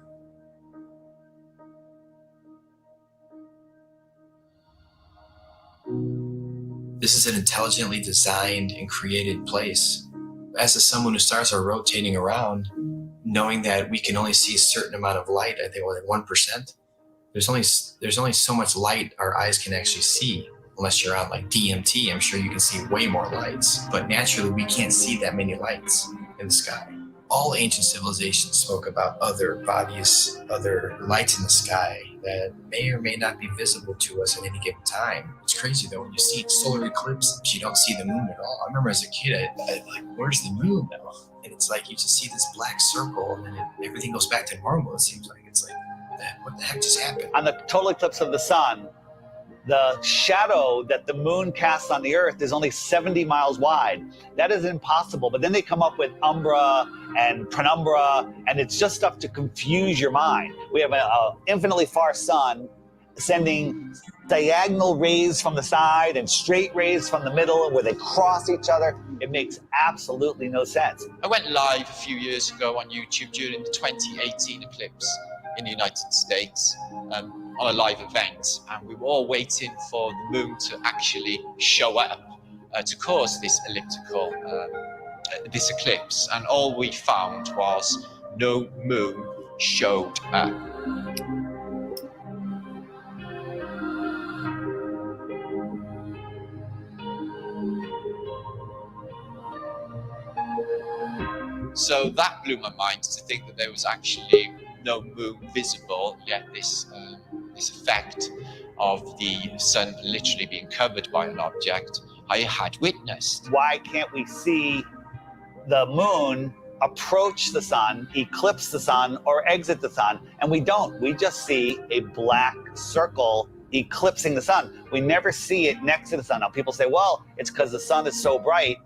This is an intelligently designed and created place. As the sun, moon, and stars are rotating around, knowing that we can only see a certain amount of light, I think like 1%. There's only so much light our eyes can actually see, unless you're on like DMT. I'm sure you can see way more lights, but naturally we can't see that many lights in the sky. All ancient civilizations spoke about other bodies, other lights in the sky that may or may not be visible to us at any given time. It's crazy though, when you see solar eclipse, you don't see the moon at all. I remember as a kid, I like, where's the moon now? And it's like you just see this black circle and then everything goes back to normal, it seems like. It's like, what the heck just happened? On the total eclipse of the sun, the shadow that the moon casts on the earth is only 70 miles wide. That is impossible. But then they come up with umbra and penumbra, and it's just stuff to confuse your mind. We have an infinitely far sun sending diagonal rays from the side and straight rays from the middle where they cross each other. It makes absolutely no sense. I went live a few years ago on YouTube during the 2018 eclipse in the United States on a live event, and we were all waiting for the moon to actually show up to cause this elliptical, this eclipse, and all we found was no moon showed up. So that blew my mind to think that there was actually no moon visible, yet this effect of the sun literally being covered by an object I had witnessed. Why can't we see the moon approach the sun, eclipse the sun, or exit the sun? And we don't. We just see a black circle eclipsing the sun. We never see it next to the sun. Now people say, well, it's because the sun is so bright.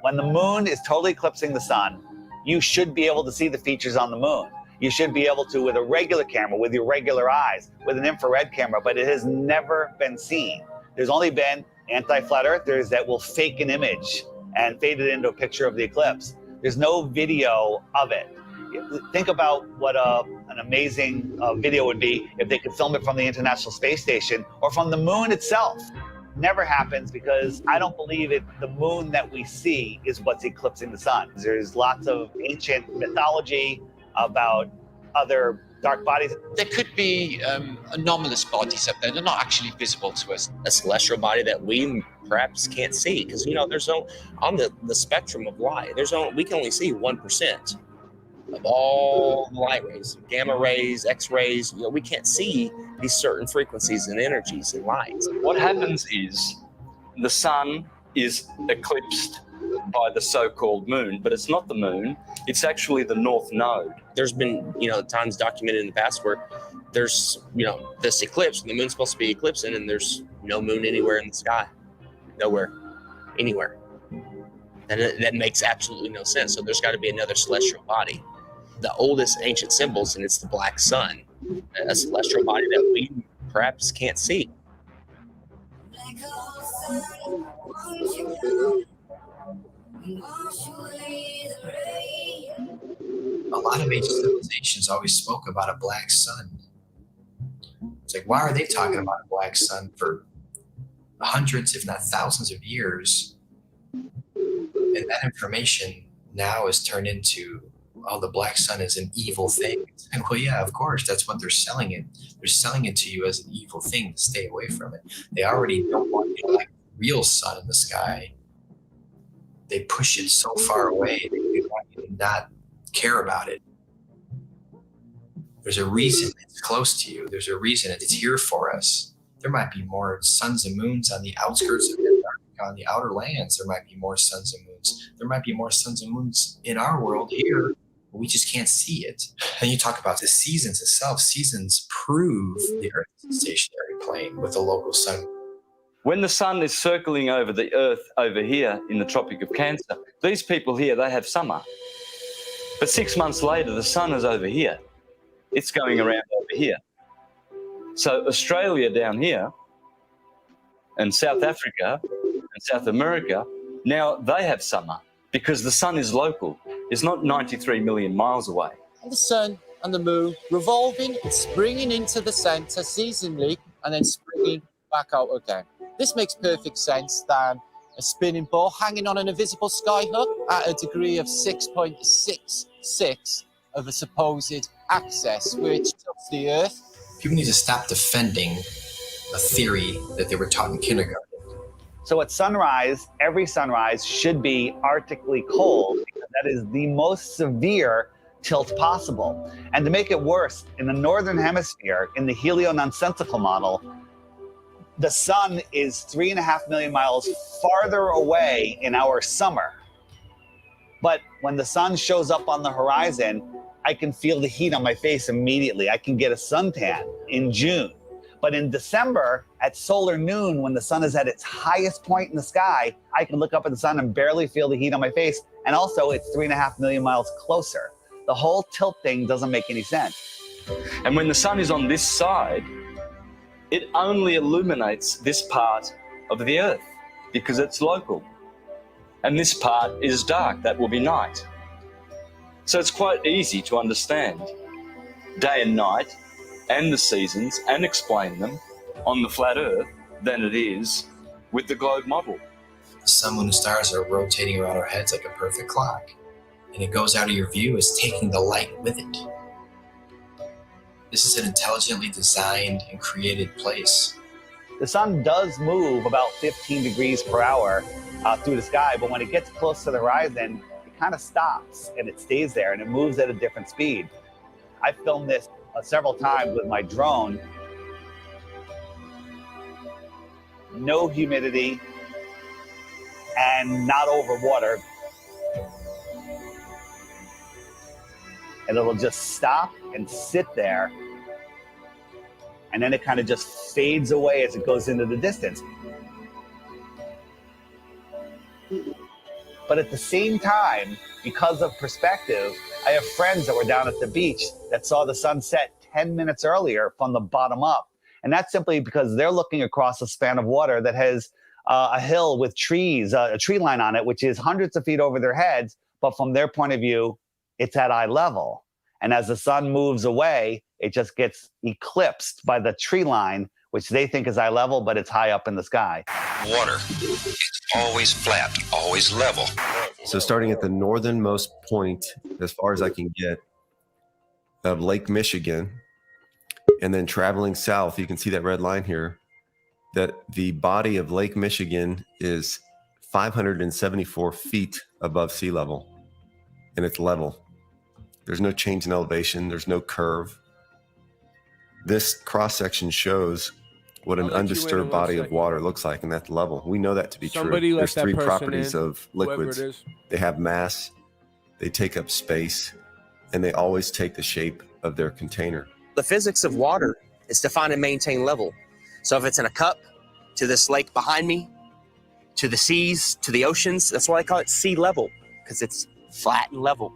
When the moon is totally eclipsing the sun, you should be able to see the features on the moon. You should be able to with a regular camera, with your regular eyes, with an infrared camera, but it has never been seen. There's only been anti-flat earthers that will fake an image and fade it into a picture of the eclipse. There's no video of it. Think about what an amazing video would be if they could film it from the International Space Station or from the moon itself. Never happens because I don't believe the moon that we see is what's eclipsing the sun. There's lots of ancient mythology about other dark bodies? There could be anomalous bodies up there. They're not actually visible to us. A celestial body that we perhaps can't see, because there's no on the spectrum of light. We can only see 1% of all the light rays, gamma rays, X-rays. We can't see these certain frequencies and energies and light. What happens is the sun is eclipsed by the so-called moon, but it's not the moon. It's actually the north node. There's been, times documented in the past where there's, this eclipse, and the moon's supposed to be eclipsing, and there's no moon anywhere in the sky. Nowhere. Anywhere. And that makes absolutely no sense. So there's got to be another celestial body. The oldest ancient symbols, and it's the black sun, a celestial body that we perhaps can't see. A lot of ancient civilizations always spoke about a black sun. It's like, why are they talking about a black sun for hundreds, if not thousands of years? And that information now is turned into, oh, the black sun is an evil thing. And well, yeah, of course, that's what they're selling it. They're selling it to you as an evil thing to stay away from it. They already don't want you to like the real sun in the sky. They push it so far away, they want you to not care about it. There's a reason it's close to you. There's a reason it's here for us. There might be more suns and moons on the outskirts of Antarctica, on the outer lands. There might be more suns and moons. There might be more suns and moons in our world here, but we just can't see it. And you talk about the seasons itself. Seasons prove the Earth is a stationary plane with a local sun. When the sun is circling over the Earth over here in the Tropic of Cancer, these people here, they have summer. But 6 months later, the sun is over here. It's going around over here. So Australia down here and South Africa and South America, now they have summer because the sun is local. It's not 93 million miles away. The sun and the moon revolving and springing into the center seasonally and then springing back out again. This makes perfect sense than a spinning ball hanging on an invisible skyhook at a degree of 6.66 of a supposed axis, which tilts the Earth. People need to stop defending a theory that they were taught in kindergarten. So at sunrise, every sunrise should be arctically cold because that is the most severe tilt possible. And to make it worse, in the northern hemisphere, in the helio-nonsensical model, the sun is 3.5 million miles farther away in our summer. But when the sun shows up on the horizon, I can feel the heat on my face immediately. I can get a suntan in June. But in December, at solar noon, when the sun is at its highest point in the sky, I can look up at the sun and barely feel the heat on my face. And also, it's 3.5 million miles closer. The whole tilt thing doesn't make any sense. And when the sun is on this side, it only illuminates this part of the Earth because it's local. And this part is dark, that will be night. So it's quite easy to understand day and night and the seasons and explain them on the flat Earth than it is with the globe model. The sun, moon, and stars are rotating around our heads like a perfect clock. And it goes out of your view as taking the light with it. This is an intelligently designed and created place. The sun does move about 15 degrees per hour through the sky, but when it gets close to the horizon, it kind of stops and it stays there and it moves at a different speed. I filmed this several times with my drone. No humidity and not over water. And it'll just stop and sit there. And then it kind of just fades away as it goes into the distance. But at the same time, because of perspective, I have friends that were down at the beach that saw the sunset 10 minutes earlier from the bottom up. And that's simply because they're looking across a span of water that has a hill with trees, a tree line on it, which is hundreds of feet over their heads. But from their point of view, it's at eye level. And as the sun moves away, it just gets eclipsed by the tree line, which they think is eye level, but it's high up in the sky. Water is always flat, always level. So starting at the northernmost point, as far as I can get, of Lake Michigan, and then traveling south, you can see that red line here, that the body of Lake Michigan is 574 feet above sea level, and it's level. There's no change in elevation. There's no curve. This cross-section shows what an undisturbed body of water looks like, and that's level. We know that to be Somebody true. let There's that three person properties in, of whoever liquids. it is. They have mass, they take up space, and they always take the shape of their container. The physics of water is to find and maintain level. So if it's in a cup, to this lake behind me, to the seas, to the oceans, that's why I call it sea level, because it's flat and level.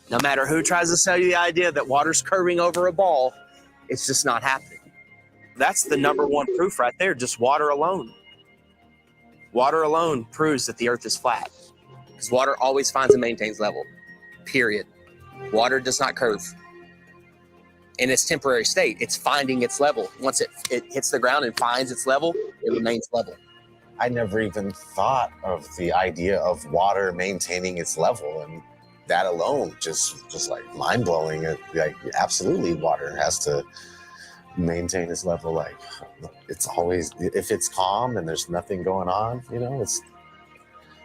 No matter who tries to sell you the idea that water's curving over a ball, it's just not happening. That's the number one proof right there, just water alone. Water alone proves that the earth is flat, because water always finds and maintains level, period. Water does not curve. In its temporary state, it's finding its level. Once it hits the ground and finds its level, it remains level. I never even thought of the idea of water maintaining its level, and that alone just like mind-blowing. Like, absolutely, water has to maintain its level. Like, it's always, if it's calm and there's nothing going on, you know, it's,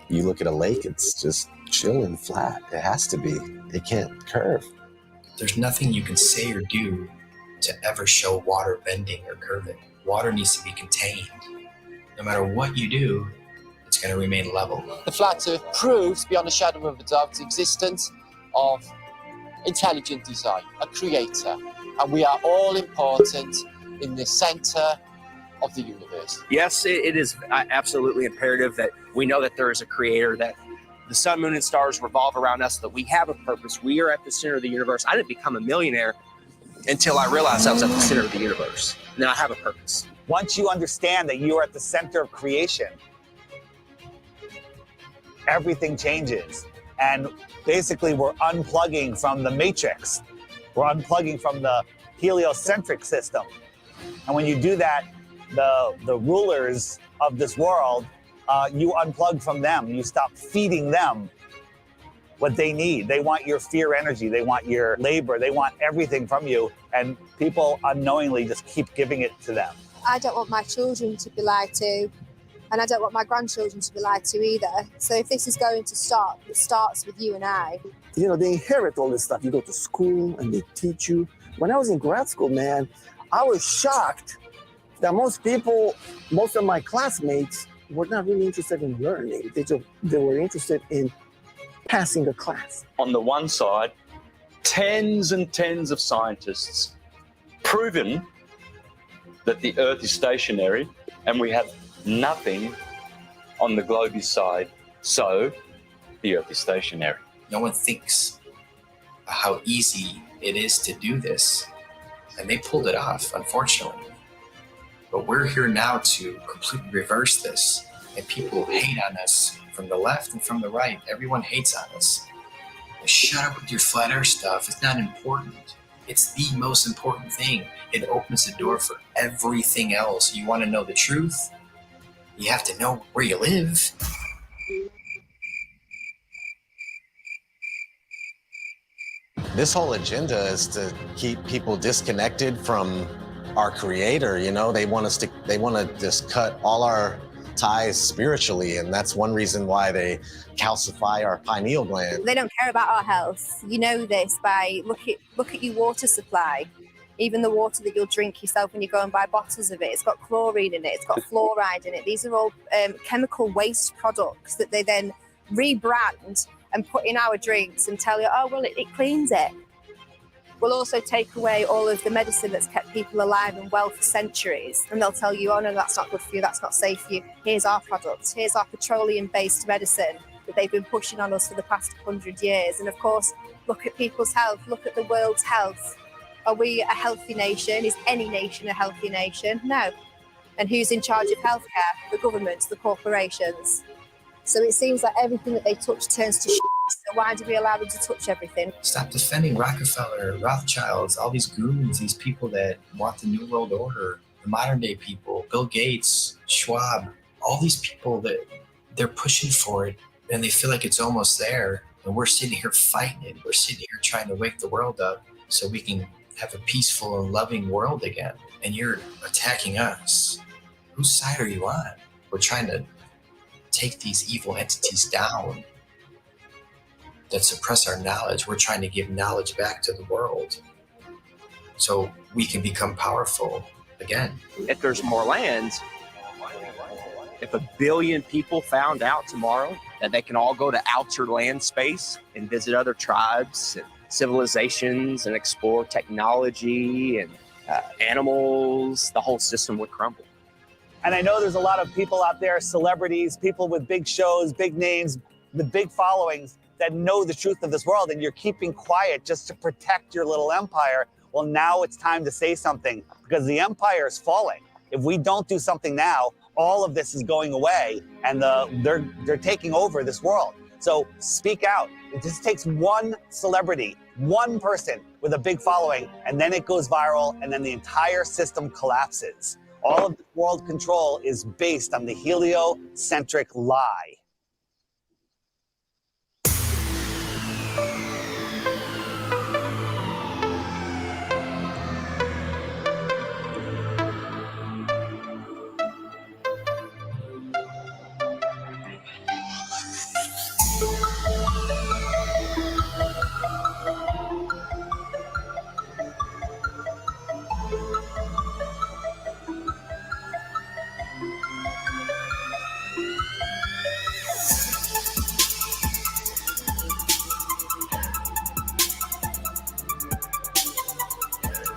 you look at a lake, it's just chilling flat. It has to be. It can't curve. There's nothing you can say or do to ever show water bending or curving. Water needs to be contained. No matter what you do, it's going to remain level. The flat earth proves beyond a shadow of a doubt the existence of intelligent design, a creator. And we are all important in the center of the universe. Yes, it is absolutely imperative that we know that there is a creator, that the sun, moon, and stars revolve around us, that we have a purpose. We are at the center of the universe. I didn't become a millionaire until I realized I was at the center of the universe. And then I have a purpose. Once you understand that you are at the center of creation, everything changes. And basically, we're unplugging from the matrix. We're unplugging from the heliocentric system. And when you do that, the rulers of this world, you unplug from them. You stop feeding them what they need. They want your fear energy. They want your labor. They want everything from you. And people unknowingly just keep giving it to them. I don't want my children to be lied to, and I don't want my grandchildren to be lied to either. So if this is going to stop, it starts with you and I. You know, they inherit all this stuff. You go to school and they teach you. When I was in grad school, man, I was shocked that most of my classmates were not really interested in learning. They were interested in passing a class. On the one side, tens and tens of scientists proven that the Earth is stationary, and we have nothing on the globe side, so the Earth is stationary. No one thinks how easy it is to do this, and they pulled it off, unfortunately. But we're here now to completely reverse this, and people hate on us from the left and from the right. Everyone hates on us. Shut up with your flat earth stuff. It's not important. It's the most important thing. It opens the door for everything else. You want to know the truth? You have to know where you live. This whole agenda is to keep people disconnected from our creator. You know, they want to just cut all our ties spiritually, and that's one reason why they calcify our pineal gland. They don't care about our health. You know this by look at your water supply. Even the water that you'll drink yourself when you go and buy bottles of it, it's got chlorine in it, it's got fluoride in it. These are all chemical waste products that they then rebrand and put in our drinks and tell you, oh, well, it cleans it. We'll also take away all of the medicine that's kept people alive and well for centuries. And they'll tell you, oh, no, that's not good for you, that's not safe for you. Here's our products, here's our petroleum-based medicine that they've been pushing on us for the past 100 years. And of course, look at people's health, look at the world's health. Are we a healthy nation? Is any nation a healthy nation? No. And who's in charge of healthcare? The governments, the corporations. So it seems like everything that they touch turns to shit. So why do we allow them to touch everything? Stop defending Rockefeller, Rothschilds, all these goons, these people that want the New World Order, the modern day people, Bill Gates, Schwab, all these people that they're pushing for it and they feel like it's almost there. And we're sitting here fighting it. We're sitting here trying to wake the world up so we can have a peaceful and loving world again. And you're attacking us. Whose side are you on? We're trying to take these evil entities down that suppress our knowledge. We're trying to give knowledge back to the world so we can become powerful again. If there's more lands, if 1 billion people found out tomorrow that they can all go to outer land space and visit other tribes and civilizations and explore technology and animals, the whole system would crumble. And I know there's a lot of people out there, celebrities, people with big shows, big names, with big followings that know the truth of this world, and you're keeping quiet just to protect your little empire. Well, now it's time to say something because the empire is falling. If we don't do something now, all of this is going away, and they're taking over this world. So speak out. It just takes one celebrity, one person with a big following, and then it goes viral, and then the entire system collapses. All of the world control is based on the heliocentric lie.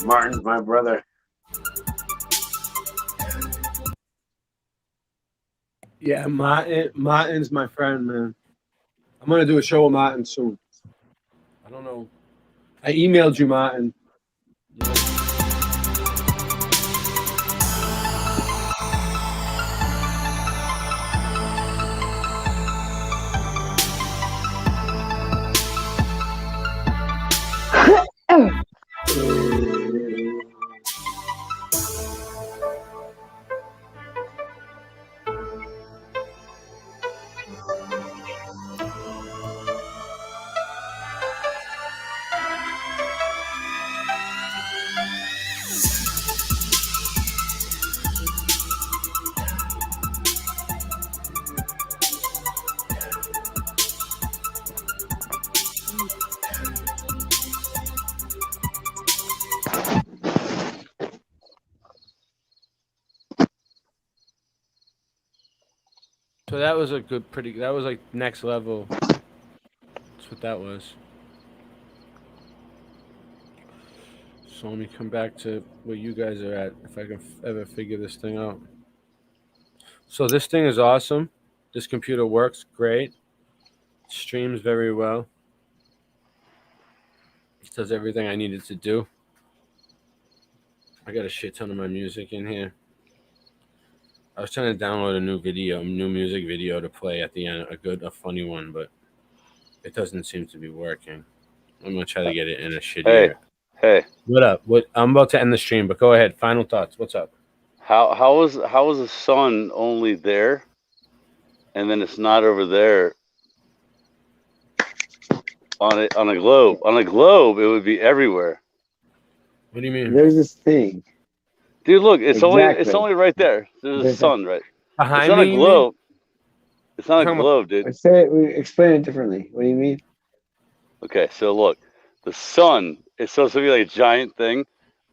Martin's my brother. Yeah, Martin's my friend, man. I'm gonna do a show with Martin soon. I don't know. I emailed you, Martin. So that was a good, that was like next level. That's what that was. So let me come back to where you guys are at, if I can ever figure this thing out. So this thing is awesome. This computer works great. Streams very well. It does everything I needed to do. I got a shit ton of my music in here. I was trying to download a new music video to play at the end, a funny one, but it doesn't seem to be working. I'm gonna try to get it in a shittier. Hey, What up? What? I'm about to end the stream, but go ahead. Final thoughts. What's up? how is the sun only there, and then it's not over there on a globe? On a globe, it would be everywhere. What do you mean? There's this thing. Dude, look, it's Exactly. only right there. There's a sun, right? Behind it's not me, a you globe. It's not a globe, dude. Explain it differently. What do you mean? Okay, so look, the sun is supposed to be like a giant thing,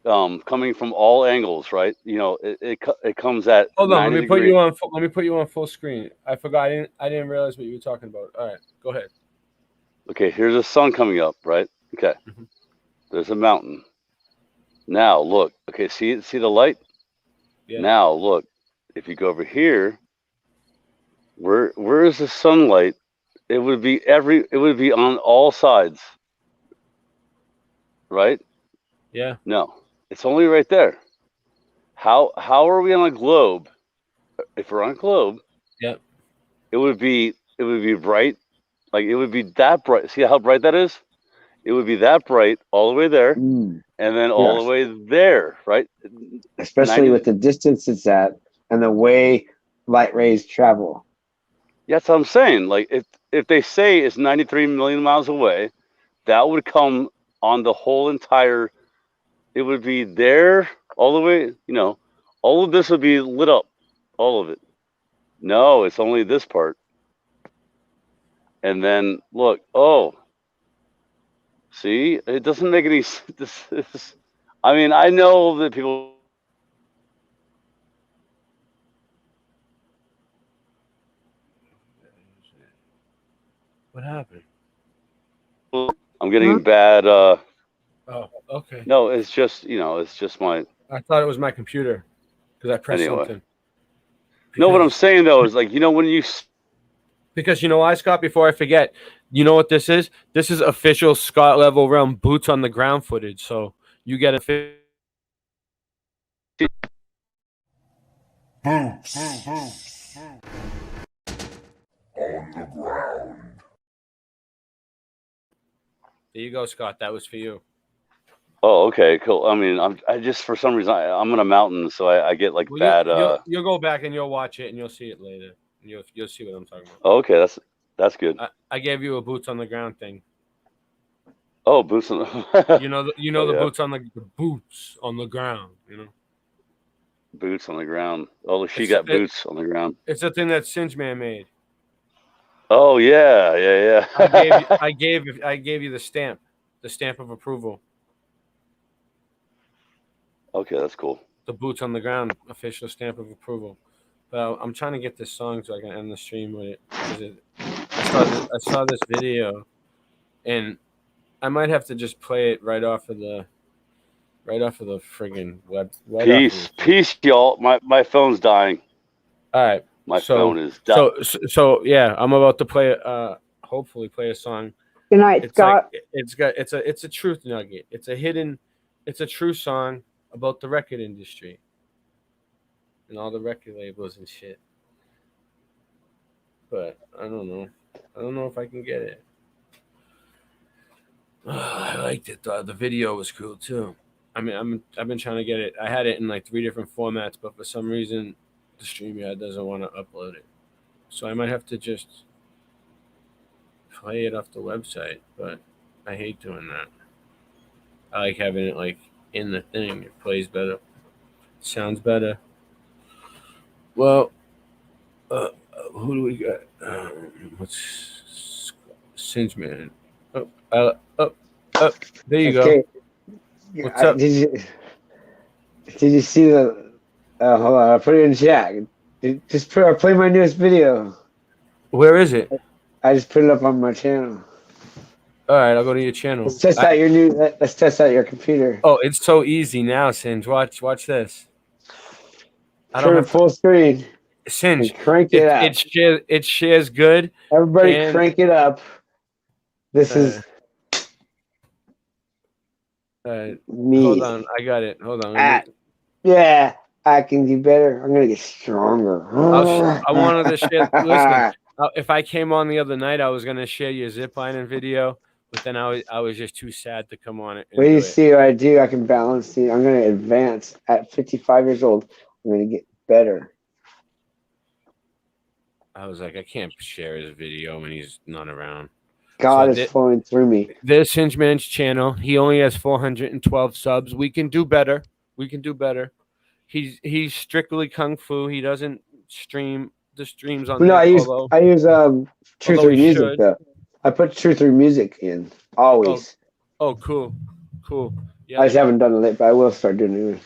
coming from all angles, right? You know, it comes at Hold on. 90 Let me put degrees. you on. Let me put you on full screen. I forgot. I didn't realize what you were talking about. All right, go ahead. Okay, here's the sun coming up, right? Okay, there's a mountain. Now look, okay, see the light? Yeah. Now look, if you go over here, where is the sunlight? It would be on all sides, right? Yeah. No, it's only right there. How are we on a globe? If we're on a globe, yep, it would be bright, like it would be that bright. See how bright that is? It would be that bright all the way there, and then all Yes. the way there, right? Especially 90 with the distance it's at and the way light rays travel. That's what I'm saying. Like if they say it's 93 million miles away, that would come on the whole entire. It would be there all the way. All of this would be lit up, all of it. No, it's only this part. And then look, oh, see, it doesn't make any. This I mean, I know that people. What happened? I'm getting bad. Oh, okay. No, it's just it's just my. I thought it was my computer because I pressed Anyway. something. No, what I'm saying though is like when you. Because you know why, Scott? Before I forget, you know what this is? This is official Scott Level Realm boots on the ground footage. So you get a. Boots on the ground. There you go, Scott. That was for you. Oh, okay, cool. I mean, I just for some reason I'm on a mountain, so I get like bad. You'll go back and you'll watch it and you'll see it later. And you'll see what I'm talking about. Oh, okay, that's good. I gave you a boots on the ground thing. Oh, boots on the. The boots on the boots on the ground. Boots on the ground. Oh, she got boots on the ground. It's a thing that syngeman made. Oh yeah. I gave you the stamp of approval. Okay, that's cool. The boots on the ground official stamp of approval. But I'm trying to get this song so I can end the stream with it. I saw this video, and I might have to just play it right off of the friggin' web. Peace, y'all. My phone's dying. All right, my phone is dying. So yeah, I'm about to play. Hopefully play a song. Good night, Scott. It's a truth nugget. It's a true song about the record industry and all the record labels and shit. But I don't know. I don't know if I can get it. I liked it though. The video was cool too. I mean, I've been trying to get it. I had it in like 3 different formats, but for some reason, the StreamYard doesn't want to upload it. So I might have to just play it off the website. But I hate doing that. I like having it like in the thing. It plays better. Sounds better. Well, who do we got? What's syngeman? There you go. What's up? Did you see the? Hold on, I'll put it in chat. Play my newest video. Where is it? I just put it up on my channel. All right, I'll go to your channel. Let's test out your new. Let's test out your computer. Oh, it's so easy now, Singe. Watch this. I Turn it full screen. Singe, crank it up. It shares good. Everybody, crank it up. This is me. Hold on, I got it. Hold on. Yeah, I can do better. I'm gonna get stronger. I wanted to share. Listen, if I came on the other night, I was gonna share your ziplining video, but then I was just too sad to come on it. Wait till you see what I do. I can balance the. I'm gonna advance at 55 years old. I'm gonna get better. I was like, I can't share his video when he's not around. God is flowing through me. There's Syngeman's channel. He only has 412 subs. We can do better. He's strictly kung fu. He doesn't stream the streams on. No, I use True Through Music though. I put True Through Music in always. Oh, cool. Yeah, I just haven't done it, but I will start doing it.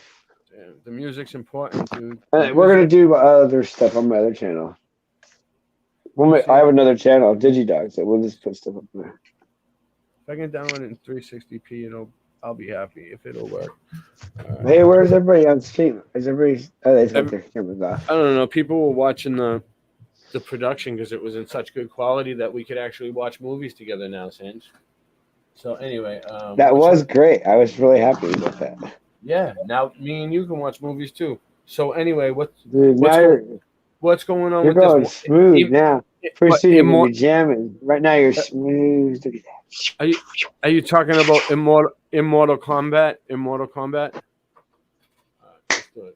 The music's important, dude. We're gonna do other stuff on my other channel. I have another channel, DigiDog, so we'll just put stuff up there. If I can download it in 360p, I'll be happy if it'll work. Hey, where's everybody on stream? Is everybody? They got their cameras off. I don't know. People were watching the production because it was in such good quality that we could actually watch movies together now, Singe. So anyway, that was great. I was really happy with that. Yeah, now me and you can watch movies too. So anyway, what's going on you're with going this? smooth now. Pretty soon you're jamming. Right now you're smooth. Look at that. Are you talking about Immortal Kombat? Immortal Kombat? Let's do it.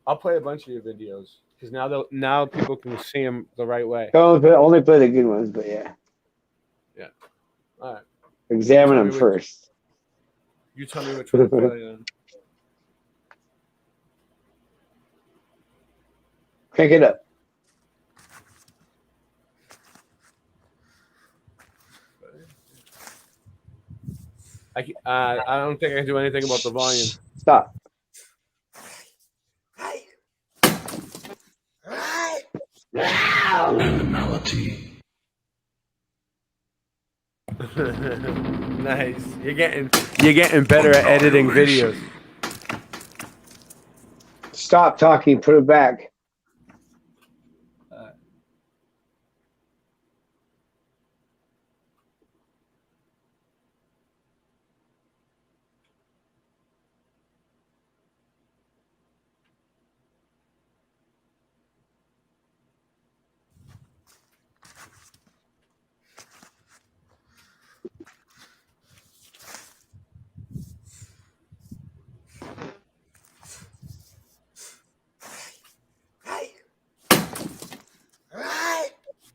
I'll play a bunch of your videos because now people can see them the right way. Only play the good ones, but yeah. Yeah. All right. Examine them first. You tell me which one to play then. Crank it up. I don't think I can do anything about the volume. Stop. Criminality. Nice. You're getting better at editing videos. Stop talking. Put it back.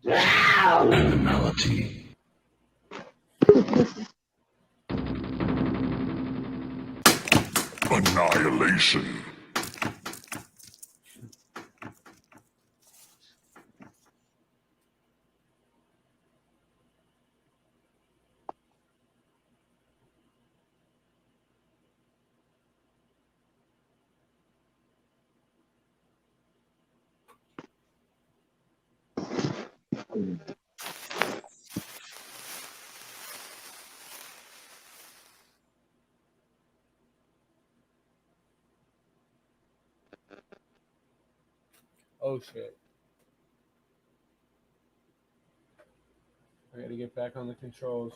Criminality. Annihilation. Oh shit. I gotta get back on the controls.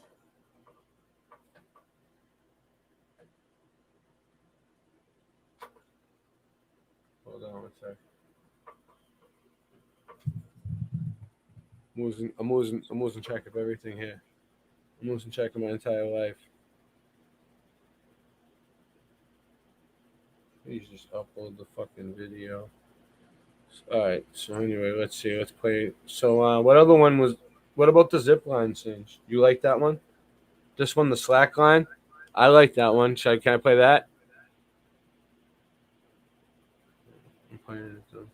Hold on one sec. I'm losing track of everything here. I'm losing track of my entire life. Please just upload the fucking video. All right. So anyway, let's see. Let's play. So what other one was? What about the zip line Singe? You like that one? This one, the slack line. I like that one. Can I play that? I'm playing it though.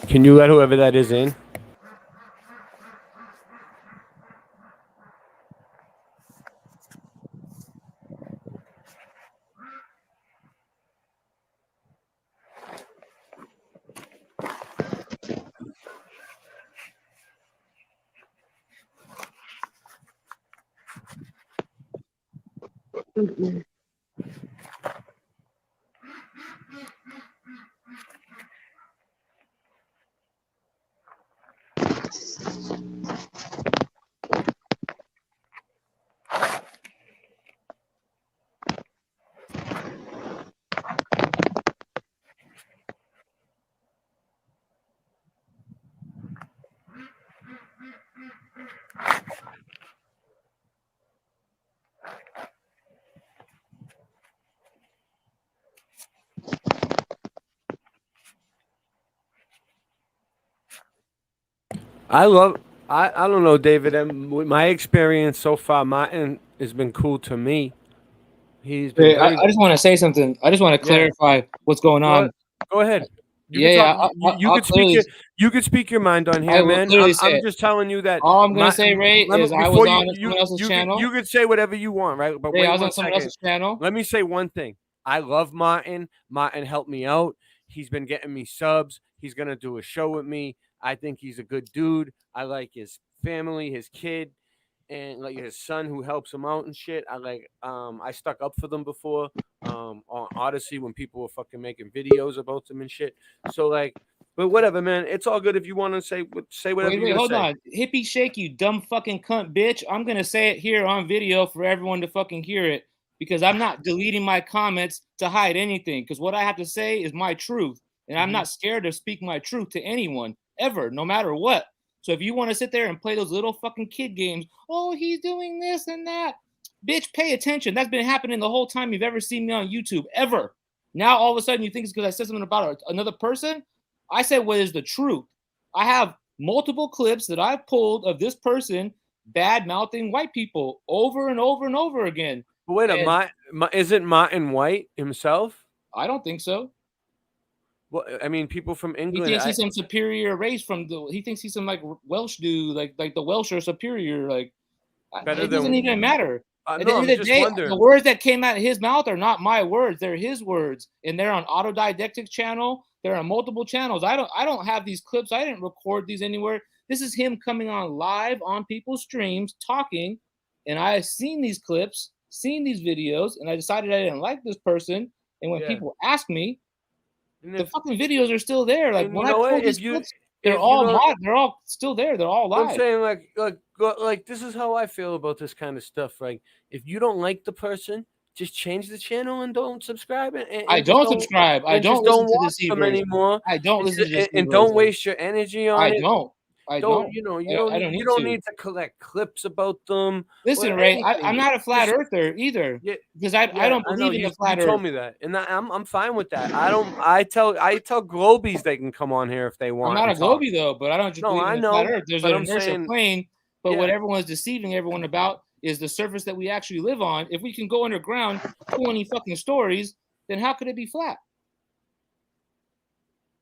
Can you let whoever that is in? I don't know, David. With my experience so far, Martin has been cool to me. He's been Hey, very. I just want to say something. I just want to Yeah. clarify what's going on. Go ahead. You Yeah, can talk. You I'll could speak clearly, you could speak your mind on I here, will man. clearly say I'm it. just telling you that. All I'm gonna say, Ray, is I was before on someone else's channel. you could say whatever you want, right? But Ray, I wait was on 1 someone second. else's channel. Let me say one thing. I love Martin. Martin helped me out. He's been getting me subs. He's gonna do a show with me. I think he's a good dude. I like his family, his kid, and like his son who helps him out and shit. I stuck up for them before on Odyssey when people were fucking making videos about them and shit. So like, but whatever, man. It's all good if you want to say whatever Wait, you're gonna hold say. on. Hippie Shake, you dumb fucking cunt bitch. I'm gonna say it here on video for everyone to fucking hear it because I'm not deleting my comments to hide anything. Because what I have to say is my truth, and I'm not scared to speak my truth to anyone ever, no matter what. So if you want to sit there and play those little fucking kid games, oh, he's doing this and that, bitch, pay attention. That's been happening the whole time you've ever seen me on YouTube, ever. Now all of a sudden you think it's because I said something about another person. I said what is the truth. I have multiple clips that I've pulled of this person bad mouthing white people over and over and over again. But wait a And minute, isn't Martin white himself? I don't think so. Well, I mean, people from He England. thinks he's some superior race from the. He thinks he's some like Welsh dude, like the Welsh are superior. Like Better it doesn't than- even matter. At the no, end I'm of the just day, wondering. the words that came out of his mouth are not my words; they're his words, and they're on Autodidactic channel. They're on multiple channels. I don't have these clips. I didn't record these anywhere. This is him coming on live on people's streams talking, and I seen these clips, seen these videos, and I decided I didn't like this person. And when Yeah. people ask me, And the if- fucking videos are still there. Like and when you I know what? pull these If you- clips, they're if you all don't- they're all still there. They're all live. I'm saying like this is how I feel about this kind of stuff. Like if you don't like the person, just change the channel and don't subscribe. And I just don't subscribe. I and don't just listen don't to watch them deceivers. anymore. I don't And listen to ju- and deceivers. don't waste your energy on I it. don't. I don't. You know I you don't don't need, you need don't to. need to collect clips about them. Listen, or Ray, I'm anything. not a flat Just- earther either. Yeah, because I don't I know believe in you, the flat you earth. told me that, and I'm fine with that. I tell Globies they can come on here if they want. I'm not a and talk. Globie though, but I don't just No, believe I in the flat know, earth. There's but an I'm inertial saying- plane, but yeah. what everyone's deceiving everyone about is the surface that we actually live on. If we can go underground 20 fucking stories, then how could it be flat?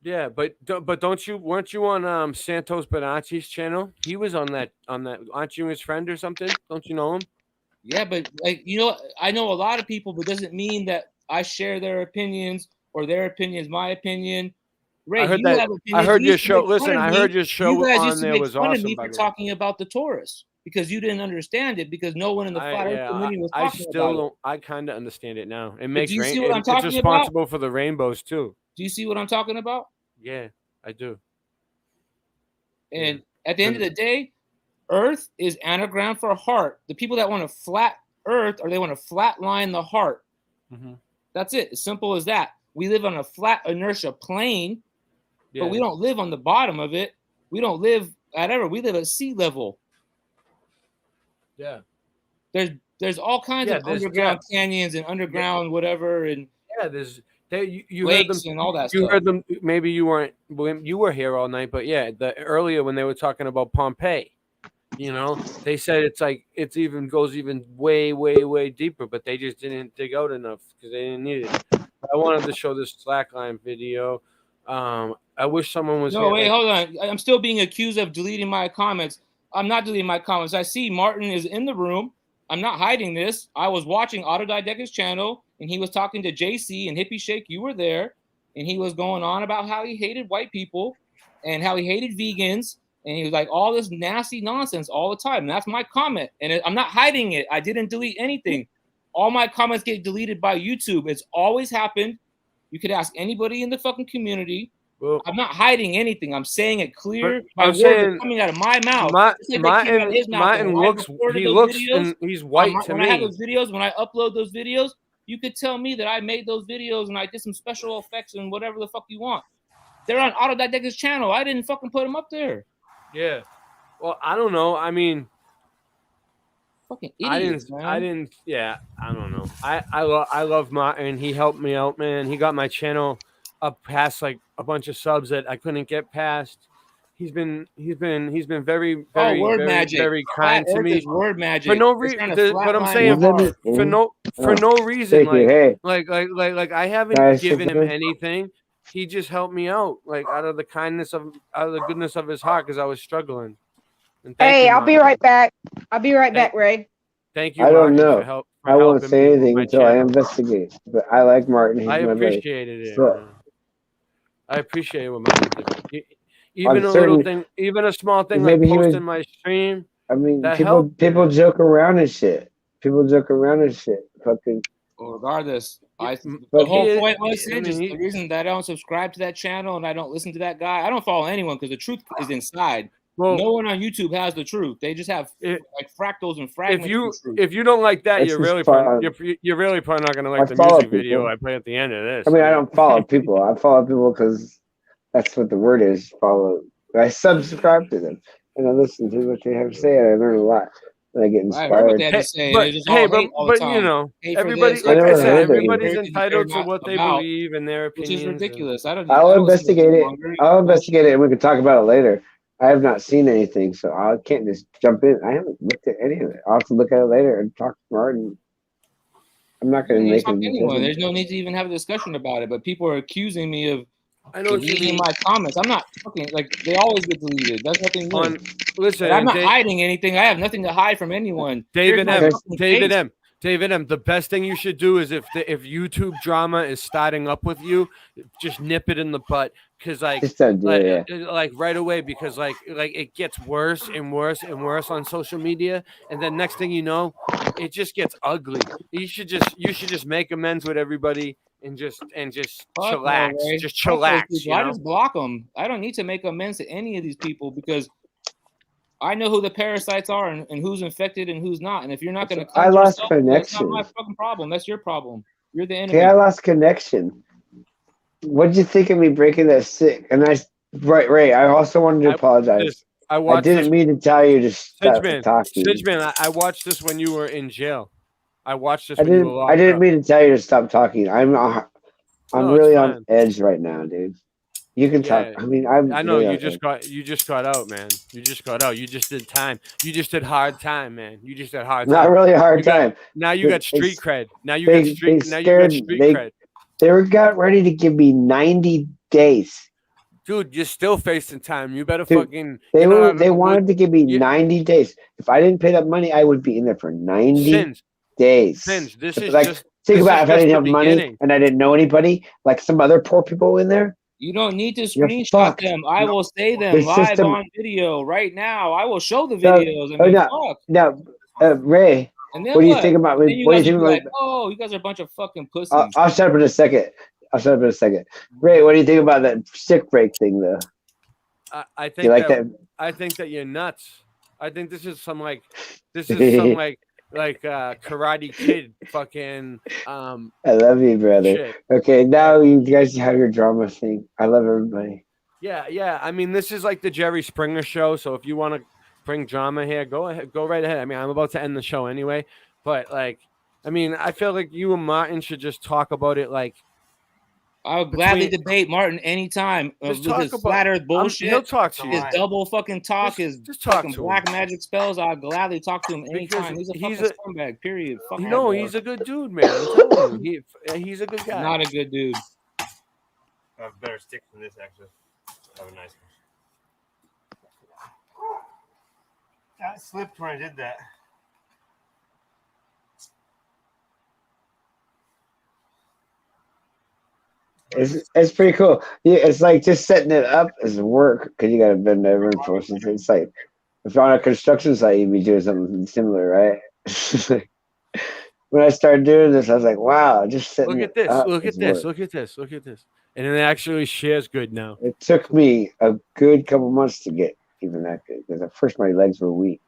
Yeah, but weren't you on Santos Bonacci's channel? He was on that. Aren't you his friend or something? Don't you know him? Yeah, but like I know a lot of people, but doesn't mean that I share their opinions or their opinion is my opinion. Ray, I heard you that. have I opinions. heard You your used to show. make fun Listen, of I me. heard your show You guys used on to there make was fun of awesome. me by for the way. talking about the Taurus because you didn't understand it because no one in the flat earth community was I talking still about it. don't. I kind of understand it now. It But makes do you rain. see what I'm It's talking about? responsible for the rainbows too. Do you see what I'm talking about? Yeah, I do. And at the end of the day, Earth is anagram for heart. The people that want to flat Earth or they want to flatline the heart. Mhm. That's it. As simple as that. We live on a flat inertia plane, Yeah. but we don't live on the bottom of it. We don't live at ever. We live at sea level. Yeah. There's all kinds of there's underground depth. canyons and underground whatever and Yeah, there's you heard them lakes and all that you stuff. heard them. Maybe you weren't. You were here all night, but yeah, earlier when they were talking about Pompeii, they said it's even goes even way deeper, but they just didn't dig out enough because they didn't need it. I wanted to show this slackline video. I wish someone was. No, here. wait, hold on. I'm still being accused of deleting my comments. I'm not deleting my comments. I see Martin is in the room. I'm not hiding this. I was watching Autodidactic's channel, and he was talking to JC and Hippie Shake. You were there, and he was going on about how he hated white people and how he hated vegans, and he was like all this nasty nonsense all the time. And that's my comment, and I'm not hiding it. I didn't delete anything. All my comments get deleted by YouTube. It's always happened. You could ask anybody in the fucking community. Well, I'm not hiding anything. I'm saying it clear. But My I'm words are saying coming out of my mouth. Just like they came out of his mouth. Martin And when I looks. recorded He those looks. videos, And he's white to when I have me. those videos, when I upload those videos, you could tell me that I made those videos and I did some special effects and whatever the fuck you want. They're on Autodidactic's channel. I didn't fucking put them up there. Yeah. Well, I don't know. I mean, fucking idiots, man. I didn't. Yeah, I don't know. I love Martin. He helped me out, man. He got my channel up past like a bunch of subs that I couldn't get past. he's been very Oh, word very magic. very Flat kind to Earth me is word magic. for no They're reason. trying to But I'm flatline saying Mars. for no reason. Thank you. Hey, Like I haven't guys, given him Syngeman? anything. He just helped me out, like out of the goodness of his heart, because I was struggling. And thank Hey, you, I'll be Martin. right back. I'll be right back, Ray. Thank you, I don't Martin, for know. for I won't helping say me with anything my until I channel. investigate. But I like Martin. He's I my buddy. appreciated it, So, man. I appreciate what Martin did. I'm Even a little certain thing, even a small thing like maybe he was. posting my stream, I mean, that people helped. people Man. joke around and shit. People joke around and shit. Fucking. Well, regardless, the But whole he- point was I mean, just the reason that I don't subscribe to that channel and I don't listen to that guy. I don't follow anyone because the truth is inside. Well, no one on YouTube has the truth. They just have like fractals and fragments. If you don't like that, That's you're just really fun. you're really probably not gonna I like the follow music video people. I play at the end of this. I mean, I don't follow people. I follow people because that's what the word is. Follow. I subscribe to them and I listen to what they have to say. And I learn a lot. And I get I heard what inspired. they had to say. But and it's just all hate all the time. you know, Hate for everybody, this, like hate I for said, that, everybody's everything entitled they're to not what they about, believe and their which is opinions. ridiculous. I don't. I'll I don't listen to investigate it. longer. I'll investigate it and we can talk about it later. I have not seen anything, so I can't just jump in. I haven't looked at any of it. I'll have to look at it later and talk to Martin. I'm not going to make Talk him. to anyone. There's no need to even have a discussion about it. But people are accusing me of I know what you deleting mean. my comments. I'm not fucking like they always get deleted. That's nothing new. Listen, But I'm not Dave- hiding anything. I have nothing to hide from anyone. David Here's my M. fucking David face. M. David M. The best thing you should do is if YouTube drama is starting up with you, just nip it in the butt, because Just don't do it, like right away, because like it gets worse and worse and worse on social media, and then next thing you know, it just gets ugly. You should just make amends with everybody and just Fuck no, chillax, Ray. just Fuck those chillax. people. You I know? just block them. I don't need to make amends to any of these people because I know who the parasites are and who's infected and who's not. And if you're not going to I cleanse lost yourself, that's not connection. my fucking problem. That's your problem. You're the enemy. Okay, I lost connection. What'd you think of me breaking that sick? And Ray, I also wanted to apologize. I didn't mean to tell you to stop talking. Syngeman, I watched this when you were in jail. I watched this I when you were didn't. locked I didn't up. mean to tell you to stop talking. I'm No, really it's on fine. edge right now, dude. You can Yeah, talk. I mean, I'm. I know really you on just edge. got out, man. You just got out. You just did time. You just did hard time, man. You just did hard Not time. really a hard You got- time. Now you got They- street cred. Now you they- got street. they Now you got scared- street they- cred. They got ready to give me 90 days. Dude, you're still facing time. You better Dude, fucking. They you're not were. out of They the wanted wood- to give me you- 90 days. If I didn't pay that money, I would be in there for 90 Singe, days. Singe, this So, is like, just. think this about is if I just didn't the have money beginning. and I didn't know anybody, like some other poor people in there. You don't need to You're screenshot fucked. them. I will say them The live system- on video right now. I will show the So- videos. I mean, fuck. no, Ray. And then What do you think about Then me? you What do you guys think will be about? like, oh, you guys are a bunch of fucking pussies. I'll shut up in a second. Ray, what do you think about that sick break thing, though? I think You like that? I think that you're nuts. I think this is some like Karate Kid fucking I love you, brother. shit. Okay, now you guys have your drama thing. I love everybody. Yeah. I mean, this is like the Jerry Springer show. So if you want to bring drama here, go ahead, go right ahead. I mean, I'm about to end the show anyway, but like, I mean, I feel like you and Martin should just talk about it. Like, I would gladly debate Martin anytime Just with talk his about- flat earth bullshit. he'll talk to you. His double fucking talk, his talk fucking to black him. magic spells. I'll gladly talk to him anytime. He's a fucking scumbag. Period. Fuck that guy. he's a good dude, man. I'm telling you, he's a good guy. Not a good dude. I have better sticks than this, actually. I have a nice one. I slipped when I did that. It's pretty cool. Yeah, it's like just setting it up is work because you got to bend over and force it. It's like if you're on a construction site, you'd be doing something similar, right? When I started doing this, I was like, wow, just setting Look it at this. up Look at is this. work. Look at this. Look at this. And it actually shares good now. It took me a good couple months to get even that good because at first my legs were weak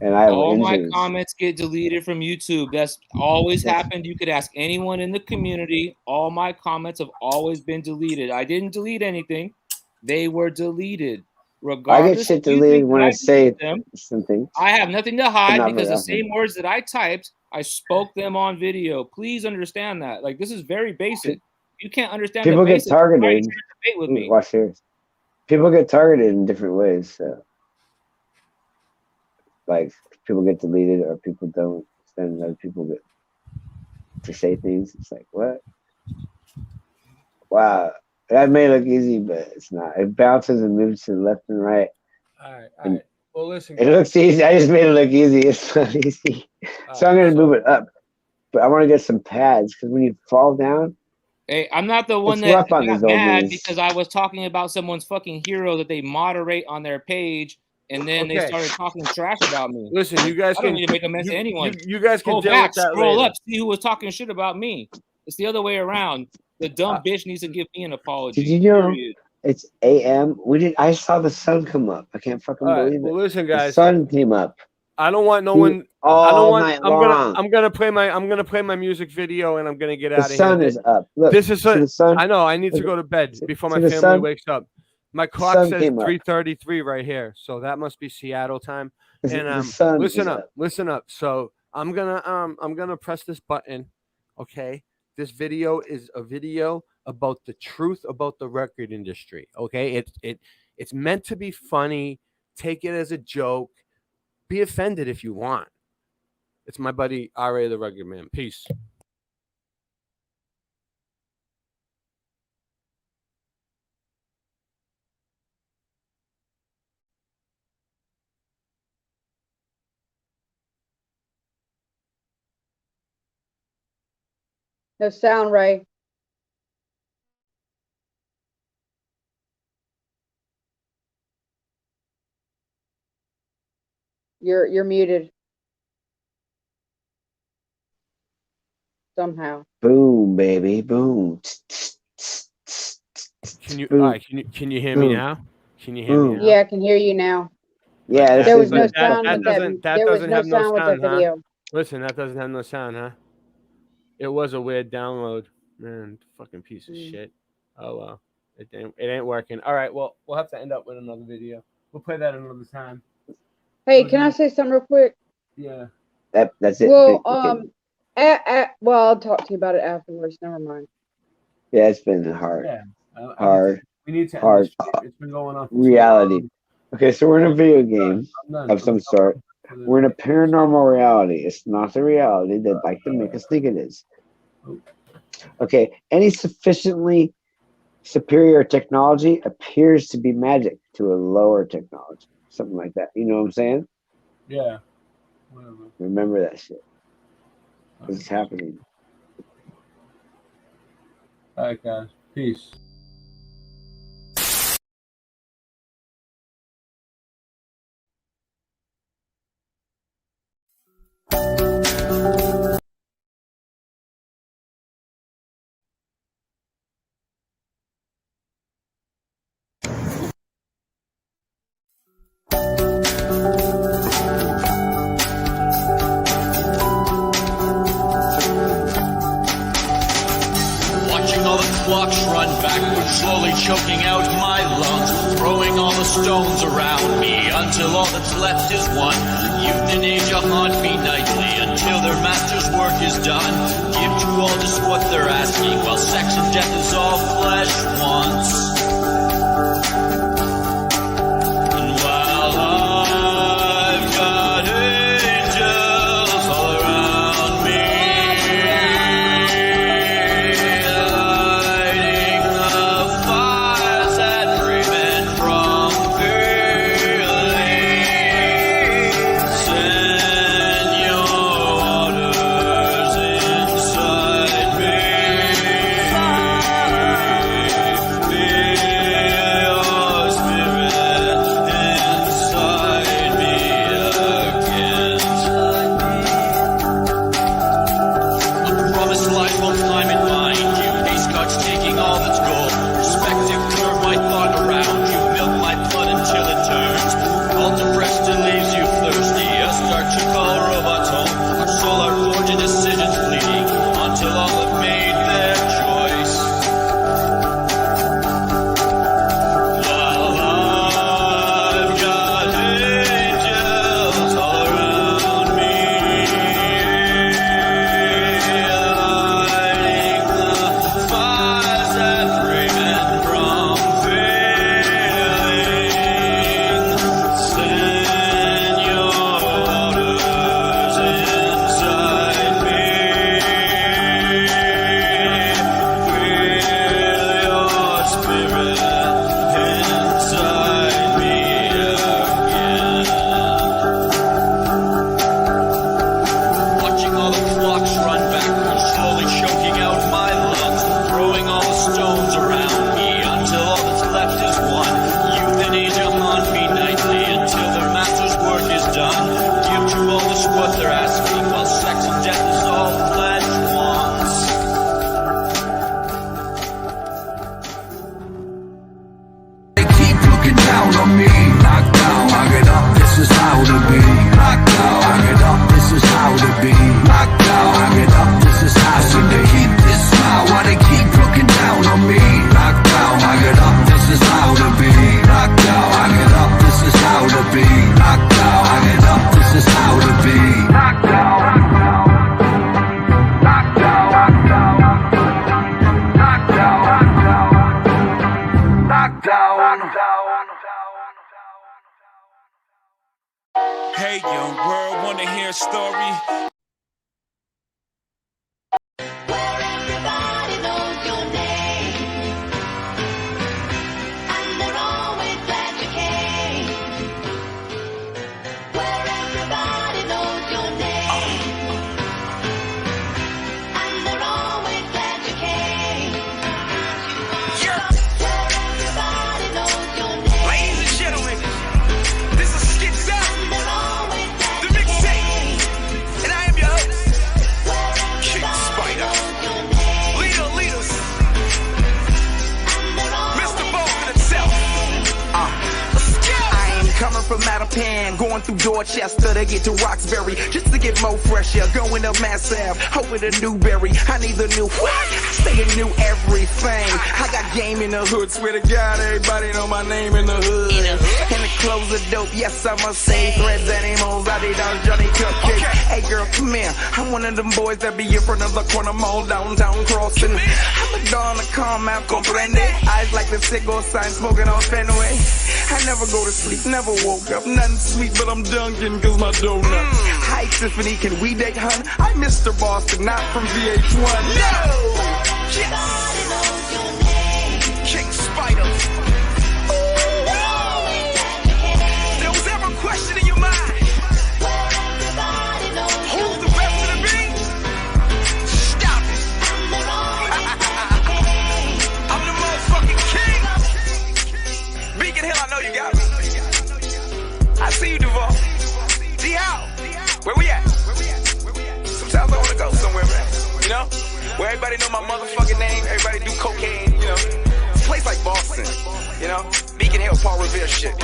and I have All my injuries. comments get deleted from YouTube. That's always happened. You could ask anyone in the community. All my comments have always been deleted. I didn't delete anything. They were deleted. I Regardless get shit if you deleted think when that I say deleted them, something. I have nothing to But hide not because very the often. same words that I typed, I spoke them on video. Please understand that. Like, this is very basic. You can't understand People the get basics. Why are you targeted. trying to debate with me? Watch this. people get targeted in different ways. So, like people get deleted or people don't. Then other people get to say things. It's like what? Wow, that may look easy, but it's not. It bounces and moves to the left and right. All right. Well, listen. It looks easy. I just made it look easy. It's not easy. So I'm gonna move it up, but I want to get some pads because when you fall down. Hey, I'm not the one It's that rough on got these old mad knees. because I was talking about someone's fucking hero that they moderate on their page, and then they Okay. started talking trash about me. Listen, you guys I don't can need to make a mess of anyone. You guys can Scroll deal back, with that scroll later. up, see who was talking shit about me. It's the other way around. The dumb bitch needs to give me an apology. Did you know Period. it's AM? I saw the sun come up. I can't fucking All right. believe it. Well, listen, The guys. sun came up. I don't want no Dude, one. I all don't want. night I'm long. gonna play my music video and I'm gonna get The out of here. sun is up. Look, This is see the sun? I know. I need to Look, go to bed before see my the family sun? wakes up. My The clock sun says came up. 3:33 right here, so that must be Seattle time. And The sun listen is up, up. listen up. So I'm gonna press this button. Okay, this video is a video about the truth about the record industry. Okay, it's meant to be funny. Take it as a joke. Be offended if you want. It's my buddy R.A. the Rugged Man. Peace. No sound, Ray. You're muted. Somehow. Boom, baby, boom. Can you? Boom. All right. Can you hear me Boom. now? Can you hear me Boom. now? Yeah, I can hear you now. Yeah, this There is was no the sound fucking- with that. There was no have no sound with that sound, huh? video. Listen, that doesn't have no sound, huh? It was a weird download, man. Fucking piece of shit. Oh well, it ain't working. All right, well, we'll have to end up with another video. We'll play that another time. Hey, can I say something real quick? Yeah. That's it. Well, Okay. well, I'll talk to you about it afterwards. Never mind. Yeah, it's been hard. Yeah. We need to end hard this shit. It's been going on. For too reality. long. Okay, so we're in a video game done. of some sort. We're in a paranormal reality. It's not the reality they'd like to make us think it is. Okay, any sufficiently superior technology appears to be magic to a lower technology. Something like that. You know what I'm saying? Yeah. Whatever. Remember that shit. Because it's happening. All right, guys. Peace. Watching all the clocks run backwards, slowly choking out my lungs, throwing all the stones around me until all that's left is one. Youth and age haunt me nightly until their master's work is done. Give to all just what they're asking, while sex and death is all flesh wants. And while I've got angels all around me, lighting the fires that prevent from feeling. Send your waters inside me. The world wanna hear a story. Everybody knows your name, and they're always glad you came. Where everybody knows your name, and they're always glad you came. Where everybody knows your name. Ladies and gentlemen, this is Skits Up, the mixtape, and I am your host, King Spider, leader of leaders, Mr. Vulcan himself. I ain't coming from Mattapan, going through Dorchester to get to Roxbury, just to get more fresh air. Going up Mass Ave, hoping to Newberry. I need the new what? I stay in new everything. I got game in the hood, swear to God, everybody know my name in the hood. And the clothes are dope, yes I must say. Threads and emos, I did on Johnny Cupcake. Hey girl, come here. I'm one of them boys that be in front of the corner mall downtown crossing. I'm a dawn to calm out, comprende. Eyes like the cigar sign, smoking on Fenway. I never go to sleep, never woke up, nothing sweet, but I'm dunking cause my donut. Hi Tiffany, can we date, hun? I'm Mr. Boston, not from VH1. No! Yes! King Spider. There was ever a question in your mind? Who's the best of the beat? Stop it. I'm the motherfucking king. Beacon Hill, I know you got me. I see you, Duval. D-How, where we at? Sometimes I want to go somewhere, man. You know? Where everybody know my motherfucking name, everybody do cocaine, you know? It's a place like Boston, you know? Beacon Hill, Paul Revere shit.